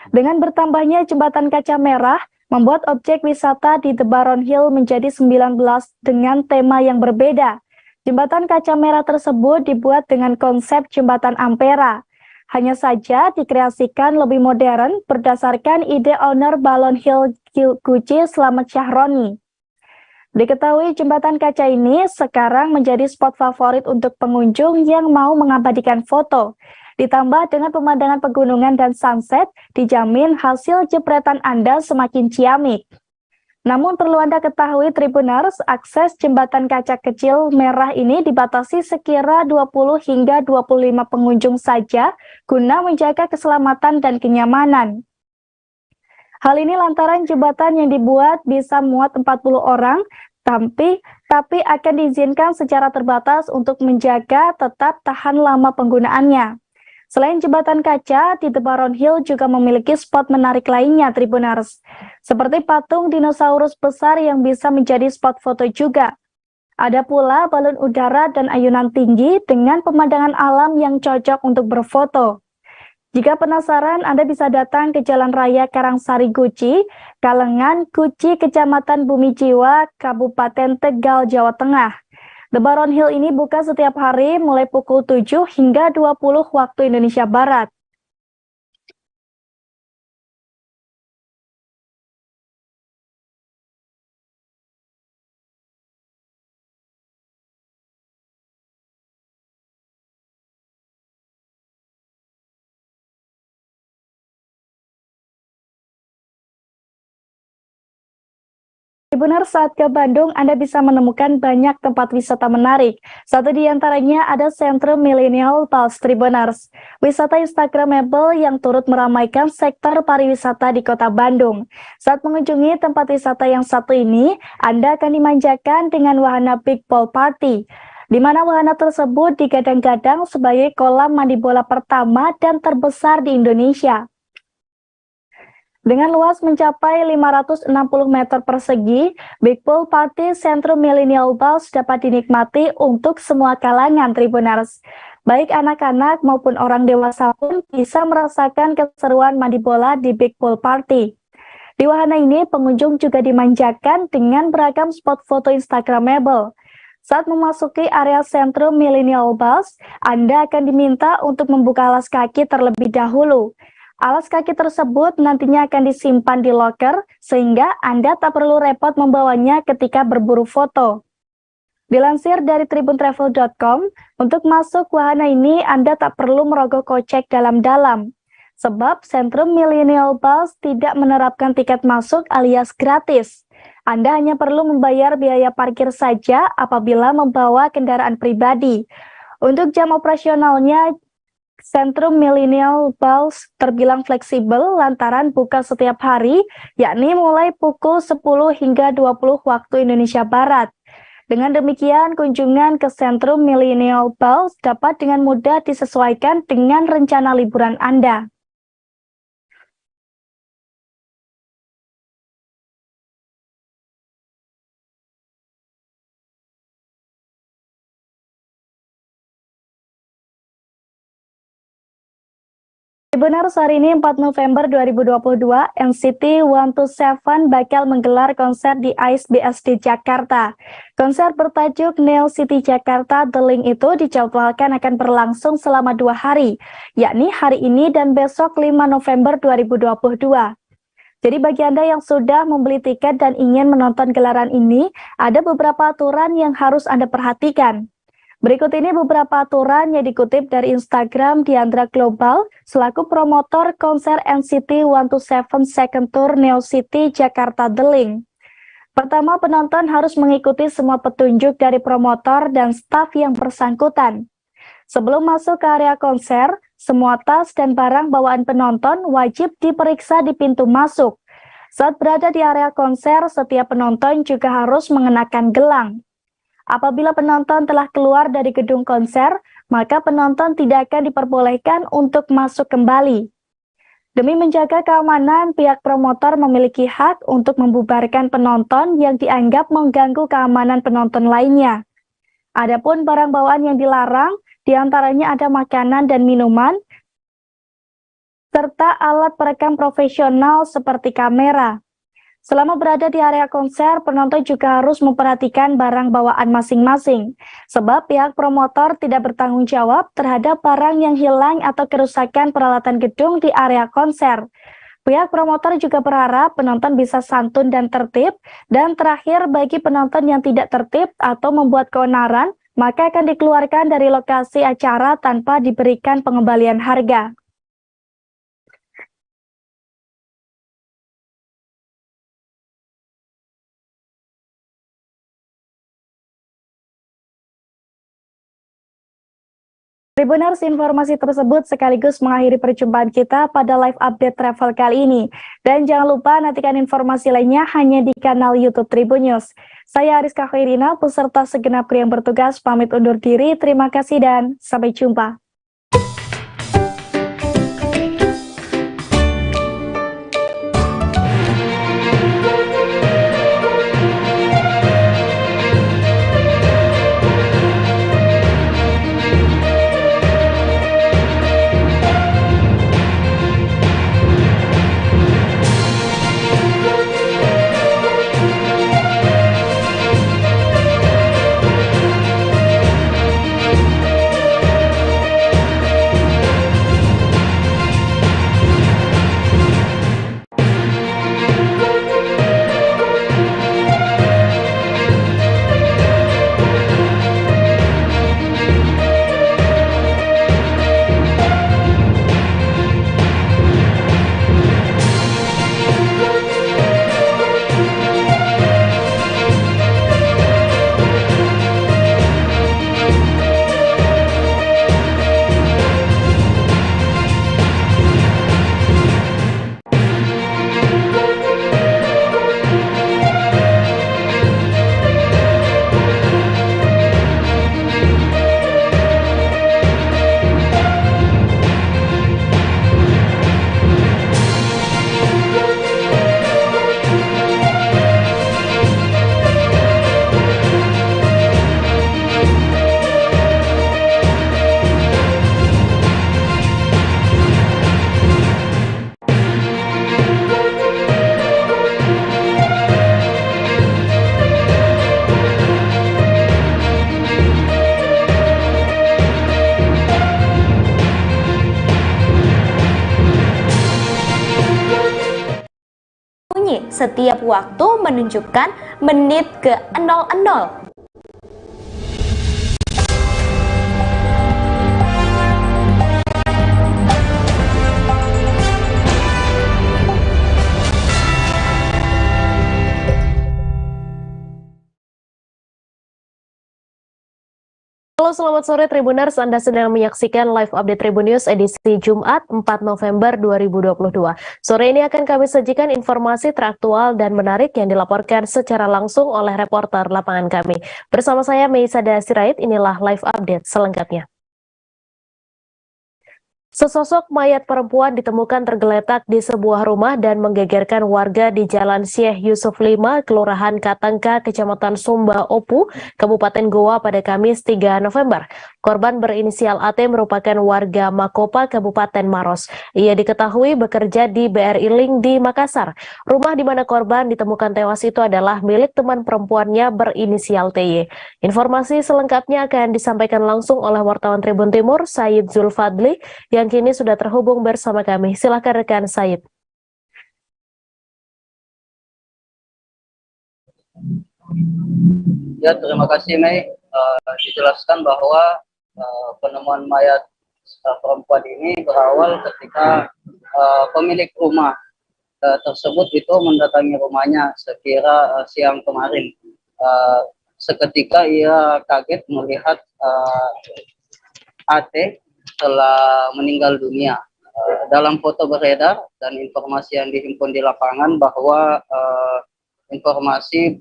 [SPEAKER 11] Dengan bertambahnya Jembatan Kaca Merah, membuat objek wisata di The Baron Hill menjadi 19 dengan tema yang berbeda. Jembatan Kaca Merah tersebut dibuat dengan konsep jembatan Ampera. Hanya saja dikreasikan lebih modern berdasarkan ide owner Baron Hill Gucci Slamet Syahroni. Diketahui jembatan kaca ini sekarang menjadi spot favorit untuk pengunjung yang mau mengabadikan foto. Ditambah dengan pemandangan pegunungan dan sunset, dijamin hasil jepretan Anda semakin ciamik. Namun perlu Anda ketahui, Tribuners, akses jembatan kaca kecil merah ini dibatasi sekira 20 hingga 25 pengunjung saja guna menjaga keselamatan dan kenyamanan. Hal ini lantaran jembatan yang dibuat bisa muat 40 orang, tapi akan diizinkan secara terbatas untuk menjaga tetap tahan lama penggunaannya. Selain jembatan kaca, di The Baron Hill juga memiliki spot menarik lainnya, Tribuners. Seperti patung dinosaurus besar yang bisa menjadi spot foto juga. Ada pula balon udara dan ayunan tinggi dengan pemandangan alam yang cocok untuk berfoto. Jika penasaran, Anda bisa datang ke Jalan Raya Karangsari Guci, Kalengan, Guci, Kecamatan Bumi Jiwa, Kabupaten Tegal, Jawa Tengah. The Baron Hill ini buka setiap hari mulai pukul 7 hingga 20 waktu Indonesia Barat. Benar, saat ke Bandung, Anda bisa menemukan banyak tempat wisata menarik. Satu di antaranya ada Sentrum Millennial Pulse, Tribuners. Wisata Instagramable yang turut meramaikan sektor pariwisata di kota Bandung. Saat mengunjungi tempat wisata yang satu ini, Anda akan dimanjakan dengan wahana Big Pool Party, di mana wahana tersebut digadang-gadang sebagai kolam mandi bola pertama dan terbesar di Indonesia. Dengan luas mencapai 560 meter persegi, Big Pool Party Sentrum Millennial Pulse dapat dinikmati untuk semua kalangan, Tribuners. Baik anak-anak maupun orang dewasa pun bisa merasakan keseruan mandi bola di Big Pool Party. Di wahana ini, pengunjung juga dimanjakan dengan beragam spot foto Instagramable. Saat memasuki area Sentrum Millennial Pulse, Anda akan diminta untuk membuka alas kaki terlebih dahulu. Alas kaki tersebut nantinya akan disimpan di loker, sehingga Anda tak perlu repot membawanya ketika berburu foto. Dilansir dari tribuntravel.com, untuk masuk wahana ini Anda tak perlu merogoh kocek dalam-dalam, sebab Sentrum Millennial Pulse tidak menerapkan tiket masuk alias gratis. Anda hanya perlu membayar biaya parkir saja apabila membawa kendaraan pribadi. Untuk jam operasionalnya, Sentrum Millennial Pulse terbilang fleksibel lantaran buka setiap hari, yakni mulai pukul 10 hingga 20 waktu Indonesia Barat. Dengan demikian, kunjungan ke Sentrum Millennial Pulse dapat dengan mudah disesuaikan dengan rencana liburan Anda. Benar, hari ini 4 November 2022, NCT 127 bakal menggelar konser di ICE BSD Jakarta. Konser bertajuk Neo City Jakarta The Link itu dijadwalkan akan berlangsung selama 2 hari, yakni hari ini dan besok 5 November 2022. Jadi bagi Anda yang sudah membeli tiket dan ingin menonton gelaran ini, ada beberapa aturan yang harus Anda perhatikan. Berikut ini beberapa aturan yang dikutip dari Instagram Diandra Global selaku promotor konser NCT 127 Second Tour Neo City Jakarta The Link. Pertama, penonton harus mengikuti semua petunjuk dari promotor dan staf yang bersangkutan. Sebelum masuk ke area konser, semua tas dan barang bawaan penonton wajib diperiksa di pintu masuk. Saat berada di area konser, setiap penonton juga harus mengenakan gelang. Apabila penonton telah keluar dari gedung konser, maka penonton tidak akan diperbolehkan untuk masuk kembali. Demi menjaga keamanan, pihak promotor memiliki hak untuk membubarkan penonton yang dianggap mengganggu keamanan penonton lainnya. Adapun barang bawaan yang dilarang, diantaranya ada makanan dan minuman, serta alat perekam profesional seperti kamera. Selama berada di area konser, penonton juga harus memperhatikan barang bawaan masing-masing, sebab pihak promotor tidak bertanggung jawab terhadap barang yang hilang atau kerusakan peralatan gedung di area konser. Pihak promotor juga berharap penonton bisa santun dan tertib, dan terakhir bagi penonton yang tidak tertib atau membuat keonaran, maka akan dikeluarkan dari lokasi acara tanpa diberikan pengembalian harga. Tribuners, informasi tersebut sekaligus mengakhiri perjumpaan kita pada live update travel kali ini. Dan jangan lupa nantikan informasi lainnya hanya di kanal YouTube Tribun News. Saya Ariska Khairina, peserta segenap kru yang bertugas, pamit undur diri. Terima kasih dan sampai jumpa. Setiap waktu menunjukkan menit ke 00. Halo, selamat sore Tribuners, Anda sedang menyaksikan live update Tribun News edisi Jumat 4 November 2022. Sore ini akan kami sajikan informasi teraktual dan menarik yang dilaporkan secara langsung oleh reporter lapangan kami. Bersama saya Meisada Sirait, inilah live update selengkapnya. Sesosok mayat perempuan ditemukan tergeletak di sebuah rumah dan menggegerkan warga di Jalan Syekh Yusuf 5, Kelurahan Katangka, Kecamatan Sumba Opu, Kabupaten Goa pada Kamis 3 November. Korban berinisial AT merupakan warga Makopa, Kabupaten Maros. Ia diketahui bekerja di BRI Link di Makassar. Rumah di mana korban ditemukan tewas itu adalah milik teman perempuannya berinisial TY. Informasi selengkapnya akan disampaikan langsung oleh wartawan Tribun Timur, Said Zulfadli, yang kini sudah terhubung bersama kami. Silakan rekan Said.
[SPEAKER 9] Ya, terima kasih Mei. dijelaskan bahwa penemuan mayat perempuan ini berawal ketika pemilik rumah tersebut itu mendatangi rumahnya sekira siang kemarin. Seketika ia kaget melihat AT telah meninggal dunia. Dalam foto beredar dan informasi yang dihimpun di lapangan bahwa informasi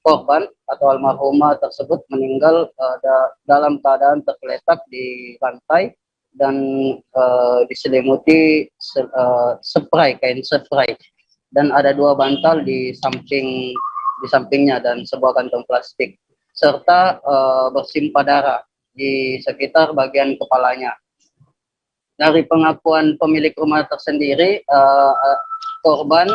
[SPEAKER 9] korban atau almarhumah tersebut meninggal dalam keadaan tergeletak di lantai dan diselimuti kain spray, dan ada 2 bantal di sampingnya dan sebuah kantong plastik, serta bersimpah darah di sekitar bagian kepalanya. Dari pengakuan pemilik rumah tersendiri, korban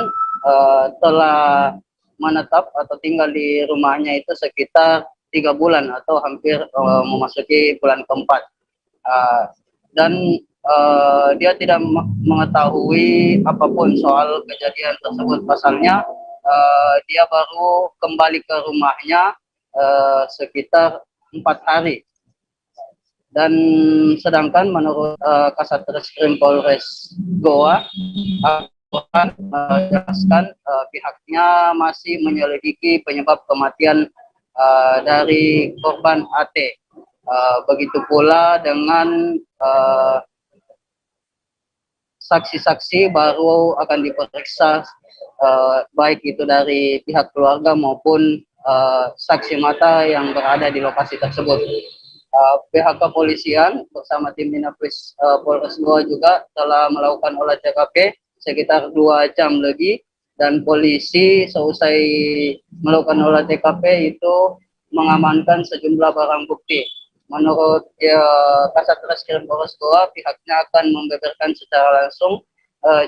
[SPEAKER 9] telah menetap atau tinggal di rumahnya itu sekitar 3 bulan atau hampir memasuki bulan keempat. Dan dia tidak mengetahui apapun soal kejadian tersebut. Pasalnya dia baru kembali ke rumahnya sekitar 4 hari. Dan sedangkan menurut Kasat Reskrim Polres Goa akan menjelaskan pihaknya masih menyelidiki penyebab kematian dari korban AT. Begitu pula dengan saksi-saksi baru akan diperiksa, baik itu dari pihak keluarga maupun saksi mata yang berada di lokasi tersebut. Pihak kepolisian bersama tim Dinapis Polres Goa juga telah melakukan olah TKP sekitar 2 jam lebih, dan polisi seusai melakukan olah TKP itu mengamankan sejumlah barang bukti. Menurut Kasat Reskrim Polres Goa, pihaknya akan membeberkan secara langsung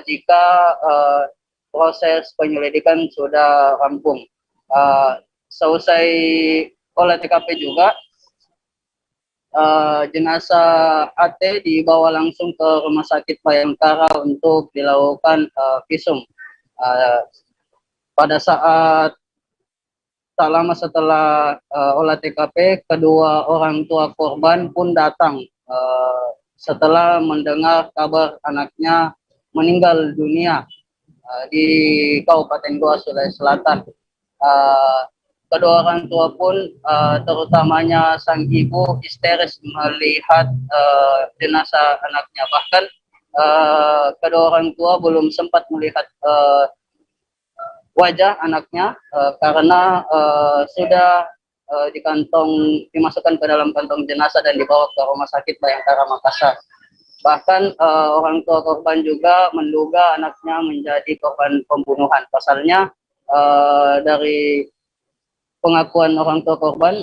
[SPEAKER 9] jika proses penyelidikan sudah rampung. Seusai olah TKP juga, jenazah AT dibawa langsung ke Rumah Sakit Bayangkara untuk dilakukan visum. Pada saat tak lama setelah olah TKP, kedua orang tua korban pun datang setelah mendengar kabar anaknya meninggal dunia di Kabupaten Goa, Sulawesi Selatan. Kedua orang tua pun terutamanya sang ibu histeris melihat jenazah anaknya. Bahkan kedua orang tua belum sempat melihat wajah anaknya karena sudah dimasukkan ke dalam kantong jenazah dan dibawa ke Rumah Sakit Bayangkara Makassar. Bahkan orang tua korban juga menduga anaknya menjadi korban pembunuhan. Pasalnya dari pengakuan orang tua korban,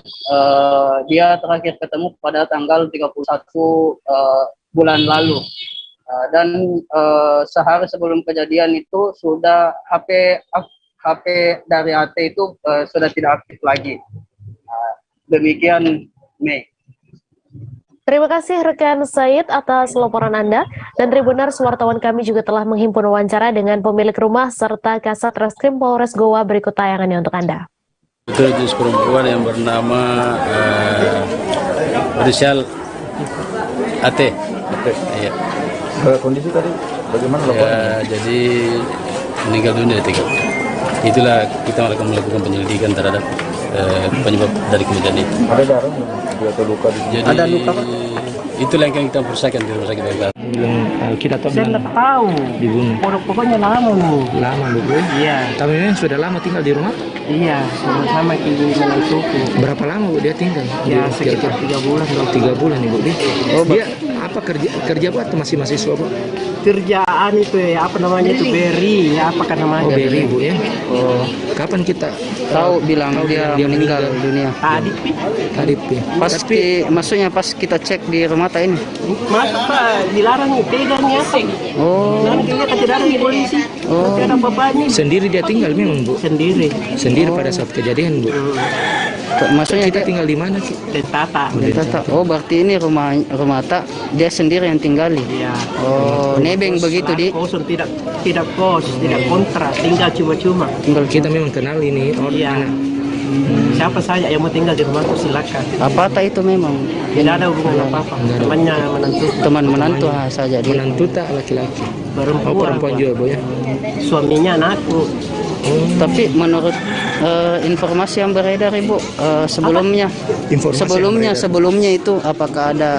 [SPEAKER 9] dia terakhir ketemu pada tanggal 31 bulan lalu. Dan sehari sebelum kejadian itu sudah HP dari AT itu sudah tidak aktif lagi. Demikian, Mei.
[SPEAKER 10] Terima kasih rekan Said atas laporan Anda, dan Tribuners wartawan kami juga telah menghimpun wawancara dengan pemilik rumah serta Kasat Reskrim Polres Goa. Berikut tayangannya untuk Anda.
[SPEAKER 20] Itu jenis perempuan yang bernama Rizal AT. Ya.
[SPEAKER 22] Kondisi tadi bagaimana laporannya?
[SPEAKER 20] Jadi meninggal dunia tiga. Itulah kita akan melakukan penyelidikan terhadap penyebab dari kematian itu.
[SPEAKER 22] Ada darah atau luka?
[SPEAKER 20] Jadi, ada luka Pak? Itulah yang kita periksakan di Rumah Sakit Bayangkara.
[SPEAKER 22] Kita
[SPEAKER 23] saya nggak tahu dibunuh. Pokoknya lama bu.
[SPEAKER 22] Lama bu.
[SPEAKER 23] Iya.
[SPEAKER 22] Tapi memang sudah lama tinggal di rumah?
[SPEAKER 23] Iya, sama ibu dengan suku.
[SPEAKER 22] Berapa lama bu dia tinggal?
[SPEAKER 23] Ya sekitar 3 bulan.
[SPEAKER 22] 3 bulan nih bu. Dia apa kerja apa atau masih mahasiswa bu?
[SPEAKER 23] Kerjaan itu ya, apa namanya itu beri, ya apa kan namanya?
[SPEAKER 22] Oh beri bu ya. Oh kapan kita
[SPEAKER 9] tahu bilang dia meninggal dunia?
[SPEAKER 23] Tadi.
[SPEAKER 9] Maksudnya pas kita cek di rumah ini.
[SPEAKER 23] Masuk Pak, dilarang pegangnya.
[SPEAKER 22] Oh.
[SPEAKER 23] Nanti dia dilarang di polisi.
[SPEAKER 22] Oh.
[SPEAKER 23] Ada bapaknya.
[SPEAKER 22] Sendiri dia tinggal memang bu?
[SPEAKER 23] Sendiri
[SPEAKER 22] pada saat kejadian bu.
[SPEAKER 9] Maksudnya
[SPEAKER 22] kita tinggal di mana?
[SPEAKER 23] Di Tata.
[SPEAKER 9] Oh berarti ini rumah tak dia sendiri yang tinggali.
[SPEAKER 23] Iya.
[SPEAKER 9] Oh nebeng begitu di.
[SPEAKER 23] Kosong tidak kos, tidak kontrak, tinggal cuma-cuma.
[SPEAKER 22] Kita memang kenal ini.
[SPEAKER 23] Iya. siapa saja yang mau tinggal di rumahku silakan.
[SPEAKER 12] Apakah itu memang?
[SPEAKER 23] Tidak ada hubungan apa-apa. Temannya menantu.
[SPEAKER 12] Teman menantu saja dia.
[SPEAKER 22] Menantu tak laki-laki.
[SPEAKER 23] Perempuan.
[SPEAKER 22] Perempuan juga Bu ya.
[SPEAKER 23] Suaminya anakku.
[SPEAKER 12] Tapi menurut informasi yang beredar Ibu sebelumnya, sebelumnya itu apakah ada?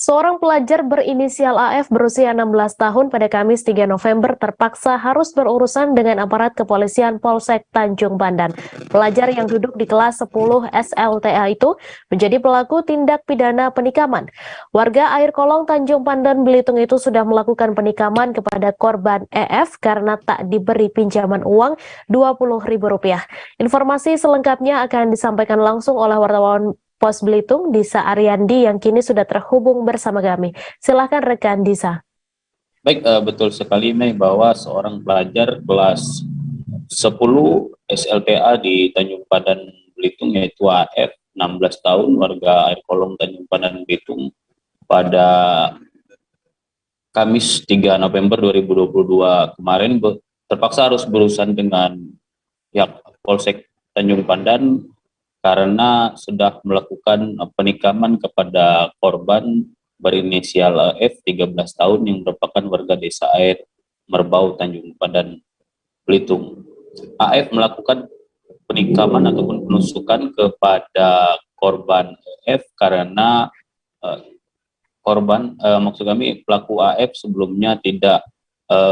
[SPEAKER 10] Seorang pelajar berinisial AF berusia 16 tahun pada Kamis 3 November terpaksa harus berurusan dengan aparat kepolisian Polsek Tanjung Pandan. Pelajar yang duduk di kelas 10 SLTA itu menjadi pelaku tindak pidana penikaman. Warga Air Kolong Tanjung Pandan Belitung itu sudah melakukan penikaman kepada korban EF karena tak diberi pinjaman uang Rp20.000. Informasi selengkapnya akan disampaikan langsung oleh wartawan Pos Belitung, Disa Ariandi, yang kini sudah terhubung bersama kami. Silahkan rekan Disa.
[SPEAKER 15] Baik, betul sekali Mei, bahwa seorang pelajar kelas 10 SLTA di Tanjung Pandan Belitung yaitu AF 16 tahun warga Air Kolong Tanjung Pandan Belitung pada Kamis 3 November 2022 kemarin terpaksa harus berurusan dengan pihak Polsek Tanjung Pandan karena sudah melakukan penikaman kepada korban berinisial F 13 tahun yang merupakan warga desa Air Merbau Tanjung Pandan Belitung. AF melakukan penikaman ataupun penusukan kepada korban F karena maksud kami pelaku AF sebelumnya tidak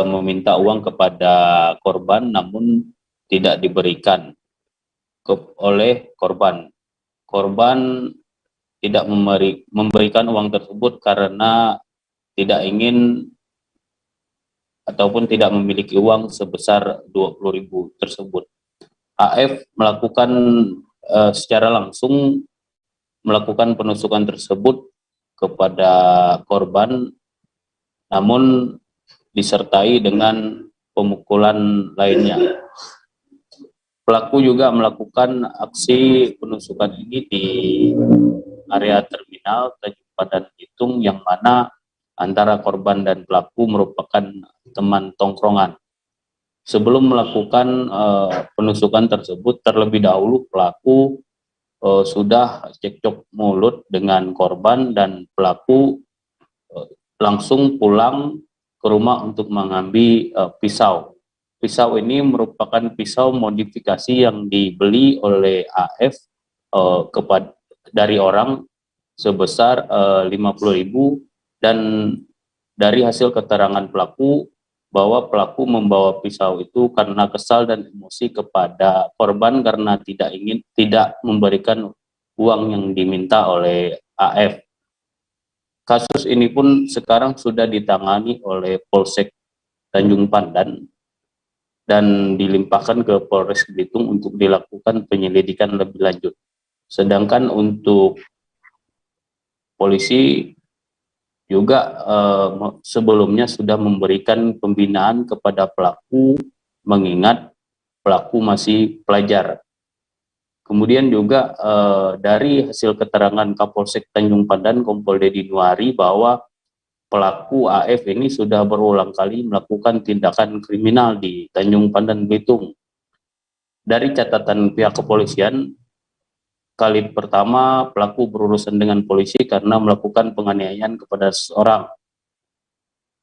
[SPEAKER 15] meminta uang kepada korban namun tidak diberikan oleh korban. Korban tidak memberikan uang tersebut karena tidak ingin ataupun tidak memiliki uang sebesar 20.000 tersebut. AF melakukan secara langsung melakukan penusukan tersebut kepada korban, namun disertai dengan pemukulan lainnya. Pelaku juga melakukan aksi penusukan ini di area terminal Tanjung Pandan Belitung yang mana antara korban dan pelaku merupakan teman tongkrongan. Sebelum melakukan penusukan tersebut, terlebih dahulu pelaku sudah cekcok mulut dengan korban dan pelaku langsung pulang ke rumah untuk mengambil pisau. Pisau ini merupakan pisau modifikasi yang dibeli oleh AF dari orang sebesar 50.000 dan dari hasil keterangan pelaku bahwa pelaku membawa pisau itu karena kesal dan emosi kepada korban karena tidak memberikan uang yang diminta oleh AF. Kasus ini pun sekarang sudah ditangani oleh Polsek Tanjung Pandan dan dilimpahkan ke Polres Belitung untuk dilakukan penyelidikan lebih lanjut. Sedangkan untuk polisi juga sebelumnya sudah memberikan pembinaan kepada pelaku mengingat pelaku masih pelajar. Kemudian juga dari hasil keterangan Kapolsek Tanjung Pandan Kompol Dedi Nuari bahwa pelaku AF ini sudah berulang kali melakukan tindakan kriminal di Tanjung Pandan Belitung. Dari catatan pihak kepolisian, kali pertama pelaku berurusan dengan polisi karena melakukan penganiayaan kepada seseorang.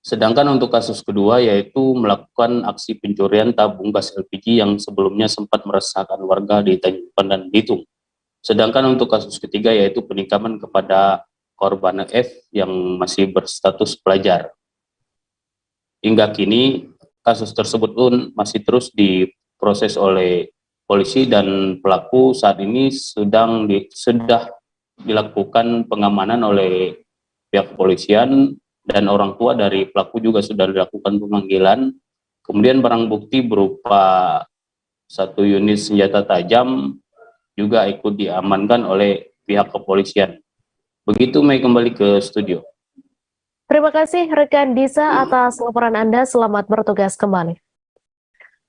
[SPEAKER 15] Sedangkan untuk kasus kedua yaitu melakukan aksi pencurian tabung gas LPG yang sebelumnya sempat meresahkan warga di Tanjung Pandan Belitung. Sedangkan untuk kasus ketiga yaitu penikaman kepada korban F yang masih berstatus pelajar. Hingga kini kasus tersebut pun masih terus diproses oleh polisi dan pelaku saat ini sudah dilakukan pengamanan oleh pihak kepolisian dan orang tua dari pelaku juga sudah dilakukan pemanggilan. Kemudian barang bukti berupa 1 unit senjata tajam juga ikut diamankan oleh pihak kepolisian. Begitu Mei, kembali ke studio.
[SPEAKER 10] Terima kasih rekan Disa atas laporan Anda. Selamat bertugas kembali.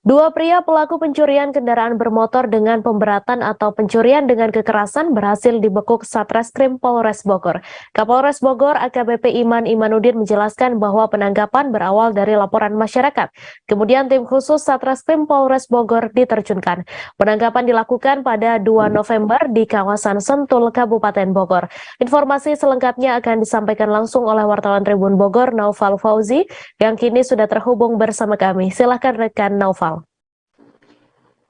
[SPEAKER 10] Dua pria pelaku pencurian kendaraan bermotor dengan pemberatan atau pencurian dengan kekerasan berhasil dibekuk Satreskrim Polres Bogor. Kapolres Bogor AKBP Iman Imanuddin menjelaskan bahwa penangkapan berawal dari laporan masyarakat. Kemudian tim khusus Satreskrim Polres Bogor diterjunkan. Penangkapan dilakukan pada 2 November di kawasan Sentul, Kabupaten Bogor. Informasi selengkapnya akan disampaikan langsung oleh wartawan Tribun Bogor, Naufal Fauzi, yang kini sudah terhubung bersama kami. Silakan rekan Naufal.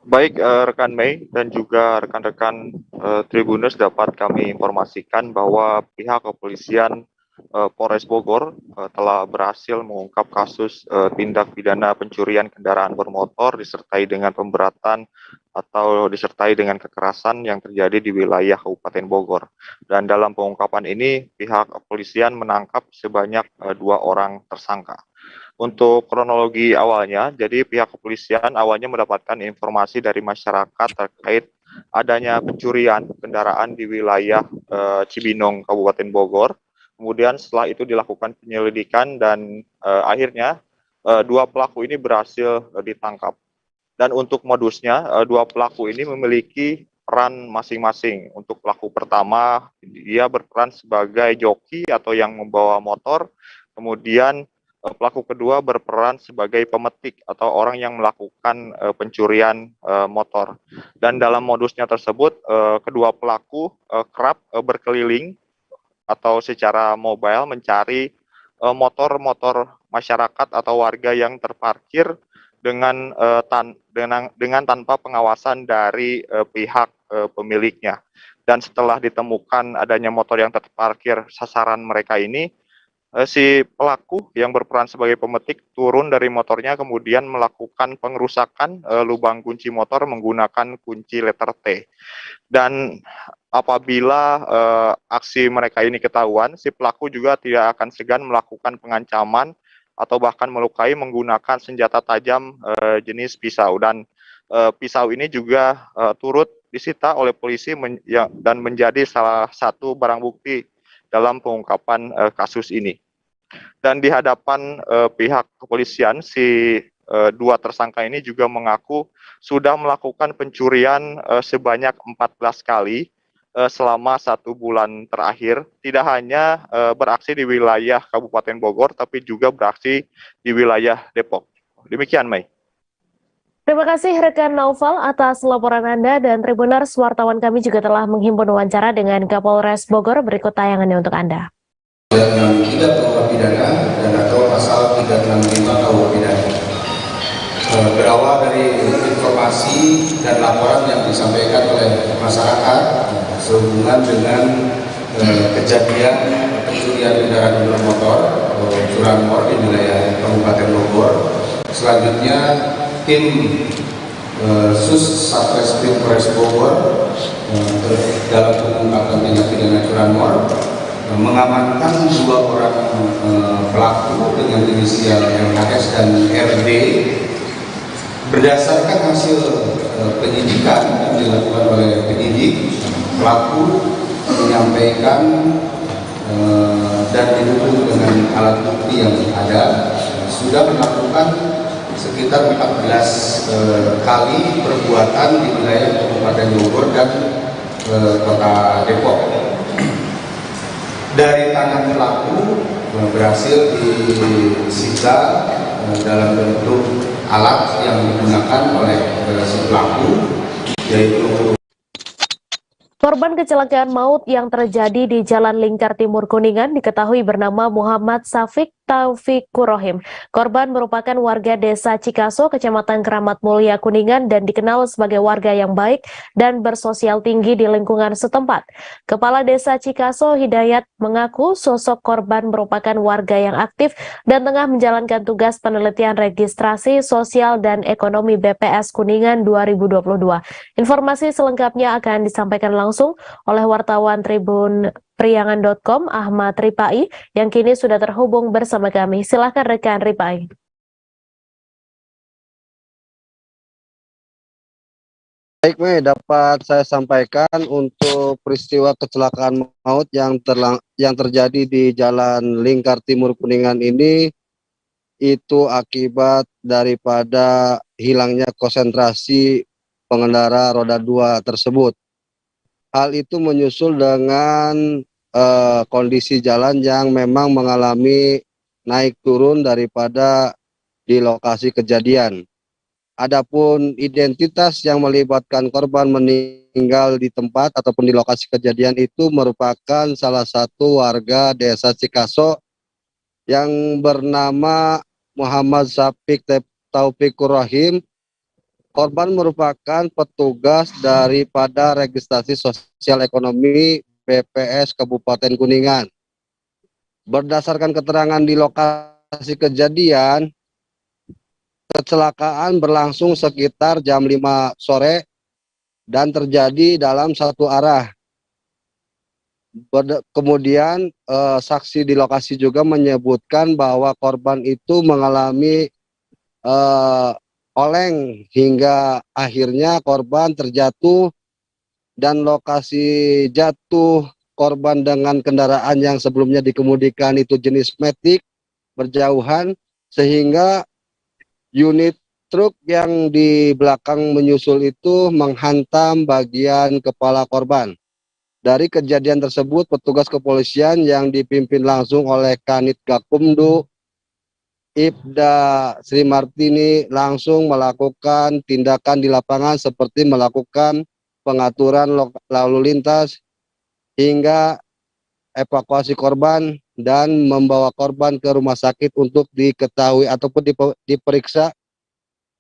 [SPEAKER 13] Baik, rekan Mei dan juga rekan-rekan Tribuners, dapat kami informasikan bahwa pihak kepolisian Polres Bogor telah berhasil mengungkap kasus tindak pidana pencurian kendaraan bermotor disertai dengan pemberatan atau disertai dengan kekerasan yang terjadi di wilayah Kabupaten Bogor. Dan dalam pengungkapan ini pihak kepolisian menangkap sebanyak 2 orang tersangka. Untuk kronologi awalnya, jadi pihak kepolisian awalnya mendapatkan informasi dari masyarakat terkait adanya pencurian kendaraan di wilayah Cibinong, Kabupaten Bogor. Kemudian setelah itu dilakukan penyelidikan dan akhirnya 2 pelaku ini berhasil ditangkap. Dan untuk modusnya, 2 pelaku ini memiliki peran masing-masing. Untuk pelaku pertama, dia berperan sebagai joki atau yang membawa motor. Kemudian pelaku kedua berperan sebagai pemetik atau orang yang melakukan pencurian motor. Dan dalam modusnya tersebut, kedua pelaku kerap berkeliling atau secara mobile mencari motor-motor masyarakat atau warga yang terparkir dengan tanpa pengawasan dari pihak pemiliknya. Dan setelah ditemukan adanya motor yang terparkir sasaran mereka ini, si pelaku yang berperan sebagai pemetik turun dari motornya kemudian melakukan pengerusakan lubang kunci motor menggunakan kunci letter T. Dan apabila aksi mereka ini ketahuan, si pelaku juga tidak akan segan melakukan pengancaman atau bahkan melukai menggunakan senjata tajam jenis pisau. Dan pisau ini juga turut disita oleh polisi dan menjadi salah satu barang bukti dalam pengungkapan kasus ini. Dan di hadapan pihak kepolisian, si 2 tersangka ini juga mengaku sudah melakukan pencurian sebanyak 14 kali selama 1 bulan terakhir. Tidak hanya beraksi di wilayah Kabupaten Bogor, tapi juga beraksi di wilayah Depok. Demikian, Mei.
[SPEAKER 10] Terima kasih rekan Naufal atas laporan Anda, dan Tribuners, wartawan kami juga telah menghimpun wawancara dengan Kapolres Bogor. Berikut tayangannya untuk Anda.
[SPEAKER 17] 363 KUH pidana dan atau pasal 365 KUH pidana. Berawal dari informasi dan laporan yang disampaikan oleh masyarakat sehubungan dengan kejadian pencurian kendaraan bermotor curanmor di wilayah Kabupaten Bogor. Selanjutnya tim Sus Satreskrim Polres Bogor dalam pengungkapan tindak pidana curanmor mengamankan 2 orang pelaku dengan inisial MHS dan RD. Berdasarkan hasil penyidikan yang dilakukan oleh penyidik, pelaku menyampaikan dan didukung dengan alat bukti yang ada sudah melakukan sekitar 14 kali perbuatan di wilayah Kabupaten Bogor dan Kota Depok. Dari tangan pelaku berhasil disita dalam bentuk alat yang digunakan oleh si pelaku, yaitu
[SPEAKER 10] Korban kecelakaan maut yang terjadi di Jalan Lingkar Timur Kuningan diketahui bernama Muhammad Safik Taufik Kurohim. Korban merupakan warga desa Cikaso, Kecamatan Keramat Mulia, Kuningan, dan dikenal sebagai warga yang baik dan bersosial tinggi di lingkungan setempat. Kepala Desa Cikaso, Hidayat, mengaku sosok korban merupakan warga yang aktif dan tengah menjalankan tugas penelitian registrasi sosial dan ekonomi BPS Kuningan 2022. Informasi selengkapnya akan disampaikan langsung oleh wartawan Tribun Priangan.com Ahmad Ripai yang kini sudah terhubung bersama kami. Silakan rekan Ripai.
[SPEAKER 18] Baik, Mei, dapat saya sampaikan untuk peristiwa kecelakaan maut yang terjadi di Jalan Lingkar Timur Kuningan ini itu akibat daripada hilangnya konsentrasi pengendara roda 2 tersebut. Hal itu menyusul dengan kondisi jalan yang memang mengalami naik turun daripada di lokasi kejadian. Adapun identitas yang melibatkan korban meninggal di tempat ataupun di lokasi kejadian itu merupakan salah satu warga desa Cikaso yang bernama Muhammad Safik Taufikur Rahim. Korban merupakan petugas daripada registrasi sosial ekonomi BPS Kabupaten Kuningan. Berdasarkan keterangan di lokasi kejadian, kecelakaan berlangsung sekitar jam 5 sore dan terjadi dalam satu arah. Kemudian saksi di lokasi juga menyebutkan bahwa korban itu mengalami oleng hingga akhirnya korban terjatuh, dan lokasi jatuh korban dengan kendaraan yang sebelumnya dikemudikan itu jenis Matic berjauhan, sehingga unit truk yang di belakang menyusul itu menghantam bagian kepala korban. Dari kejadian tersebut, petugas kepolisian yang dipimpin langsung oleh Kanit Gakumdu Ibda Sri Martini langsung melakukan tindakan di lapangan seperti melakukan pengaturan lalu lintas hingga evakuasi korban dan membawa korban ke rumah sakit untuk diketahui ataupun diperiksa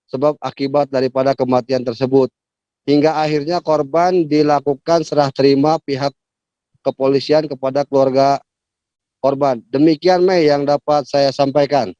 [SPEAKER 18] sebab akibat daripada kematian tersebut. Hingga akhirnya korban dilakukan serah terima pihak kepolisian kepada keluarga korban. Demikian Mei yang dapat saya sampaikan.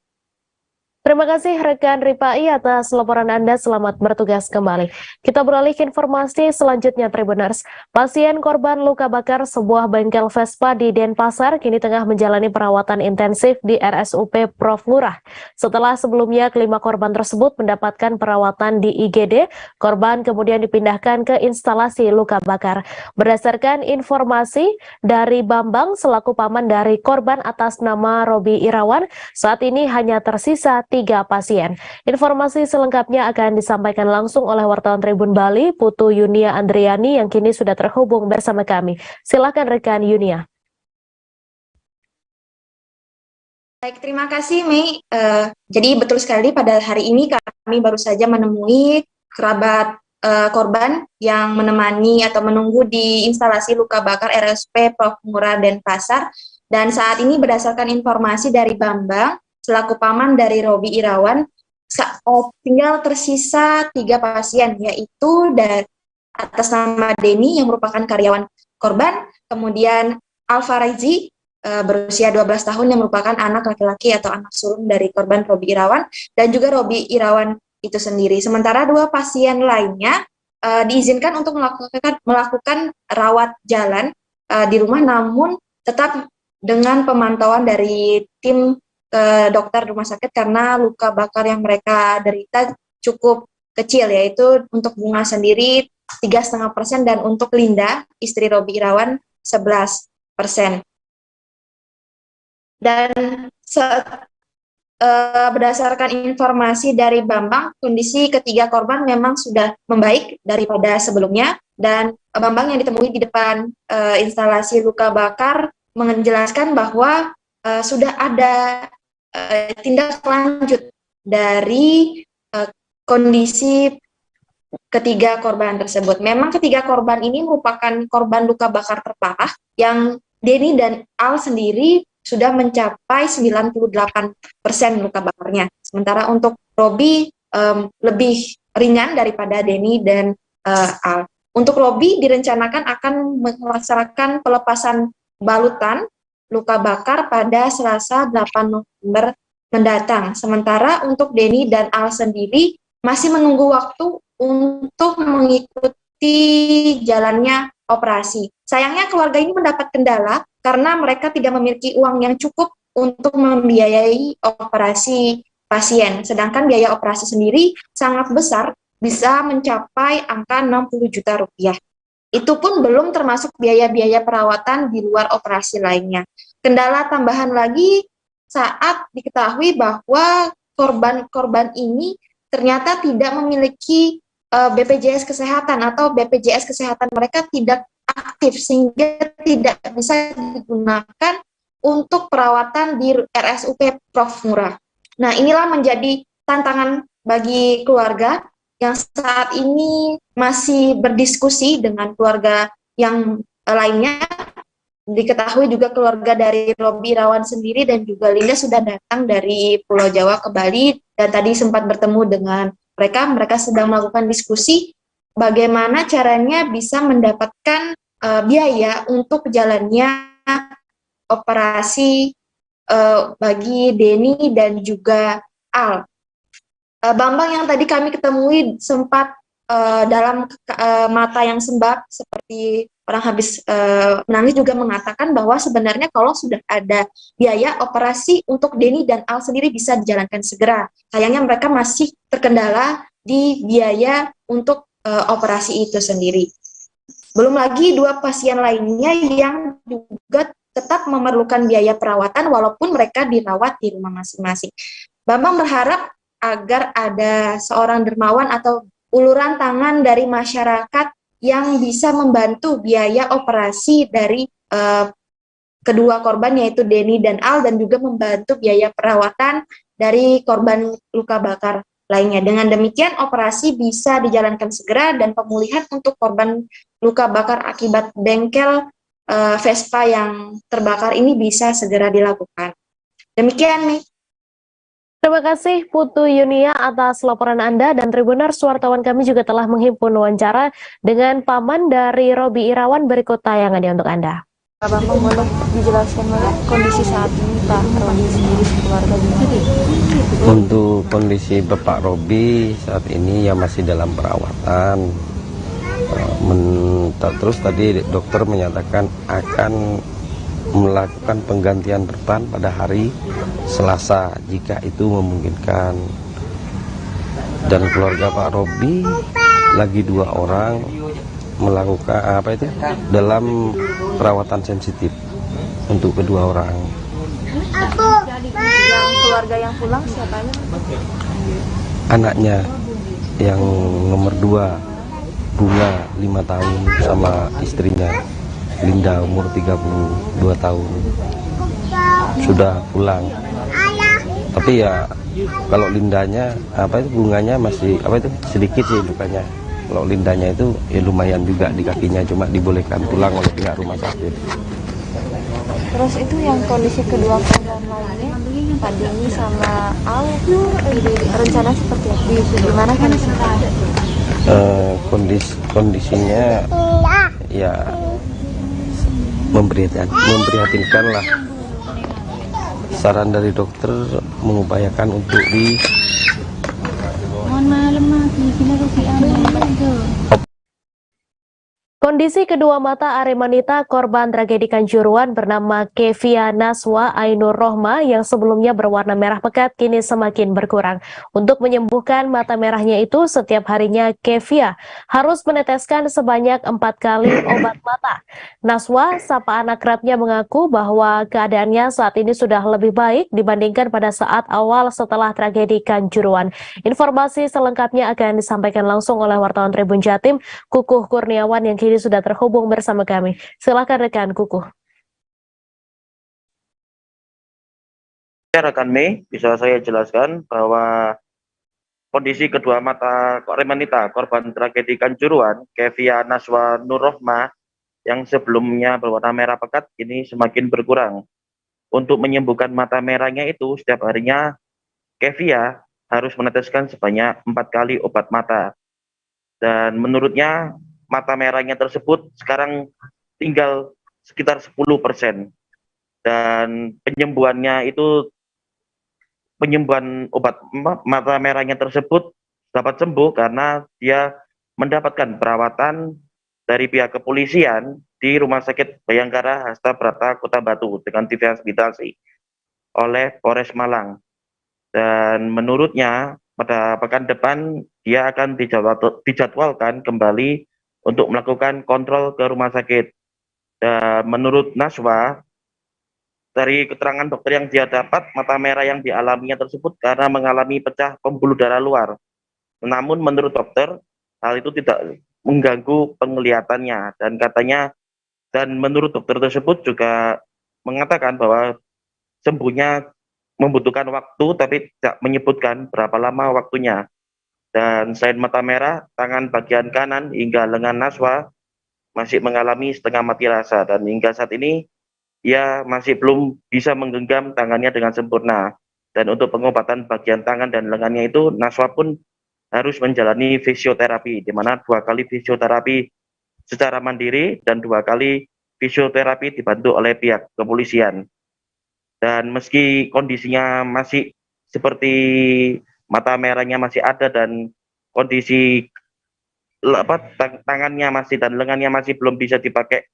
[SPEAKER 10] Terima kasih rekan Ripai atas laporan Anda, selamat bertugas kembali. Kita beralih ke informasi selanjutnya Tribuners. Pasien korban luka bakar sebuah bengkel Vespa di Denpasar kini tengah menjalani perawatan intensif di RSUP Prof. Lurah. Setelah sebelumnya kelima korban tersebut mendapatkan perawatan di IGD, korban kemudian dipindahkan ke instalasi luka bakar. Berdasarkan informasi dari Bambang selaku paman dari korban atas nama Robi Irawan, saat ini hanya tersisa 3 pasien. Informasi selengkapnya akan disampaikan langsung oleh wartawan Tribun Bali, Putu Yunia Andriani yang kini sudah terhubung bersama kami. Silakan rekan Yunia.
[SPEAKER 1] Baik, terima kasih Mei. Jadi betul sekali pada hari ini kami baru saja menemui kerabat korban yang menemani atau menunggu di instalasi luka bakar RSUP Prof. Lurah Denpasar. Dan saat ini berdasarkan informasi dari Bambang selaku paman dari Robi Irawan, tinggal tersisa 3 pasien, yaitu dari atas nama Denny yang merupakan karyawan korban, kemudian Alfa Raizi berusia 12 tahun yang merupakan anak laki-laki atau anak sulung dari korban Robi Irawan, dan juga Robi Irawan itu sendiri. Sementara 2 pasien lainnya diizinkan untuk melakukan rawat jalan di rumah, namun tetap dengan pemantauan dari tim ke dokter rumah sakit karena luka bakar yang mereka derita cukup kecil, yaitu untuk Bunga sendiri 3,5% dan untuk Linda istri Robi Irawan 11%. Dan berdasarkan informasi dari Bambang, kondisi ketiga korban memang sudah membaik daripada sebelumnya, dan Bambang yang ditemui di depan instalasi luka bakar menjelaskan bahwa sudah ada tindak lanjut dari kondisi ketiga korban tersebut. Memang ketiga korban ini merupakan korban luka bakar terparah yang Denny dan Al sendiri sudah mencapai 98% luka bakarnya. Sementara untuk Robi lebih ringan daripada Denny dan Al. Untuk Robi direncanakan akan melaksanakan pelepasan balutan luka bakar pada Selasa 8 November mendatang. Sementara untuk Denny dan Al sendiri masih menunggu waktu untuk mengikuti jalannya operasi. Sayangnya keluarga ini mendapat kendala karena mereka tidak memiliki uang yang cukup untuk membiayai operasi pasien. Sedangkan biaya operasi sendiri sangat besar, bisa mencapai angka 60 juta rupiah. Itu pun belum termasuk biaya-biaya perawatan di luar operasi lainnya. Kendala tambahan lagi saat diketahui bahwa korban-korban ini ternyata tidak memiliki BPJS Kesehatan atau BPJS Kesehatan mereka tidak aktif sehingga tidak bisa digunakan untuk perawatan di RSUP Prof. Ngurah. Nah, inilah menjadi tantangan bagi keluarga yang saat ini masih berdiskusi dengan keluarga yang lainnya. Diketahui juga keluarga dari Robi Irawan sendiri dan juga Linda sudah datang dari Pulau Jawa ke Bali dan tadi sempat bertemu dengan mereka sedang melakukan diskusi bagaimana caranya bisa mendapatkan biaya untuk jalannya operasi bagi Denny dan juga Al. Bambang yang tadi kami ketemui sempat dalam mata yang sembab seperti orang habis menangis juga mengatakan bahwa sebenarnya kalau sudah ada biaya operasi untuk Denny dan Al sendiri bisa dijalankan segera. Sayangnya mereka masih terkendala di biaya untuk operasi itu sendiri. Belum lagi 2 pasien lainnya yang juga tetap memerlukan biaya perawatan walaupun mereka dirawat di rumah masing-masing. Bambang berharap agar ada seorang dermawan atau uluran tangan dari masyarakat yang bisa membantu biaya operasi dari kedua korban yaitu Denny dan Al dan juga membantu biaya perawatan dari korban luka bakar lainnya. Dengan demikian operasi bisa dijalankan segera dan pemulihan untuk korban luka bakar akibat bengkel Vespa yang terbakar ini bisa segera dilakukan. Demikian nih.
[SPEAKER 10] Terima kasih Putu Yunia atas laporan Anda dan Tribuners wartawan kami juga telah menghimpun wawancara dengan paman dari Robi Irawan berikut tayangannya untuk Anda.
[SPEAKER 2] Pak Bambang boleh dijelaskan kondisi saat ini Pak Robi sendiri keluarga gimana?
[SPEAKER 16] Untuk kondisi Bapak Robi saat ini ya masih dalam perawatan. Terus tadi dokter menyatakan akan melakukan penggantian berban pada hari Selasa jika itu memungkinkan. Dan keluarga Pak Robi lagi 2 orang melakukan dalam perawatan sensitif untuk kedua orang.
[SPEAKER 2] Yang keluarga yang pulang siapanya?
[SPEAKER 16] Anaknya yang nomor 2 Bunga 5 tahun sama istrinya Linda umur 32 tahun sudah pulang. Tapi ya kalau Lindanya bunganya masih sedikit sih lukanya. Kalau Lindanya itu ya lumayan juga di kakinya, cuma dibolehkan pulang oleh pihak rumah sakit.
[SPEAKER 2] Terus itu yang kondisi kedua korban lainnya Pak Denny sama Al rencana seperti apa? Gimana kondisinya?
[SPEAKER 16] Kondisinya ya memprihatinkan lah. Saran dari dokter mengupayakan untuk
[SPEAKER 10] Kondisi kedua mata Aremanita korban tragedi Kanjuruhan bernama Kevia Naswa Ainur Rohma yang sebelumnya berwarna merah pekat kini semakin berkurang. Untuk menyembuhkan mata merahnya itu setiap harinya Kevia harus meneteskan sebanyak 4 kali obat mata. Naswa, sapa anak kerapnya, mengaku bahwa keadaannya saat ini sudah lebih baik dibandingkan pada saat awal setelah tragedi Kanjuruhan. Informasi selengkapnya akan disampaikan langsung oleh wartawan Tribun Jatim, Kukuh Kurniawan yang kini sudah terhubung bersama kami. Silakan rekan Kukuh.
[SPEAKER 6] Ya, rekan Mei, bisa saya jelaskan bahwa kondisi kedua mata Aremanita korban tragedi Kanjuruhan, Kevia Naswa Nur Rohma, yang sebelumnya berwarna merah pekat, ini semakin berkurang. Untuk menyembuhkan mata merahnya itu, setiap harinya Kevia harus meneteskan sebanyak 4 kali obat mata. Dan menurutnya, mata merahnya tersebut sekarang tinggal sekitar 10%. Dan penyembuhan obat mata merahnya tersebut dapat sembuh karena dia mendapatkan perawatan dari pihak kepolisian di Rumah Sakit Bayangkara Hasta Brata Kota Batu dengan difasilitasi oleh Polres Malang. Dan menurutnya pada pekan depan dia akan dijadwalkan kembali untuk melakukan kontrol ke rumah sakit. Dan menurut Naswa,
[SPEAKER 8] dari keterangan dokter yang dia dapat, mata merah yang dialaminya tersebut karena mengalami pecah pembuluh darah luar. Namun menurut dokter, hal itu tidak mengganggu penglihatannya dan menurut dokter tersebut juga mengatakan bahwa sembuhnya membutuhkan waktu tapi tidak menyebutkan berapa lama waktunya. Dan selain mata merah, tangan bagian kanan hingga lengan Naswa masih mengalami setengah mati rasa dan hingga saat ini ia masih belum bisa menggenggam tangannya dengan sempurna. Dan untuk pengobatan bagian tangan dan lengannya itu, Naswa pun harus menjalani fisioterapi, di mana 2 kali fisioterapi secara mandiri dan 2 kali fisioterapi dibantu oleh pihak kepolisian. Dan meski kondisinya masih seperti mata merahnya masih ada dan kondisi tangannya masih dan lengannya masih belum bisa dipakai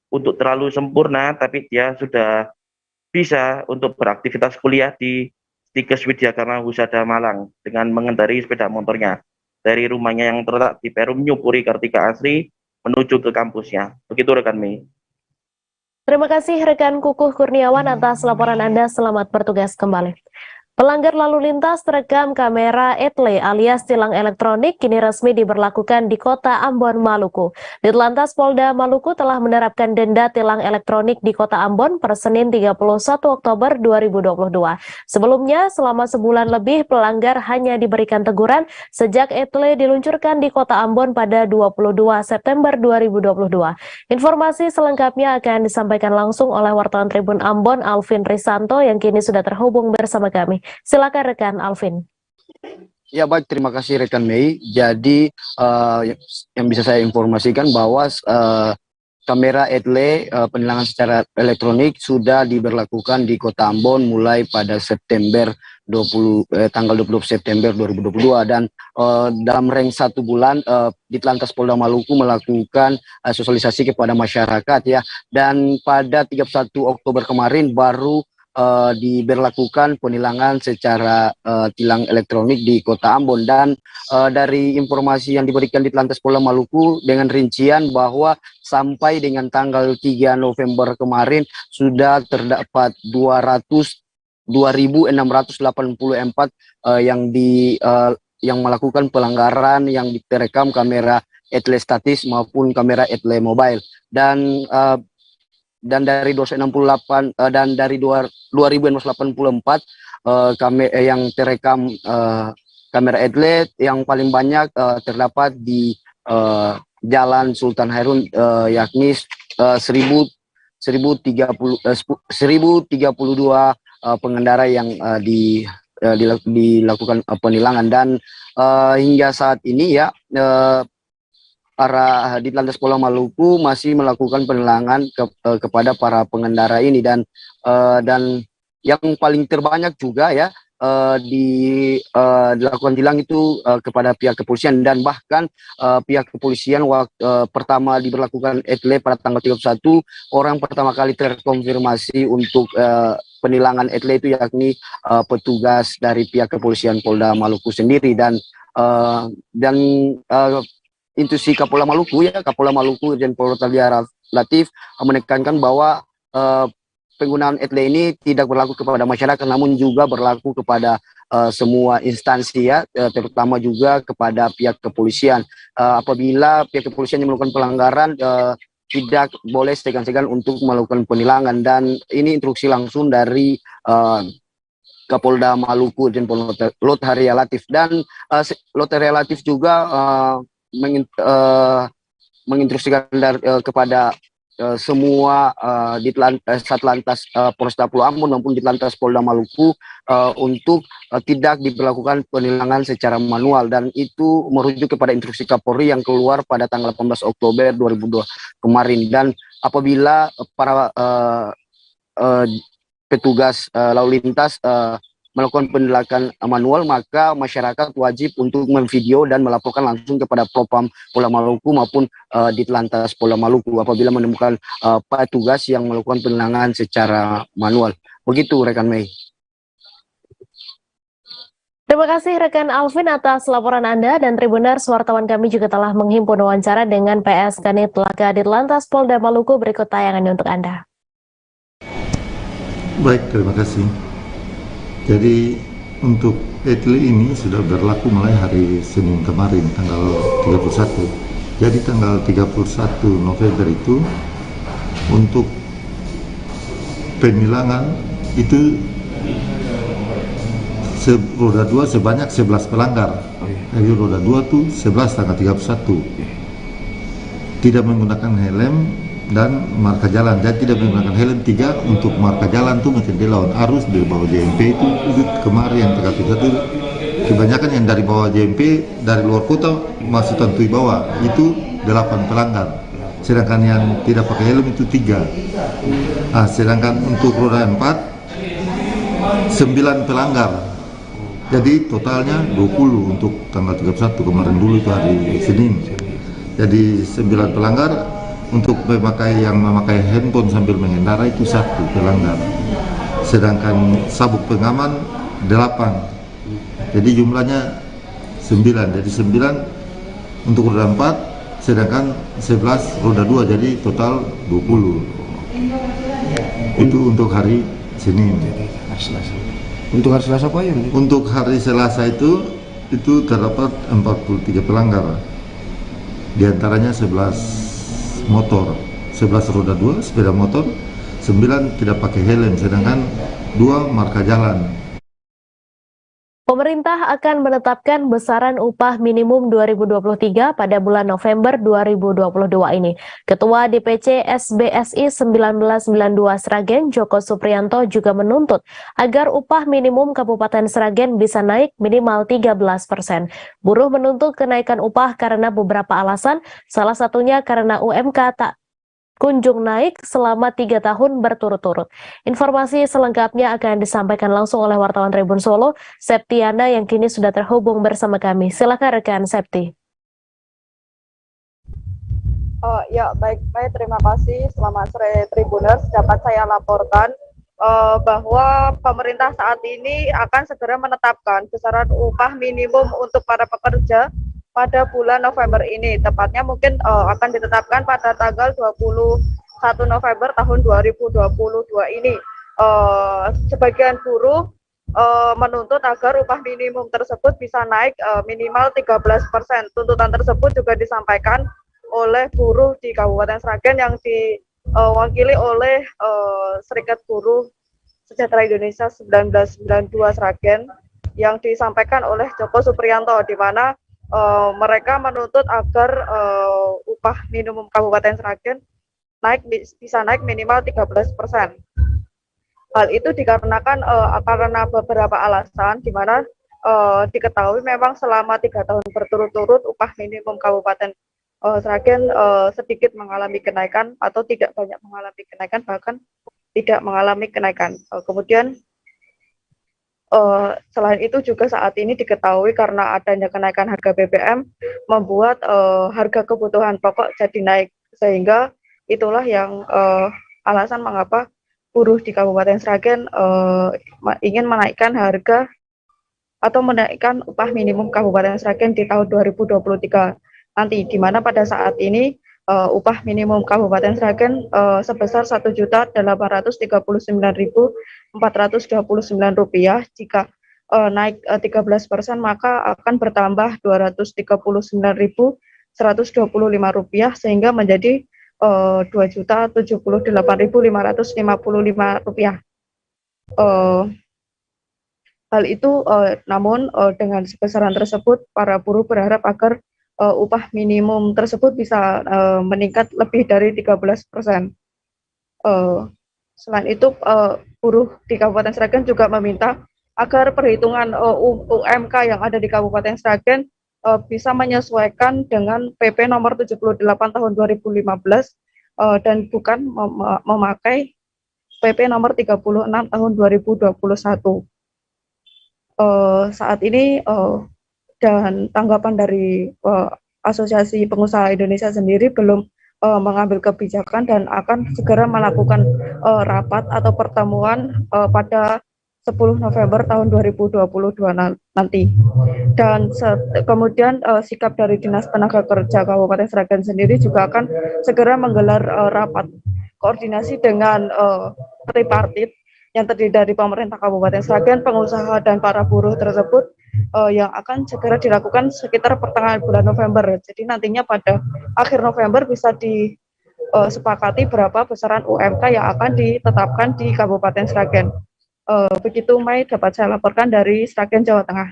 [SPEAKER 8] untuk terlalu sempurna, tapi dia sudah bisa untuk beraktivitas kuliah di Stikes Widya Karma Husada Malang dengan mengendarai sepeda motornya dari rumahnya yang terletak di Perum Nyupuri Kartika Asri menuju ke kampusnya. Begitu rekan Mei.
[SPEAKER 10] Terima kasih rekan Kukuh Kurniawan atas laporan Anda. Selamat bertugas kembali. Pelanggar lalu lintas terekam kamera etle alias tilang elektronik kini resmi diberlakukan di Kota Ambon, Maluku. Ditlantas Polda Maluku telah menerapkan denda tilang elektronik di Kota Ambon per Senin 31 Oktober 2022. Sebelumnya, selama sebulan lebih pelanggar hanya diberikan teguran sejak etle diluncurkan di Kota Ambon pada 22 September 2022. Informasi selengkapnya akan disampaikan langsung oleh wartawan Tribun Ambon Alvin Risanto yang kini sudah terhubung bersama kami. Silakan rekan Alvin.
[SPEAKER 14] Ya baik, terima kasih rekan Mei. Jadi yang bisa saya informasikan bahwa kamera etle penilangan secara elektronik sudah diberlakukan di Kota Ambon mulai pada tanggal 20 September 2022 dan dalam rentang 1 bulan Ditlantas Polda Maluku melakukan sosialisasi kepada masyarakat ya, dan pada 31 Oktober kemarin baru diberlakukan penilangan secara tilang elektronik di Kota Ambon. Dan dari informasi yang diberikan Ditlantas Polda Maluku dengan rincian bahwa sampai dengan tanggal 3 November kemarin sudah terdapat 2.684 yang melakukan pelanggaran yang terekam kamera etle statis maupun kamera etle mobile. Dan dari 268 dan dari 2.684 yang terekam kamera etle yang paling banyak terdapat di Jalan Sultan Harun yakni 1032 pengendara yang dilakukan penilangan. Dan hingga saat ini ya para Ditlantas Polda Maluku masih melakukan penilangan kepada para pengendara ini, dan yang paling terbanyak juga ya dilakukan tilang itu kepada pihak kepolisian, dan bahkan pihak kepolisian pertama diberlakukan etle pada tanggal 31 orang pertama kali terkonfirmasi untuk penilangan etle itu yakni petugas dari pihak kepolisian Polda Maluku sendiri. Dan instruksi Kapolda Maluku ya, Kapolda Maluku dan Polda Latif menekankan bahwa penggunaan etle ini tidak berlaku kepada masyarakat namun juga berlaku kepada semua instansi ya, terutama juga kepada pihak kepolisian. Apabila pihak kepolisian yang melakukan pelanggaran tidak boleh segan-segan untuk melakukan penilangan, dan ini instruksi langsung dari Kapolda Maluku dan Polda Latif. Dan Lotharia Latif juga menginstruksikan kepada semua Satlantas Polresta Pulau Ambon maupun Ditlantas Polda Maluku untuk tidak diberlakukan penilangan secara manual, dan itu merujuk kepada instruksi Kapolri yang keluar pada tanggal 18 Oktober 2002 kemarin. Dan apabila para petugas lalu lintas melakukan penilangan manual, maka masyarakat wajib untuk memvideo dan melaporkan langsung kepada Propam Polda Maluku maupun Ditlantas Polda Maluku apabila menemukan petugas yang melakukan penilangan secara manual. Begitu rekan Mei.
[SPEAKER 10] Terima kasih rekan Alvin atas laporan Anda, dan Tribuners wartawan kami juga telah menghimpun wawancara dengan PS Kanit Laka Ditlantas Polda Maluku. Berikut tayangannya untuk Anda.
[SPEAKER 5] Baik, terima kasih. Jadi untuk etle ini sudah berlaku mulai hari Senin kemarin, tanggal 31. Jadi tanggal 31 November itu untuk penilangan itu roda 2 sebanyak 11 pelanggar. Jadi roda 2 tuh 11 tanggal 31. Tidak menggunakan helm dan marka jalan, dan tidak menggunakan helm. 3 untuk marka jalan tuh mungkin dilawan arus dari bawah JMP itu kemarin yang 31 kebanyakan yang dari bawah JMP dari luar kota masuk Tantui bawah itu 8 pelanggar, sedangkan yang tidak pakai helm itu 3. Sedangkan untuk roda 4 9 pelanggar, jadi totalnya 20 untuk tanggal 31 kemarin dulu itu hari Senin. Jadi 9 pelanggar. Untuk yang memakai handphone sambil mengendara itu 1 pelanggar, sedangkan sabuk pengaman 8, jadi jumlahnya 9. Jadi 9 untuk roda 4, sedangkan 11 roda 2, jadi total 20. Itu untuk hari Senin.
[SPEAKER 22] Untuk hari Selasa apa ya?
[SPEAKER 5] Untuk hari Selasa itu terdapat 43 pelanggar, diantaranya 11 motor, 11 roda 2 sepeda motor, 9 tidak pakai helm, sedangkan 2 marka jalan.
[SPEAKER 10] Pemerintah akan menetapkan besaran upah minimum 2023 pada bulan November 2022 ini. Ketua DPC SBSI 1992 Sragen Joko Supriyanto juga menuntut agar upah minimum Kabupaten Sragen bisa naik minimal 13%. Buruh menuntut kenaikan upah karena beberapa alasan, salah satunya karena UMK tak kunjung naik selama 3 tahun berturut-turut. Informasi selengkapnya akan disampaikan langsung oleh wartawan Tribun Solo, Septiana, yang kini sudah terhubung bersama kami. Silakan rekan Septi.
[SPEAKER 19] Ya, baik, terima kasih. Selamat sore Tribuners. Dapat saya laporkan bahwa pemerintah saat ini akan segera menetapkan besaran upah minimum untuk para pekerja pada bulan November ini. Tepatnya mungkin akan ditetapkan pada tanggal 21 November tahun 2022 ini. Sebagian buruh menuntut agar upah minimum tersebut bisa naik minimal 13%. Tuntutan tersebut juga disampaikan oleh buruh di Kabupaten Sragen yang diwakili oleh Serikat Buruh Sejahtera Indonesia 1992 Sragen, yang disampaikan oleh Joko Supriyanto, di mana mereka menuntut agar upah minimum Kabupaten Sragen bisa naik minimal 13%. Hal itu dikarenakan karena beberapa alasan, di mana diketahui memang selama 3 tahun berturut-turut upah minimum Kabupaten Sragen sedikit mengalami kenaikan atau tidak banyak mengalami kenaikan, bahkan tidak mengalami kenaikan. Kemudian selain itu juga saat ini diketahui karena adanya kenaikan harga BBM membuat harga kebutuhan pokok jadi naik, sehingga itulah yang alasan mengapa buruh di Kabupaten Sragen ingin menaikkan harga atau menaikkan upah minimum Kabupaten Sragen di tahun 2023 nanti, di mana pada saat ini upah minimum Kabupaten Sragen sebesar Rp1.039.429. Jika naik 13%, maka akan bertambah Rp239.125, sehingga menjadi Rp2.078.555. Hal itu namun dengan sebesaran tersebut para buruh berharap agar upah minimum tersebut bisa meningkat lebih dari 13%. Selain itu, buruh di Kabupaten Sragen juga meminta agar perhitungan UMK yang ada di Kabupaten Sragen bisa menyesuaikan dengan PP nomor 78 tahun 2015 dan bukan memakai PP nomor 36 tahun 2021. Saat ini dan tanggapan dari Asosiasi Pengusaha Indonesia sendiri belum mengambil kebijakan dan akan segera melakukan rapat atau pertemuan pada 10 November tahun 2022 nanti. Dan kemudian sikap dari Dinas Tenaga Kerja Kabupaten Sragen sendiri juga akan segera menggelar rapat koordinasi dengan tripartit yang terdiri dari pemerintah Kabupaten Sragen, pengusaha dan para buruh tersebut yang akan segera dilakukan sekitar pertengahan bulan November. Jadi nantinya pada akhir November bisa disepakati berapa besaran UMK yang akan ditetapkan di Kabupaten Sragen. Begitu Mai dapat saya laporkan dari Sragen, Jawa Tengah.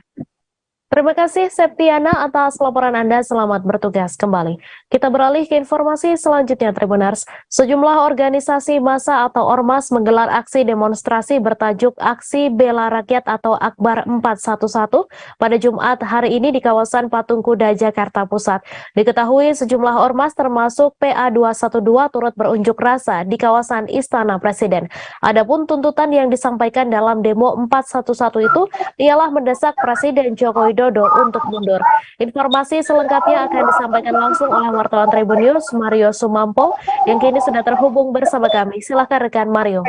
[SPEAKER 10] Terima kasih Septiana atas laporan Anda, selamat bertugas kembali. Kita beralih ke informasi selanjutnya Tribuners. Sejumlah organisasi massa atau ormas menggelar aksi demonstrasi bertajuk Aksi Bela Rakyat atau Akbar 411 pada Jumat hari ini di kawasan Patung Kuda, Jakarta Pusat. Diketahui sejumlah ormas termasuk PA212 turut berunjuk rasa di kawasan Istana Presiden. Adapun tuntutan yang disampaikan dalam demo 411 itu ialah mendesak Presiden Joko Widodo untuk mundur. Informasi selengkapnya akan disampaikan langsung oleh wartawan Tribun News Mario Sumampo yang kini sudah terhubung bersama kami. Silakan rekan Mario.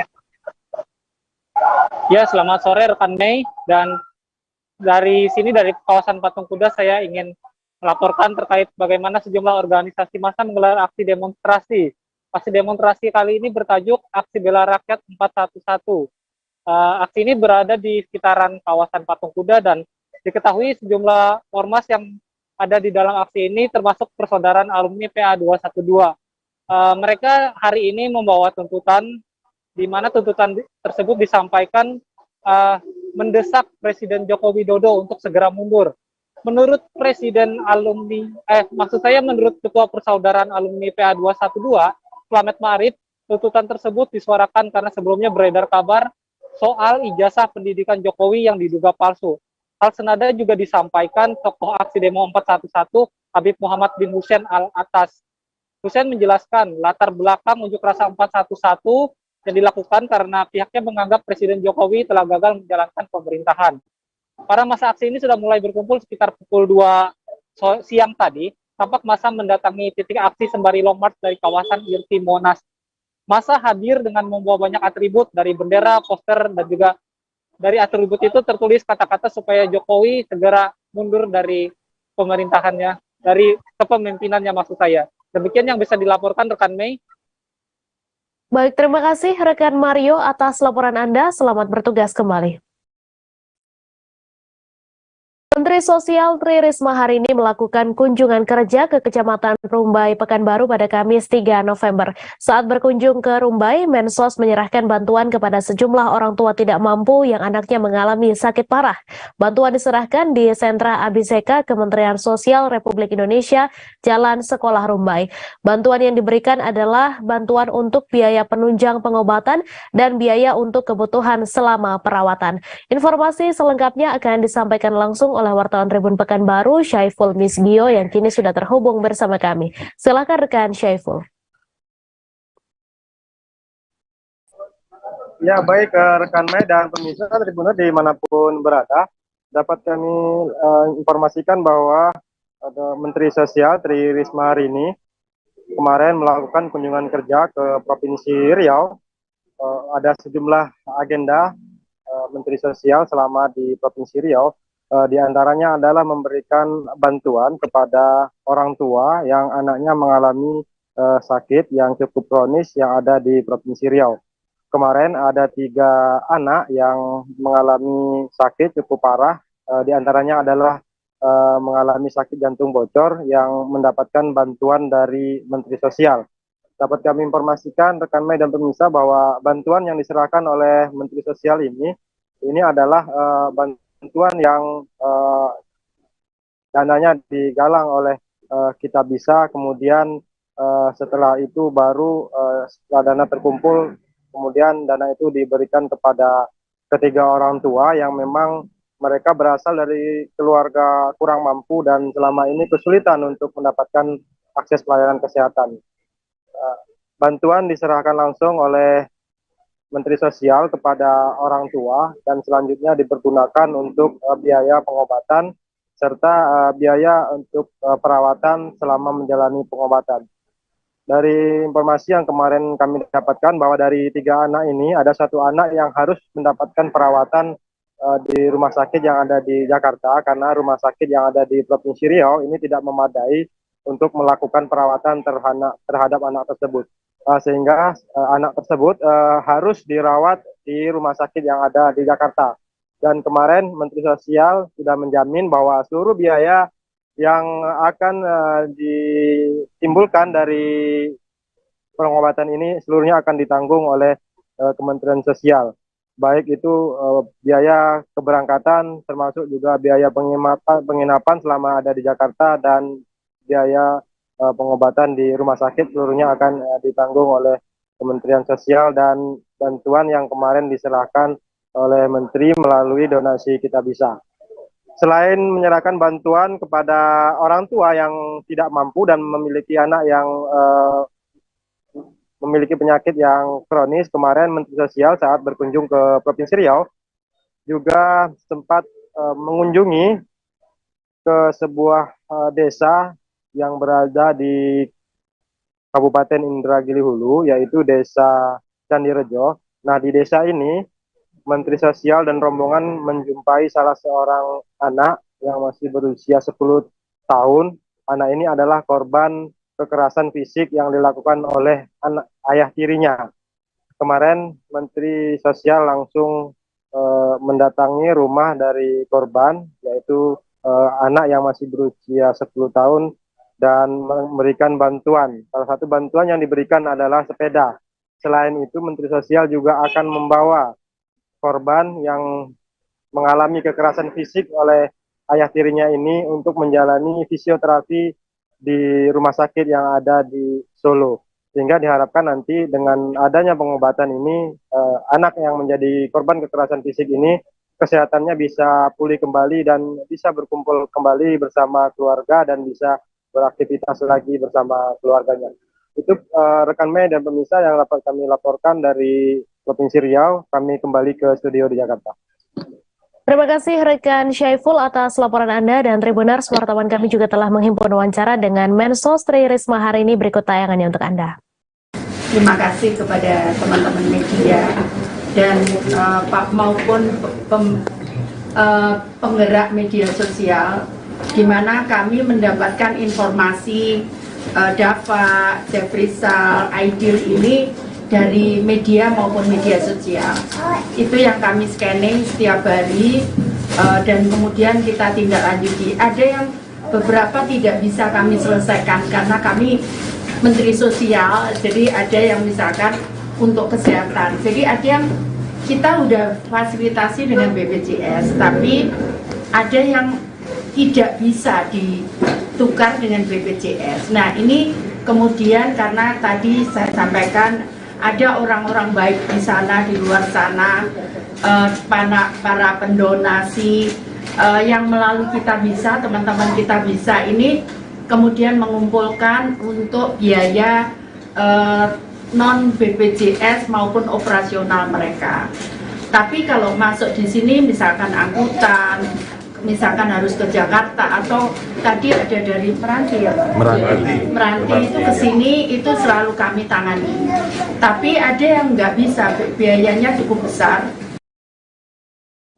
[SPEAKER 3] Ya, selamat sore rekan Mei, dan dari sini dari kawasan Patung Kuda saya ingin melaporkan terkait bagaimana sejumlah organisasi massa menggelar aksi demonstrasi. Aksi demonstrasi kali ini bertajuk Aksi Bela Rakyat 411. Aksi ini berada di sekitaran kawasan Patung Kuda dan diketahui sejumlah ormas yang ada di dalam aksi ini termasuk Persaudaraan Alumni PA212. Mereka hari ini membawa tuntutan di mana tuntutan tersebut disampaikan mendesak Presiden Joko Widodo untuk segera mundur. Menurut Presiden alumni, menurut Ketua Persaudaraan Alumni PA212, Slamet Ma'arif, tuntutan tersebut disuarakan karena sebelumnya beredar kabar soal ijazah pendidikan Jokowi yang diduga palsu. Hal senada juga disampaikan tokoh aksi demo 411 Habib Muhammad bin Hussein Al-Atas. Hussein menjelaskan latar belakang unjuk rasa 411 yang dilakukan karena pihaknya menganggap Presiden Jokowi telah gagal menjalankan pemerintahan. Para massa aksi ini sudah mulai berkumpul sekitar pukul 2 siang tadi. Tampak massa mendatangi titik aksi sembari long march dari kawasan Irti Monas. Massa hadir dengan membawa banyak atribut dari bendera, poster, dan juga dari atribut itu tertulis kata-kata supaya Jokowi segera mundur dari pemerintahannya, dari kepemimpinannya maksud saya. Demikian yang bisa dilaporkan rekan Mei.
[SPEAKER 10] Baik, terima kasih rekan Mario atas laporan Anda. Selamat bertugas kembali. Menteri Sosial Tri Risma hari ini melakukan kunjungan kerja ke Kecamatan Rumbai, Pekanbaru pada Kamis 3 November. Saat berkunjung ke Rumbai, Mensos menyerahkan bantuan kepada sejumlah orang tua tidak mampu yang anaknya mengalami sakit parah. Bantuan diserahkan di Sentra Abiseka Kementerian Sosial Republik Indonesia, Jalan Sekolah Rumbai. Bantuan yang diberikan adalah bantuan untuk biaya penunjang pengobatan dan biaya untuk kebutuhan selama perawatan. Informasi selengkapnya akan disampaikan langsung oleh wartawan Tribun Pekanbaru, Syaiful Misgio, yang kini sudah terhubung bersama kami. Silakan rekan Syaiful.
[SPEAKER 6] Ya, baik rekan Mei dan pemirsa Tribunner dimanapun berada, dapat kami informasikan bahwa Menteri Sosial Tri Risma hari ini kemarin melakukan kunjungan kerja ke Provinsi Riau. Ada sejumlah agenda Menteri Sosial selama di Provinsi Riau. Di antaranya adalah memberikan bantuan kepada orang tua yang anaknya mengalami sakit yang cukup kronis yang ada di Provinsi Riau. Kemarin ada 3 anak yang mengalami sakit cukup parah, di antaranya adalah mengalami sakit jantung bocor yang mendapatkan bantuan dari Menteri Sosial. Dapat kami informasikan rekan Mei dan pemirsa bahwa bantuan yang diserahkan oleh Menteri Sosial ini adalah bantuan yang dananya digalang oleh Kita Bisa, kemudian setelah itu baru setelah dana terkumpul, kemudian dana itu diberikan kepada ketiga orang tua yang memang mereka berasal dari keluarga kurang mampu dan selama ini kesulitan untuk mendapatkan akses pelayanan kesehatan. Bantuan diserahkan langsung oleh Menteri Sosial kepada orang tua dan selanjutnya dipergunakan untuk biaya pengobatan serta biaya untuk perawatan selama menjalani pengobatan. Dari informasi yang kemarin kami dapatkan bahwa dari 3 anak ini ada 1 anak yang harus mendapatkan perawatan di rumah sakit yang ada di Jakarta karena rumah sakit yang ada di Provinsi Riau ini tidak memadai untuk melakukan perawatan terhadap anak tersebut. Sehingga anak tersebut harus dirawat
[SPEAKER 4] di rumah sakit yang ada di Jakarta. Dan kemarin Menteri Sosial sudah menjamin bahwa seluruh biaya yang akan ditimbulkan dari pengobatan ini seluruhnya akan ditanggung oleh Kementerian Sosial. Baik itu biaya keberangkatan termasuk juga biaya penginapan selama ada di Jakarta dan biaya pengobatan di rumah sakit seluruhnya akan ditanggung oleh Kementerian Sosial dan bantuan yang kemarin diserahkan oleh Menteri melalui donasi Kita Bisa. Selain menyerahkan bantuan kepada orang tua yang tidak mampu dan memiliki anak yang memiliki penyakit yang kronis, kemarin Menteri Sosial saat berkunjung ke Provinsi Riau juga sempat mengunjungi ke sebuah desa yang berada di Kabupaten Indragiri Hulu, yaitu Desa Candirejo. Nah, di desa ini Menteri Sosial dan rombongan menjumpai salah seorang anak yang masih berusia 10 tahun. Anak ini adalah korban kekerasan fisik yang dilakukan oleh ayah tirinya. Kemarin Menteri Sosial langsung mendatangi rumah dari korban, yaitu anak yang masih berusia 10 tahun dan memberikan bantuan. Salah satu bantuan yang diberikan adalah sepeda. Selain itu Menteri Sosial juga akan membawa korban yang mengalami kekerasan fisik oleh ayah tirinya ini untuk menjalani fisioterapi di rumah sakit yang ada di Solo. Sehingga diharapkan nanti dengan adanya pengobatan ini, anak yang menjadi korban kekerasan fisik ini kesehatannya bisa pulih kembali dan bisa berkumpul kembali bersama keluarga dan bisa beraktivitas lagi bersama keluarganya. Itu rekan Mei dan pemirsa yang dapat kami laporkan dari Provinsi Riau. Kami kembali ke studio di Jakarta.
[SPEAKER 10] Terima kasih rekan Syaiful atas laporan Anda, dan Tribuners, wartawan kami juga telah menghimpun wawancara dengan Mensos Tri Risma hari ini. Berikut tayangannya untuk Anda.
[SPEAKER 7] Terima kasih kepada teman-teman media dan maupun penggerak media sosial, di mana kami mendapatkan informasi Dava, Devrisal, Aidil ini dari media maupun media sosial. Itu yang kami scanning setiap hari dan kemudian kita tindak lanjuti. Ada yang beberapa tidak bisa kami selesaikan karena kami Menteri Sosial, jadi ada yang misalkan untuk kesehatan. Jadi ada yang kita udah fasilitasi dengan BPJS, tapi ada yang tidak bisa ditukar dengan BPJS. Nah, ini kemudian karena tadi saya sampaikan ada orang-orang baik di sana, di luar sana, para pendonasi yang melalui Kita Bisa, teman-teman Kita Bisa ini kemudian mengumpulkan untuk biaya non BPJS maupun operasional mereka. Tapi kalau masuk di sini misalkan angkutan, misalkan harus ke Jakarta atau tadi ada dari Meranti ya Pak? Meranti itu ke sini itu selalu kami tangani. Tapi ada yang nggak bisa, biayanya cukup besar.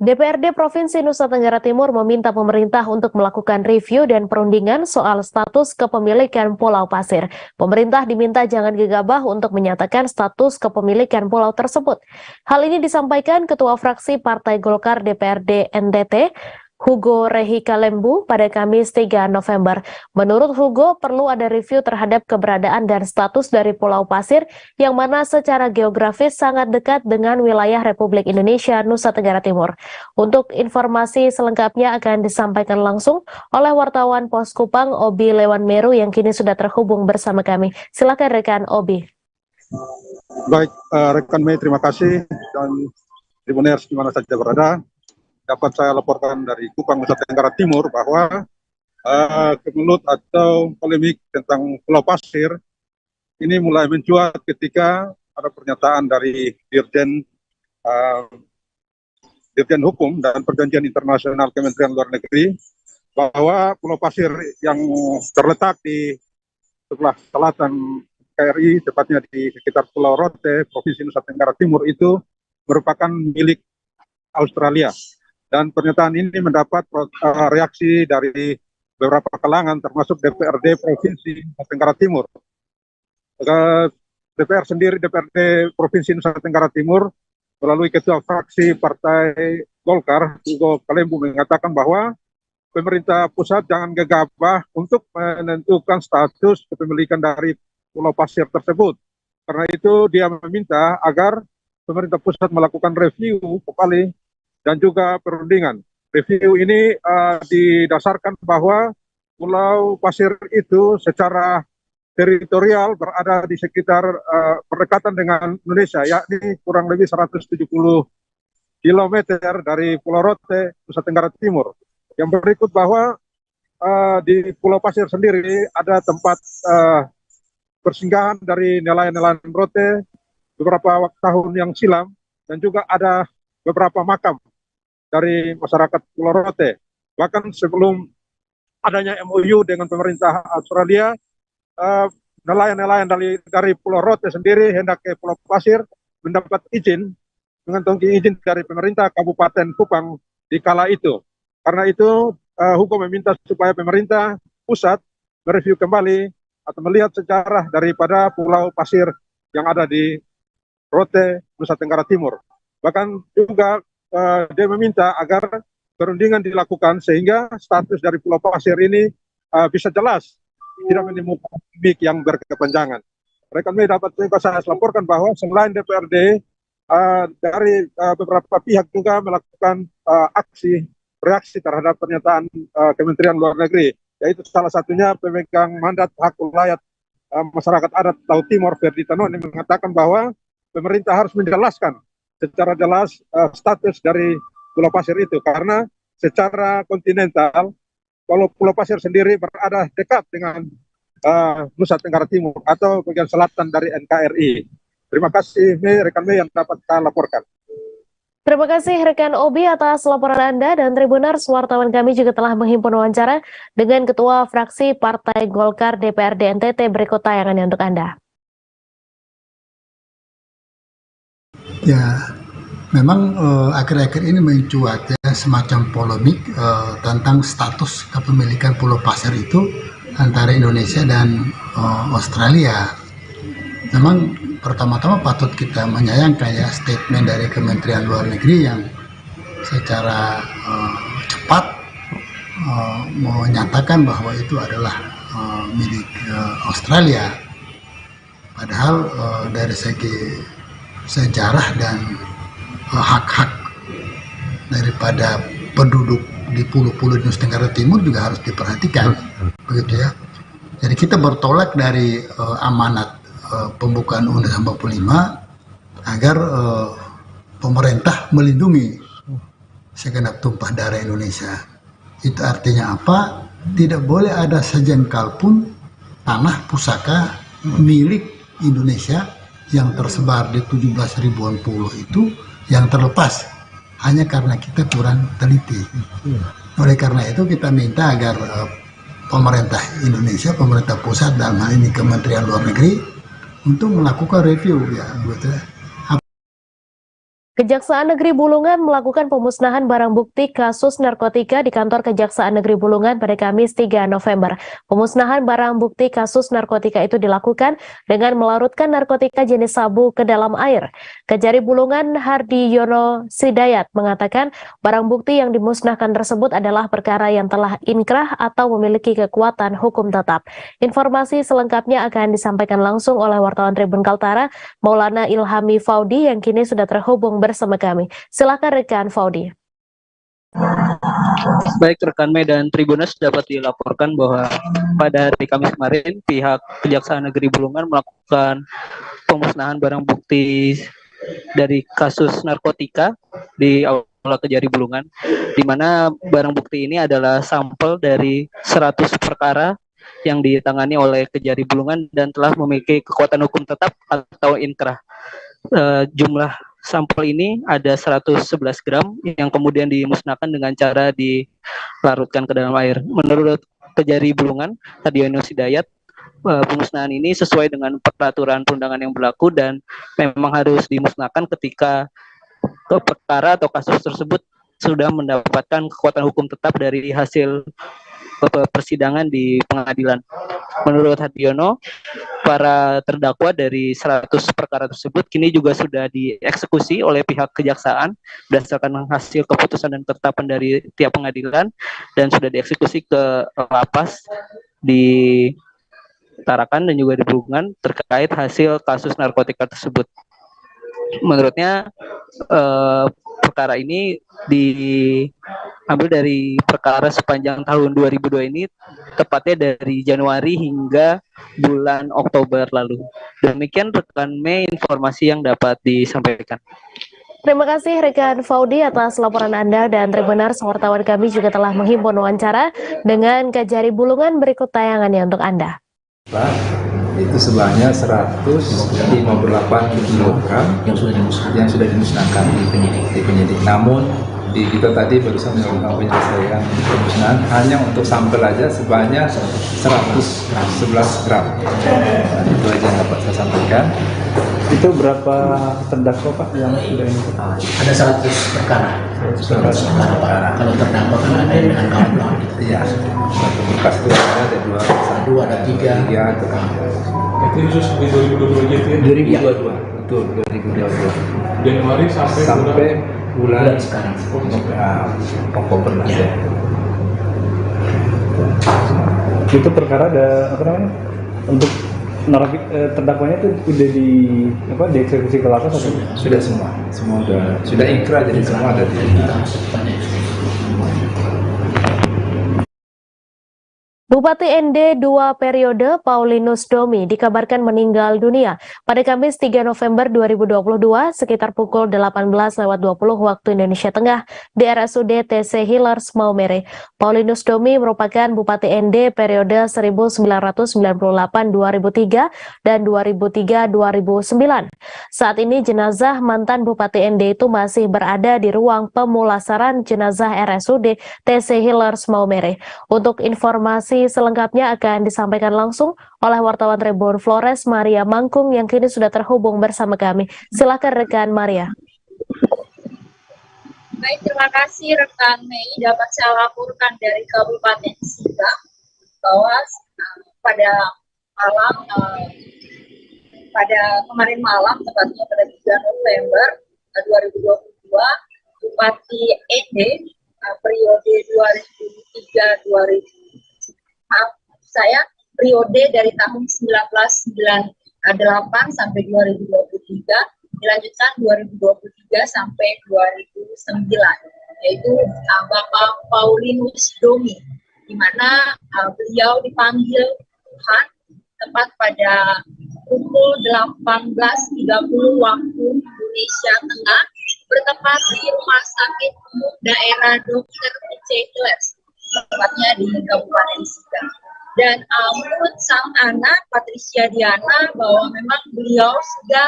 [SPEAKER 10] DPRD Provinsi Nusa Tenggara Timur meminta pemerintah untuk melakukan review dan perundingan soal status kepemilikan Pulau Pasir. Pemerintah diminta jangan gegabah untuk menyatakan status kepemilikan pulau tersebut. Hal ini disampaikan Ketua Fraksi Partai Golkar DPRD NTT, Hugo Rehika Lembu pada Kamis 3 November. Menurut Hugo, perlu ada review terhadap keberadaan dan status dari Pulau Pasir yang mana secara geografis sangat dekat dengan wilayah Republik Indonesia Nusa Tenggara Timur. Untuk informasi selengkapnya akan disampaikan langsung oleh wartawan Pos Kupang Obi Lewan Meru yang kini sudah terhubung bersama kami. Silakan rekan Obi.
[SPEAKER 21] Baik, rekan Mei, terima kasih, dan Tribuners di mana saja berada. Dapat saya laporkan dari Kupang, Nusa Tenggara Timur bahwa kemelut atau polemik tentang Pulau Pasir ini mulai mencuat ketika ada pernyataan dari Dirjen Hukum dan Perjanjian Internasional Kementerian Luar Negeri bahwa Pulau Pasir yang terletak di sebelah selatan KRI, tepatnya di sekitar Pulau Rote, Provinsi Nusa Tenggara Timur itu merupakan milik Australia. Dan pernyataan ini mendapat reaksi dari beberapa kalangan termasuk DPRD Provinsi Nusa Tenggara Timur. DPRD Provinsi Nusa Tenggara Timur melalui Ketua Fraksi Partai Golkar, Hugo Kalembu, mengatakan bahwa pemerintah pusat jangan gegabah untuk menentukan status kepemilikan dari Pulau Pasir tersebut. Karena itu dia meminta agar pemerintah pusat melakukan review kembali dan juga perundingan. Review ini didasarkan bahwa Pulau Pasir itu secara teritorial berada di sekitar berdekatan dengan Indonesia, yakni kurang lebih 170 km dari Pulau Rote, Nusa Tenggara Timur. Yang berikut bahwa di Pulau Pasir sendiri ada tempat persinggahan dari nelayan-nelayan Rote beberapa tahun yang silam, dan juga ada beberapa makam dari masyarakat Pulau Rote. Bahkan sebelum adanya MOU dengan pemerintah Australia, nelayan-nelayan dari Pulau Rote sendiri hendak ke Pulau Pasir mendapat izin, mengantongi izin dari pemerintah Kabupaten Kupang di kala itu. Karena itu hukum meminta supaya pemerintah pusat mereview kembali atau melihat sejarah daripada Pulau Pasir yang ada di Rote, Nusa Tenggara Timur. Bahkan juga dia meminta agar perundingan dilakukan sehingga status dari Pulau Pasir ini bisa jelas, tidak menimbulkan polemik yang berkepanjangan. Rekan media dapat saya laporkan bahwa selain DPRD, dari beberapa pihak juga melakukan reaksi terhadap pernyataan Kementerian Luar Negeri, yaitu salah satunya pemegang mandat hak ulayat masyarakat adat Laut Timor, Ferdi Tanoni, mengatakan bahwa pemerintah harus menjelaskan secara jelas status dari Pulau Pasir itu, karena secara kontinental kalau Pulau Pasir sendiri berada dekat dengan Nusa Tenggara Timur atau bagian selatan dari NKRI. Terima kasih, rekan yang dapat saya laporkan.
[SPEAKER 10] Terima kasih rekan Obi atas laporan Anda, dan Tribuners, wartawan kami juga telah menghimpun wawancara dengan Ketua Fraksi Partai Golkar DPRD NTT. Berikut tayangannya untuk Anda.
[SPEAKER 9] Ya, memang akhir-akhir ini mencuat ya semacam polemik tentang status kepemilikan Pulau Pasir itu antara Indonesia dan Australia. Memang pertama-tama patut kita menyayangkan ya statement dari Kementerian Luar Negeri yang secara cepat menyatakan bahwa itu adalah milik Australia. Padahal dari segi sejarah dan hak-hak daripada penduduk di pulau-pulau di Nusa Tenggara Timur juga harus diperhatikan, begitu ya. Jadi kita bertolak dari amanat pembukaan Undang-Undang 45 agar pemerintah melindungi segenap tumpah darah Indonesia. Itu artinya apa? Tidak boleh ada sejengkal pun tanah pusaka milik Indonesia yang tersebar di 17 ribuan pulau itu yang terlepas hanya karena kita kurang teliti. Oleh karena itu kita minta agar pemerintah Indonesia, pemerintah pusat dalam hal ini Kementerian Luar Negeri untuk melakukan review ya, betul.
[SPEAKER 10] Kejaksaan Negeri Bulungan melakukan pemusnahan barang bukti kasus narkotika di kantor Kejaksaan Negeri Bulungan pada Kamis 3 November. Pemusnahan barang bukti kasus narkotika itu dilakukan dengan melarutkan narkotika jenis sabu ke dalam air. Kejari Bulungan Hardi Yono Sidayat mengatakan barang bukti yang dimusnahkan tersebut adalah perkara yang telah inkrah atau memiliki kekuatan hukum tetap. Informasi selengkapnya akan disampaikan langsung oleh wartawan Tribun Kaltara, Maulana Ilhami Faudi, yang kini sudah terhubung bersama kami. Silakan rekan Faudi.
[SPEAKER 6] Baik rekan dan Tribuners, dapat dilaporkan bahwa pada hari Kamis kemarin pihak Kejaksaan Negeri Bulungan melakukan pemusnahan barang bukti dari kasus narkotika di Aula Kejari Bulungan, di mana barang bukti ini adalah sampel dari 100 perkara yang ditangani oleh Kejari Bulungan dan telah memiliki kekuatan hukum tetap atau inkrah. Jumlah sampel ini ada 111 gram yang kemudian dimusnahkan dengan cara dilarutkan ke dalam air. Menurut Kejari Bulungan, Hadiono Sidayat, pemusnahan ini sesuai dengan peraturan perundangan yang berlaku dan memang harus dimusnahkan ketika perkara atau kasus tersebut sudah mendapatkan kekuatan hukum tetap dari hasil persidangan di pengadilan. Menurut Hadiono, para terdakwa dari 100 perkara tersebut kini juga sudah dieksekusi oleh pihak kejaksaan berdasarkan hasil keputusan dan ketetapan dari tiap pengadilan dan sudah dieksekusi ke lapas di Tarakan dan juga di Bulungan terkait hasil kasus narkotika tersebut. Menurutnya perkara ini diambil dari perkara sepanjang tahun 2002 ini, tepatnya dari Januari hingga bulan Oktober lalu. Demikian rekan Mei informasi yang dapat disampaikan.
[SPEAKER 10] Terima kasih rekan Faudi atas laporan Anda, dan Tribuners wartawan kami juga telah menghimpun wawancara dengan Kejari Bulungan. Berikut tayangannya untuk Anda.
[SPEAKER 11] Itu sebanyak 158 kg yang sudah dimusnahkan di penyidik. Namun kita tadi barusan melakukan penyelesaian pemusnahan hanya untuk sampel aja sebanyak 111 gram. Nah, itu aja yang dapat saya sampaikan.
[SPEAKER 22] Itu berapa terdakwa Pak yang sudah ini?
[SPEAKER 20] Ada 100 perkara. 100 perkara. Kalau terdakwa kan ada dengan kawan-kawan.
[SPEAKER 11] Iya. Satu berkas itu ada dua, ada tiga.
[SPEAKER 22] Itu khusus di 2022 gitu ya?
[SPEAKER 11] 2022. Betul, 2022.
[SPEAKER 22] Januari sampai
[SPEAKER 20] bulan sekarang.
[SPEAKER 11] Oktober lah. Ya.
[SPEAKER 22] Itu perkara ada apa namanya? Untuk terdakwanya itu udah dieksekusi ke lapas atau
[SPEAKER 11] sudah semua sudah inkrah, jadi semua ada di
[SPEAKER 10] Bupati ND 2 periode Paulinus Domi dikabarkan meninggal dunia pada Kamis 3 November 2022 sekitar pukul 18.20 waktu Indonesia Tengah di RSUD TC Hillers Maumere. Paulinus Domi merupakan Bupati ND periode 1998-2003 dan 2003-2009. Saat ini jenazah mantan Bupati ND itu masih berada di ruang pemulasaran jenazah RSUD TC Hillers Maumere. Untuk informasi selengkapnya akan disampaikan langsung oleh wartawan Tribun Flores Maria Mangkung yang kini sudah terhubung bersama kami. Silakan rekan Maria.
[SPEAKER 1] Baik, terima kasih rekan Mei. Dapat saya laporkan dari Kabupaten Sika bahwa pada kemarin malam, tepatnya pada 3 November 2022, Bupati ND periode periode dari tahun 1998 sampai 2023, dilanjutkan 2023 sampai 2009, yaitu Bapak Paulinus Domi, di mana beliau dipanggil Tuhan tepat pada pukul 18.30 waktu Indonesia Tengah, bertempat di Rumah Sakit Umum Daerah Dr. T.C. Hillers, tepatnya di Kabupaten Sika. Dan menurut sang anak Patricia Diana bahwa memang beliau sudah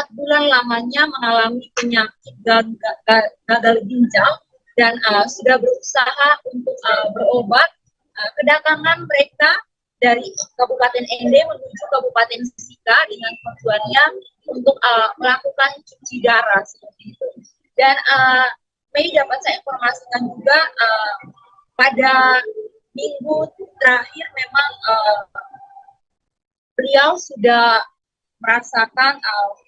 [SPEAKER 1] 4 bulan lamanya mengalami penyakit gagal ginjal dan sudah berusaha untuk berobat. Kedatangan mereka dari Kabupaten ND menuju Kabupaten Sika dengan tujuannya untuk melakukan cuci darah seperti itu. Dan Mei dapat saya informasikan juga pada minggu terakhir memang beliau sudah merasakan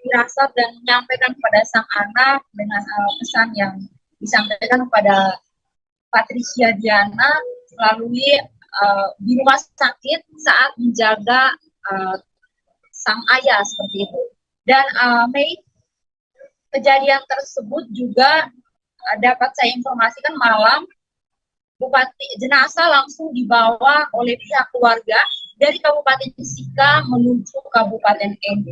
[SPEAKER 1] firasat dan menyampaikan kepada sang anak dengan pesan yang disampaikan kepada Patricia Diana melalui di rumah sakit saat menjaga sang ayah seperti itu. Dan Mei, kejadian tersebut juga dapat saya informasikan malam jenazah langsung dibawa oleh pihak keluarga dari Kabupaten Sika menuju Kabupaten ND.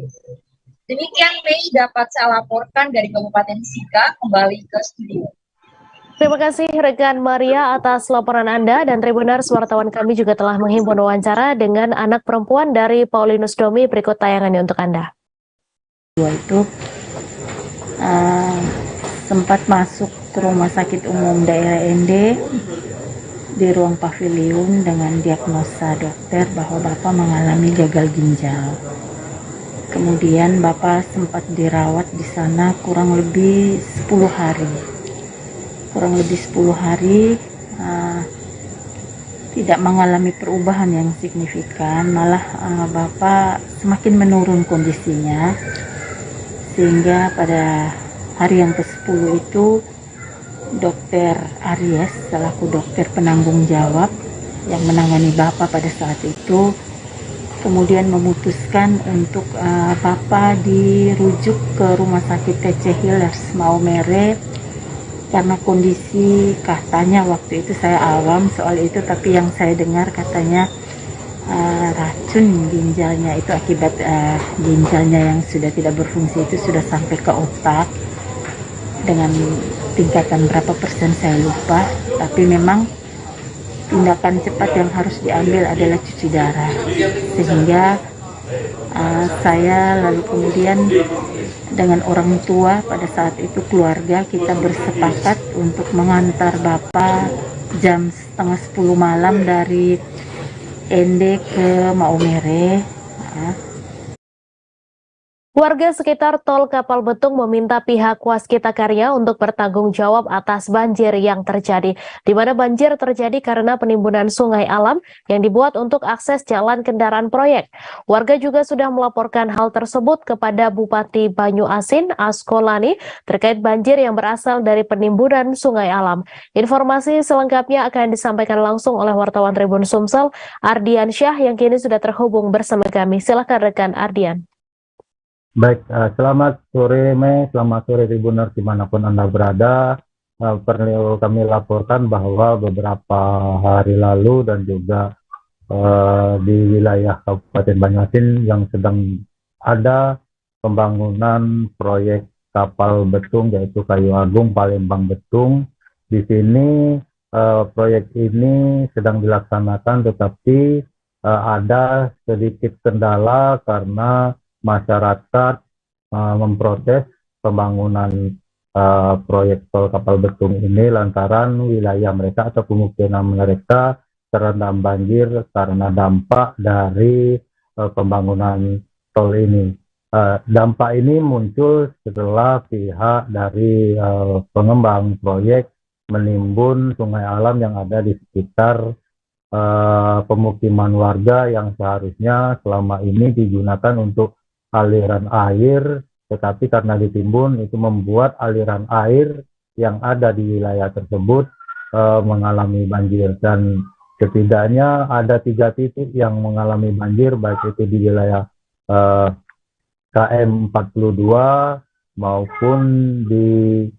[SPEAKER 1] Demikian Mei dapat saya laporkan dari Kabupaten Sika, kembali ke studio.
[SPEAKER 10] Terima kasih rekan Maria atas laporan Anda, dan Tribuners wartawan kami juga telah menghimpun wawancara dengan anak perempuan dari Paulinus Domi. Berikut tayangannya untuk Anda.
[SPEAKER 23] Itu sempat masuk ke Rumah Sakit Umum Daerah ND di ruang pavilion dengan diagnosa dokter bahwa Bapak mengalami gagal ginjal. Kemudian Bapak sempat dirawat di sana kurang lebih 10 hari. tidak mengalami perubahan yang signifikan, malah Bapak semakin menurun kondisinya, sehingga pada hari yang ke-10 itu Dokter Aries selaku dokter penanggung jawab yang menangani Bapak pada saat itu kemudian memutuskan untuk Bapak dirujuk ke Rumah Sakit TC Healers Maumere karena kondisi katanya waktu itu saya awam soal itu, tapi yang saya dengar katanya racun ginjalnya itu akibat ginjalnya yang sudah tidak berfungsi itu sudah sampai ke otak dengan tingkatan berapa persen saya lupa, tapi memang tindakan cepat yang harus diambil adalah cuci darah, sehingga saya lalu kemudian dengan orang tua pada saat itu keluarga kita bersepakat untuk mengantar Bapak jam setengah 10 malam dari ND ke Maumere.
[SPEAKER 10] Warga sekitar tol Kapal Betung meminta pihak Waskita Karya untuk bertanggung jawab atas banjir yang terjadi, di mana banjir terjadi karena penimbunan sungai alam yang dibuat untuk akses jalan kendaraan proyek. Warga juga sudah melaporkan hal tersebut kepada Bupati Banyuasin Askolani terkait banjir yang berasal dari penimbunan sungai alam. Informasi selengkapnya akan disampaikan langsung oleh wartawan Tribun Sumsel, Ardian Syah, yang kini sudah terhubung bersama kami. Silakan rekan Ardian.
[SPEAKER 12] Baik, selamat sore Mei, selamat sore Tribuners dimanapun Anda berada. Perlu kami laporkan bahwa beberapa hari lalu dan juga di wilayah Kabupaten Banyuasin yang sedang ada pembangunan proyek kapal betung yaitu Kayu Agung Palembang Betung. Di sini proyek ini sedang dilaksanakan, tetapi ada sedikit kendala karena masyarakat memprotes pembangunan proyek tol kapal betung ini lantaran wilayah mereka atau pemukiman mereka terendam banjir karena dampak dari pembangunan tol ini. Dampak ini muncul setelah pihak dari pengembang proyek menimbun sungai alam yang ada di sekitar pemukiman warga yang seharusnya selama ini digunakan untuk aliran air, tetapi karena ditimbun itu membuat aliran air yang ada di wilayah tersebut mengalami banjir, dan setidaknya ada 3 titik yang mengalami banjir, baik itu di wilayah KM 42 maupun di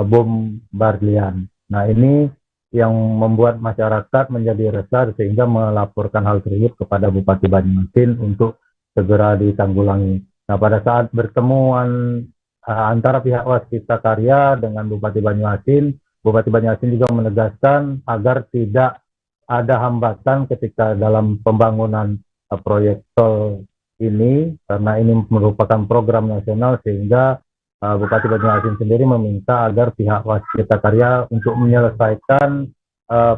[SPEAKER 12] Bom Barlian. Nah, ini yang membuat masyarakat menjadi resah sehingga melaporkan hal tersebut kepada Bupati Banyuasin untuk segera ditanggulangi. Nah, pada saat pertemuan antara pihak Waskita Karya dengan Bupati Banyuasin juga menegaskan agar tidak ada hambatan ketika dalam pembangunan proyek tol ini, karena ini merupakan program nasional, sehingga Bupati Banyuasin sendiri meminta agar pihak Waskita Karya untuk menyelesaikan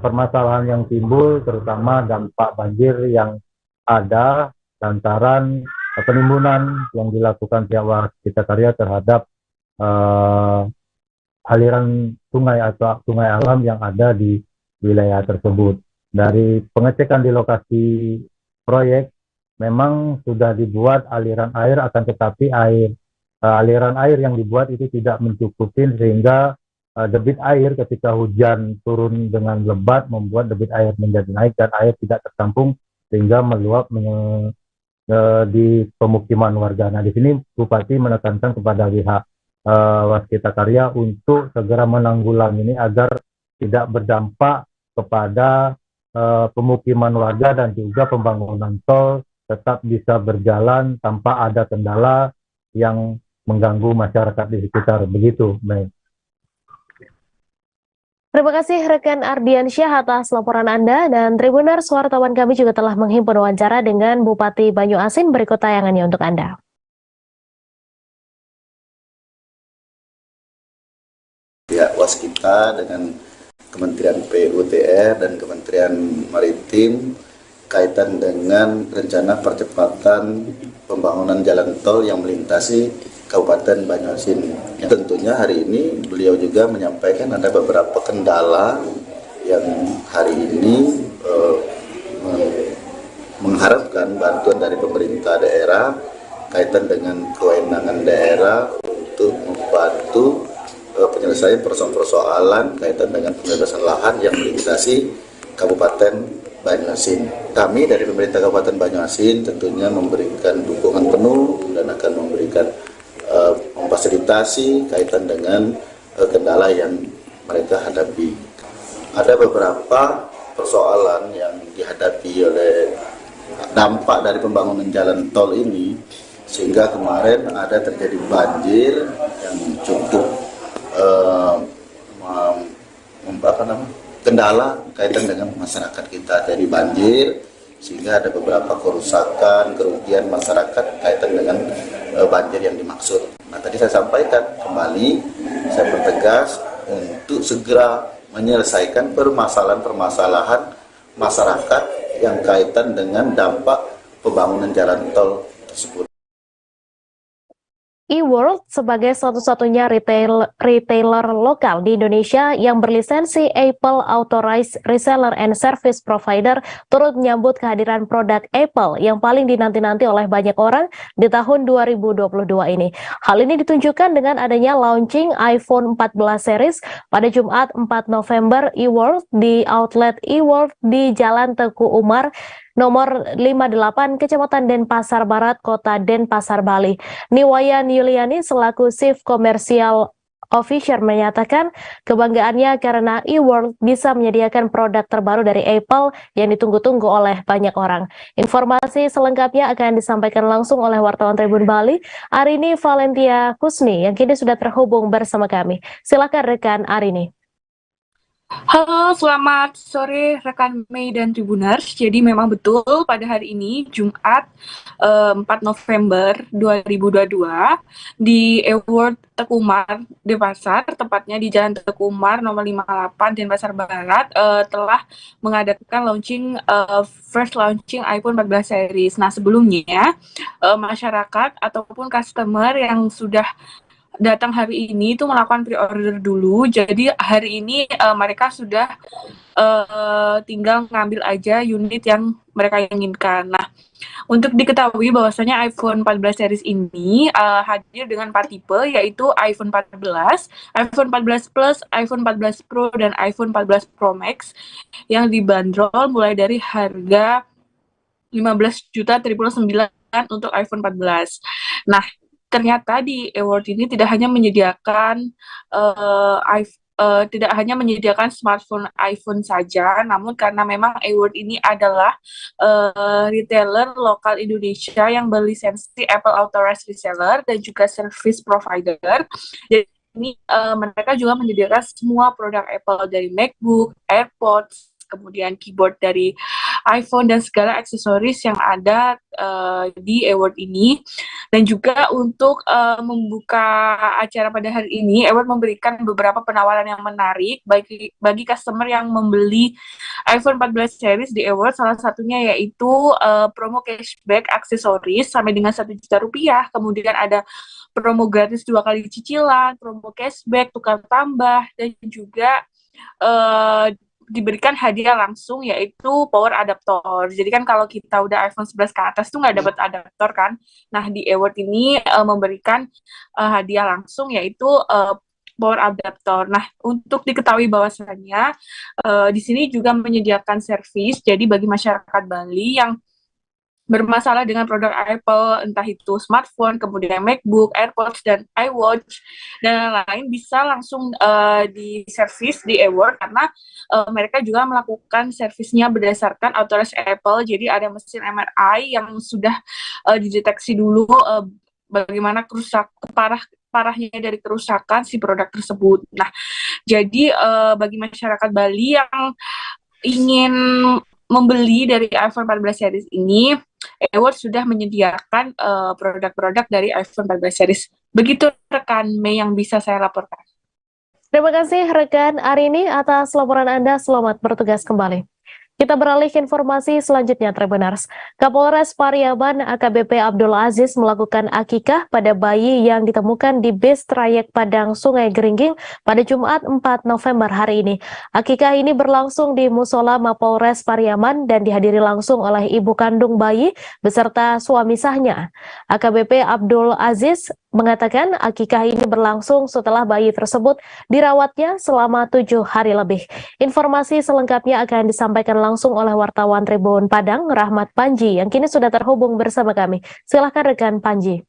[SPEAKER 12] permasalahan yang timbul, terutama dampak banjir yang ada lantaran penimbunan yang dilakukan pihak Waskita Karya terhadap aliran sungai atau sungai alam yang ada di wilayah tersebut. Dari pengecekan di lokasi proyek, memang sudah dibuat aliran air, akan tetapi aliran air yang dibuat itu tidak mencukupi, sehingga debit air ketika hujan turun dengan lebat membuat debit air menjadi naik dan air tidak tertampung sehingga meluap di pemukiman warga. Nah, di sini Bupati menekankan kepada pihak Waskita Karya untuk segera menanggulangi ini agar tidak berdampak kepada pemukiman warga dan juga pembangunan tol tetap bisa berjalan tanpa ada kendala yang mengganggu masyarakat di sekitar. Begitu, Mei.
[SPEAKER 10] Terima kasih rekan Ardian Syah atas laporan Anda, dan Tribuners, wartawan kami juga telah menghimpun wawancara dengan Bupati Banyuasin. Berikut tayangannya untuk Anda.
[SPEAKER 13] Pihak Waskita dengan Kementerian PUTR dan Kementerian Maritim kaitan dengan rencana percepatan pembangunan jalan tol yang melintasi Kabupaten Banyuasin. Tentunya hari ini beliau juga menyampaikan ada beberapa kendala yang hari ini mengharapkan bantuan dari pemerintah daerah kaitan dengan kewenangan daerah untuk membantu penyelesaian persoalan kaitan dengan pembebasan lahan yang melintasi Kabupaten Banyuasin. Kami dari pemerintah Kabupaten Banyuasin tentunya memberikan dukungan penuh dan akan memberikan memfasilitasi kaitan dengan kendala yang mereka hadapi. Ada beberapa persoalan yang dihadapi oleh dampak dari pembangunan jalan tol ini, sehingga kemarin ada terjadi banjir yang cukup kendala kaitan dengan masyarakat kita. Jadi banjir, sehingga ada beberapa kerusakan, kerugian masyarakat kaitan dengan banjir yang dimaksud. Nah, tadi saya sampaikan kembali, saya bertegas untuk segera menyelesaikan permasalahan-permasalahan masyarakat yang kaitan dengan dampak pembangunan jalan tol tersebut.
[SPEAKER 10] eWorld sebagai satu-satunya retailer lokal di Indonesia yang berlisensi Apple Authorized Reseller and Service Provider turut menyambut kehadiran produk Apple yang paling dinanti-nanti oleh banyak orang di tahun 2022 ini. Hal ini ditunjukkan dengan adanya launching iPhone 14 series pada Jumat 4 November eWorld di outlet eWorld di Jalan Teguh Umar nomor 58, Kecamatan Denpasar Barat, Kota Denpasar, Bali. Niwayan Yuliani selaku Chief Commercial Officer menyatakan kebanggaannya karena eWorld bisa menyediakan produk terbaru dari Apple yang ditunggu-tunggu oleh banyak orang. Informasi selengkapnya akan disampaikan langsung oleh wartawan Tribun Bali, Arini Valentia Kusni, yang kini sudah terhubung bersama kami. Silakan rekan Arini.
[SPEAKER 15] Halo, selamat sore rekan Mei dan Tribuners. Jadi memang betul pada hari ini Jumat 4 November 2022 di eWorld Teguh Umar Denpasar, tepatnya di Jalan Teguh Umar nomor 58 Denpasar Barat, telah mengadakan first launching iPhone 14 series. Nah, sebelumnya masyarakat ataupun customer yang sudah datang hari ini itu melakukan pre-order dulu. Jadi hari ini mereka sudah tinggal ngambil aja unit yang mereka inginkan. Nah, untuk diketahui bahwasanya iPhone 14 series ini hadir dengan 4 tipe, yaitu iPhone 14, iPhone 14 Plus, iPhone 14 Pro, dan iPhone 14 Pro Max yang dibanderol mulai dari harga 15.000.900 untuk iPhone 14. Nah, ternyata di eWorld ini tidak hanya menyediakan smartphone iPhone saja, namun karena memang eWorld ini adalah retailer lokal Indonesia yang berlisensi Apple Authorized Reseller dan juga Service Provider. Jadi ini mereka juga menyediakan semua produk Apple dari MacBook, AirPods, kemudian keyboard dari iPhone dan segala aksesoris yang ada di eWorld ini. Dan juga untuk membuka acara pada hari ini, eWorld memberikan beberapa penawaran yang menarik bagi customer yang membeli iPhone 14 series di eWorld. Salah satunya yaitu promo cashback aksesoris sampai dengan 1 juta rupiah. Kemudian ada promo gratis 2 kali cicilan, promo cashback, tukar tambah, dan juga diberikan hadiah langsung yaitu power adaptor. Jadi kan kalau kita udah iPhone 11 ke atas tuh nggak dapat adaptor kan. Nah, di eWorld ini memberikan hadiah langsung yaitu power adaptor. Nah, untuk diketahui bahwasannya di sini juga menyediakan servis. Jadi bagi masyarakat Bali yang bermasalah dengan produk Apple, entah itu smartphone, kemudian MacBook, AirPods, dan iWatch, dan lain-lain, bisa langsung diservis di eWorld karena mereka juga melakukan servisnya berdasarkan authorized Apple. Jadi ada mesin MRI yang sudah dideteksi dulu bagaimana parahnya dari kerusakan si produk tersebut. Nah, jadi bagi masyarakat Bali yang ingin membeli dari iPhone 14 series ini, eWorld sudah menyediakan produk-produk dari iPhone 14 series. Begitu rekan Mei yang bisa saya laporkan.
[SPEAKER 10] Terima kasih rekan Arini atas laporan Anda. Selamat bertugas kembali. Kita beralih ke informasi selanjutnya, Tribuners. Kapolres Pariaman AKBP Abdul Aziz melakukan akikah pada bayi yang ditemukan di bis trayek Padang Sungai Geringging pada Jumat 4 November hari ini. Akikah ini berlangsung di Musola Mapolres Pariaman dan dihadiri langsung oleh ibu kandung bayi beserta suami sahnya. AKBP Abdul Aziz mengatakan akikah ini berlangsung setelah bayi tersebut dirawatnya selama 7 hari lebih. Informasi selengkapnya akan disampaikan langsung oleh wartawan Tribun Padang, Rahmat Panji, yang kini sudah terhubung bersama kami. Silakan rekan Panji.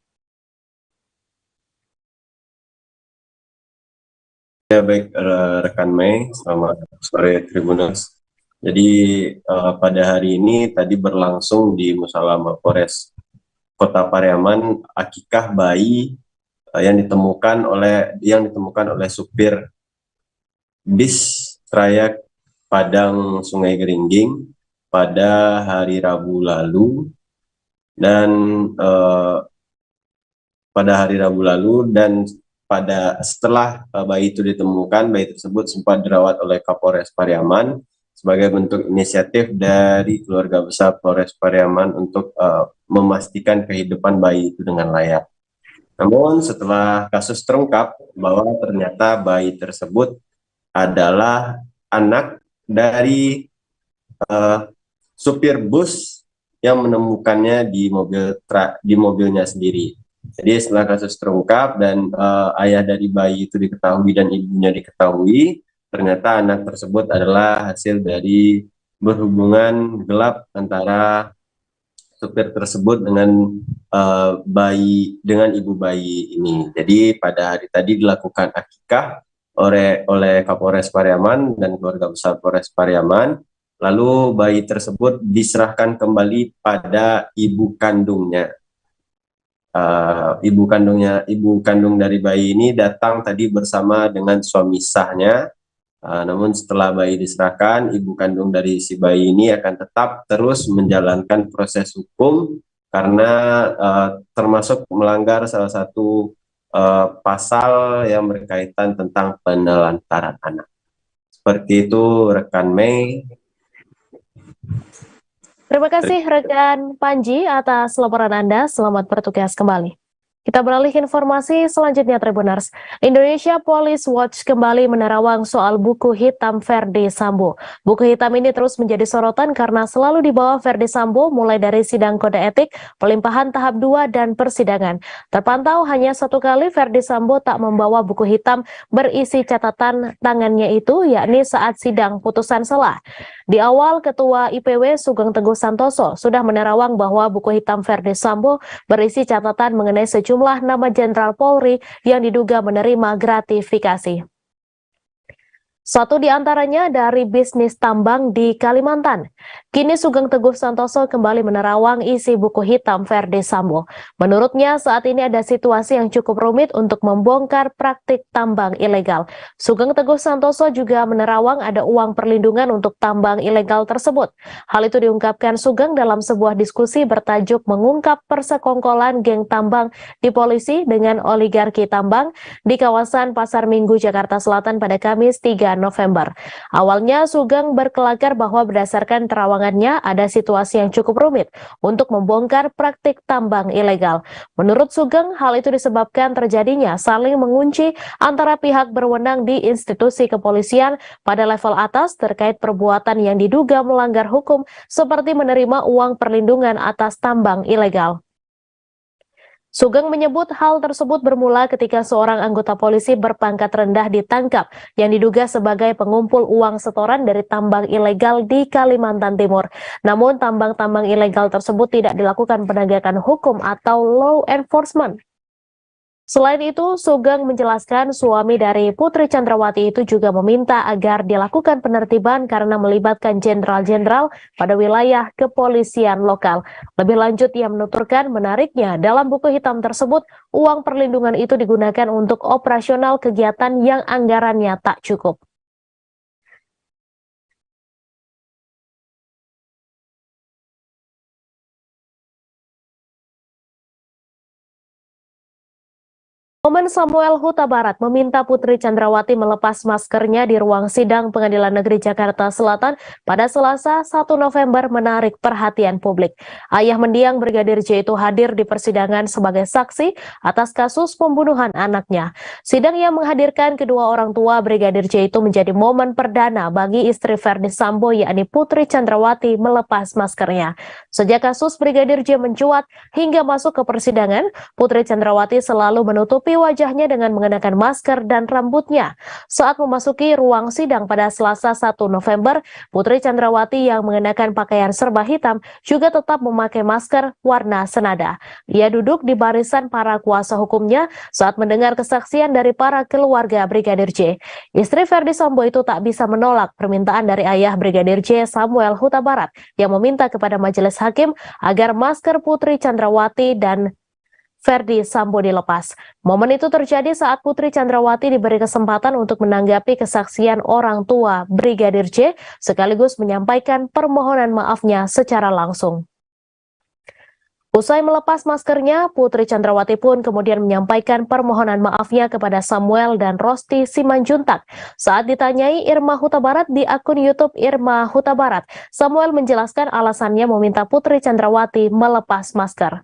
[SPEAKER 2] Ya baik rekan Mei, selamat sore Tribuners. Jadi pada hari ini tadi berlangsung di Musala Mapolres Kota Pariaman akikah bayi yang ditemukan oleh supir bis trayek Padang Sungai Geringging pada hari Rabu lalu dan setelah bayi itu ditemukan, bayi tersebut sempat dirawat oleh Kapolres Pariaman sebagai bentuk inisiatif dari keluarga besar Polres Pariaman untuk memastikan kehidupan bayi itu dengan layak. Namun setelah kasus terungkap bahwa ternyata bayi tersebut adalah anak dari supir bus yang menemukannya di mobilnya sendiri. Jadi setelah kasus terungkap dan ayah dari bayi itu diketahui dan ibunya diketahui, ternyata anak tersebut adalah hasil dari berhubungan gelap antara supir tersebut dengan ibu bayi ini. Jadi pada hari tadi dilakukan akikah oleh Kapolres Pariaman dan keluarga besar Polres Pariaman. Lalu bayi tersebut diserahkan kembali pada ibu kandungnya. Ibu kandung dari bayi ini datang tadi bersama dengan suami sahnya. Namun setelah bayi diserahkan, ibu kandung dari si bayi ini akan tetap terus menjalankan proses hukum karena termasuk melanggar salah satu pasal yang berkaitan tentang penelantaran anak. Seperti itu rekan Mei.
[SPEAKER 10] Terima kasih rekan Panji atas laporan Anda. Selamat bertugas kembali. Kita beralih ke informasi selanjutnya, Tribuners. Indonesia Police Watch kembali menerawang soal buku hitam Verdi Sambo. Buku hitam ini terus menjadi sorotan karena selalu dibawa Verdi Sambo mulai dari sidang kode etik, pelimpahan tahap 2, dan persidangan. Terpantau hanya satu kali Verdi Sambo tak membawa buku hitam berisi catatan tangannya itu, yakni saat sidang putusan selah. Di awal, Ketua IPW Sugeng Teguh Santoso sudah menerawang bahwa buku hitam Verdi Sambo berisi catatan mengenai sejumlah nama Jenderal Polri yang diduga menerima gratifikasi. Satu di antaranya dari bisnis tambang di Kalimantan. Kini Sugeng Teguh Santoso kembali menerawang isi buku hitam Verdi Sambo. Menurutnya saat ini ada situasi yang cukup rumit untuk membongkar praktik tambang ilegal. Sugeng Teguh Santoso juga menerawang ada uang perlindungan untuk tambang ilegal tersebut. Hal itu diungkapkan Sugeng dalam sebuah diskusi bertajuk mengungkap persekongkolan geng tambang di polisi dengan oligarki tambang di kawasan Pasar Minggu, Jakarta Selatan pada Kamis 3 November. Awalnya Sugeng berkelakar bahwa berdasarkan terawangannya ada situasi yang cukup rumit untuk membongkar praktik tambang ilegal. Menurut Sugeng, hal itu disebabkan terjadinya saling mengunci antara pihak berwenang di institusi kepolisian pada level atas terkait perbuatan yang diduga melanggar hukum seperti menerima uang perlindungan atas tambang ilegal. Sugeng menyebut hal tersebut bermula ketika seorang anggota polisi berpangkat rendah ditangkap yang diduga sebagai pengumpul uang setoran dari tambang ilegal di Kalimantan Timur. Namun tambang-tambang ilegal tersebut tidak dilakukan penegakan hukum atau law enforcement. Selain itu, Sugeng menjelaskan suami dari Putri Chandrawati itu juga meminta agar dilakukan penertiban karena melibatkan jenderal-jenderal pada wilayah kepolisian lokal. Lebih lanjut, ia menuturkan menariknya dalam buku hitam tersebut, uang perlindungan itu digunakan untuk operasional kegiatan yang anggarannya tak cukup. Momen Samuel Huta Barat meminta Putri Chandrawati melepas maskernya di ruang sidang Pengadilan Negeri Jakarta Selatan pada Selasa 1 November menarik perhatian publik. Ayah mendiang Brigadir J itu hadir di persidangan sebagai saksi atas kasus pembunuhan anaknya. Sidang yang menghadirkan kedua orang tua Brigadir J itu menjadi momen perdana bagi istri Verdi Sambo yakni Putri Chandrawati melepas maskernya. Sejak kasus Brigadir J mencuat hingga masuk ke persidangan, Putri Chandrawati selalu menutupi wajahnya dengan mengenakan masker dan rambutnya. Saat memasuki ruang sidang pada Selasa 1 November, Putri Chandrawati yang mengenakan pakaian serba hitam juga tetap memakai masker warna senada. Ia duduk di barisan para kuasa hukumnya saat mendengar kesaksian dari para keluarga Brigadir J. Istri Verdi Sambo itu tak bisa menolak permintaan dari ayah Brigadir J, Samuel Huta Barat, yang meminta kepada majelis hakim agar masker Putri Chandrawati dan Verdi Sambo dilepas. Momen itu terjadi saat Putri Chandrawati diberi kesempatan untuk menanggapi kesaksian orang tua Brigadir J sekaligus menyampaikan permohonan maafnya secara langsung. Usai melepas maskernya, Putri Chandrawati pun kemudian menyampaikan permohonan maafnya kepada Samuel dan Rosti Simanjuntak. Saat ditanyai Irma Huta Barat di akun YouTube Irma Huta Barat, Samuel menjelaskan alasannya meminta Putri Chandrawati melepas masker.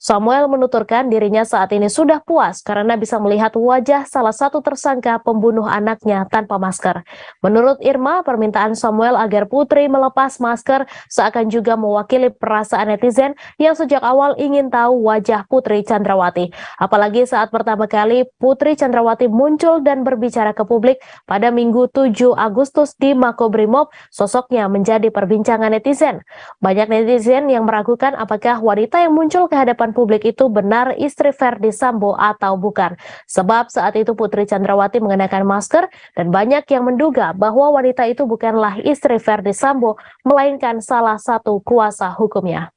[SPEAKER 10] Samuel menuturkan dirinya saat ini sudah puas karena bisa melihat wajah salah satu tersangka pembunuh anaknya tanpa masker. Menurut Irma, permintaan Samuel agar Putri melepas masker seakan juga mewakili perasaan netizen yang sejak awal ingin tahu wajah Putri Chandrawati. Apalagi saat pertama kali Putri Chandrawati muncul dan berbicara ke publik pada Minggu 7 Agustus di Makobrimob, sosoknya menjadi perbincangan netizen. Banyak netizen yang meragukan apakah wanita yang muncul ke hadapan publik itu benar istri Verdi Sambo atau bukan. Sebab saat itu Putri Chandrawati mengenakan masker dan banyak yang menduga bahwa wanita itu bukanlah istri Verdi Sambo, melainkan salah satu kuasa hukumnya.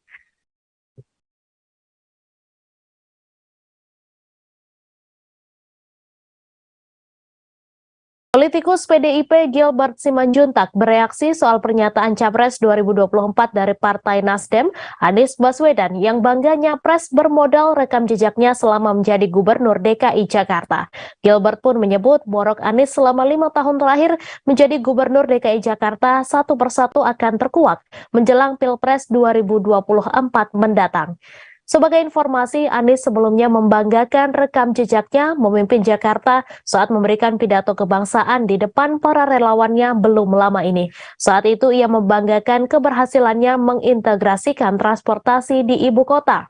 [SPEAKER 10] Politikus PDIP Gilbert Simanjuntak bereaksi soal pernyataan Capres 2024 dari Partai Nasdem, Anies Baswedan, yang bangga Nyapres bermodal rekam jejaknya selama menjadi Gubernur DKI Jakarta. Gilbert pun menyebut borok Anies selama 5 tahun terakhir menjadi Gubernur DKI Jakarta satu persatu akan terkuak menjelang Pilpres 2024 mendatang. Sebagai informasi, Anies sebelumnya membanggakan rekam jejaknya memimpin Jakarta saat memberikan pidato kebangsaan di depan para relawannya belum lama ini. Saat itu ia membanggakan keberhasilannya mengintegrasikan transportasi di ibu kota.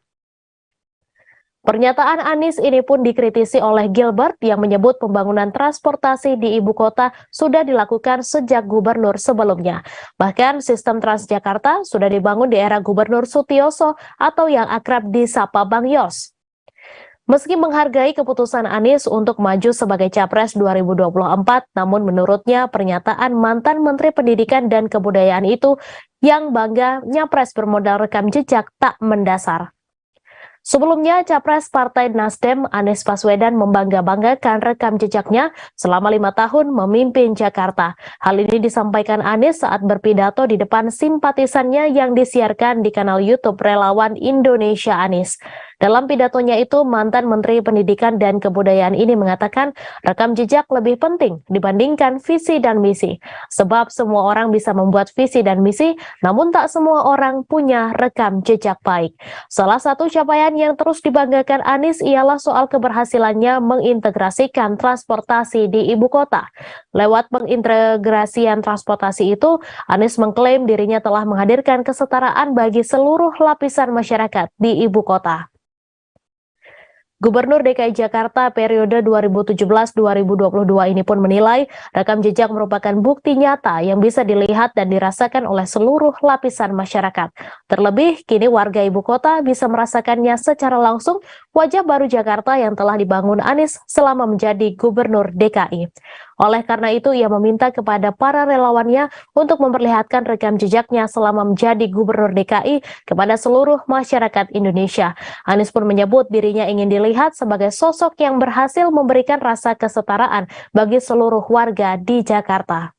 [SPEAKER 10] Pernyataan Anies ini pun dikritisi oleh Gilbert yang menyebut pembangunan transportasi di ibu kota sudah dilakukan sejak gubernur sebelumnya. Bahkan sistem Transjakarta sudah dibangun di era Gubernur Sutioso atau yang akrab disapa Bang Yos. Meski menghargai keputusan Anies untuk maju sebagai Capres 2024, namun menurutnya pernyataan mantan Menteri Pendidikan dan Kebudayaan itu yang bangga Nyapres bermodal rekam jejak tak mendasar. Sebelumnya, Capres Partai Nasdem Anies Baswedan membangga-banggakan rekam jejaknya selama 5 tahun memimpin Jakarta. Hal ini disampaikan Anies saat berpidato di depan simpatisannya yang disiarkan di kanal YouTube Relawan Indonesia Anies. Dalam pidatonya itu, mantan Menteri Pendidikan dan Kebudayaan ini mengatakan rekam jejak lebih penting dibandingkan visi dan misi. Sebab semua orang bisa membuat visi dan misi, namun tak semua orang punya rekam jejak baik. Salah satu capaian yang terus dibanggakan Anies ialah soal keberhasilannya mengintegrasikan transportasi di ibu kota. Lewat pengintegrasian transportasi itu, Anies mengklaim dirinya telah menghadirkan kesetaraan bagi seluruh lapisan masyarakat di ibu kota. Gubernur DKI Jakarta periode 2017-2022 ini pun menilai rekam jejak merupakan bukti nyata yang bisa dilihat dan dirasakan oleh seluruh lapisan masyarakat. Terlebih, kini warga ibu kota bisa merasakannya secara langsung wajah baru Jakarta yang telah dibangun Anies selama menjadi Gubernur DKI. Oleh karena itu, ia meminta kepada para relawannya untuk memperlihatkan rekam jejaknya selama menjadi Gubernur DKI kepada seluruh masyarakat Indonesia. Anies pun menyebut dirinya ingin dilihat sebagai sosok yang berhasil memberikan rasa kesetaraan bagi seluruh warga di Jakarta.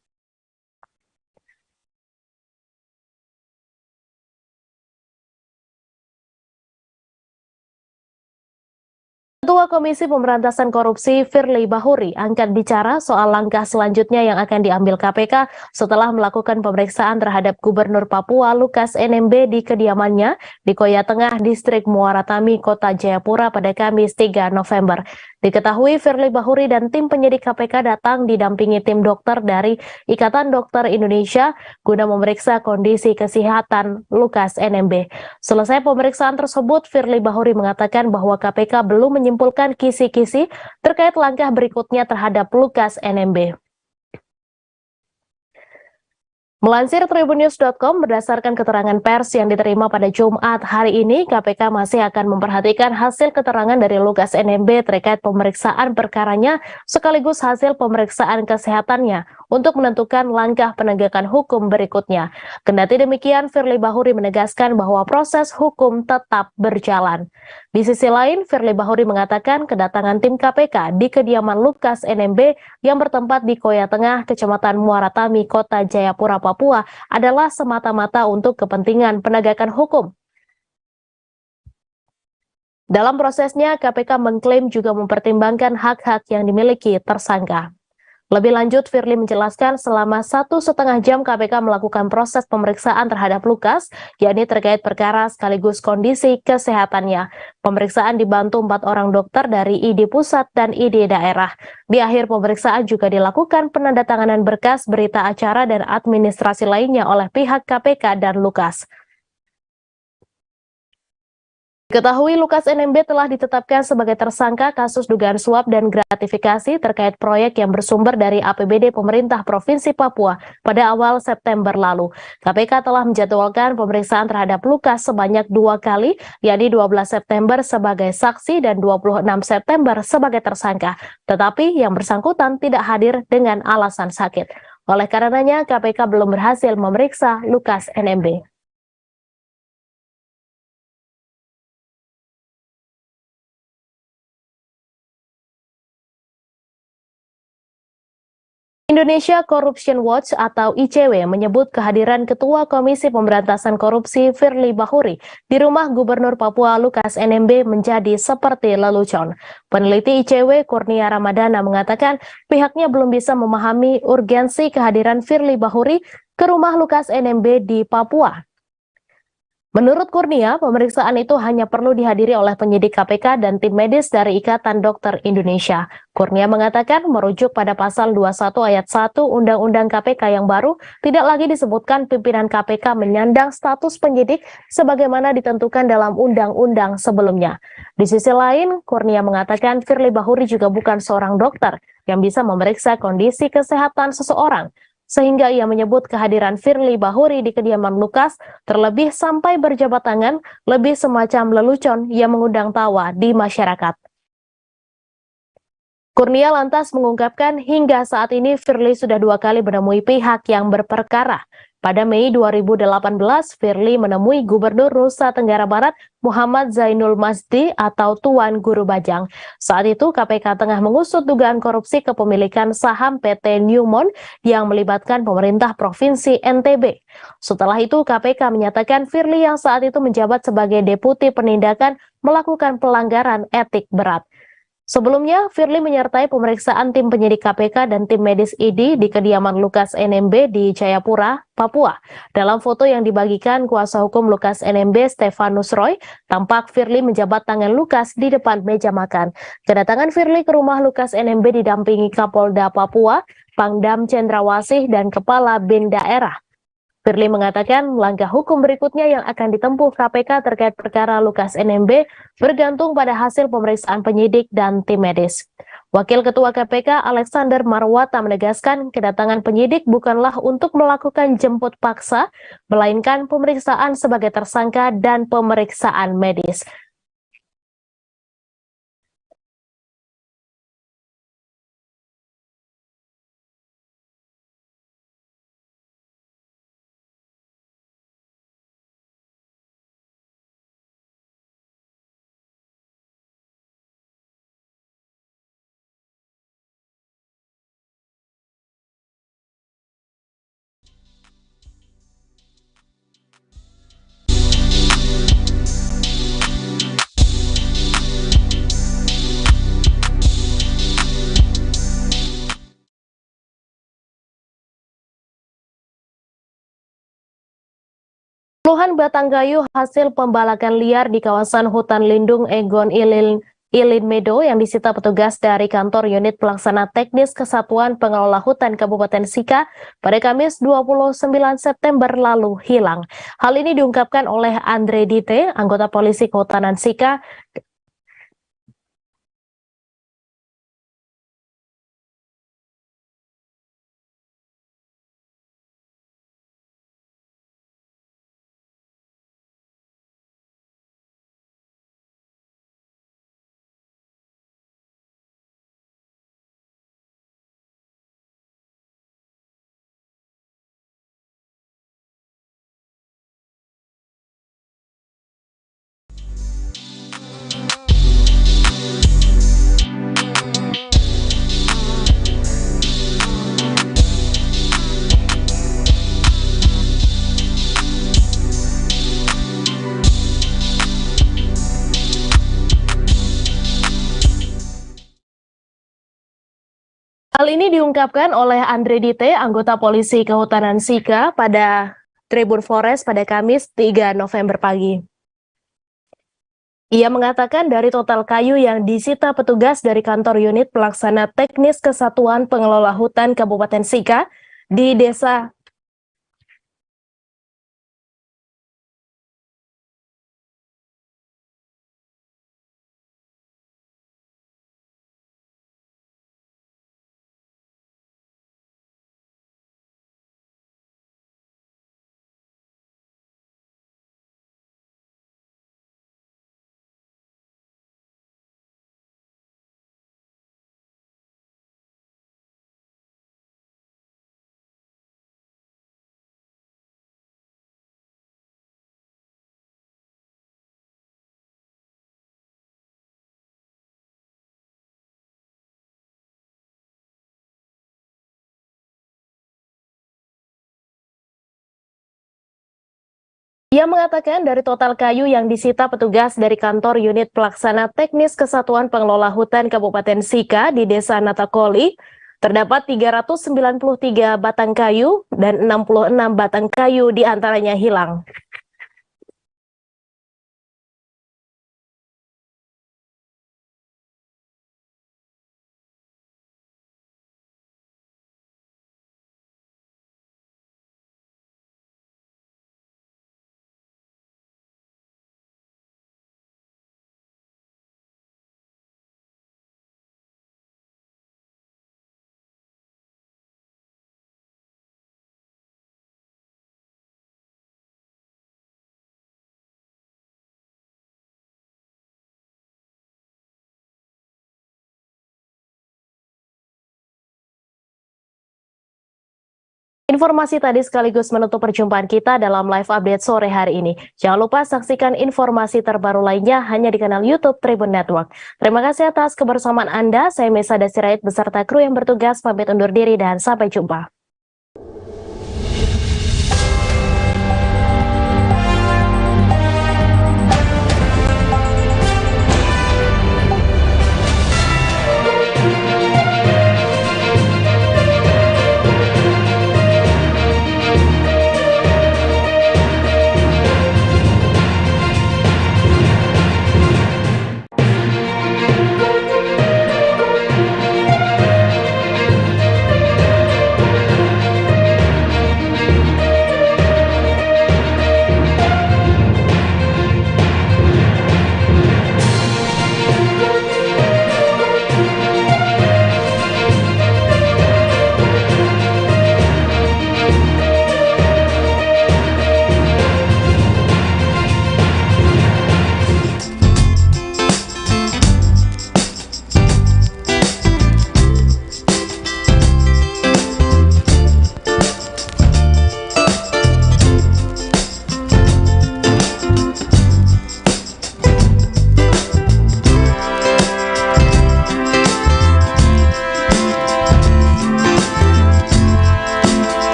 [SPEAKER 10] Ketua Komisi Pemberantasan Korupsi Firly Bahuri angkat bicara soal langkah selanjutnya yang akan diambil KPK setelah melakukan pemeriksaan terhadap Gubernur Papua Lukas NMB di kediamannya di Koya Tengah, Distrik Muara Tami, Kota Jayapura pada Kamis 3 November. Diketahui Firly Bahuri dan tim penyidik KPK datang didampingi tim dokter dari Ikatan Dokter Indonesia guna memeriksa kondisi kesehatan Lukas NMB. Selesai pemeriksaan tersebut, Firly Bahuri mengatakan bahwa KPK belum menyimpulkan kisi-kisi terkait langkah berikutnya terhadap Lukas NMB. Melansir tribunnews.com, berdasarkan keterangan pers yang diterima pada Jumat hari ini, KPK masih akan memperhatikan hasil keterangan dari Lukas NMB terkait pemeriksaan perkaranya sekaligus hasil pemeriksaan kesehatannya untuk menentukan langkah penegakan hukum berikutnya. Kendati demikian, Firly Bahuri menegaskan bahwa proses hukum tetap berjalan. Di sisi lain, Firly Bahuri mengatakan kedatangan tim KPK di kediaman Lukas NMB yang bertempat di Koya Tengah, Kecamatan Muara Tami, Kota Jayapura, Papua adalah semata-mata untuk kepentingan penegakan hukum. Dalam prosesnya, KPK mengklaim juga mempertimbangkan hak-hak yang dimiliki tersangka. Lebih lanjut, Firly menjelaskan selama 1,5 jam KPK melakukan proses pemeriksaan terhadap Lukas, yakni terkait perkara sekaligus kondisi kesehatannya. Pemeriksaan dibantu 4 orang dokter dari ID pusat dan ID daerah. Di akhir pemeriksaan juga dilakukan penandatanganan berkas berita acara dan administrasi lainnya oleh pihak KPK dan Lukas. Diketahui Lukas NMB telah ditetapkan sebagai tersangka kasus dugaan suap dan gratifikasi terkait proyek yang bersumber dari APBD pemerintah Provinsi Papua pada awal September lalu. KPK telah menjadwalkan pemeriksaan terhadap Lukas sebanyak 2 kali, yakni 12 September sebagai saksi dan 26 September sebagai tersangka. Tetapi yang bersangkutan tidak hadir dengan alasan sakit. Oleh karenanya, KPK belum berhasil memeriksa Lukas NMB. Indonesia Corruption Watch atau ICW menyebut kehadiran Ketua Komisi Pemberantasan Korupsi Firly Bahuri di rumah Gubernur Papua Lukas NMB menjadi seperti lelucon. Peneliti ICW Kurnia Ramadana mengatakan pihaknya belum bisa memahami urgensi kehadiran Firly Bahuri ke rumah Lukas NMB di Papua. Menurut Kurnia, pemeriksaan itu hanya perlu dihadiri oleh penyidik KPK dan tim medis dari Ikatan Dokter Indonesia. Kurnia mengatakan merujuk pada pasal 21 ayat 1 Undang-Undang KPK yang baru, tidak lagi disebutkan pimpinan KPK menyandang status penyidik sebagaimana ditentukan dalam undang-undang sebelumnya. Di sisi lain, Kurnia mengatakan Firly Bahuri juga bukan seorang dokter yang bisa memeriksa kondisi kesehatan seseorang. Sehingga ia menyebut kehadiran Firly Bahuri di kediaman Lukas terlebih sampai berjabat tangan lebih semacam lelucon yang mengundang tawa di masyarakat. Kurnia lantas mengungkapkan hingga saat ini Firly sudah 2 kali menemui pihak yang berperkara. Pada Mei 2018, Firly menemui Gubernur Nusa Tenggara Barat Muhammad Zainul Masdi atau Tuan Guru Bajang. Saat itu KPK tengah mengusut dugaan korupsi kepemilikan saham PT Newmont yang melibatkan pemerintah Provinsi NTB. Setelah itu KPK menyatakan Firly yang saat itu menjabat sebagai Deputi Penindakan melakukan pelanggaran etik berat. Sebelumnya, Firly menyertai pemeriksaan tim penyidik KPK dan tim medis ID di kediaman Lukas NMB di Jayapura, Papua. Dalam foto yang dibagikan kuasa hukum Lukas NMB, Stefanus Roy, tampak Firly menjabat tangan Lukas di depan meja makan. Kedatangan Firly ke rumah Lukas NMB didampingi Kapolda Papua, Pangdam Cendrawasih, dan Kepala BIN Daerah. Firly mengatakan langkah hukum berikutnya yang akan ditempuh KPK terkait perkara Lukas NMB bergantung pada hasil pemeriksaan penyidik dan tim medis. Wakil Ketua KPK Alexander Marwata menegaskan kedatangan penyidik bukanlah untuk melakukan jemput paksa, melainkan pemeriksaan sebagai tersangka dan pemeriksaan medis. Puluhan batang kayu hasil pembalakan liar di kawasan hutan lindung Egon Ilin Medo yang disita petugas dari kantor unit pelaksana teknis Kesatuan Pengelola Hutan Kabupaten Sika pada Kamis 29 September lalu hilang. Hal ini diungkapkan oleh Andre Dite, anggota polisi kehutanan Sika. Hal ini diungkapkan oleh Andre Dite, anggota polisi kehutanan Sika pada Tribun Forest pada Kamis 3 November pagi. Ia mengatakan dari total kayu yang disita petugas dari kantor unit pelaksana teknis Kesatuan Pengelola Hutan Kabupaten Sika di desa Ia mengatakan dari total kayu yang disita petugas dari kantor unit pelaksana teknis Kesatuan Pengelola Hutan Kabupaten Sika di Desa Natakoli, terdapat 393 batang kayu dan 66 batang kayu diantaranya hilang. Informasi tadi sekaligus menutup perjumpaan kita dalam live update sore hari ini. Jangan lupa saksikan informasi terbaru lainnya hanya di kanal YouTube Tribun Network. Terima kasih atas kebersamaan Anda. Saya Mesa Dasirait beserta kru yang bertugas pamit undur diri dan sampai jumpa.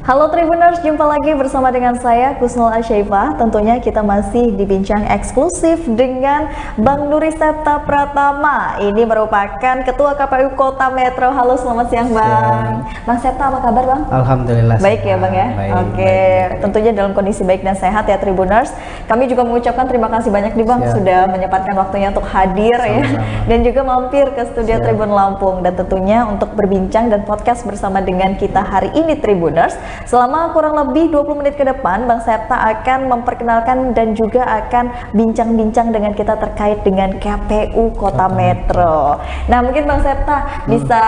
[SPEAKER 16] Halo Tribuners, jumpa lagi bersama dengan saya Kusnul Asyaifah. Tentunya kita masih dibincang eksklusif dengan Bang Nuri Septa Pratama. Ini merupakan Ketua KPU Kota Metro. Halo, selamat siang Bang. Bang Septa, apa kabar Bang?
[SPEAKER 17] Alhamdulillah.
[SPEAKER 16] Baik ya Bang ya?
[SPEAKER 17] Baik,
[SPEAKER 16] Oke,
[SPEAKER 17] baik.
[SPEAKER 16] tentunya dalam kondisi baik dan sehat ya Tribuners. Kami juga mengucapkan terima kasih banyak nih Bang sudah menyempatkan waktunya untuk hadir ya. Dan juga mampir ke studio Tribun Lampung. Dan tentunya untuk berbincang dan podcast bersama dengan kita hari ini Tribuners. Selama kurang lebih 20 menit ke depan, Bang Septa akan memperkenalkan dan juga akan bincang-bincang dengan kita terkait dengan KPU Kota Metro. Nah, mungkin Bang Septa bisa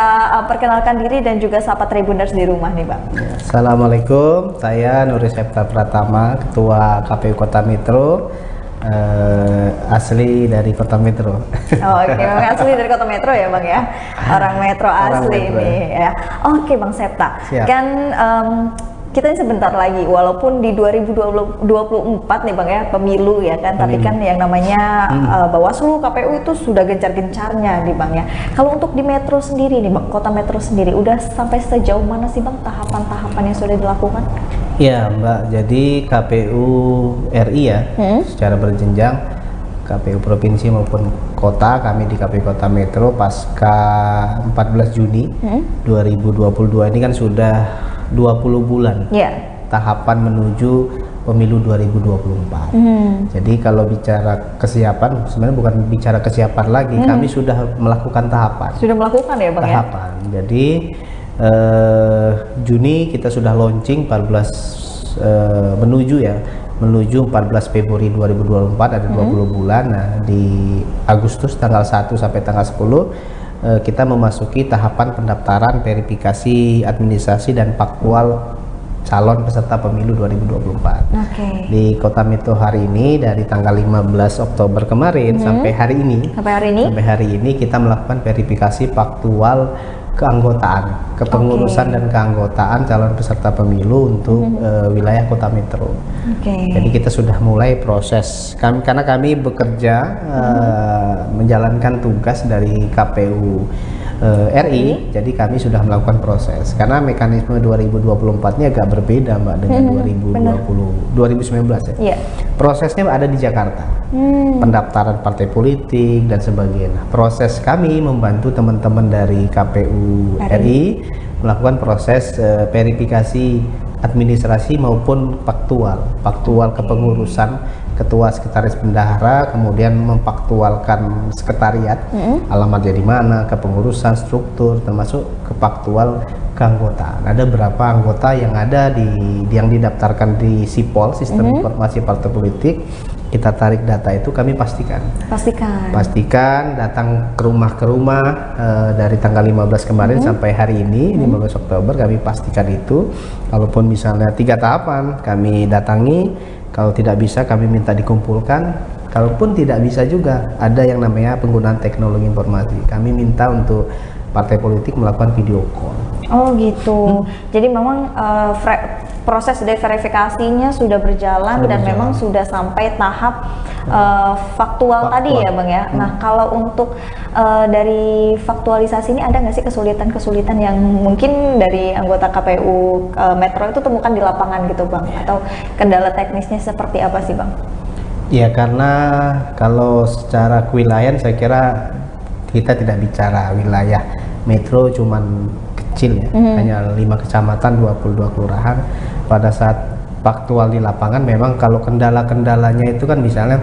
[SPEAKER 16] perkenalkan diri dan juga sapa Tribuners di rumah nih Bang.
[SPEAKER 17] Assalamualaikum, saya Nuri Septa Pratama, Ketua KPU Kota Metro. Asli dari Kota Metro.
[SPEAKER 16] Oh, oke, asli dari Kota Metro ya Bang ya. Orang Metro asli
[SPEAKER 17] Metro,
[SPEAKER 16] nih ya. Oke Bang Septa,
[SPEAKER 17] Siap.
[SPEAKER 16] kan kita ini sebentar lagi, walaupun di 2024 nih Bang ya, pemilu ya kan, tapi kan yang namanya Bawaslu, KPU itu sudah gencar-gencarnya nih Bang ya. Kalau untuk di Metro sendiri nih Bang, Kota Metro sendiri, udah sampai sejauh mana sih Bang tahapan-tahapan yang sudah dilakukan?
[SPEAKER 17] Ya Mbak, jadi KPU RI ya, secara berjenjang, KPU Provinsi maupun Kota, kami di KPU Kota Metro pasca 14 Juni 2022 ini kan sudah 20 bulan tahapan menuju pemilu 2024. Jadi kalau bicara kesiapan, sebenarnya bukan bicara kesiapan lagi, kami sudah melakukan tahapan.
[SPEAKER 16] Sudah melakukan ya Bang
[SPEAKER 17] tahapan. Jadi Juni kita sudah launching 14 menuju 14 Februari 2024 ada 20 bulan. Nah, di Agustus tanggal 1 sampai tanggal 10 kita memasuki tahapan pendaftaran, verifikasi, administrasi dan faktual calon peserta pemilu 2024. Di Kota Metro hari ini dari tanggal 15 Oktober kemarin sampai hari ini kita melakukan verifikasi faktual keanggotaan, kepengurusan dan keanggotaan calon peserta pemilu untuk wilayah Kota Metro. Jadi kita sudah mulai proses karena kami bekerja menjalankan tugas dari KPU RI, jadi kami sudah melakukan proses karena mekanisme 2024-nya agak berbeda Mbak dengan 2019 ya. Prosesnya ada di Jakarta, pendaftaran partai politik dan sebagainya. Proses kami membantu teman-teman dari KPU RI melakukan proses verifikasi administrasi maupun faktual kepengurusan ketua sekretaris bendahara, kemudian memfaktualkan sekretariat, alamatnya di mana, kepengurusan, struktur, termasuk kefaktual keanggotaan. Ada berapa anggota yang ada yang didaftarkan di SIPOL, Sistem Informasi Partai Politik. Kita tarik data itu, kami pastikan datang ke rumah dari tanggal 15 kemarin sampai hari ini 15 Oktober kami pastikan itu. Kalaupun misalnya 3 tahapan kami datangi, kalau tidak bisa kami minta dikumpulkan, kalaupun tidak bisa juga ada yang namanya penggunaan teknologi informasi, kami minta untuk partai politik melakukan video call.
[SPEAKER 16] Oh gitu. Jadi memang proses verifikasinya sudah berjalan dan memang sudah sampai tahap faktual tadi ya Bang ya. Nah kalau untuk dari faktualisasi ini ada nggak sih kesulitan-kesulitan yang mungkin dari anggota KPU Metro itu temukan di lapangan gitu Bang? Atau kendala teknisnya seperti apa sih Bang?
[SPEAKER 17] Ya karena kalau secara kewilayahan saya kira kita tidak bicara wilayah Metro cuman kecil ya, hanya 5 kecamatan, 22 kelurahan. Pada saat faktual di lapangan memang kalau kendala-kendalanya itu kan misalnya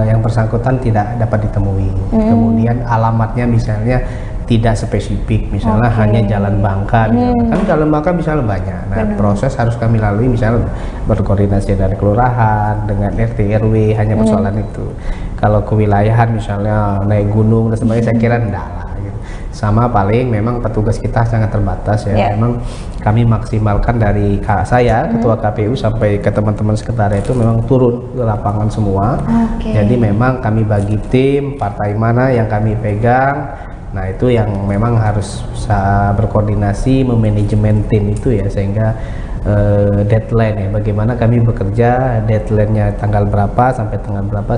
[SPEAKER 17] yang bersangkutan tidak dapat ditemui, kemudian alamatnya misalnya tidak spesifik, misalnya hanya Jalan Bangka, misalnya. Kan Jalan Bangka misalnya banyak. Nah, proses harus kami lalui misalnya berkoordinasi dari kelurahan dengan RT RW, hanya persoalan itu. Kalau kewilayahan misalnya naik gunung dan sebagainya, saya kira enggak lah. Gitu. Sama paling memang petugas kita sangat terbatas ya. Memang kami maksimalkan dari saya ketua KPU sampai ke teman-teman sekretariat itu memang turun ke lapangan semua. Jadi memang kami bagi tim partai mana yang kami pegang. Nah itu yang memang harus bisa berkoordinasi memanajemen tim itu ya, sehingga deadline ya, bagaimana kami bekerja, deadline-nya tanggal berapa sampai tanggal berapa,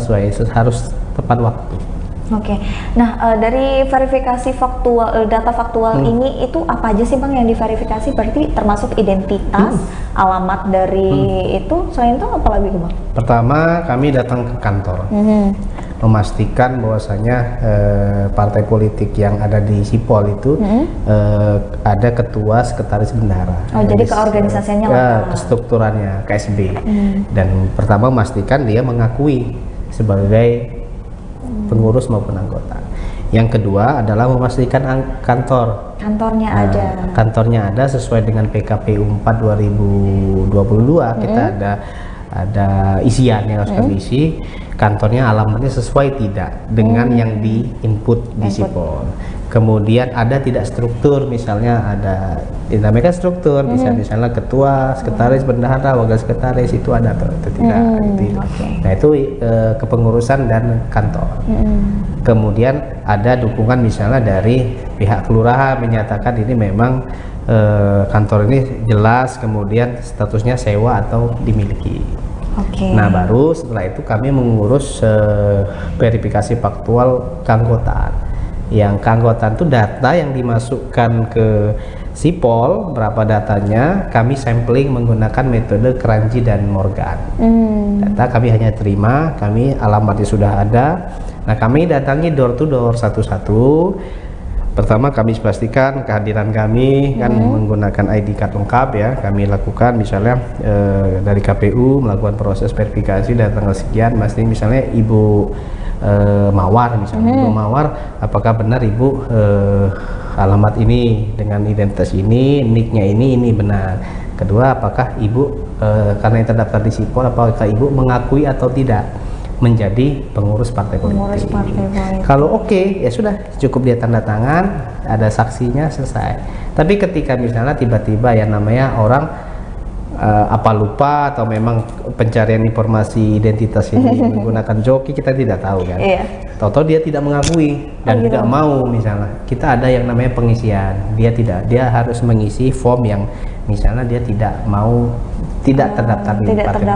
[SPEAKER 17] harus tepat waktu.
[SPEAKER 16] Oke. Nah, dari verifikasi faktual, data faktual ini itu apa aja sih Bang yang diverifikasi? Berarti termasuk identitas, alamat dari itu. Selain itu apa lagi Bang?
[SPEAKER 17] Pertama, kami datang ke kantor. Memastikan bahwasanya partai politik yang ada di Sipol itu ada ketua, sekretaris bendahara.
[SPEAKER 16] Oh, jadi keorganisasiannya lengkap.
[SPEAKER 17] Kestrukturannya, KSB. Dan pertama memastikan dia mengakui sebagai pengurus maupun anggota. Yang kedua adalah memastikan kantornya ada. Kantornya ada sesuai dengan PKPU 4 2022. Kita ada isiannya harus kami isi. Kantornya alamatnya sesuai tidak dengan yang di input di Sipol. Kemudian ada tidak struktur, misalnya ada dinamika struktur, bisa misalnya ketua, sekretaris, bendahara, wakil sekretaris itu ada atau tidak. Gitu. Nah itu kepengurusan dan kantor. Kemudian ada dukungan misalnya dari pihak kelurahan menyatakan ini memang kantor ini jelas, kemudian statusnya sewa atau dimiliki. Nah baru setelah itu kami mengurus verifikasi faktual keanggotaan. Yang keanggotaan itu data yang dimasukkan ke Sipol, berapa datanya kami sampling menggunakan metode Kranji dan Morgan. Data kami hanya terima, kami alamatnya sudah ada. Nah kami datangi door to door satu-satu. Pertama kami pastikan kehadiran kami kan menggunakan ID card lengkap ya. Kami lakukan misalnya dari KPU melakukan proses verifikasi dan tanggal sekian, pasti misalnya Ibu Mawar misalnya, Ibu Mawar apakah benar Ibu alamat ini dengan identitas ini, nicknya ini benar. Kedua, apakah Ibu karena yang terdaftar di Sipol, apakah Ibu mengakui atau tidak menjadi pengurus partai politik. Kalau oke, ya sudah cukup dia tanda tangan, ada saksinya, selesai. Tapi ketika misalnya tiba-tiba yang namanya orang apa lupa atau memang pencarian informasi identitas ini menggunakan joki, kita tidak tahu kan. Tahu-tahu dia tidak mengakui dan tidak mau, misalnya kita ada yang namanya pengisian, dia harus mengisi form yang misalnya dia tidak mau, tidak terdaftar di partai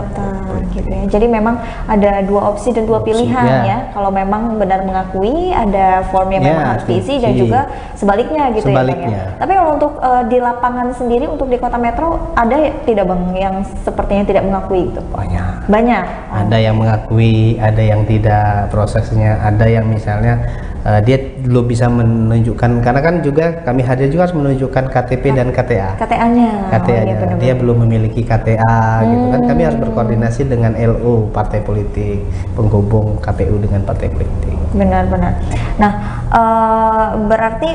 [SPEAKER 16] gitu ya. Jadi memang ada dua opsi dan dua pilihan ya. Kalau memang benar mengakui, ada form yang memang harus diisi dan juga sebaliknya gitu ya Bang ya. Tapi kalau untuk di lapangan sendiri untuk di Kota Metro ada tidak Bang yang sepertinya tidak mengakui itu? Banyak.
[SPEAKER 17] Ada yang mengakui, ada yang tidak prosesnya, ada yang misalnya dia belum bisa menunjukkan, karena kan juga kami hadir juga harus menunjukkan KTP dan KTA. KTA-nya, dia belum memiliki KTA gitu kan. Kami harus berkoordinasi dengan LO partai politik, penghubung KPU dengan partai politik.
[SPEAKER 16] Benar-benar. Nah, berarti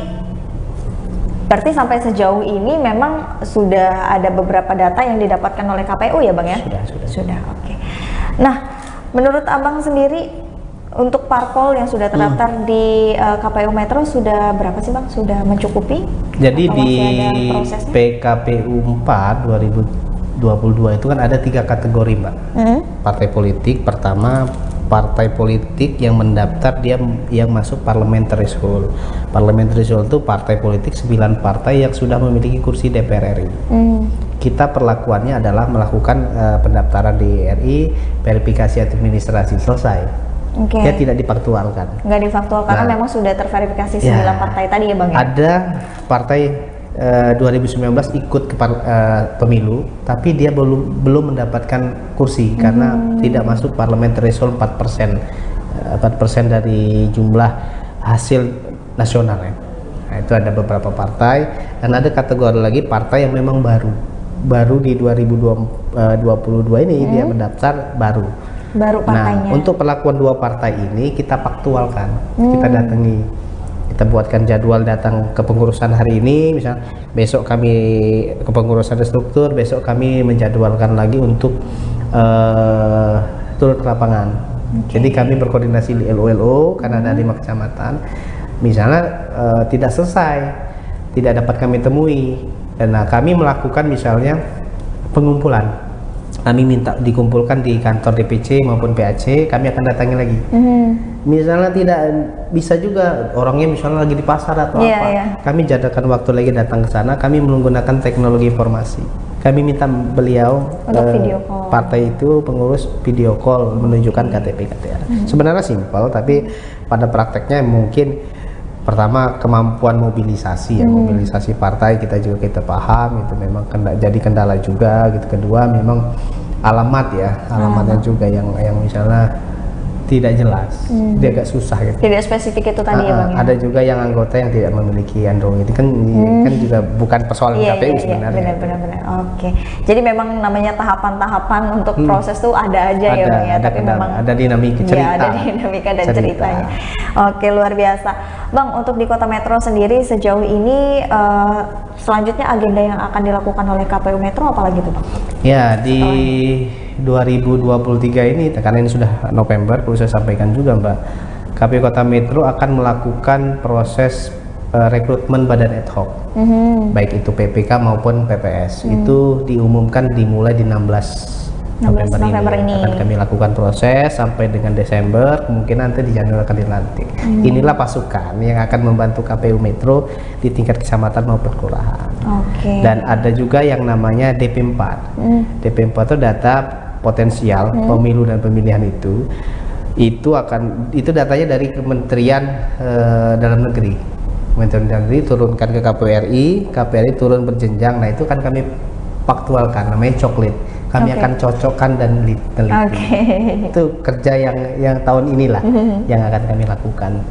[SPEAKER 16] sampai sejauh ini memang sudah ada beberapa data yang didapatkan oleh KPU ya Bang ya? Sudah. Oke. Nah, menurut Abang sendiri untuk parpol yang sudah terdaftar di KPU Metro sudah berapa sih Bang? Sudah mencukupi?
[SPEAKER 17] Jadi di PKPU 4 2022 itu kan ada 3 kategori Mbak. Partai politik, pertama partai politik yang mendaftar dia yang masuk parliamentary threshold. Parliamentary threshold itu partai politik 9 partai yang sudah memiliki kursi DPR RI. Kita perlakuannya adalah melakukan pendaftaran di RI, verifikasi administrasi, selesai. Dia tidak difaktualkan.
[SPEAKER 16] Nggak difaktual karena memang sudah terverifikasi 9 partai tadi ya Bang ya?
[SPEAKER 17] Ada partai 2019 ikut ke pemilu, tapi dia belum mendapatkan kursi karena tidak masuk parliamentary threshold 4% dari jumlah hasil nasional ya. Nah, itu ada beberapa partai, dan ada kategori lagi partai yang memang baru di 2022 ini dia mendaftar baru partainya. Nah, untuk perlakuan 2 partai ini kita faktualkan, kita datangi, kita buatkan jadwal datang ke pengurusan hari ini, misal besok kami ke pengurusan struktur, besok kami menjadwalkan lagi untuk turut ke lapangan. Jadi kami berkoordinasi di LO karena ada 5 kecamatan, misalnya tidak selesai, tidak dapat kami temui, dan kami melakukan misalnya pengumpulan. Kami minta dikumpulkan di kantor DPC maupun PAC, kami akan datangi lagi. Misalnya tidak bisa juga, orangnya misalnya lagi di pasar atau kami jadikan waktu lagi datang ke sana, kami menggunakan teknologi informasi. kami minta beliau
[SPEAKER 16] video call.
[SPEAKER 17] partai itu pengurus video call menunjukkan KTP KTR. Sebenarnya simpel, tapi pada prakteknya mungkin pertama kemampuan mobilisasi ya, mobilisasi partai kita paham itu memang jadi kendala juga gitu. Kedua memang alamatnya juga yang misalnya tidak jelas, dia agak susah gitu.
[SPEAKER 16] Tidak spesifik itu tadi ya Bang.
[SPEAKER 17] Ada juga yang anggota yang tidak memiliki Android, itu kan juga bukan persoalan KPU sebenarnya.
[SPEAKER 16] Benar. Oke. Jadi memang namanya tahapan-tahapan untuk proses tuh ada aja ya Bang ya. Tapi memang
[SPEAKER 17] ada dinamika cerita.
[SPEAKER 16] Ya, ada dinamika dan ceritanya. Oke, luar biasa. Bang, untuk di Kota Metro sendiri sejauh ini selanjutnya agenda yang akan dilakukan oleh KPU Metro apalagi tuh Bang?
[SPEAKER 17] Ya, di 2023 ini, karena ini sudah November, perlu saya sampaikan juga Mbak, KPU Kota Metro akan melakukan proses rekrutmen badan ad hoc, baik itu PPK maupun PPS. Itu diumumkan dimulai di 16 November ini. Akan kami lakukan proses sampai dengan Desember, kemungkinan nanti di Januari akan dilantik. Inilah pasukan yang akan membantu KPU Metro di tingkat kecamatan maupun kelurahan. Dan ada juga yang namanya DP4. DP4 itu data potensial pemilu dan pemilihan itu datanya dari Kementerian Dalam Negeri. Kementerian Dalam Negeri turunkan ke KPU RI turun berjenjang. Nah, itu kan kami faktualkan, namanya coklit. Kami akan cocokkan dan teliti. Itu kerja yang tahun inilah yang akan kami lakukan.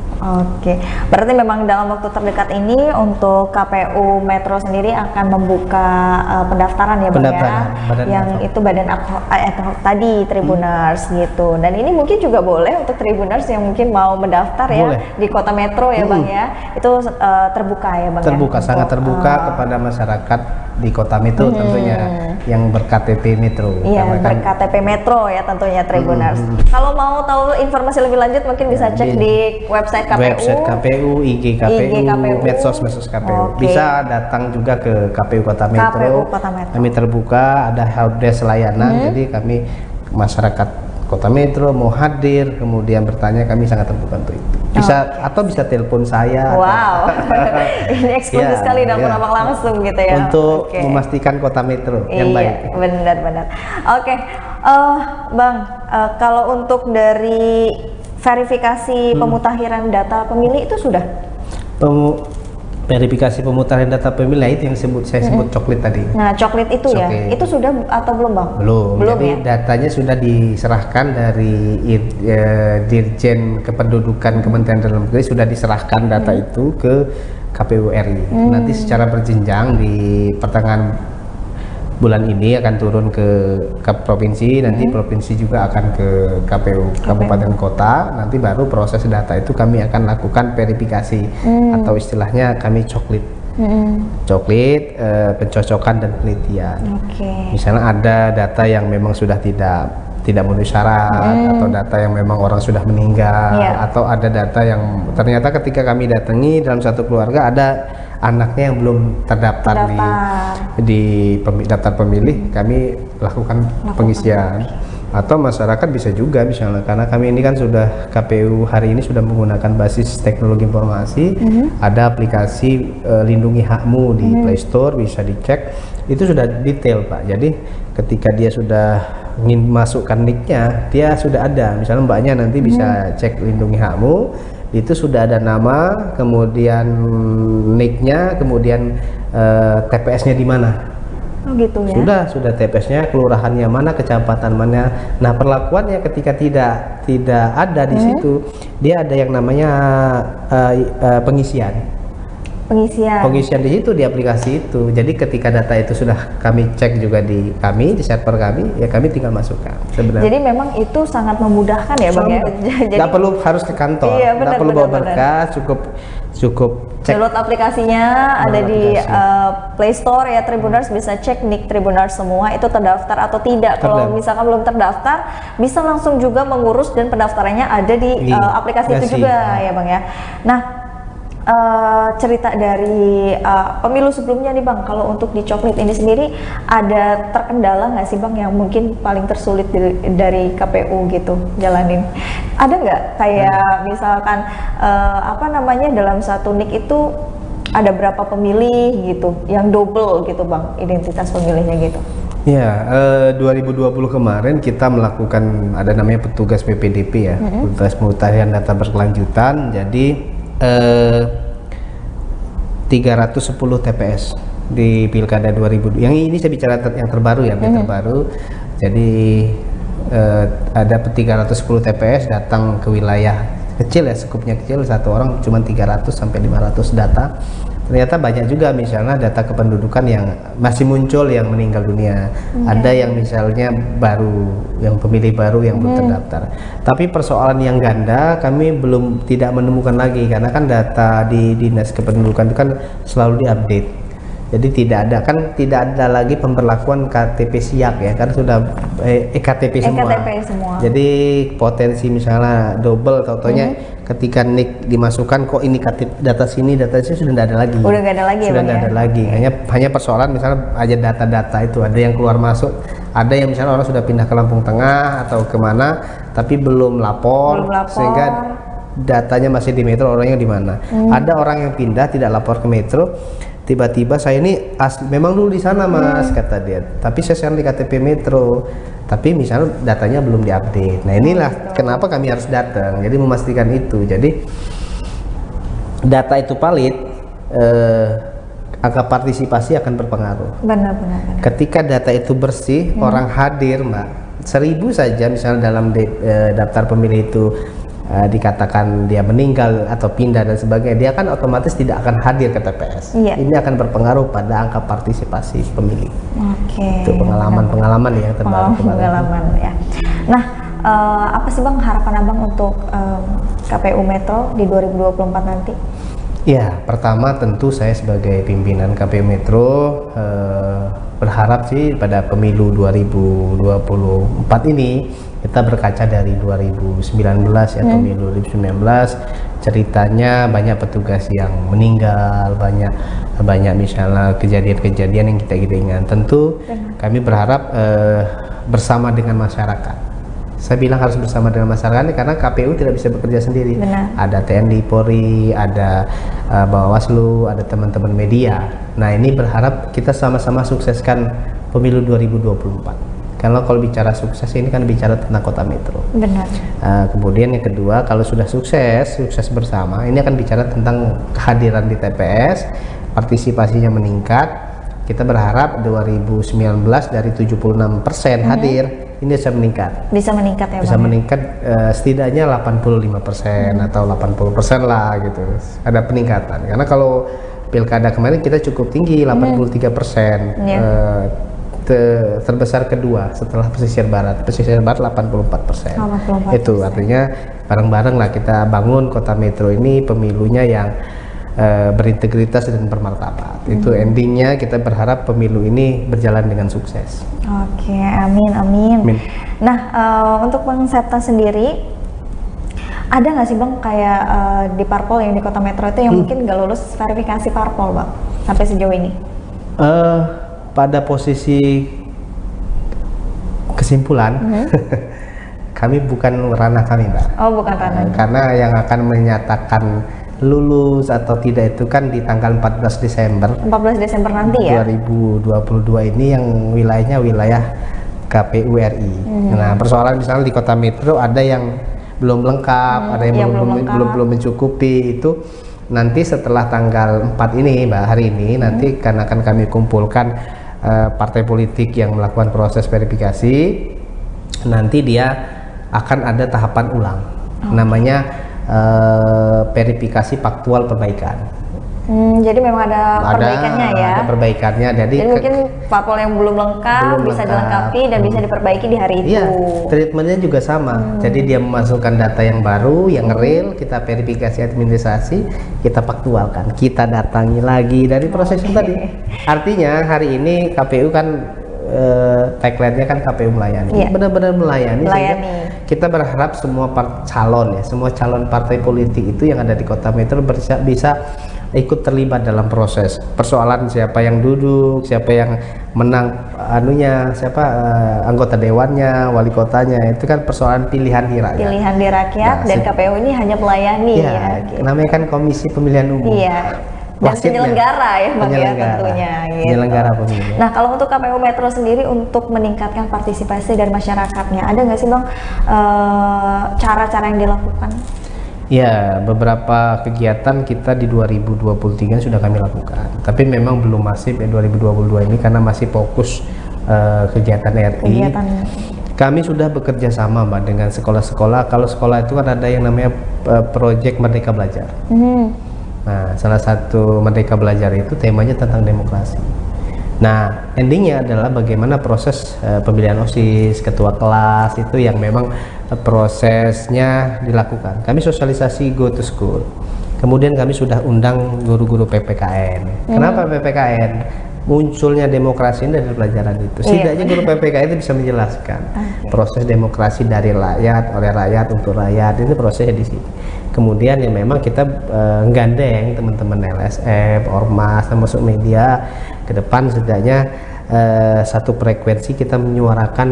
[SPEAKER 16] Berarti memang dalam waktu terdekat ini untuk KPU Metro sendiri akan membuka pendaftaran ya Bang ya, yang itu badan ad hoc tadi Tribuners gitu. Dan ini mungkin juga boleh untuk Tribuners yang mungkin mau mendaftar ya di Kota Metro ya Bang ya. Itu terbuka ya Bang.
[SPEAKER 17] Terbuka, sangat terbuka kepada masyarakat di Kota Metro tentunya yang berKTP Metro.
[SPEAKER 16] Iya, berKTP Metro ya tentunya Tribuners. Kalau mau tahu informasi lebih lanjut mungkin bisa cek di website KPU.
[SPEAKER 17] Website KPU, IG KPU, medsos KPU. Bisa datang juga ke KPU Kota Metro. Kami terbuka, ada helpdesk layanan. Jadi kami masyarakat Kota Metro mau hadir kemudian bertanya, kami sangat terbuka untuk itu. Bisa telepon saya.
[SPEAKER 16] Wow. Ini eksklusif sekali dampak langsung gitu ya.
[SPEAKER 17] Untuk memastikan Kota Metro yang baik.
[SPEAKER 16] Benar. Bang, kalau untuk dari verifikasi pemutakhiran data pemilih itu sudah?
[SPEAKER 17] Verifikasi pemutaran data pemilih itu yang saya sebut coklit tadi.
[SPEAKER 16] Nah, coklit itu ya, itu sudah atau belum Bang?
[SPEAKER 17] Belum jadi ya? Datanya sudah diserahkan dari Dirjen Kependudukan Kementerian Dalam Negeri, sudah diserahkan data itu ke KPU RI. Nanti secara berjenjang di pertengahan bulan ini akan turun ke provinsi, nanti provinsi juga akan ke KPU kabupaten kota, nanti baru proses data itu kami akan lakukan verifikasi atau istilahnya kami coklit. Pencocokan dan penelitian. Misalnya ada data yang memang sudah tidak memenuhi syarat, atau data yang memang orang sudah meninggal, atau ada data yang ternyata ketika kami datangi dalam satu keluarga ada anaknya yang belum terdaftar di daftar pemilih, kami lakukan pengisian. Atau masyarakat bisa juga misalnya, karena kami ini kan sudah KPU hari ini sudah menggunakan basis teknologi informasi, ada aplikasi Lindungi Hakmu di Play Store, bisa dicek, itu sudah detail Pak. Jadi ketika dia sudah ingin masukkan nicknya, dia sudah ada, misalnya mbaknya nanti bisa cek Lindungi Hakmu, itu sudah ada nama, kemudian nicknya, kemudian TPS-nya di mana.
[SPEAKER 16] Gitu ya.
[SPEAKER 17] Sudah TPS-nya, kelurahannya mana, kecamatan mana. Nah, perlakuannya ketika tidak ada di situ, dia ada yang namanya pengisian di situ, di aplikasi itu. Jadi ketika data itu sudah kami cek juga di server kami, ya kami tinggal masukkan sebenarnya.
[SPEAKER 16] Jadi memang itu sangat memudahkan ya Bang ya.
[SPEAKER 17] Nggak perlu harus ke kantor, nggak perlu bawa berkas, cukup cek.
[SPEAKER 16] Download aplikasinya, ada di Play Store ya Tribuners, bisa cek nick Tribuners semua itu terdaftar atau tidak. Kalau misalkan belum terdaftar, bisa langsung juga mengurus dan pendaftarannya ada di aplikasi itu juga ya Bang ya. Nah, cerita dari pemilu sebelumnya nih Bang, kalau untuk di coklit ini sendiri ada terkendala nggak sih Bang yang mungkin paling tersulit dari KPU gitu jalanin? Ada nggak kayak misalkan dalam satu nick itu ada berapa pemilih gitu yang double gitu Bang, identitas pemilihnya gitu?
[SPEAKER 17] Ya, 2020 kemarin kita melakukan ada namanya petugas PPDP ya, petugas pemutahiran data berkelanjutan. Jadi 310 TPS di Pilkada 2000. Yang ini saya bicara yang terbaru ya, yang terbaru. Jadi ada 310 TPS datang ke wilayah kecil ya, skupnya kecil, satu orang cuma 300 sampai 500 data. Ternyata banyak juga misalnya data kependudukan yang masih muncul yang meninggal dunia. Ada yang misalnya baru, yang pemilih baru yang belum terdaftar. Tapi persoalan yang ganda kami belum tidak menemukan lagi, karena kan data di Dinas Kependudukan itu kan selalu diupdate. Jadi tidak ada lagi pemberlakuan KTP siap ya, kan sudah KTP semua. Jadi potensi misalnya double, contohnya ketika NIK dimasukkan kok ini data sini sudah tidak ada lagi.
[SPEAKER 16] Udah nggak ada lagi.
[SPEAKER 17] Sudah tidak ada lagi. Hanya persoalan misalnya aja data-data itu ada yang keluar masuk, ada yang misalnya orang sudah pindah ke Lampung Tengah atau kemana, tapi belum lapor. Sehingga datanya masih di Metro, orangnya di mana. Ada orang yang pindah tidak lapor ke Metro. Tiba-tiba saya ini memang dulu di sana Mas, kata dia, tapi saya sekarang di KTP Metro, tapi misalnya datanya belum diupdate. Nah inilah kenapa kami harus datang, jadi memastikan itu. Jadi data itu valid, angka partisipasi akan berpengaruh.
[SPEAKER 16] Benar.
[SPEAKER 17] Ketika data itu bersih, orang hadir Mbak, 1000 saja misalnya dalam daftar pemilih itu dikatakan dia meninggal atau pindah dan sebagainya, dia kan otomatis tidak akan hadir ke TPS. Ini akan berpengaruh pada angka partisipasi pemilih. Itu pengalaman ya terbaru.
[SPEAKER 16] Pengalaman ya. Nah, apa sih Bang harapan Abang untuk KPU Metro di 2024 nanti?
[SPEAKER 17] Ya, pertama tentu saya sebagai pimpinan KPU Metro berharap sih pada pemilu 2024 ini kita berkaca dari 2019 ya, pemilu 2019 ceritanya banyak petugas yang meninggal, banyak misalnya kejadian-kejadian yang kita ingat. Tentu kami berharap bersama dengan masyarakat. Saya bilang harus bersama dengan masyarakat karena KPU tidak bisa bekerja sendiri. Ada TNI, Polri, ada Bawaslu, ada teman-teman media. Nah ini berharap kita sama-sama sukseskan pemilu 2024. Kalau bicara sukses ini kan bicara tentang Kota Metro.
[SPEAKER 16] Benar.
[SPEAKER 17] Kemudian yang kedua, kalau sudah sukses bersama, ini akan bicara tentang kehadiran di TPS, partisipasinya meningkat. Kita berharap 2019 dari 76% hadir, ini bisa meningkat.
[SPEAKER 16] Bisa meningkat ya,
[SPEAKER 17] bisa meningkat setidaknya 85% atau 80% lah gitu. Ada peningkatan. Karena kalau pilkada kemarin kita cukup tinggi 83%. Terbesar kedua setelah pesisir barat 84%. Itu artinya bareng-bareng lah kita bangun Kota Metro ini pemilunya yang berintegritas dan bermartabat. Itu endingnya kita berharap pemilu ini berjalan dengan sukses.
[SPEAKER 16] Oke, amin. Nah, untuk Bang Septa sendiri ada nggak sih Bang kayak di parpol yang di Kota Metro itu yang mungkin nggak lulus verifikasi parpol Bang sampai sejauh ini?
[SPEAKER 17] Pada posisi kesimpulan kami bukan ranah kami Mbak.
[SPEAKER 16] Oh bukan ranah.
[SPEAKER 17] Karena yang akan menyatakan lulus atau tidak itu kan di tanggal 14 Desember
[SPEAKER 16] nanti ya
[SPEAKER 17] 2022 ini yang wilayahnya wilayah KPU RI. Nah persoalan misalnya di Kota Metro ada yang belum lengkap, ada yang belum mencukupi, itu nanti setelah tanggal 4 ini Mbak, hari ini nanti karena akan kami kumpulkan partai politik yang melakukan proses verifikasi, nanti dia akan ada tahapan ulang namanya verifikasi faktual perbaikan.
[SPEAKER 16] Jadi memang ada perbaikannya ya.
[SPEAKER 17] Ada perbaikannya. Jadi
[SPEAKER 16] mungkin parpol yang belum lengkap bisa dilengkapi dan bisa diperbaiki di hari itu.
[SPEAKER 17] Iya, treatmentnya juga sama. Jadi dia memasukkan data yang baru, yang real, kita verifikasi administrasi, kita faktualkan, kita datangi lagi dari proses yang tadi. Artinya hari ini KPU kan tagline-nya kan KPU melayani. Benar-benar melayani. Kita berharap semua semua calon partai politik itu yang ada di Kota Metro bisa ikut terlibat dalam proses persoalan siapa yang duduk, siapa yang menang siapa anggota dewannya, wali kotanya, itu kan persoalan pilihan di rakyat.
[SPEAKER 16] Pilihan di rakyat dan KPU ini hanya melayani
[SPEAKER 17] ya. Gitu. Namanya kan Komisi Pemilihan Umum.
[SPEAKER 16] Dan penyelenggara ya Bang ya tentunya. Gitu.
[SPEAKER 17] Penyelenggara pemilu.
[SPEAKER 16] Nah kalau untuk KPU Metro sendiri untuk meningkatkan partisipasi dari masyarakatnya, ada nggak sih Bang cara-cara yang dilakukan?
[SPEAKER 17] Ya, beberapa kegiatan kita di 2023 sudah kami lakukan. Tapi memang belum masif 2022 ini karena masih fokus kegiatan RI. Kami sudah bekerja sama Mbak dengan sekolah-sekolah. Kalau sekolah itu kan ada yang namanya Project Merdeka Belajar. Nah, salah satu Merdeka Belajar itu temanya tentang demokrasi. Nah, endingnya adalah bagaimana proses pemilihan OSIS, ketua kelas itu yang memang prosesnya dilakukan. Kami sosialisasi go to school. Kemudian kami sudah undang guru-guru PPKN. Kenapa PPKN? Munculnya demokrasi dari pelajaran itu. Setidaknya guru PPKN itu bisa menjelaskan proses demokrasi dari rakyat, oleh rakyat, untuk rakyat. Ini prosesnya di sini. Kemudian yang memang kita gandeng teman-teman LSM, Ormas, termasuk media ke depan setidaknya satu frekuensi kita menyuarakan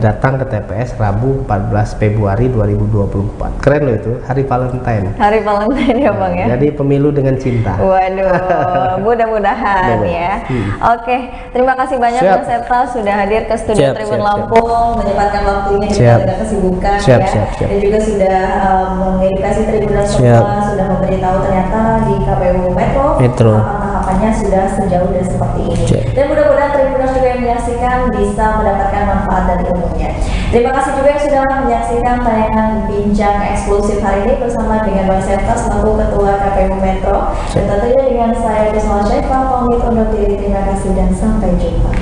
[SPEAKER 17] datang ke TPS Rabu 14 Februari 2024. Keren loh itu, hari Valentine.
[SPEAKER 16] Hari Valentine ya Bang ya.
[SPEAKER 17] Jadi pemilu dengan cinta.
[SPEAKER 16] Waduh, mudah-mudahan ya. Oke, terima kasih banyak Bang Septa sudah hadir ke studio Tribun Lampung, menyempatkan waktunya di tengah kesibukan dan juga sudah mengedukasi Tribuners semua, sudah memberitahu ternyata di KPU Metro. Tahapannya sudah sejauh dan seperti ini. Dan mudah-mudahan Tribuners juga yang menyaksikan bisa mendapatkan manfaat dari ilmunya. Terima kasih juga yang sudah menyaksikan tayangan bincang eksklusif hari ini bersama dengan Bang Septa selaku Ketua KPU Metro. Dan tentunya dengan saya Kusmala Syaifah pamit undur diri. Terima kasih dan sampai jumpa.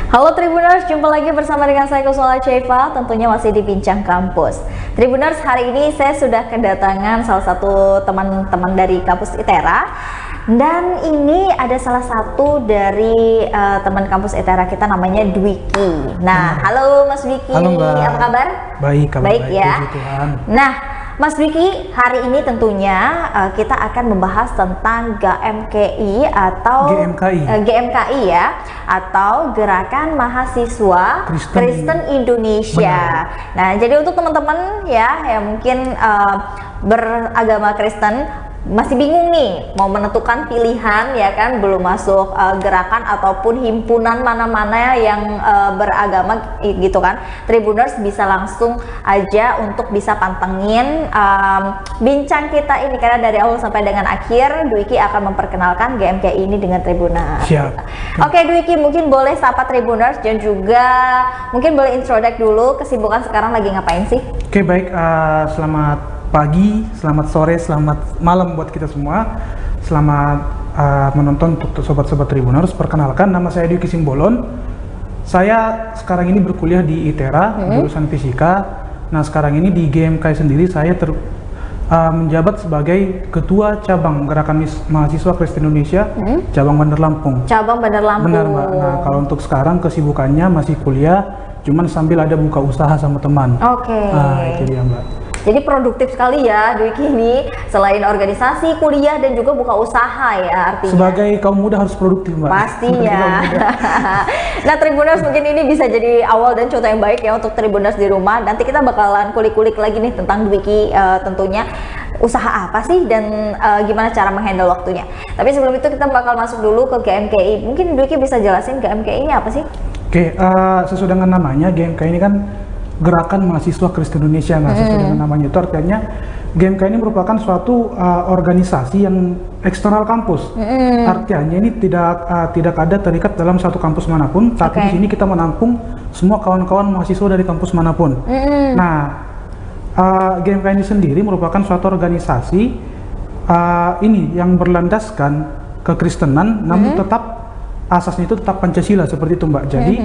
[SPEAKER 16] Halo Tribuners, jumpa lagi bersama dengan saya Kusmala Syaifah, tentunya masih di Bincang Kampus. Tribuners, hari ini saya sudah kedatangan salah satu teman-teman dari kampus ITERA. Dan ini ada salah satu dari teman kampus ITERA kita namanya Dwiki. Nah, halo Mas Dwiki,
[SPEAKER 8] halo, Mbak.
[SPEAKER 16] apa kabar?
[SPEAKER 8] Baik, kabar
[SPEAKER 16] baik ya.
[SPEAKER 8] Tuhan.
[SPEAKER 16] Nah, Mas Dwiki, hari ini tentunya kita akan membahas tentang GMKI atau GMKI ya, atau Gerakan Mahasiswa Kristen Indonesia. Nah, jadi untuk teman-teman ya yang mungkin beragama Kristen masih bingung nih mau menentukan pilihan ya kan, belum masuk gerakan ataupun himpunan mana-mana yang beragama gitu kan, Tribuners bisa langsung aja untuk bisa pantengin bincang kita ini, karena dari awal sampai dengan akhir Dwiki akan memperkenalkan GMKI ini dengan Tribuners.
[SPEAKER 8] Siap.
[SPEAKER 16] Oke Dwiki, mungkin boleh sapa Tribuners dan juga mungkin boleh introduce dulu kesibukan sekarang lagi ngapain sih?
[SPEAKER 8] Oke, baik, selamat pagi, selamat sore, selamat malam buat kita semua. Selamat menonton untuk sobat-sobat Tribuners. Perkenalkan, nama saya Dwiki Simbolon. Saya sekarang ini berkuliah di ITERA, jurusan fisika. Nah, sekarang ini di GMKI sendiri saya menjabat sebagai Ketua Cabang Gerakan Mahasiswa Kristen Indonesia, Cabang Bandar Lampung.
[SPEAKER 16] Cabang Bandar Lampung.
[SPEAKER 8] Benar, Mbak. Nah, kalau untuk sekarang kesibukannya masih kuliah, cuman sambil ada buka usaha sama teman.
[SPEAKER 16] Oke.
[SPEAKER 8] Nah, itu dia, Mbak.
[SPEAKER 16] Jadi produktif sekali ya Dwiki ini, selain organisasi, kuliah, dan juga buka usaha ya artinya.
[SPEAKER 8] Sebagai kaum muda harus produktif, Mbak.
[SPEAKER 16] Pastinya. Nah, Tribuners mungkin ini bisa jadi awal dan contoh yang baik ya untuk Tribuners di rumah. Nanti kita bakalan kulik-kulik lagi nih tentang Dwiki tentunya usaha apa sih dan gimana cara menghandle waktunya. Tapi sebelum itu kita bakal masuk dulu ke GMKI. Mungkin Dwiki bisa jelasin GMKI ini apa sih?
[SPEAKER 8] Oke, sesuai dengan namanya, GMKI ini kan Gerakan Mahasiswa Kristen Indonesia. Nah, sesuai dengan namanya itu artinya GMKI ini merupakan suatu organisasi yang eksternal kampus. Artinya ini tidak ada terikat dalam satu kampus manapun, tapi di sini kita menampung semua kawan-kawan mahasiswa dari kampus manapun. Nah, GMKI ini sendiri merupakan suatu organisasi ini yang berlandaskan kekristenan, namun tetap asasnya itu tetap Pancasila seperti itu, Mbak. Jadi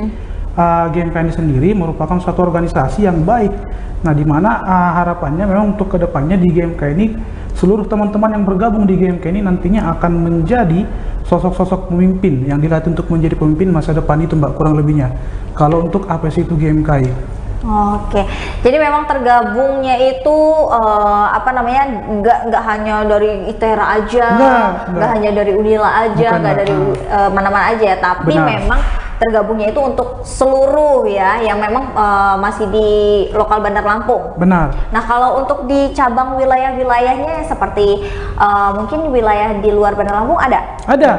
[SPEAKER 8] GMKI ini sendiri merupakan suatu organisasi yang baik. Nah, di mana harapannya memang untuk kedepannya di GMKI ini seluruh teman-teman yang bergabung di GMKI ini nantinya akan menjadi sosok-sosok pemimpin yang dilatih untuk menjadi pemimpin masa depan itu, Mbak, kurang lebihnya. Kalau untuk apa sih itu GMKI?
[SPEAKER 16] Oke, jadi memang tergabungnya itu nggak hanya dari ITERA aja, nggak hanya dari Unila aja, nggak dari mana-mana aja, tapi memang tergabungnya itu untuk seluruh ya yang memang masih di lokal Bandar Lampung.
[SPEAKER 8] Benar.
[SPEAKER 16] Nah, kalau untuk di cabang wilayah-wilayahnya seperti mungkin wilayah di luar Bandar Lampung ada?
[SPEAKER 8] Ada.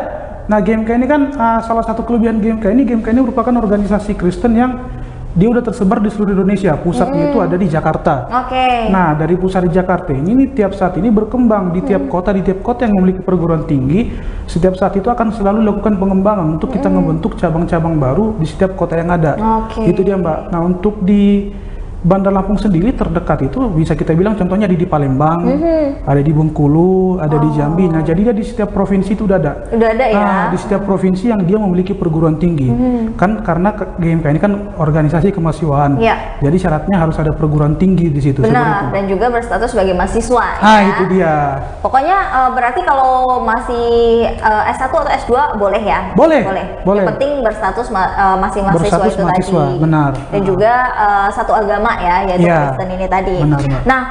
[SPEAKER 8] Nah, GMKI ini kan salah satu kelebihan GMKI ini merupakan organisasi Kristen yang dia udah tersebar di seluruh Indonesia. Pusatnya itu ada di Jakarta. Nah, dari pusat di Jakarta ini tiap saat ini berkembang di tiap kota yang memiliki perguruan tinggi. Setiap saat itu akan selalu lakukan pengembangan untuk kita membentuk cabang-cabang baru di setiap kota yang ada. Itu dia, Mbak. Nah, untuk di Bandar Lampung sendiri terdekat itu bisa kita bilang contohnya di Palembang, ada di Bengkulu, ada di Jambi. Nah, jadi dia di setiap provinsi itu udah ada.
[SPEAKER 16] Udah ada ya.
[SPEAKER 8] Nah, di setiap provinsi yang dia memiliki perguruan tinggi. Kan karena GMKI ini kan organisasi kemahasiswaan. Jadi syaratnya harus ada perguruan tinggi di situ.
[SPEAKER 16] Benar, dan juga berstatus sebagai mahasiswa.
[SPEAKER 8] Itu dia.
[SPEAKER 16] Pokoknya berarti kalau masih S1 atau S2 boleh ya?
[SPEAKER 8] Boleh.
[SPEAKER 16] Yang penting berstatus masih mahasiswa itu
[SPEAKER 8] mahasiswa,
[SPEAKER 16] tadi.
[SPEAKER 8] Benar.
[SPEAKER 16] Dan juga satu agama ya, yaitu Kristen ini tadi.
[SPEAKER 8] Benar.
[SPEAKER 16] Nah,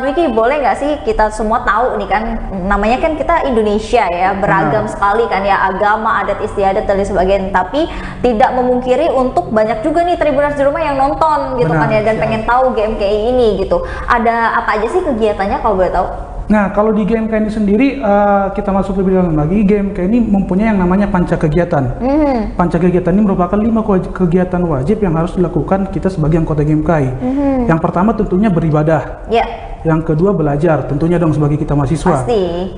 [SPEAKER 16] Dwiki, boleh nggak sih kita semua tahu nih kan, namanya kan kita Indonesia ya, beragam sekali kan ya, agama, adat istiadat dan sebagainya. Tapi tidak memungkiri untuk banyak juga nih Tribuners di rumah yang nonton gitu kan ya, dan pengen tahu GMKI ini gitu. Ada apa aja sih kegiatannya kalau boleh tahu?
[SPEAKER 8] Nah, kalau di GMKI ini sendiri, kita masuk lebih dalam lagi, GMKI ini mempunyai yang namanya panca kegiatan. Panca kegiatan ini merupakan 5 kegiatan wajib yang harus dilakukan kita sebagai anggota GMKI. Yang pertama tentunya beribadah. Yang kedua belajar, tentunya dong sebagai kita mahasiswa.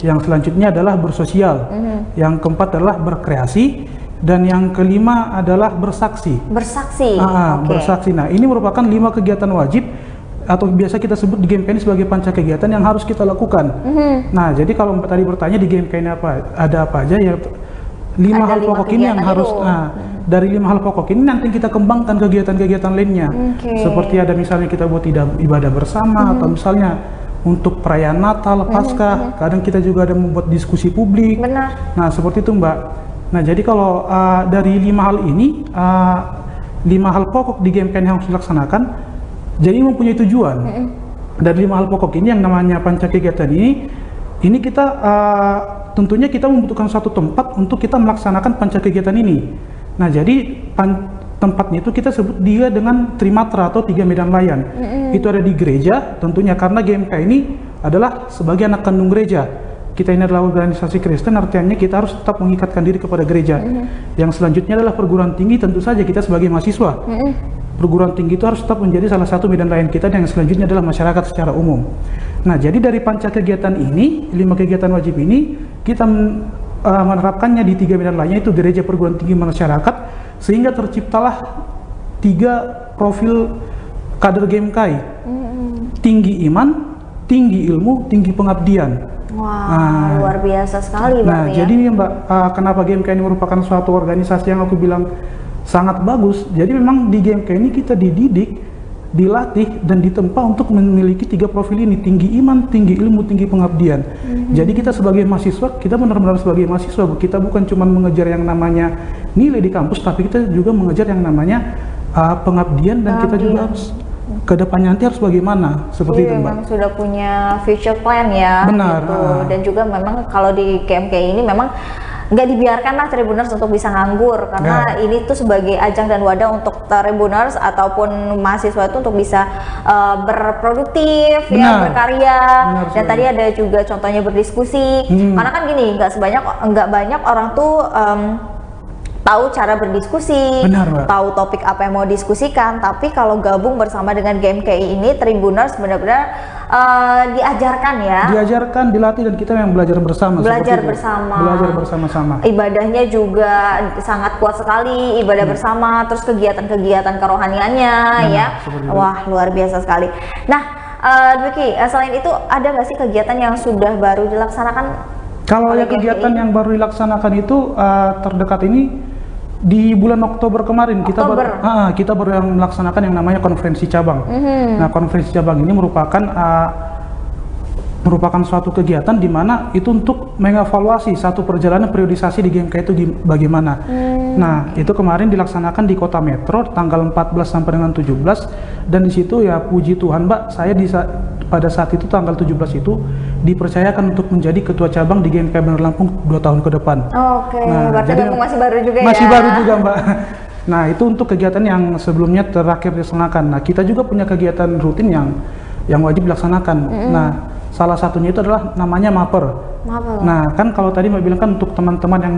[SPEAKER 8] Yang selanjutnya adalah bersosial. Yang keempat adalah berkreasi. Dan yang kelima adalah bersaksi.
[SPEAKER 16] Bersaksi.
[SPEAKER 8] Bersaksi. Nah, ini merupakan 5 kegiatan wajib atau biasa kita sebut di GMKI ini sebagai panca kegiatan yang harus kita lakukan. Nah, jadi kalau tadi bertanya di GMKI ini ada apa aja ya, 5 hal pokok ini yang harus. Dari 5 hal pokok ini nanti kita kembangkan kegiatan-kegiatan lainnya. Seperti ada misalnya kita buat ibadah bersama, atau misalnya untuk perayaan Natal, Paskah, kadang kita juga ada membuat diskusi publik. Nah, seperti itu, Mbak. Nah, jadi kalau dari 5 hal ini, 5 hal pokok di GMKI yang harus dilaksanakan, jadi mempunyai tujuan. dari 5 hal pokok ini yang namanya panca kegiatan ini kita tentunya kita membutuhkan suatu tempat untuk kita melaksanakan panca kegiatan ini. Nah, jadi tempatnya itu kita sebut dia dengan trimatra atau 3 medan layan. Itu ada di gereja tentunya, karena GMK ini adalah sebagai anak kandung gereja. Kita ini adalah organisasi Kristen, artinya kita harus tetap mengikatkan diri kepada gereja. Yang selanjutnya adalah perguruan tinggi, tentu saja kita sebagai mahasiswa. Perguruan tinggi itu harus tetap menjadi salah satu medan layan kita, dan yang selanjutnya adalah masyarakat secara umum. Nah, jadi dari panca kegiatan ini, 5 kegiatan wajib ini, kita menerapkannya di 3 medan lainnya, itu gereja, perguruan tinggi, masyarakat, sehingga terciptalah 3 profil kader GMKI. Tinggi iman, tinggi ilmu, tinggi pengabdian.
[SPEAKER 16] Wah, luar biasa sekali
[SPEAKER 8] Nah,
[SPEAKER 16] berarti ya.
[SPEAKER 8] jadi nih Mbak, kenapa GMK ini merupakan suatu organisasi yang aku bilang sangat bagus. Jadi memang di GMK ini kita dididik, dilatih, dan ditempa untuk memiliki 3 profil ini: tinggi iman, tinggi ilmu, tinggi pengabdian. Jadi kita sebagai mahasiswa, kita benar-benar sebagai mahasiswa, kita bukan cuma mengejar yang namanya nilai di kampus, tapi kita juga mengejar yang namanya pengabdian, dan kita juga harus kedepannya nanti harus bagaimana, seperti itu Mbak.
[SPEAKER 16] Memang sudah punya future plan ya.
[SPEAKER 8] Benar.
[SPEAKER 16] Gitu. Dan juga memang kalau di GMK ini memang nggak dibiarkan lah Tribuners untuk bisa nganggur, karena ini tuh sebagai ajang dan wadah untuk Tribuners ataupun mahasiswa itu untuk bisa berproduktif, ya, berkarya. Dan tadi ada juga contohnya berdiskusi, karena kan gini, nggak banyak orang tuh tahu cara berdiskusi, tahu topik apa yang mau diskusikan. Tapi kalau gabung bersama dengan GMKI ini, Tribuners benar-benar diajarkan ya.
[SPEAKER 8] Diajarkan, dilatih, dan kita yang belajar bersama.
[SPEAKER 16] Belajar bersama.
[SPEAKER 8] Belajar bersama-sama.
[SPEAKER 16] Ibadahnya juga sangat kuat sekali, ibadah bersama, terus kegiatan-kegiatan kerohaniannya ya. Wah, luar biasa sekali. Nah, Dwiki, selain itu ada nggak sih kegiatan yang sudah baru dilaksanakan?
[SPEAKER 8] Kalau ya kegiatan yang baru dilaksanakan itu terdekat ini di bulan Oktober kemarin kita baru yang melaksanakan yang namanya konferensi cabang. Nah, konferensi cabang ini merupakan suatu kegiatan di mana itu untuk mengevaluasi satu perjalanan periodisasi di GMK itu bagaimana. Nah, itu kemarin dilaksanakan di Kota Metro tanggal 14 sampai dengan 17, dan di situ ya puji Tuhan Mbak, saya pada saat itu tanggal 17 itu dipercayakan untuk menjadi ketua cabang di GMK Bandar Lampung 2 tahun ke depan.
[SPEAKER 16] Oke, berarti memang masih baru juga
[SPEAKER 8] Masih baru juga Mbak. Nah, itu untuk kegiatan yang sebelumnya terakhir dilaksanakan. Nah, kita juga punya kegiatan rutin yang wajib dilaksanakan. Nah, salah satunya itu adalah namanya Maper. Nah, kan kalau tadi Mbak bilang kan untuk teman-teman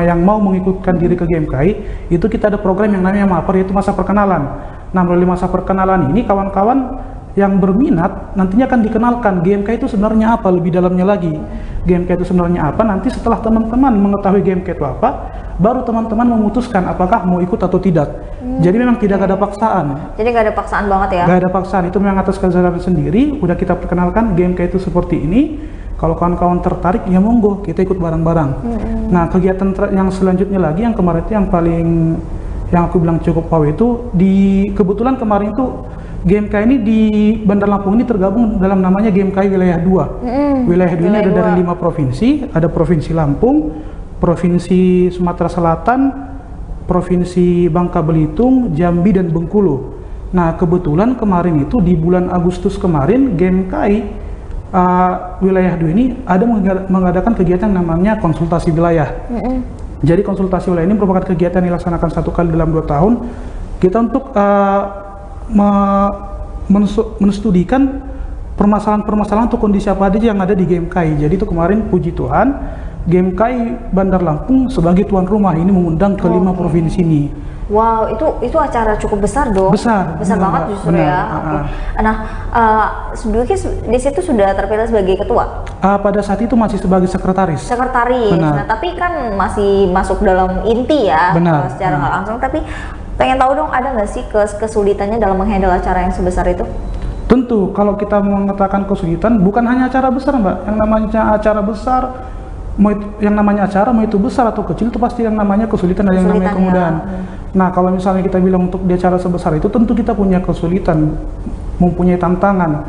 [SPEAKER 8] yang mau mengikutkan diri ke GMKI, itu kita ada program yang namanya Maper, yaitu masa perkenalan. Nah, melalui masa perkenalan ini kawan-kawan yang berminat nantinya akan dikenalkan GMK itu sebenarnya apa, lebih dalamnya lagi. GMK itu sebenarnya apa, nanti setelah teman-teman mengetahui GMK itu apa, baru teman-teman memutuskan apakah mau ikut atau tidak. Jadi memang tidak ada paksaan.
[SPEAKER 16] Jadi nggak ada paksaan banget ya?
[SPEAKER 8] Nggak ada paksaan, itu memang atas kesadaran sendiri. Udah kita perkenalkan GMK itu seperti ini. Kalau kawan-kawan tertarik, ya monggo kita ikut bareng-bareng. Nah, kegiatan yang selanjutnya lagi yang kemarin itu yang aku bilang cukup wow itu kebetulan kemarin itu GMK ini di Bandar Lampung ini tergabung dalam namanya GMK Wilayah 2. Wilayah 2 ini ada dari 5 provinsi, ada Provinsi Lampung, Provinsi Sumatera Selatan, Provinsi Bangka Belitung, Jambi, dan Bengkulu. Nah, kebetulan kemarin itu di bulan Agustus kemarin GMKI Wilayah 2 ini ada mengadakan kegiatan namanya konsultasi wilayah. Jadi konsultasi wilayah ini merupakan kegiatan yang dilaksanakan 1 kali dalam 2 tahun. Kita untuk menstudikan permasalahan-permasalahan atau kondisi apa aja yang ada di GMKI. Jadi itu kemarin puji Tuhan GMKI Bandar Lampung sebagai tuan rumah ini mengundang ke 5 provinsi ini.
[SPEAKER 16] Wow, itu acara cukup besar dong. Besar banget justru ya. Nah, di situ sudah terpilih sebagai ketua.
[SPEAKER 8] Pada saat itu masih sebagai sekretaris.
[SPEAKER 16] Nah, tapi kan masih masuk dalam inti ya, secara nggak langsung. Tapi pengen tahu dong, ada nggak sih kesulitannya dalam menghandle acara yang sebesar itu?
[SPEAKER 8] Tentu, kalau kita mengatakan kesulitan, bukan hanya acara besar Mbak. Yang namanya acara besar, mau itu besar atau kecil, itu pasti yang namanya kesulitan dan yang namanya kemudahan. Nah, kalau misalnya kita bilang untuk di acara sebesar itu, tentu kita punya kesulitan, mempunyai tantangan.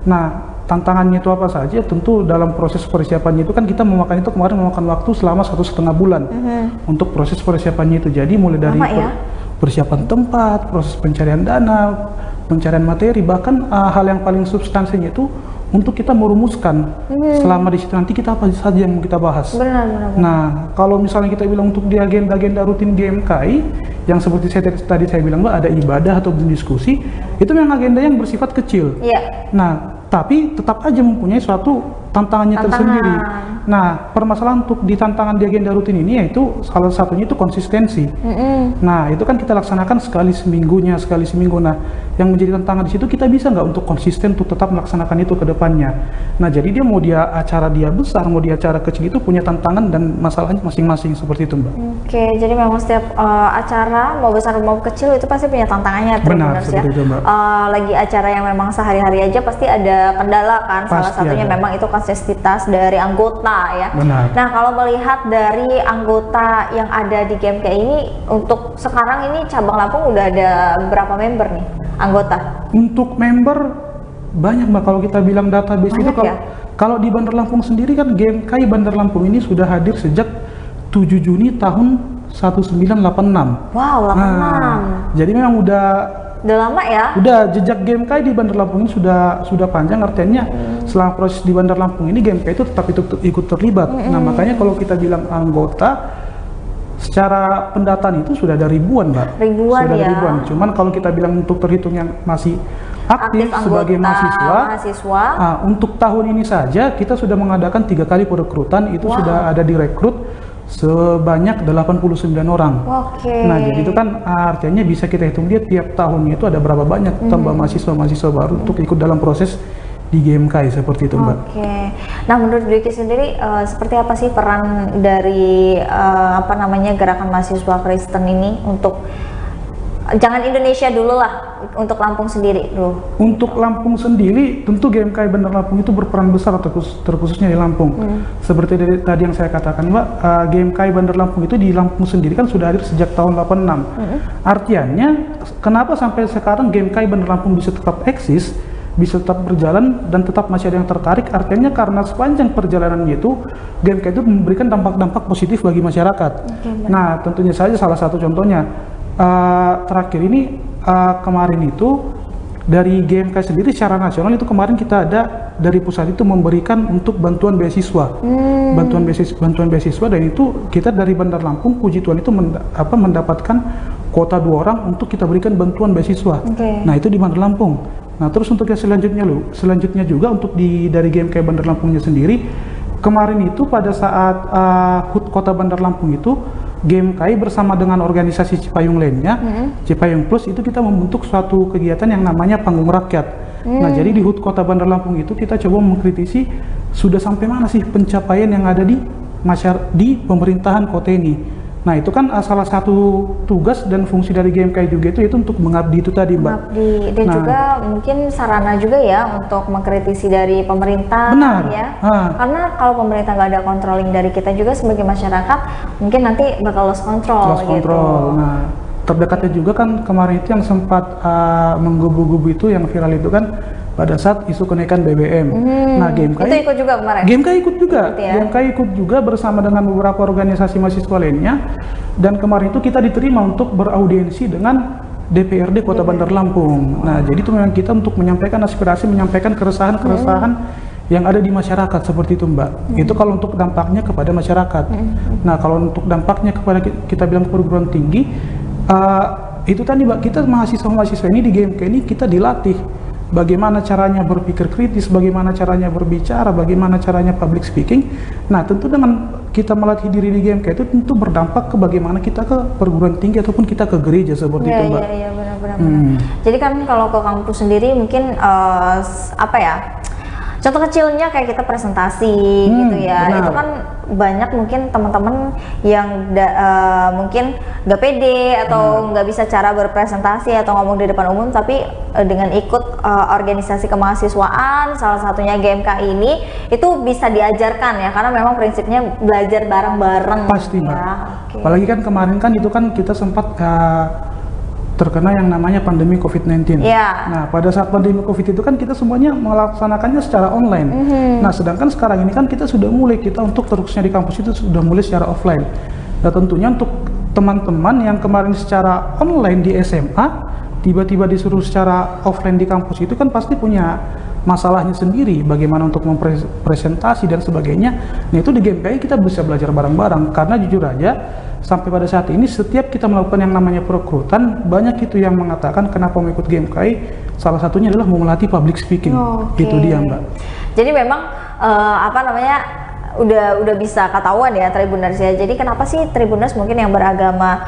[SPEAKER 8] Nah, tantangannya itu apa saja? Tentu dalam proses persiapannya itu kan kita kemarin memakan waktu selama 1,5 bulan untuk proses persiapannya itu. Jadi mulai dari persiapan tempat, proses pencarian dana, pencarian materi, bahkan hal yang paling substansinya itu untuk kita merumuskan selama di situ nanti kita apa saja yang mau kita bahas.
[SPEAKER 16] Benar.
[SPEAKER 8] Nah, kalau misalnya kita bilang untuk di agenda-agenda rutin GMKI, yang seperti tadi saya bilang Mbak, ada ibadah atau diskusi, itu memang agenda yang bersifat kecil.
[SPEAKER 16] Iya.
[SPEAKER 8] Nah, tapi tetap aja mempunyai suatu tantangannya tersendiri. Nah, permasalahan untuk di tantangan di agenda rutin ini yaitu salah satunya itu konsistensi. Nah, itu kan kita laksanakan sekali seminggu. Nah, yang menjadi tantangan di situ kita bisa nggak untuk konsisten untuk tetap melaksanakan itu ke depannya. Nah, jadi dia mau dia acara dia besar, mau dia acara kecil itu punya tantangan dan masalahnya masing-masing seperti itu, Mbak.
[SPEAKER 16] Oke, jadi memang setiap acara mau besar mau kecil itu pasti punya tantangannya.
[SPEAKER 8] Benar, seperti itu, Mbak.
[SPEAKER 16] Lagi acara yang memang sehari-hari aja pasti ada kendala kan. Salah satunya
[SPEAKER 8] ada.
[SPEAKER 16] memang itu konsistensitas dari anggota ya.
[SPEAKER 8] Benar.
[SPEAKER 16] Nah, kalau melihat dari anggota yang ada di GMK ini, untuk sekarang ini cabang Lampung udah ada berapa member nih anggota?
[SPEAKER 8] Untuk member banyak Mbak, kalau kita bilang database
[SPEAKER 16] Banyak
[SPEAKER 8] itu
[SPEAKER 16] ya?
[SPEAKER 8] kalau di Bandar Lampung sendiri kan GMKI Bandar Lampung ini sudah hadir sejak 7 Juni tahun 1986.
[SPEAKER 16] Wow, 86.
[SPEAKER 8] Nah, jadi memang udah
[SPEAKER 16] lama ya?
[SPEAKER 8] Udah jejak GMKI di Bandar Lampung ini sudah panjang, artinya selama proses di Bandar Lampung ini GMKI itu tetap ikut terlibat. Nah, makanya kalau kita bilang anggota secara pendataan itu sudah ada ribuan, Mbak.
[SPEAKER 16] Ribuan
[SPEAKER 8] sudah ada
[SPEAKER 16] ya.
[SPEAKER 8] ribuan. Cuman kalau kita bilang untuk terhitung yang masih aktif sebagai mahasiswa, untuk tahun ini saja kita sudah mengadakan 3 kali perekrutan, itu sudah ada direkrut sebanyak 89 orang. Nah, jadi itu kan artinya bisa kita hitung dia tiap tahunnya itu ada berapa banyak tambah mahasiswa baru untuk ikut dalam proses di GMKI seperti itu, Mbak.
[SPEAKER 16] Nah, menurut Dwiki sendiri seperti apa sih peran dari gerakan mahasiswa Kristen ini untuk jangan Indonesia dulu lah, untuk Lampung sendiri dulu.
[SPEAKER 8] Untuk Lampung sendiri, tentu GMKI Bandar Lampung itu berperan besar terkhususnya di Lampung. Seperti tadi yang saya katakan, Mbak, GMKI Bandar Lampung itu di Lampung sendiri kan sudah hadir sejak tahun 86. Artinya, kenapa sampai sekarang GMKI Bandar Lampung bisa tetap eksis, bisa tetap berjalan dan tetap masih ada yang tertarik, artinya karena sepanjang perjalanannya itu GMKI itu memberikan dampak-dampak positif bagi masyarakat. Nah, tentunya saja salah satu contohnya terakhir ini kemarin itu dari GMKI sendiri secara nasional itu kemarin kita ada dari pusat itu memberikan untuk bantuan beasiswa, bantuan beasiswa, dan itu kita dari Bandar Lampung puji Tuhan itu mendapatkan kuota 2 orang untuk kita berikan bantuan beasiswa. Nah, itu di Bandar Lampung. Nah, terus untuk yang selanjutnya juga untuk dari GMKI Bandar Lampungnya sendiri, kemarin itu pada saat HUT Kota Bandar Lampung itu GMKI bersama dengan organisasi Cipayung lainnya, Cipayung Plus, itu kita membentuk suatu kegiatan yang namanya Panggung Rakyat. Nah, jadi di HUT Kota Bandar Lampung itu kita coba mengkritisi sudah sampai mana sih pencapaian yang ada di pemerintahan kota ini. Nah, itu kan salah satu tugas dan fungsi dari GMKI juga itu untuk mengabdi itu tadi, Mbak.
[SPEAKER 16] Mengabdi dan juga mungkin sarana juga ya untuk mengkritisi dari pemerintah.
[SPEAKER 8] Benar.
[SPEAKER 16] Ya. Karena kalau pemerintah nggak ada controlling dari kita juga sebagai masyarakat, mungkin nanti bakal lost control.
[SPEAKER 8] Nah, terdekatnya juga kan kemarin itu yang sempat menggebu-gebu itu yang viral itu kan pada saat isu kenaikan BBM. Nah, GMKI
[SPEAKER 16] itu ikut juga kemarin.
[SPEAKER 8] GMKI ikut juga.
[SPEAKER 16] Ya?
[SPEAKER 8] GMKI ikut juga bersama dengan beberapa organisasi mahasiswa lainnya. Dan kemarin itu kita diterima untuk beraudiensi dengan DPRD Kota Bandar Lampung. Nah, jadi itu memang kita untuk menyampaikan aspirasi, menyampaikan keresahan-keresahan yang ada di masyarakat seperti itu, Mbak. Itu kalau untuk dampaknya kepada masyarakat. Nah, kalau untuk dampaknya kepada kita bilang perguruan tinggi, itu tadi, Mbak, kita mahasiswa-mahasiswa ini di GMK ini kita dilatih bagaimana caranya berpikir kritis, bagaimana caranya berbicara, bagaimana caranya public speaking. Nah, tentu dengan kita melatih diri di GMK itu tentu berdampak ke bagaimana kita ke perguruan tinggi ataupun kita ke gereja seperti itu, Mbak.
[SPEAKER 16] Iya, benar-benar. Jadi kan kalau ke kampus sendiri mungkin contoh kecilnya kayak kita presentasi gitu ya. Benar. Itu kan banyak mungkin teman-teman yang mungkin nggak pede atau nggak bisa cara berpresentasi atau ngomong di depan umum, tapi dengan ikut organisasi kemahasiswaan salah satunya GMKI ini itu bisa diajarkan ya, karena memang prinsipnya belajar bareng-bareng.
[SPEAKER 8] Pasti, Mbak. Apalagi kan kemarin kan itu kan kita sempat terkena yang namanya pandemi COVID-19. Nah, pada saat pandemi COVID itu kan kita semuanya melaksanakannya secara online. Nah, sedangkan sekarang ini kan kita sudah mulai untuk terusnya di kampus itu sudah mulai secara offline. Nah, tentunya untuk teman-teman yang kemarin secara online di SMA tiba-tiba disuruh secara offline di kampus itu kan pasti punya masalahnya sendiri, bagaimana untuk mempresentasi dan sebagainya. Nah itu di GMKI kita bisa belajar bareng-bareng, karena jujur aja sampai pada saat ini setiap kita melakukan yang namanya perekrutan, banyak itu yang mengatakan kenapa mau ikut GMKI, salah satunya adalah mau melatih public speaking. Itu dia Mbak.
[SPEAKER 16] Jadi memang udah bisa ketahuan ya Tribuners ya. Jadi kenapa sih Tribuners mungkin yang beragama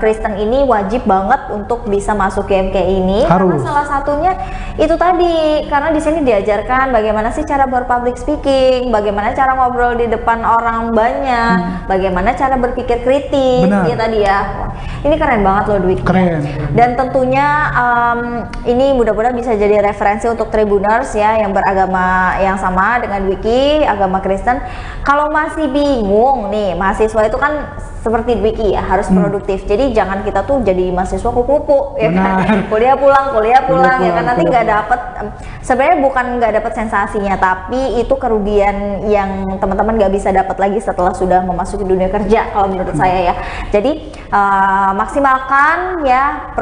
[SPEAKER 16] Kristen ini wajib banget untuk bisa masuk GMKI ini?
[SPEAKER 8] Harus.
[SPEAKER 16] Karena salah satunya itu tadi, karena di sini diajarkan bagaimana sih cara berpublic speaking, bagaimana cara ngobrol di depan orang banyak, bagaimana cara berpikir kritis.
[SPEAKER 8] Benar.
[SPEAKER 16] Ya tadi ya. Wah, ini keren banget loh Dwiki.
[SPEAKER 8] Keren.
[SPEAKER 16] Dan tentunya ini mudah-mudahan bisa jadi referensi untuk Tribuners ya yang beragama yang sama dengan Dwiki, agama Kristen. Kalau masih bingung nih, mahasiswa itu kan seperti Dwiki ya, harus produktif. Jadi jangan kita tuh jadi mahasiswa kupu-kupu ya kan. Kuliah pulang ya kan, nanti nggak dapet, sebenarnya bukan nggak dapet sensasinya, tapi itu kerugian yang teman-teman nggak bisa dapat lagi setelah sudah memasuki dunia kerja kalau menurut saya ya. Jadi maksimalkan ya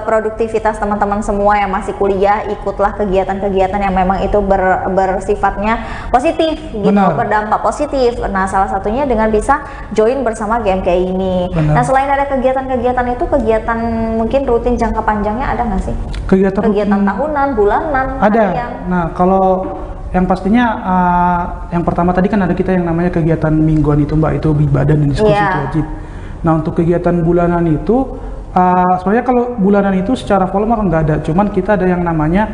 [SPEAKER 16] produktivitas teman-teman semua yang masih kuliah, ikutlah kegiatan-kegiatan yang memang itu bersifatnya positif gitu, berdampak positif. Nah salah satunya dengan bisa join bersama GMKI ini. Nah selain ada kegiatan-kegiatan itu, kegiatan mungkin rutin jangka panjangnya ada nggak sih? Kegiatan tahunan, bulanan,
[SPEAKER 8] ada.
[SPEAKER 16] harian?
[SPEAKER 8] Nah kalau yang pastinya yang pertama tadi kan ada kita yang namanya kegiatan mingguan itu Mbak, itu ibadah dan diskusi itu wajib. Nah untuk kegiatan bulanan itu sebenarnya kalau bulanan itu secara volume nggak ada, cuman kita ada yang namanya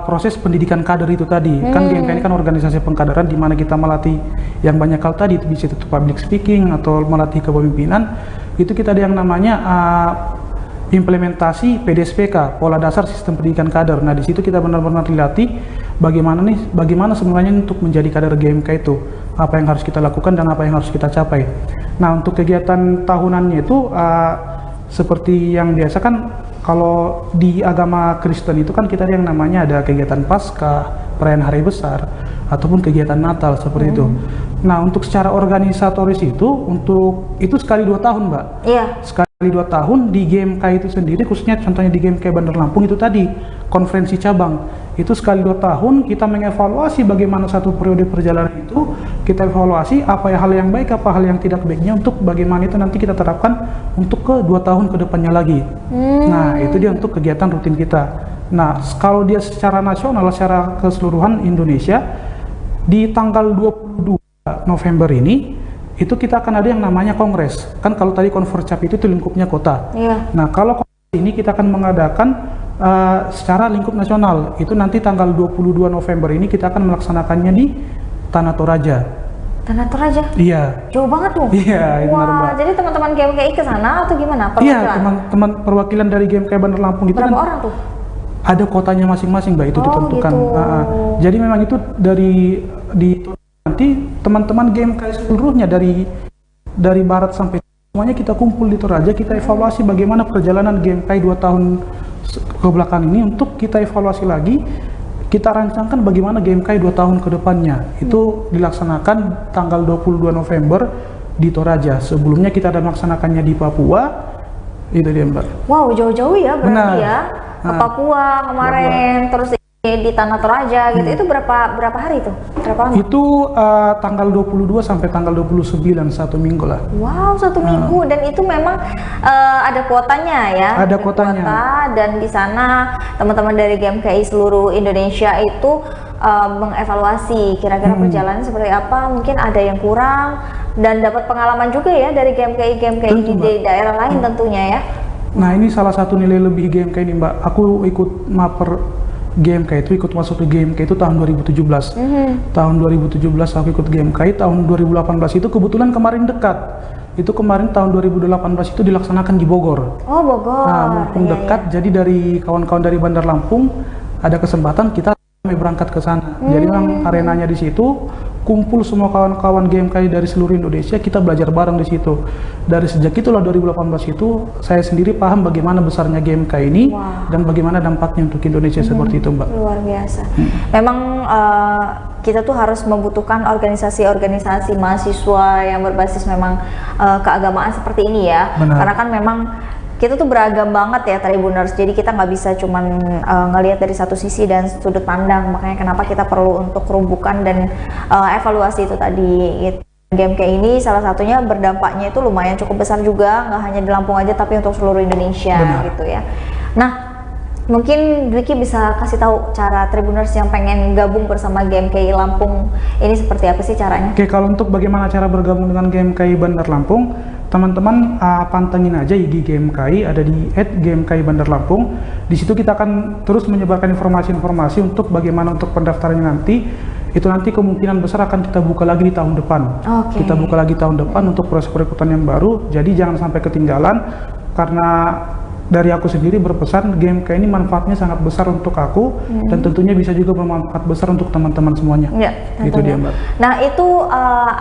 [SPEAKER 8] proses pendidikan kader itu tadi. Kan GMKI ini kan organisasi pengkaderan di mana kita melatih yang banyak hal tadi, itu bisa itu public speaking atau melatih kepemimpinan. Itu kita ada yang namanya implementasi PDSPK, pola dasar sistem pendidikan kader. Nah di situ kita benar-benar dilatih bagaimana sebenarnya untuk menjadi kader GMKI itu, apa yang harus kita lakukan dan apa yang harus kita capai. Nah untuk kegiatan tahunannya itu seperti yang biasa kan, kalau di agama Kristen itu kan kita ada yang namanya ada kegiatan Paskah, perayaan hari besar, ataupun kegiatan Natal seperti itu. Nah untuk secara organisatoris itu sekali 2 tahun Mbak. Iya. Sekali 2 tahun di GMKI itu sendiri, khususnya contohnya di GMKI Bandar Lampung itu tadi konferensi cabang. Itu sekali 2 tahun kita mengevaluasi bagaimana satu periode perjalanan itu, kita evaluasi apa hal yang baik, apa hal yang tidak baiknya, untuk bagaimana itu nanti kita terapkan untuk ke 2 tahun ke depannya lagi. Nah itu dia untuk kegiatan rutin kita. Nah kalau dia secara nasional, secara keseluruhan Indonesia, di tanggal 22 November ini itu kita akan ada yang namanya kongres. Kan kalau tadi Konforcap itu lingkupnya kota. Nah kalau kongres ini kita akan mengadakan secara lingkup nasional. Itu nanti tanggal 22 November ini kita akan melaksanakannya di Tanah Toraja.
[SPEAKER 16] Tanah Toraja?
[SPEAKER 8] Iya.
[SPEAKER 16] Jauh banget tuh.
[SPEAKER 8] Iya, benar Mbak.
[SPEAKER 16] Jadi teman-teman GMKI ke sana atau gimana?
[SPEAKER 8] Iya, teman-teman perwakilan dari GMKI Bandar Lampung itu.
[SPEAKER 16] Berapa
[SPEAKER 8] kan
[SPEAKER 16] orang tuh?
[SPEAKER 8] Ada kotanya masing-masing Mbak, itu ditentukan. Gitu. Jadi memang itu nanti teman-teman GMKI seluruhnya dari barat sampai semuanya kita kumpul di Toraja, kita evaluasi bagaimana perjalanan GMKI 2 tahun ke belakang ini, untuk kita evaluasi lagi, kita rancangkan bagaimana GMKI 2 tahun ke depannya. Itu dilaksanakan tanggal 22 November di Toraja. Sebelumnya kita ada melaksanakannya di Papua. Itu dia Mbak.
[SPEAKER 16] Wow, jauh-jauh ya berarti ya. Ke Papua kemarin, terus di Tanah Toraja gitu. Itu berapa hari tuh? Berapa lama?
[SPEAKER 8] Itu tanggal 22 sampai tanggal 29, 1 minggu lah.
[SPEAKER 16] Wow, 1 minggu. Dan itu memang ada kuotanya ya.
[SPEAKER 8] Ada kuotanya.
[SPEAKER 16] Dan di sana teman-teman dari GMKI seluruh Indonesia itu mengevaluasi kira-kira perjalanan seperti apa, mungkin ada yang kurang, dan dapat pengalaman juga ya dari GMKI di daerah lain tentunya ya.
[SPEAKER 8] Nah ini salah satu nilai lebih GMKI ini Mbak. Aku ikut maper GMKI itu, ikut masuk ke GMKI itu tahun 2017. Tahun 2017 aku ikut GMKI, tahun 2018 itu kebetulan kemarin dekat. Itu kemarin tahun 2018 itu dilaksanakan di Bogor.
[SPEAKER 16] Oh Bogor.
[SPEAKER 8] Nah mumpung dekat, jadi dari kawan-kawan dari Bandar Lampung ada kesempatan kita berangkat ke sana. Jadi memang arenanya di situ, kumpul semua kawan-kawan GMKI dari seluruh Indonesia, kita belajar bareng di situ. Dari sejak itulah 2018 itu saya sendiri paham bagaimana besarnya GMKI ini dan bagaimana dampaknya untuk Indonesia seperti itu Mbak.
[SPEAKER 16] Luar biasa. Memang kita tuh harus membutuhkan organisasi-organisasi mahasiswa yang berbasis memang keagamaan seperti ini ya.
[SPEAKER 8] Benar.
[SPEAKER 16] Karena kan memang kita tuh beragam banget ya Tribuners, jadi kita nggak bisa cuman ngelihat dari satu sisi dan sudut pandang, makanya kenapa kita perlu untuk rumbukan dan evaluasi itu tadi gitu. Game kayak ini salah satunya berdampaknya itu lumayan cukup besar juga, nggak hanya di Lampung aja tapi untuk seluruh Indonesia.
[SPEAKER 8] Benar.
[SPEAKER 16] Gitu ya. Nah, mungkin Dwiki bisa kasih tahu cara Tribuners yang pengen gabung bersama GMKI Lampung ini seperti apa sih caranya?
[SPEAKER 8] Oke, kalau untuk bagaimana cara bergabung dengan GMKI Bandar Lampung, teman-teman pantengin aja IG GMKI, ada di @GMKI Bandar Lampung. Di situ kita akan terus menyebarkan informasi-informasi untuk bagaimana untuk pendaftarannya nanti. Itu nanti kemungkinan besar akan kita buka lagi di tahun depan.
[SPEAKER 16] Oke.
[SPEAKER 8] Kita buka lagi tahun depan untuk proses perekrutan yang baru. Jadi jangan sampai ketinggalan, karena dari aku sendiri berpesan GMKI ini manfaatnya sangat besar untuk aku dan tentunya bisa juga bermanfaat besar untuk teman-teman semuanya.
[SPEAKER 16] Ya,
[SPEAKER 8] Itu dia, Mbak.
[SPEAKER 16] Nah, itu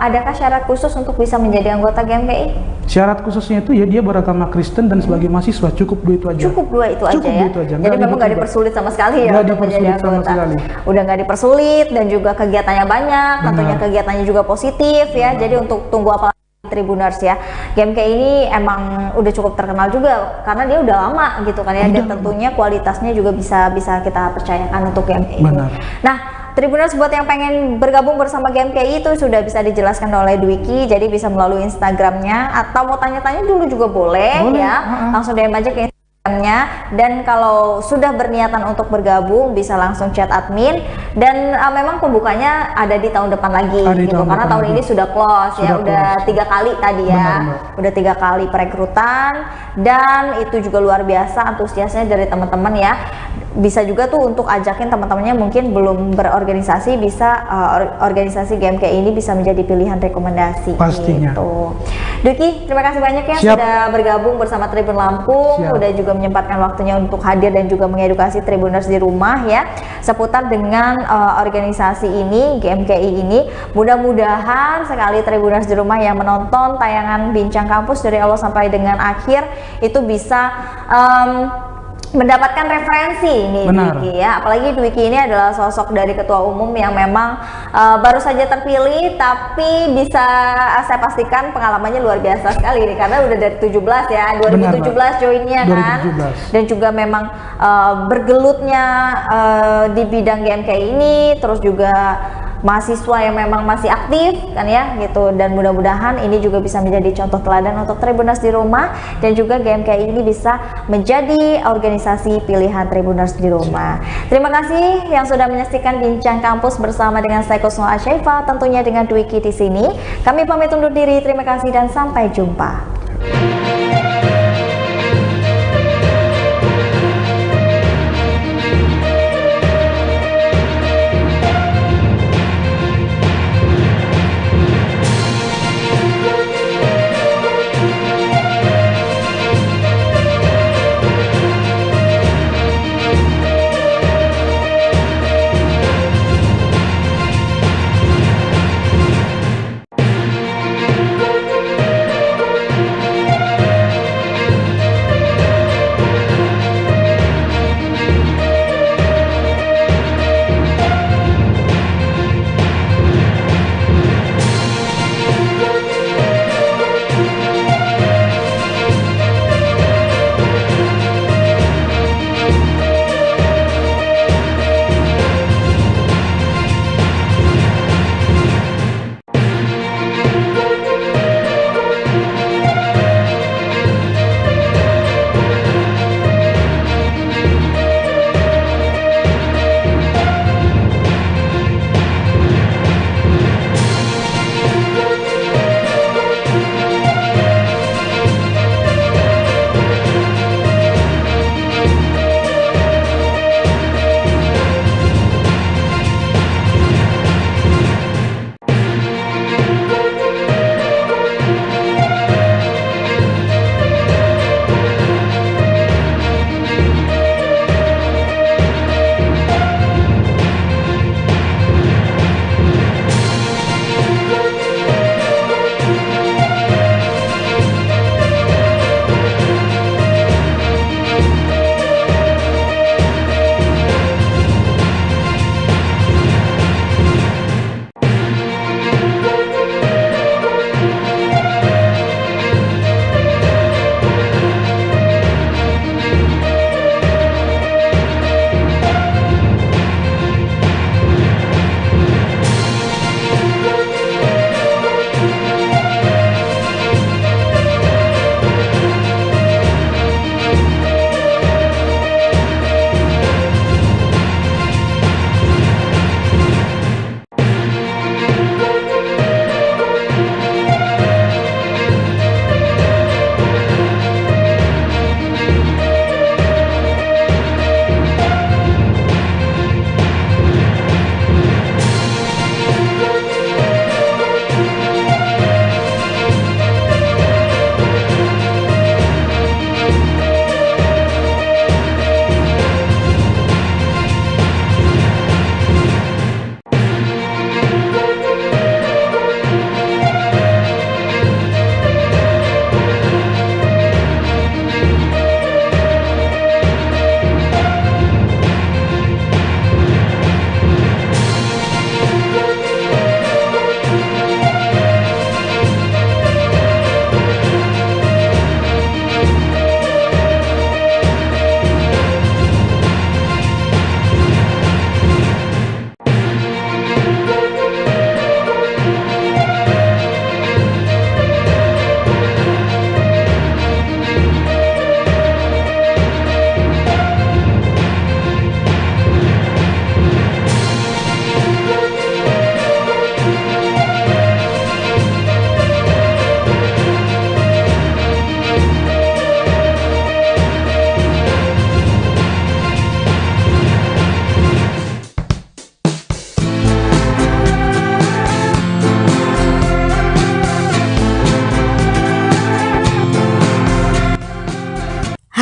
[SPEAKER 16] adakah syarat khusus untuk bisa menjadi anggota GMKI?
[SPEAKER 8] Syarat khususnya itu ya dia beragama Kristen dan sebagai mahasiswa, cukup dua itu aja.
[SPEAKER 16] Cukup dua itu
[SPEAKER 8] Cukup
[SPEAKER 16] aja ya.
[SPEAKER 8] dua itu aja.
[SPEAKER 16] Jadi memang nggak dipersulit sama sekali ya
[SPEAKER 8] Nggak
[SPEAKER 16] untuk menjadi
[SPEAKER 8] dipersulit sama
[SPEAKER 16] anggota.
[SPEAKER 8] sekali.
[SPEAKER 16] Udah nggak dipersulit dan juga kegiatannya banyak, tentunya kegiatannya juga positif ya. Jadi untuk tunggu apa Tribuners ya, GMKI ini emang udah cukup terkenal juga karena dia udah lama gitu kan ya, dan tentunya kualitasnya juga bisa kita percayakan untuk GMKI ini. Nah, Tribuners buat yang pengen bergabung bersama GMKI itu sudah bisa dijelaskan oleh Dwiki, jadi bisa melalui Instagramnya atau mau tanya-tanya dulu juga boleh ya, langsung DM aja ke Instagramnya. Dan kalau sudah berniatan untuk bergabung bisa langsung chat admin, dan memang pembukanya ada di tahun depan lagi gitu, karena tahun ini sudah close ya, udah 3 kali tadi ya, udah 3 kali perekrutan, dan itu juga luar biasa antusiasnya dari teman-teman ya. Bisa juga tuh untuk ajakin teman-temannya mungkin belum berorganisasi, bisa organisasi GMKI ini bisa menjadi pilihan rekomendasi.
[SPEAKER 8] Pastinya.
[SPEAKER 16] Gitu. Dwiki, terima kasih banyak ya sudah bergabung bersama Tribun Lampung, udah juga menyempatkan waktunya untuk hadir dan juga mengedukasi Tribuners di rumah ya seputar dengan organisasi ini, GMKI ini. Mudah-mudahan sekali Tribuners di rumah yang menonton tayangan Bincang Kampus dari awal sampai dengan akhir itu bisa mendapatkan referensi nih Dwiki ya, apalagi Dwiki ini adalah sosok dari ketua umum yang memang baru saja terpilih, tapi bisa saya pastikan pengalamannya luar biasa sekali nih, karena udah dari 17 ya, 2017 joinnya kan, dan juga memang bergelutnya di bidang GMKI ini, terus juga mahasiswa yang memang masih aktif kan ya gitu, dan mudah-mudahan ini juga bisa menjadi contoh teladan untuk Tribuners di rumah, dan juga GMKI ini bisa menjadi organisasi pilihan Tribuners di rumah. Terima kasih yang sudah menyaksikan Bincang Kampus bersama dengan saya Kusnul Asyaifa, tentunya dengan Dwiki di sini. Kami pamit undur diri, terima kasih dan sampai jumpa.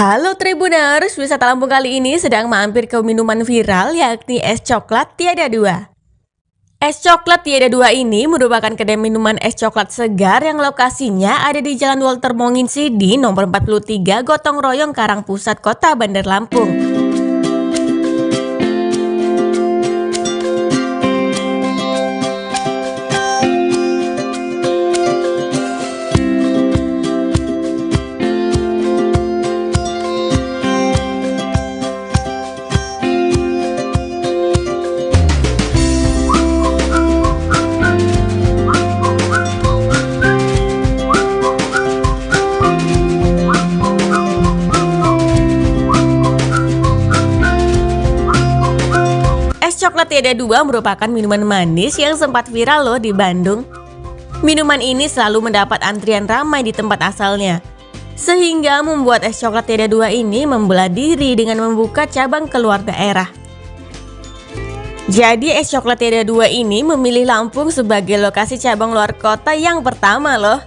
[SPEAKER 5] Halo Tribuners, wisata Lampung kali ini sedang mampir ke minuman viral yakni es coklat tiada dua. Es coklat tiada dua ini merupakan kedai minuman es coklat segar yang lokasinya ada di Jalan Walter Monginsidi nomor 43 Gotong Royong Karangpusat Kota Bandar Lampung. Coklat tiada dua merupakan minuman manis yang sempat viral loh di Bandung. Minuman ini selalu mendapat antrian ramai di tempat asalnya, sehingga membuat es coklat tiada dua ini membelah diri dengan membuka cabang keluar daerah. Jadi es coklat tiada dua ini memilih Lampung sebagai lokasi cabang luar kota yang pertama loh.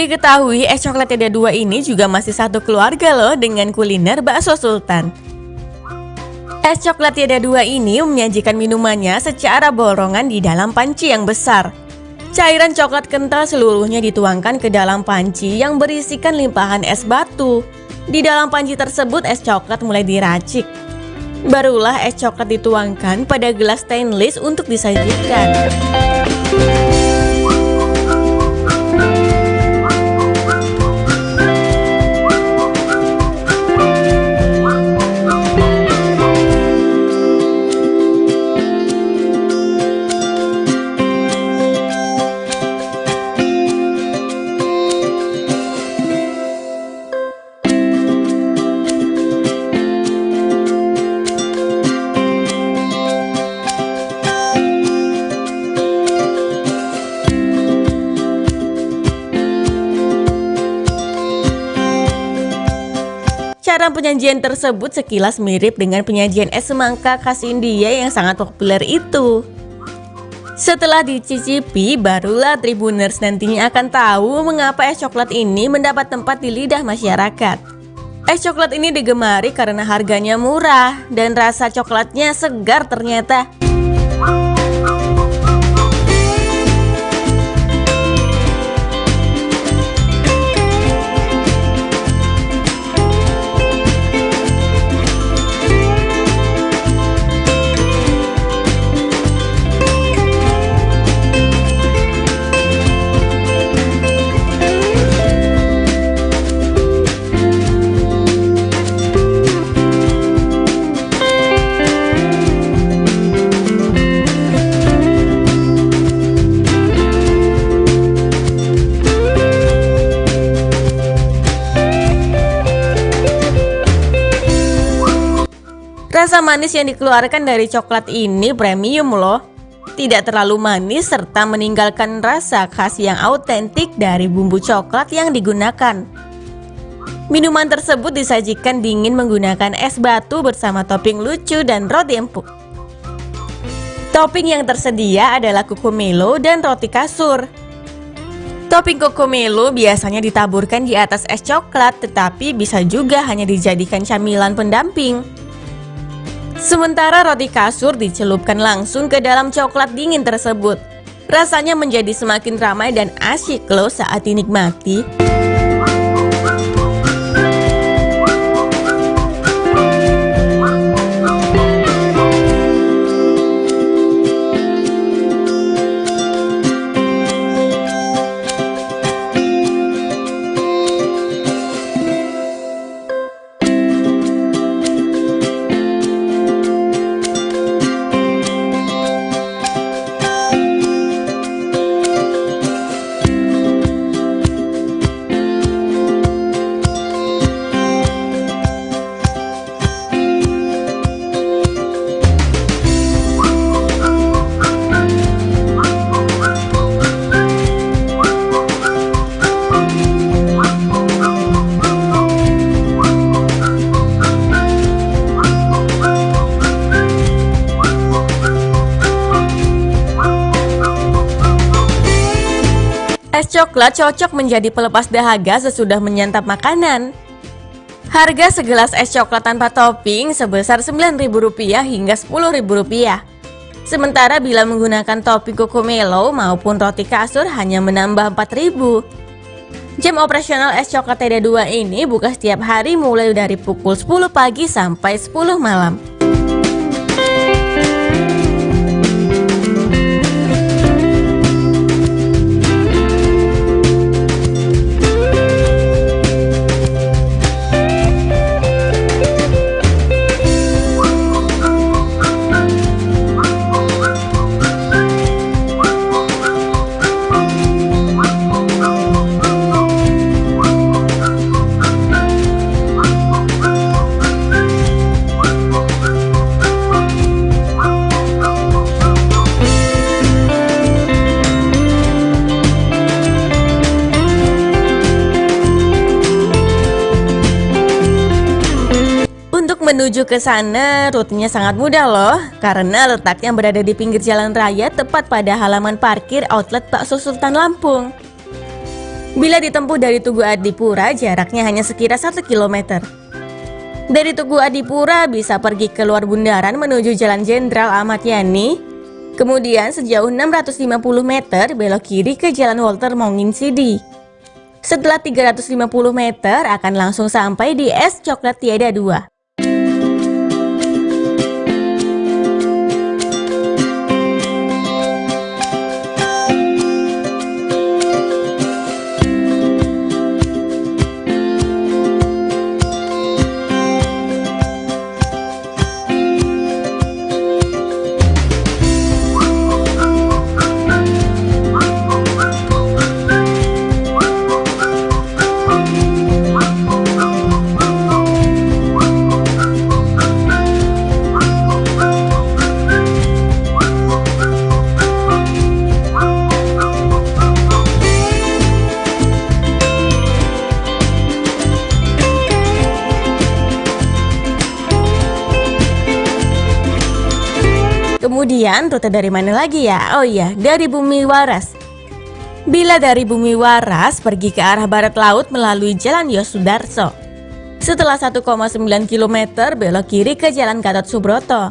[SPEAKER 5] Diketahui es coklat tiada dua ini juga masih satu keluarga loh dengan kuliner bakso sultan. Es coklat tiada dua ini menyajikan minumannya secara borongan di dalam panci yang besar. Cairan coklat kental seluruhnya dituangkan ke dalam panci yang berisikan limpahan es batu. Di dalam panci tersebut es coklat mulai diracik. Barulah es coklat dituangkan pada gelas stainless untuk disajikan. Cara penyajian tersebut sekilas mirip dengan penyajian es semangka khas India yang sangat populer itu. Setelah dicicipi, barulah Tribuners nantinya akan tahu mengapa es coklat ini mendapat tempat di lidah masyarakat. Es coklat ini digemari karena harganya murah dan rasa coklatnya segar ternyata. Rasa manis yang dikeluarkan dari coklat ini premium loh. Tidak terlalu manis serta meninggalkan rasa khas yang autentik dari bumbu coklat yang digunakan. Minuman tersebut disajikan dingin menggunakan es batu bersama topping lucu dan roti empuk. Topping yang tersedia adalah kukumelo dan roti kasur. Topping kukumelo biasanya ditaburkan di atas es coklat, tetapi bisa juga hanya dijadikan camilan pendamping. Sementara roti kasur dicelupkan langsung ke dalam coklat dingin tersebut. Rasanya menjadi semakin ramai dan asyik loh saat dinikmati. Es coklat cocok menjadi pelepas dahaga sesudah menyantap makanan. Harga segelas es coklat tanpa topping sebesar Rp9.000 hingga Rp10.000. Sementara bila menggunakan topping Cocomelon maupun roti kasur hanya menambah Rp4.000. Jam operasional es coklat TD2 ini buka setiap hari mulai dari pukul 10 pagi sampai 10 malam. Menuju ke sana, rutenya sangat mudah loh, karena letaknya berada di pinggir jalan raya tepat pada halaman parkir outlet Bakso Sultan Lampung. Bila ditempuh dari Tugu Adipura, jaraknya hanya sekira 1 km. Dari Tugu Adipura bisa pergi keluar bundaran menuju Jalan Jenderal Ahmad Yani, kemudian sejauh 650 meter belok kiri ke Jalan Walter Monginsidi. Setelah 350 meter akan langsung sampai di Es Coklat Tiada Dua. Kemudian rute dari mana lagi ya? Oh iya, dari Bumi Waras. Bila dari Bumi Waras pergi ke arah barat laut melalui Jalan Yosudarso. Setelah 1,9 km belok kiri ke Jalan Gatot Subroto.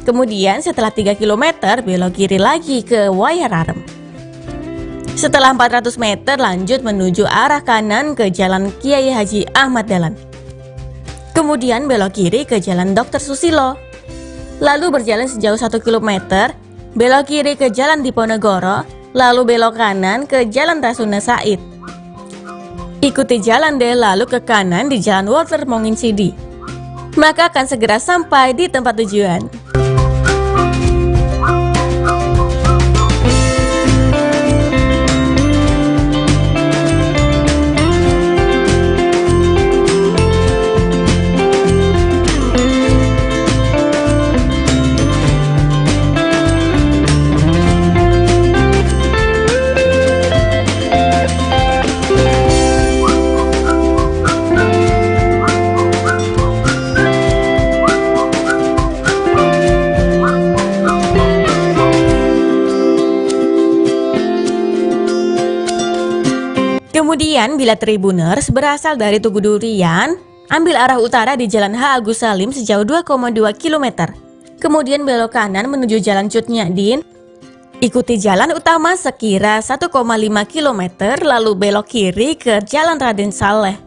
[SPEAKER 5] Kemudian setelah 3 km belok kiri lagi ke Wayararem. Setelah 400 meter lanjut menuju arah kanan ke Jalan Kiai Haji Ahmad Dahlan. Kemudian belok kiri ke Jalan Dr. Susilo. Lalu berjalan sejauh 1 km, belok kiri ke Jalan Diponegoro, lalu belok kanan ke Jalan Rasuna Said. Ikuti jalan deh lalu ke kanan di Jalan Walter Monginsidi. Maka akan segera sampai di tempat tujuan. Kemudian bila Tribuners berasal dari Tugu Durian, ambil arah utara di Jalan H. Agus Salim sejauh 2,2 km. Kemudian belok kanan menuju Jalan Cut Nyadin. Ikuti jalan utama sekira 1,5 km lalu belok kiri ke Jalan Raden Saleh.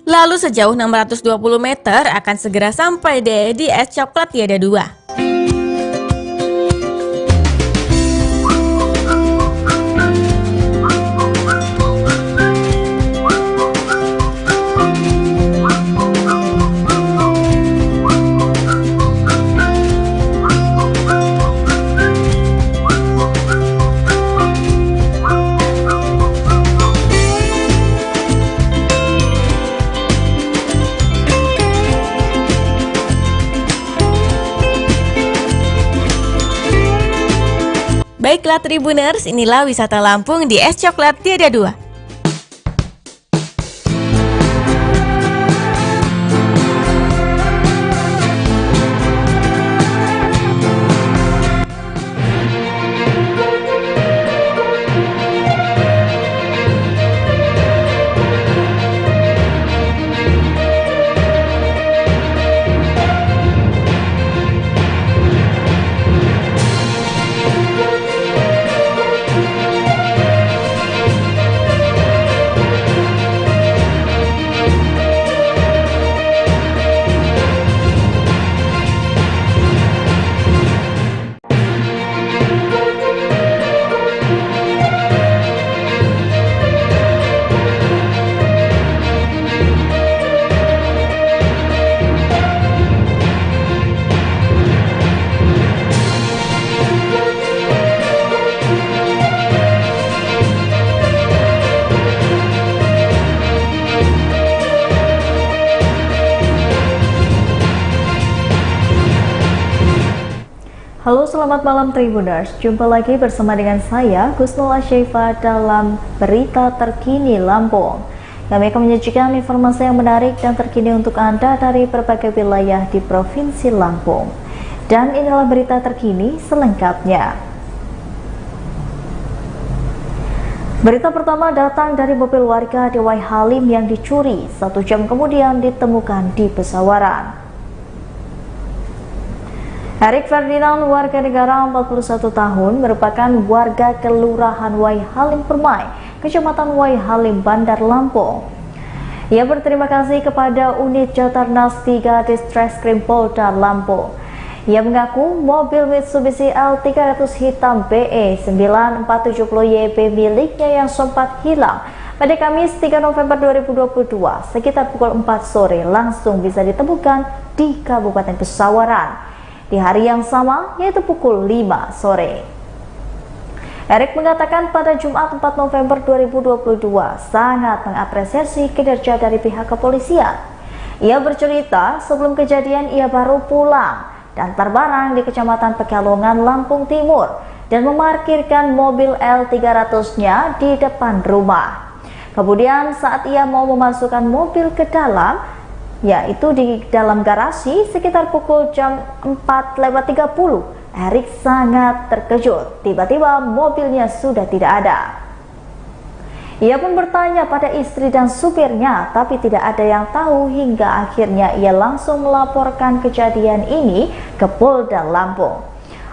[SPEAKER 5] Lalu sejauh 620 meter akan segera sampai deh di Es Coklat Tiada Dua. Baiklah Tribuners, inilah wisata Lampung di Es Coklat Tiada Dua.
[SPEAKER 16] Halo, selamat malam Tribuners. Jumpa lagi bersama dengan saya, Gusnul Asyifa dalam Berita Terkini Lampung. Kami akan menyajikan informasi yang menarik dan terkini untuk Anda dari berbagai wilayah di Provinsi Lampung. Dan inilah berita terkini selengkapnya. Berita pertama datang dari mobil warga di Waihalim yang dicuri, 1 jam kemudian ditemukan di Pesawaran. Erik Ferdinand, warga negara 41 tahun, merupakan warga Kelurahan Waihalim Permai, Kecamatan Waihalim, Bandar Lampung. Ia berterima kasih kepada unit Jatarnas 3 Ditreskrim Polda Lampung. Ia mengaku mobil Mitsubishi L300 hitam BE 9470YB miliknya yang sempat hilang pada Kamis 3 November 2022 sekitar pukul 4 sore langsung bisa ditemukan di Kabupaten Pesawaran di hari yang sama, yaitu pukul 5 sore. Erik mengatakan pada Jumat 4 November 2022 sangat mengapresiasi kinerja dari pihak kepolisian. Ia bercerita sebelum kejadian ia baru pulang dan terbarang di Kecamatan Pekalongan, Lampung Timur dan memarkirkan mobil L300-nya di depan rumah. Kemudian saat ia mau memasukkan mobil ke dalam, yaitu di dalam garasi sekitar pukul jam 4:30, Erik sangat terkejut. Tiba-tiba mobilnya sudah tidak ada. Ia pun bertanya pada istri dan supirnya, tapi tidak ada yang tahu hingga akhirnya ia langsung melaporkan kejadian ini ke Polda Lampung.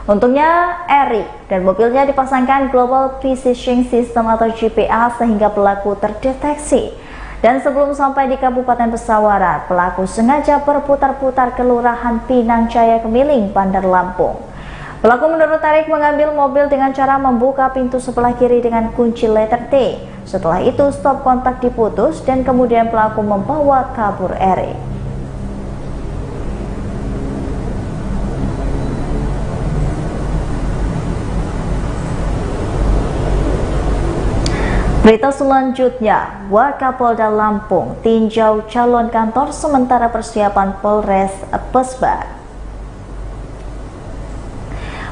[SPEAKER 16] Untungnya Erik dan mobilnya dipasangkan Global Positioning System atau GPA sehingga pelaku terdeteksi. Dan sebelum sampai di Kabupaten Pesawaran, pelaku sengaja berputar-putar ke Kelurahan Pinang Jaya Kemiling, Bandar Lampung. Pelaku menurut Erik mengambil mobil dengan cara membuka pintu sebelah kiri dengan kunci letter T. Setelah itu stop kontak diputus dan kemudian pelaku membawa kabur Erik. Berita selanjutnya, Wakapolda Lampung tinjau calon kantor sementara persiapan Polres Pesbar.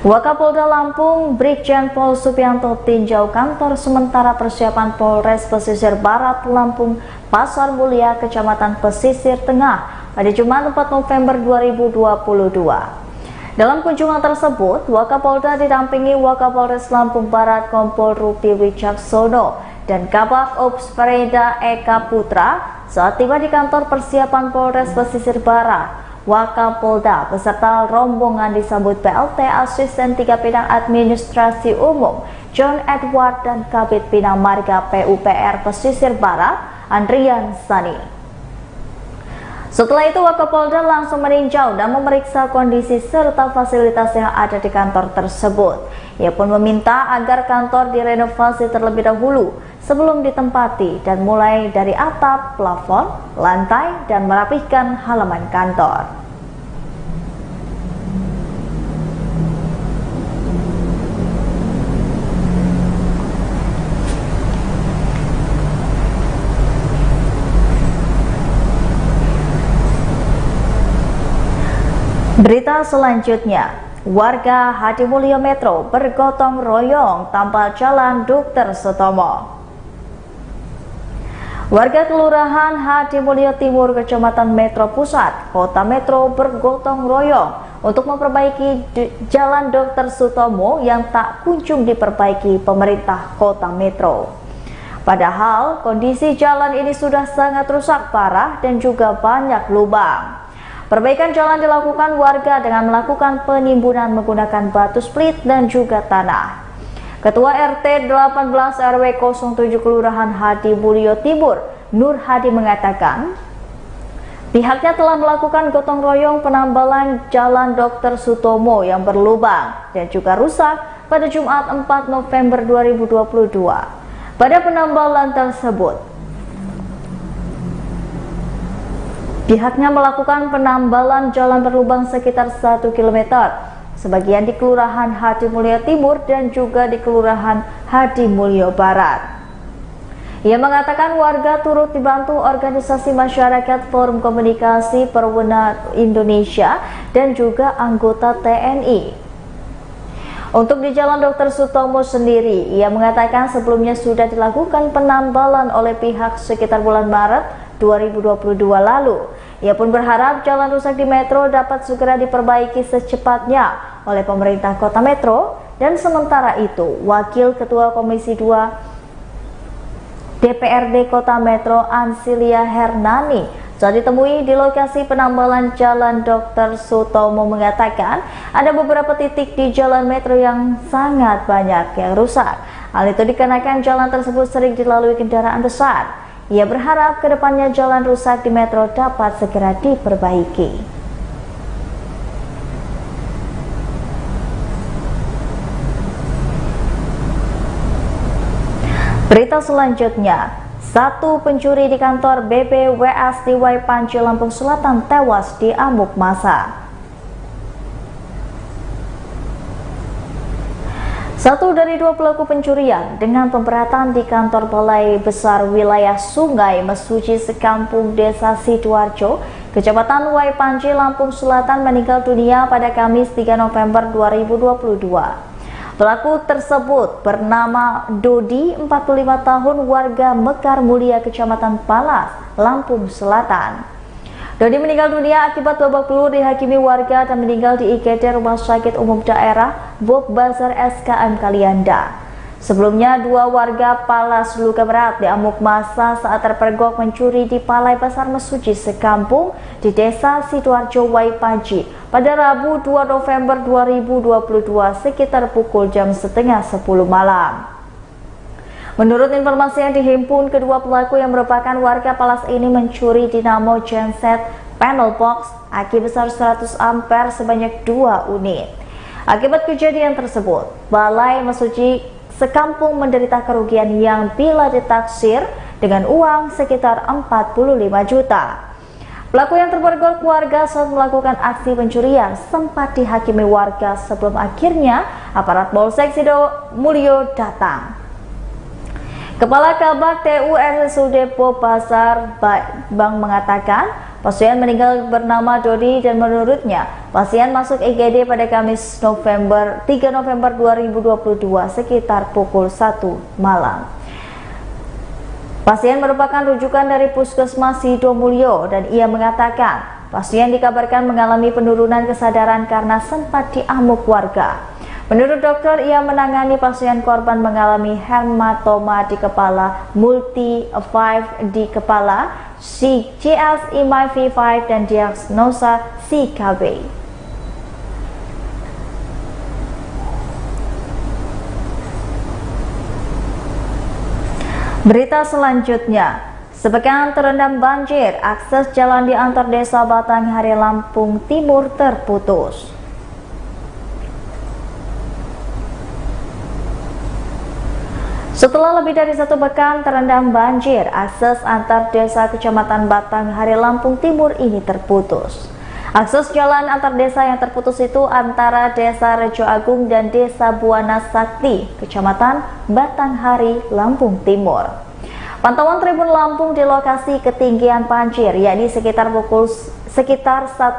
[SPEAKER 16] Wakapolda Lampung Brigjen Pol Supianto tinjau kantor sementara persiapan Polres Pesisir Barat Lampung Pasar Mulia Kecamatan Pesisir Tengah pada Jumat 4 November 2022. Dalam kunjungan tersebut, Wakapolda didampingi Wakapolres Lampung Barat Kompol Rupi Wicaksono dan Kabak Ops Farida Eka Putra saat tiba di kantor persiapan Polres Pesisir Barat. Wakapolda beserta rombongan disambut PLT Asisten 3 Bidang Administrasi Umum John Edward dan Kabid Bina Marga PUPR Pesisir Barat Andrian Sani. Setelah itu Wakapolda langsung meninjau dan memeriksa kondisi serta fasilitas yang ada di kantor tersebut. Ia pun meminta agar kantor direnovasi terlebih dahulu sebelum ditempati dan mulai dari atap, plafon, lantai, dan merapihkan halaman kantor. Berita selanjutnya, warga Hadimulyo Metro bergotong royong tanpa jalan Dr. Sutomo. Warga Kelurahan Hadimulyo Timur, Kecamatan Metro Pusat, Kota Metro bergotong royong untuk memperbaiki jalan Dr. Sutomo yang tak kunjung diperbaiki pemerintah Kota Metro. Padahal kondisi jalan ini sudah sangat rusak parah dan juga banyak lubang. Perbaikan jalan dilakukan warga dengan melakukan penimbunan menggunakan batu split dan juga tanah. Ketua RT 18 RW 07 Kelurahan Hadimulyo Timur, Nur Hadi mengatakan, pihaknya telah melakukan gotong royong penambalan jalan Dr. Sutomo yang berlubang dan juga rusak pada Jumat 4 November 2022. Pada penambalan tersebut, pihaknya melakukan penambalan jalan berlubang sekitar 1 km, sebagian di Kelurahan Hadimulyo Timur dan juga di Kelurahan Hadimulyo Barat. Ia mengatakan warga turut dibantu organisasi masyarakat Forum Komunikasi Perwenang Indonesia dan juga anggota TNI. Untuk di Jalan Dr. Sutomo sendiri, ia mengatakan sebelumnya sudah dilakukan penambalan oleh pihak sekitar bulan Maret 2022 lalu. Ia pun berharap jalan rusak di Metro dapat segera diperbaiki secepatnya oleh pemerintah Kota Metro. Dan sementara itu, Wakil Ketua Komisi 2 DPRD Kota Metro Ansilia Hernani saat ditemui di lokasi penambalan Jalan Dr. Sutomo mengatakan ada beberapa titik di Jalan Metro yang sangat banyak yang rusak. Hal itu dikarenakan jalan tersebut sering dilalui kendaraan besar. Ia berharap kedepannya jalan rusak di Metro dapat segera diperbaiki. Berita selanjutnya, satu pencuri di kantor BPWS di Waipanci, Lampung Selatan tewas diamuk massa. Satu dari dua pelaku pencurian dengan pemberatan di kantor Balai Besar Wilayah Sungai Mesuji Sekampung Desa Sidoarjo, Kecamatan Waipanci, Lampung Selatan meninggal dunia pada Kamis 3 November 2022. Pelaku tersebut bernama Dodi, 45 tahun, warga Mekar Mulia, Kecamatan Palas, Lampung Selatan. Dodi meninggal dunia akibat babak belur dihakimi warga dan meninggal di IGD Rumah Sakit Umum Daerah Bob Bazar SKM Kalianda. Sebelumnya, dua warga Palas luka berat diamuk massa saat terpergok mencuri di Balai Besar Mesuji Sekampung di Desa Sidoarjo, Waipanci pada Rabu 2 November 2022 sekitar pukul jam setengah 10 malam. Menurut informasi yang dihimpun, kedua pelaku yang merupakan warga Palas ini mencuri dinamo genset panel box aki besar 100 ampere sebanyak 2 unit. Akibat kejadian tersebut, Balai Mesuji Sekampung menderita kerugian yang bila ditaksir dengan uang sekitar 45 juta. Pelaku yang terpergok warga saat melakukan aksi pencurian sempat dihakimi warga sebelum akhirnya aparat Polsek Sidomulyo datang. Kepala Kabak TU RSUD Bob Bazar Bang mengatakan pasien meninggal bernama Dodi dan menurutnya pasien masuk IGD pada Kamis 3 November 2022 sekitar pukul 1 malam. Pasien merupakan rujukan dari Puskesmas Sidomulyo dan ia mengatakan pasien dikabarkan mengalami penurunan kesadaran karena sempat diamuk warga. Menurut dokter, ia menangani pasien korban mengalami hematoma di kepala, multi 5 di kepala, CGS IMI-V5 dan diagnosa CKB. Berita selanjutnya, sepekan terendam banjir, akses jalan di antar desa Batanghari, Lampung Timur terputus. Setelah lebih dari 1 pekan terendam banjir, akses antar desa Kecamatan Batanghari, Lampung Timur ini terputus. Akses jalan antar desa yang terputus itu antara Desa Rejo Agung dan Desa Buana Sakti, Kecamatan Batanghari, Lampung Timur. Pantauan Tribun Lampung di lokasi ketinggian banjir, yakni sekitar 1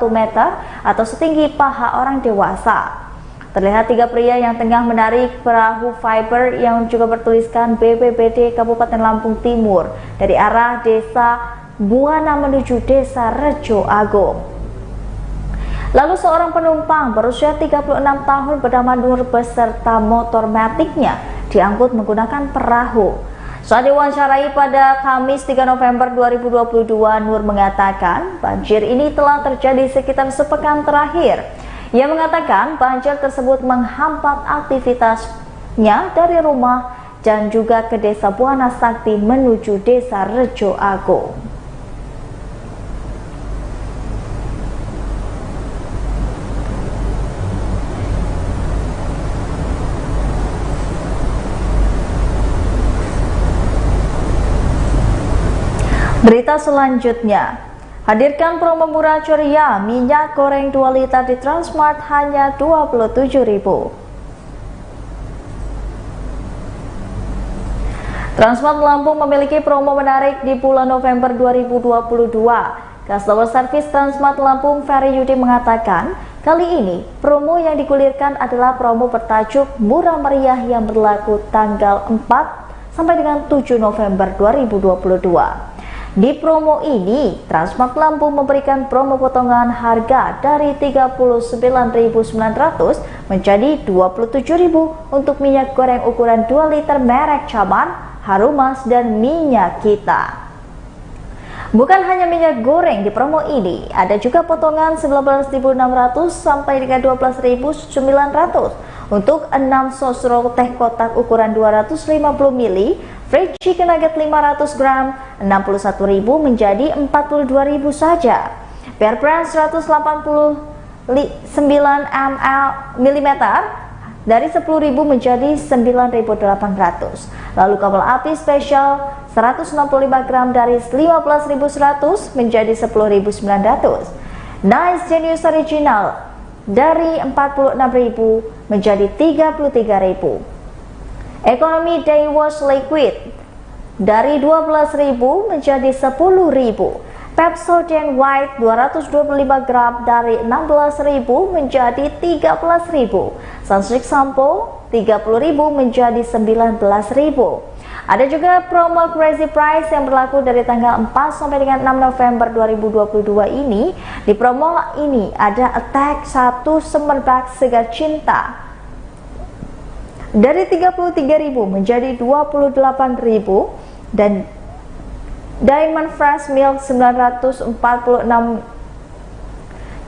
[SPEAKER 16] meter atau setinggi paha orang dewasa. Terlihat 3 pria yang tengah menarik perahu fiber yang juga bertuliskan BPBD Kabupaten Lampung Timur dari arah Desa Buana menuju Desa Rejo Agung. Lalu seorang penumpang berusia 36 tahun bernama Nur beserta motor maticnya diangkut menggunakan perahu. Saat diwawancarai pada Kamis 3 November 2022, Nur mengatakan banjir ini telah terjadi sekitar sepekan terakhir. Ia mengatakan banjir tersebut menghambat aktivitasnya dari rumah dan juga ke Desa Buana Sakti menuju Desa Rejo Agung. Berita selanjutnya, hadirkan promo murah ceria minyak goreng 2 liter di Transmart hanya Rp27.000. Transmart Lampung memiliki promo menarik di bulan November 2022. Customer Service Transmart Lampung Ferry Yudi mengatakan, Kali ini, promo yang digulirkan adalah promo bertajuk Murah Meriah yang berlaku tanggal 4 sampai dengan 7 November 2022. Di promo ini, Transmart Lampung memberikan promo potongan harga dari Rp39.900 menjadi Rp27.000 untuk minyak goreng ukuran 2 liter merek Caman, Harumas, dan Minyak Kita. Bukan hanya minyak goreng di promo ini, ada juga potongan Rp19.600 sampai dengan Rp12.900 untuk 6 sosro teh kotak ukuran 250 ml, fried chicken nugget 500 gram, Rp61.000 menjadi Rp42.000 saja. Bear brand 189 mm dari Rp10.000 menjadi Rp9.800. Lalu kabel api spesial 165 gram dari Rp15.100 menjadi Rp10.900. Nice Genius Original dari Rp46.000 menjadi Rp33.000. Economy Day Wash Liquid dari Rp12.000 menjadi Rp10.000. Pepsodent White 225 gram dari Rp16.000 menjadi Rp13.000. Sunsilk Shampoo Rp30.000 menjadi Rp19.000. Ada juga promo Crazy Price yang berlaku dari tanggal 4 sampai dengan 6 November 2022 ini. Di promo ini ada Attack 1 Summer Bag Segar Cinta dari Rp33.000 menjadi Rp28.000 dan Diamond Fresh Milk 946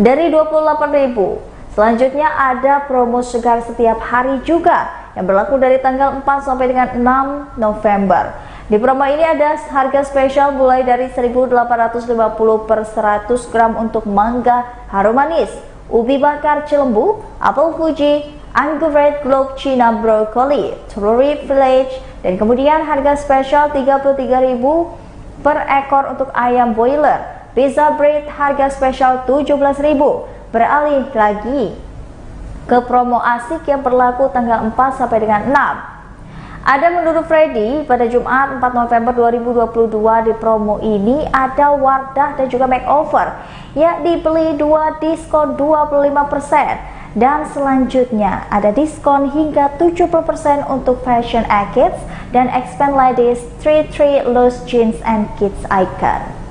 [SPEAKER 16] dari Rp28.000. Selanjutnya ada promo segar setiap hari juga yang berlaku dari tanggal 4 sampai dengan 6 November. Di promo ini ada harga spesial mulai dari Rp1.850 per 100 gram untuk mangga harum manis, ubi bakar Cilembu, apel Fuji, anggur red globe Cina brokoli, Truri Village, dan kemudian harga spesial Rp33.000 per ekor untuk ayam boiler. Pizza bread harga spesial Rp17.000. Beralih lagi ke promo asik yang berlaku tanggal 4 sampai dengan 6. Ada menurut Freddy pada Jumat 4 November 2022. Di promo ini ada Wardah dan juga makeover, yakni beli 2 diskon 25%. Dan selanjutnya ada diskon hingga 70% untuk fashion kids dan expand ladies 3 loose jeans and kids icon.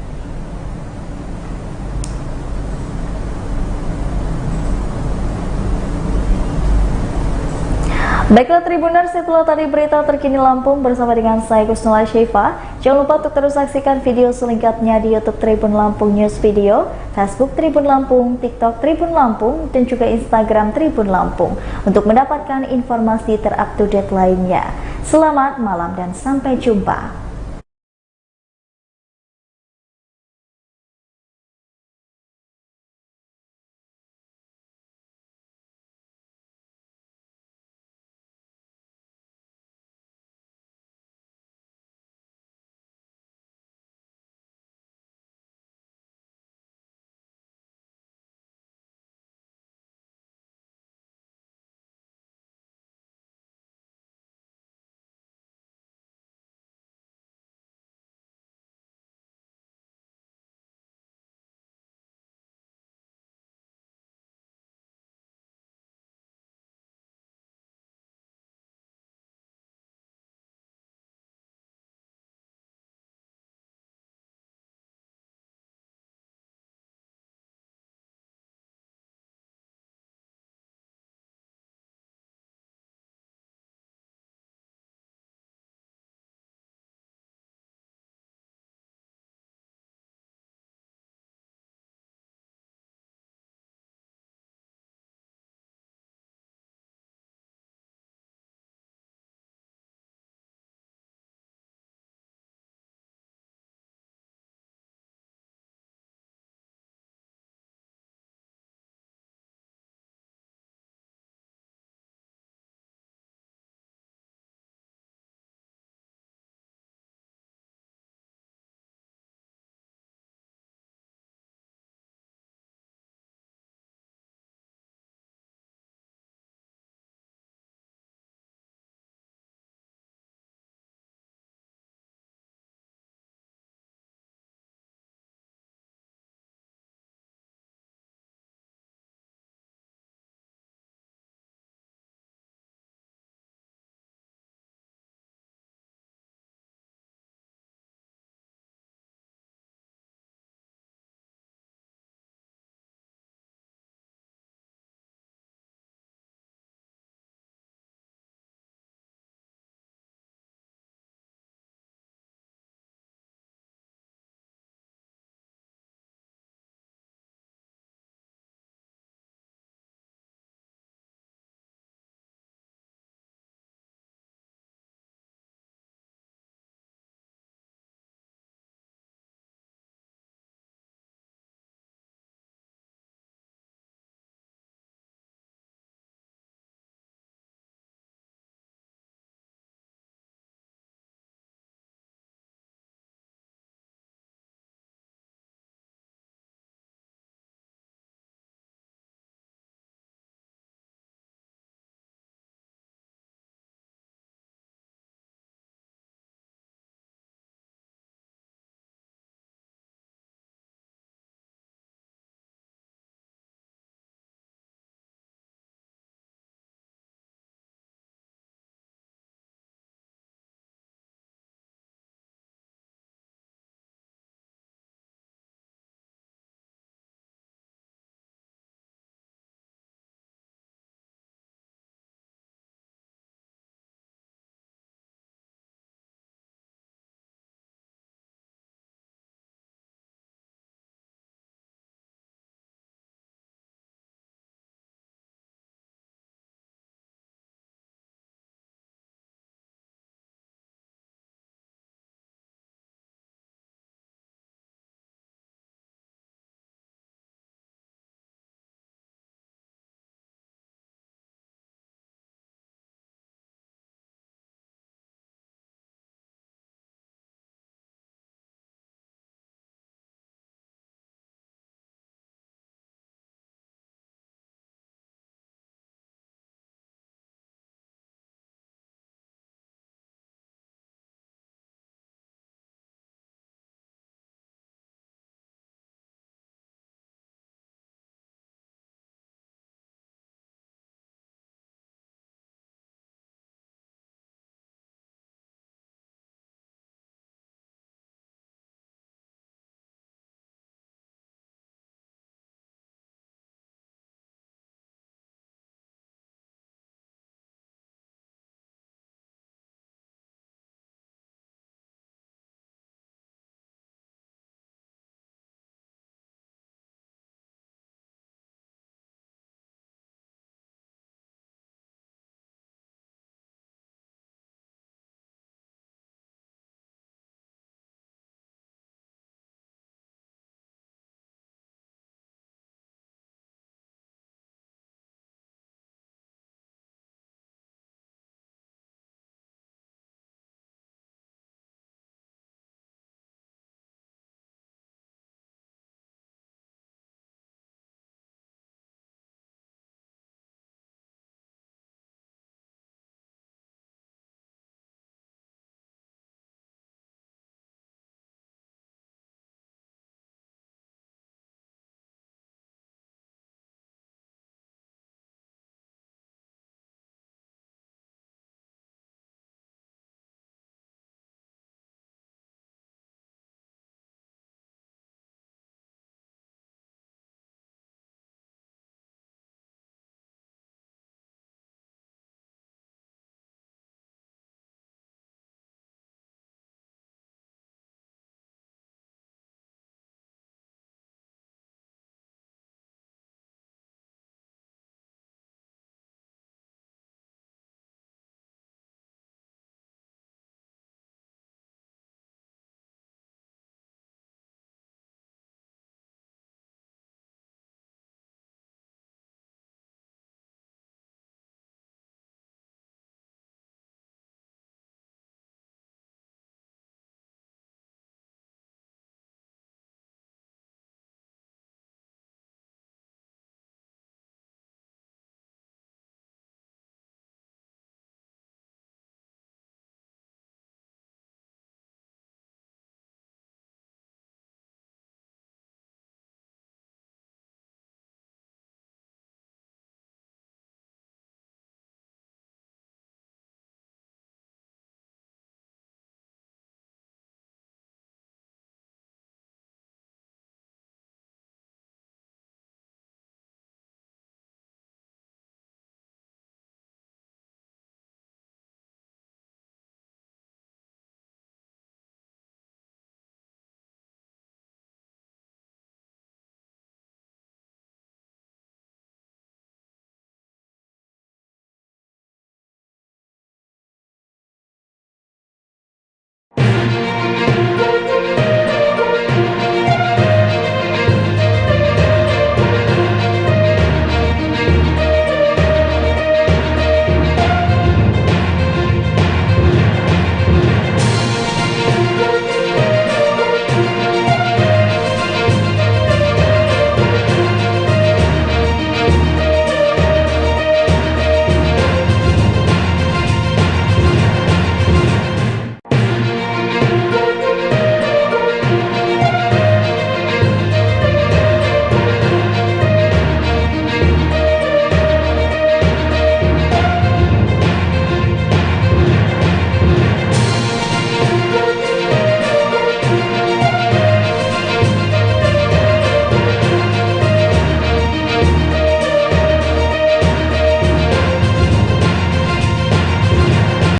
[SPEAKER 16] Baiklah Tribuners, itulah tadi berita terkini Lampung bersama dengan saya Kusnula Syifa. Jangan lupa untuk terus saksikan video selengkapnya di YouTube Tribun Lampung News Video, Facebook Tribun Lampung, TikTok Tribun Lampung, dan juga Instagram Tribun Lampung untuk mendapatkan informasi terupdate lainnya. Selamat malam dan sampai jumpa.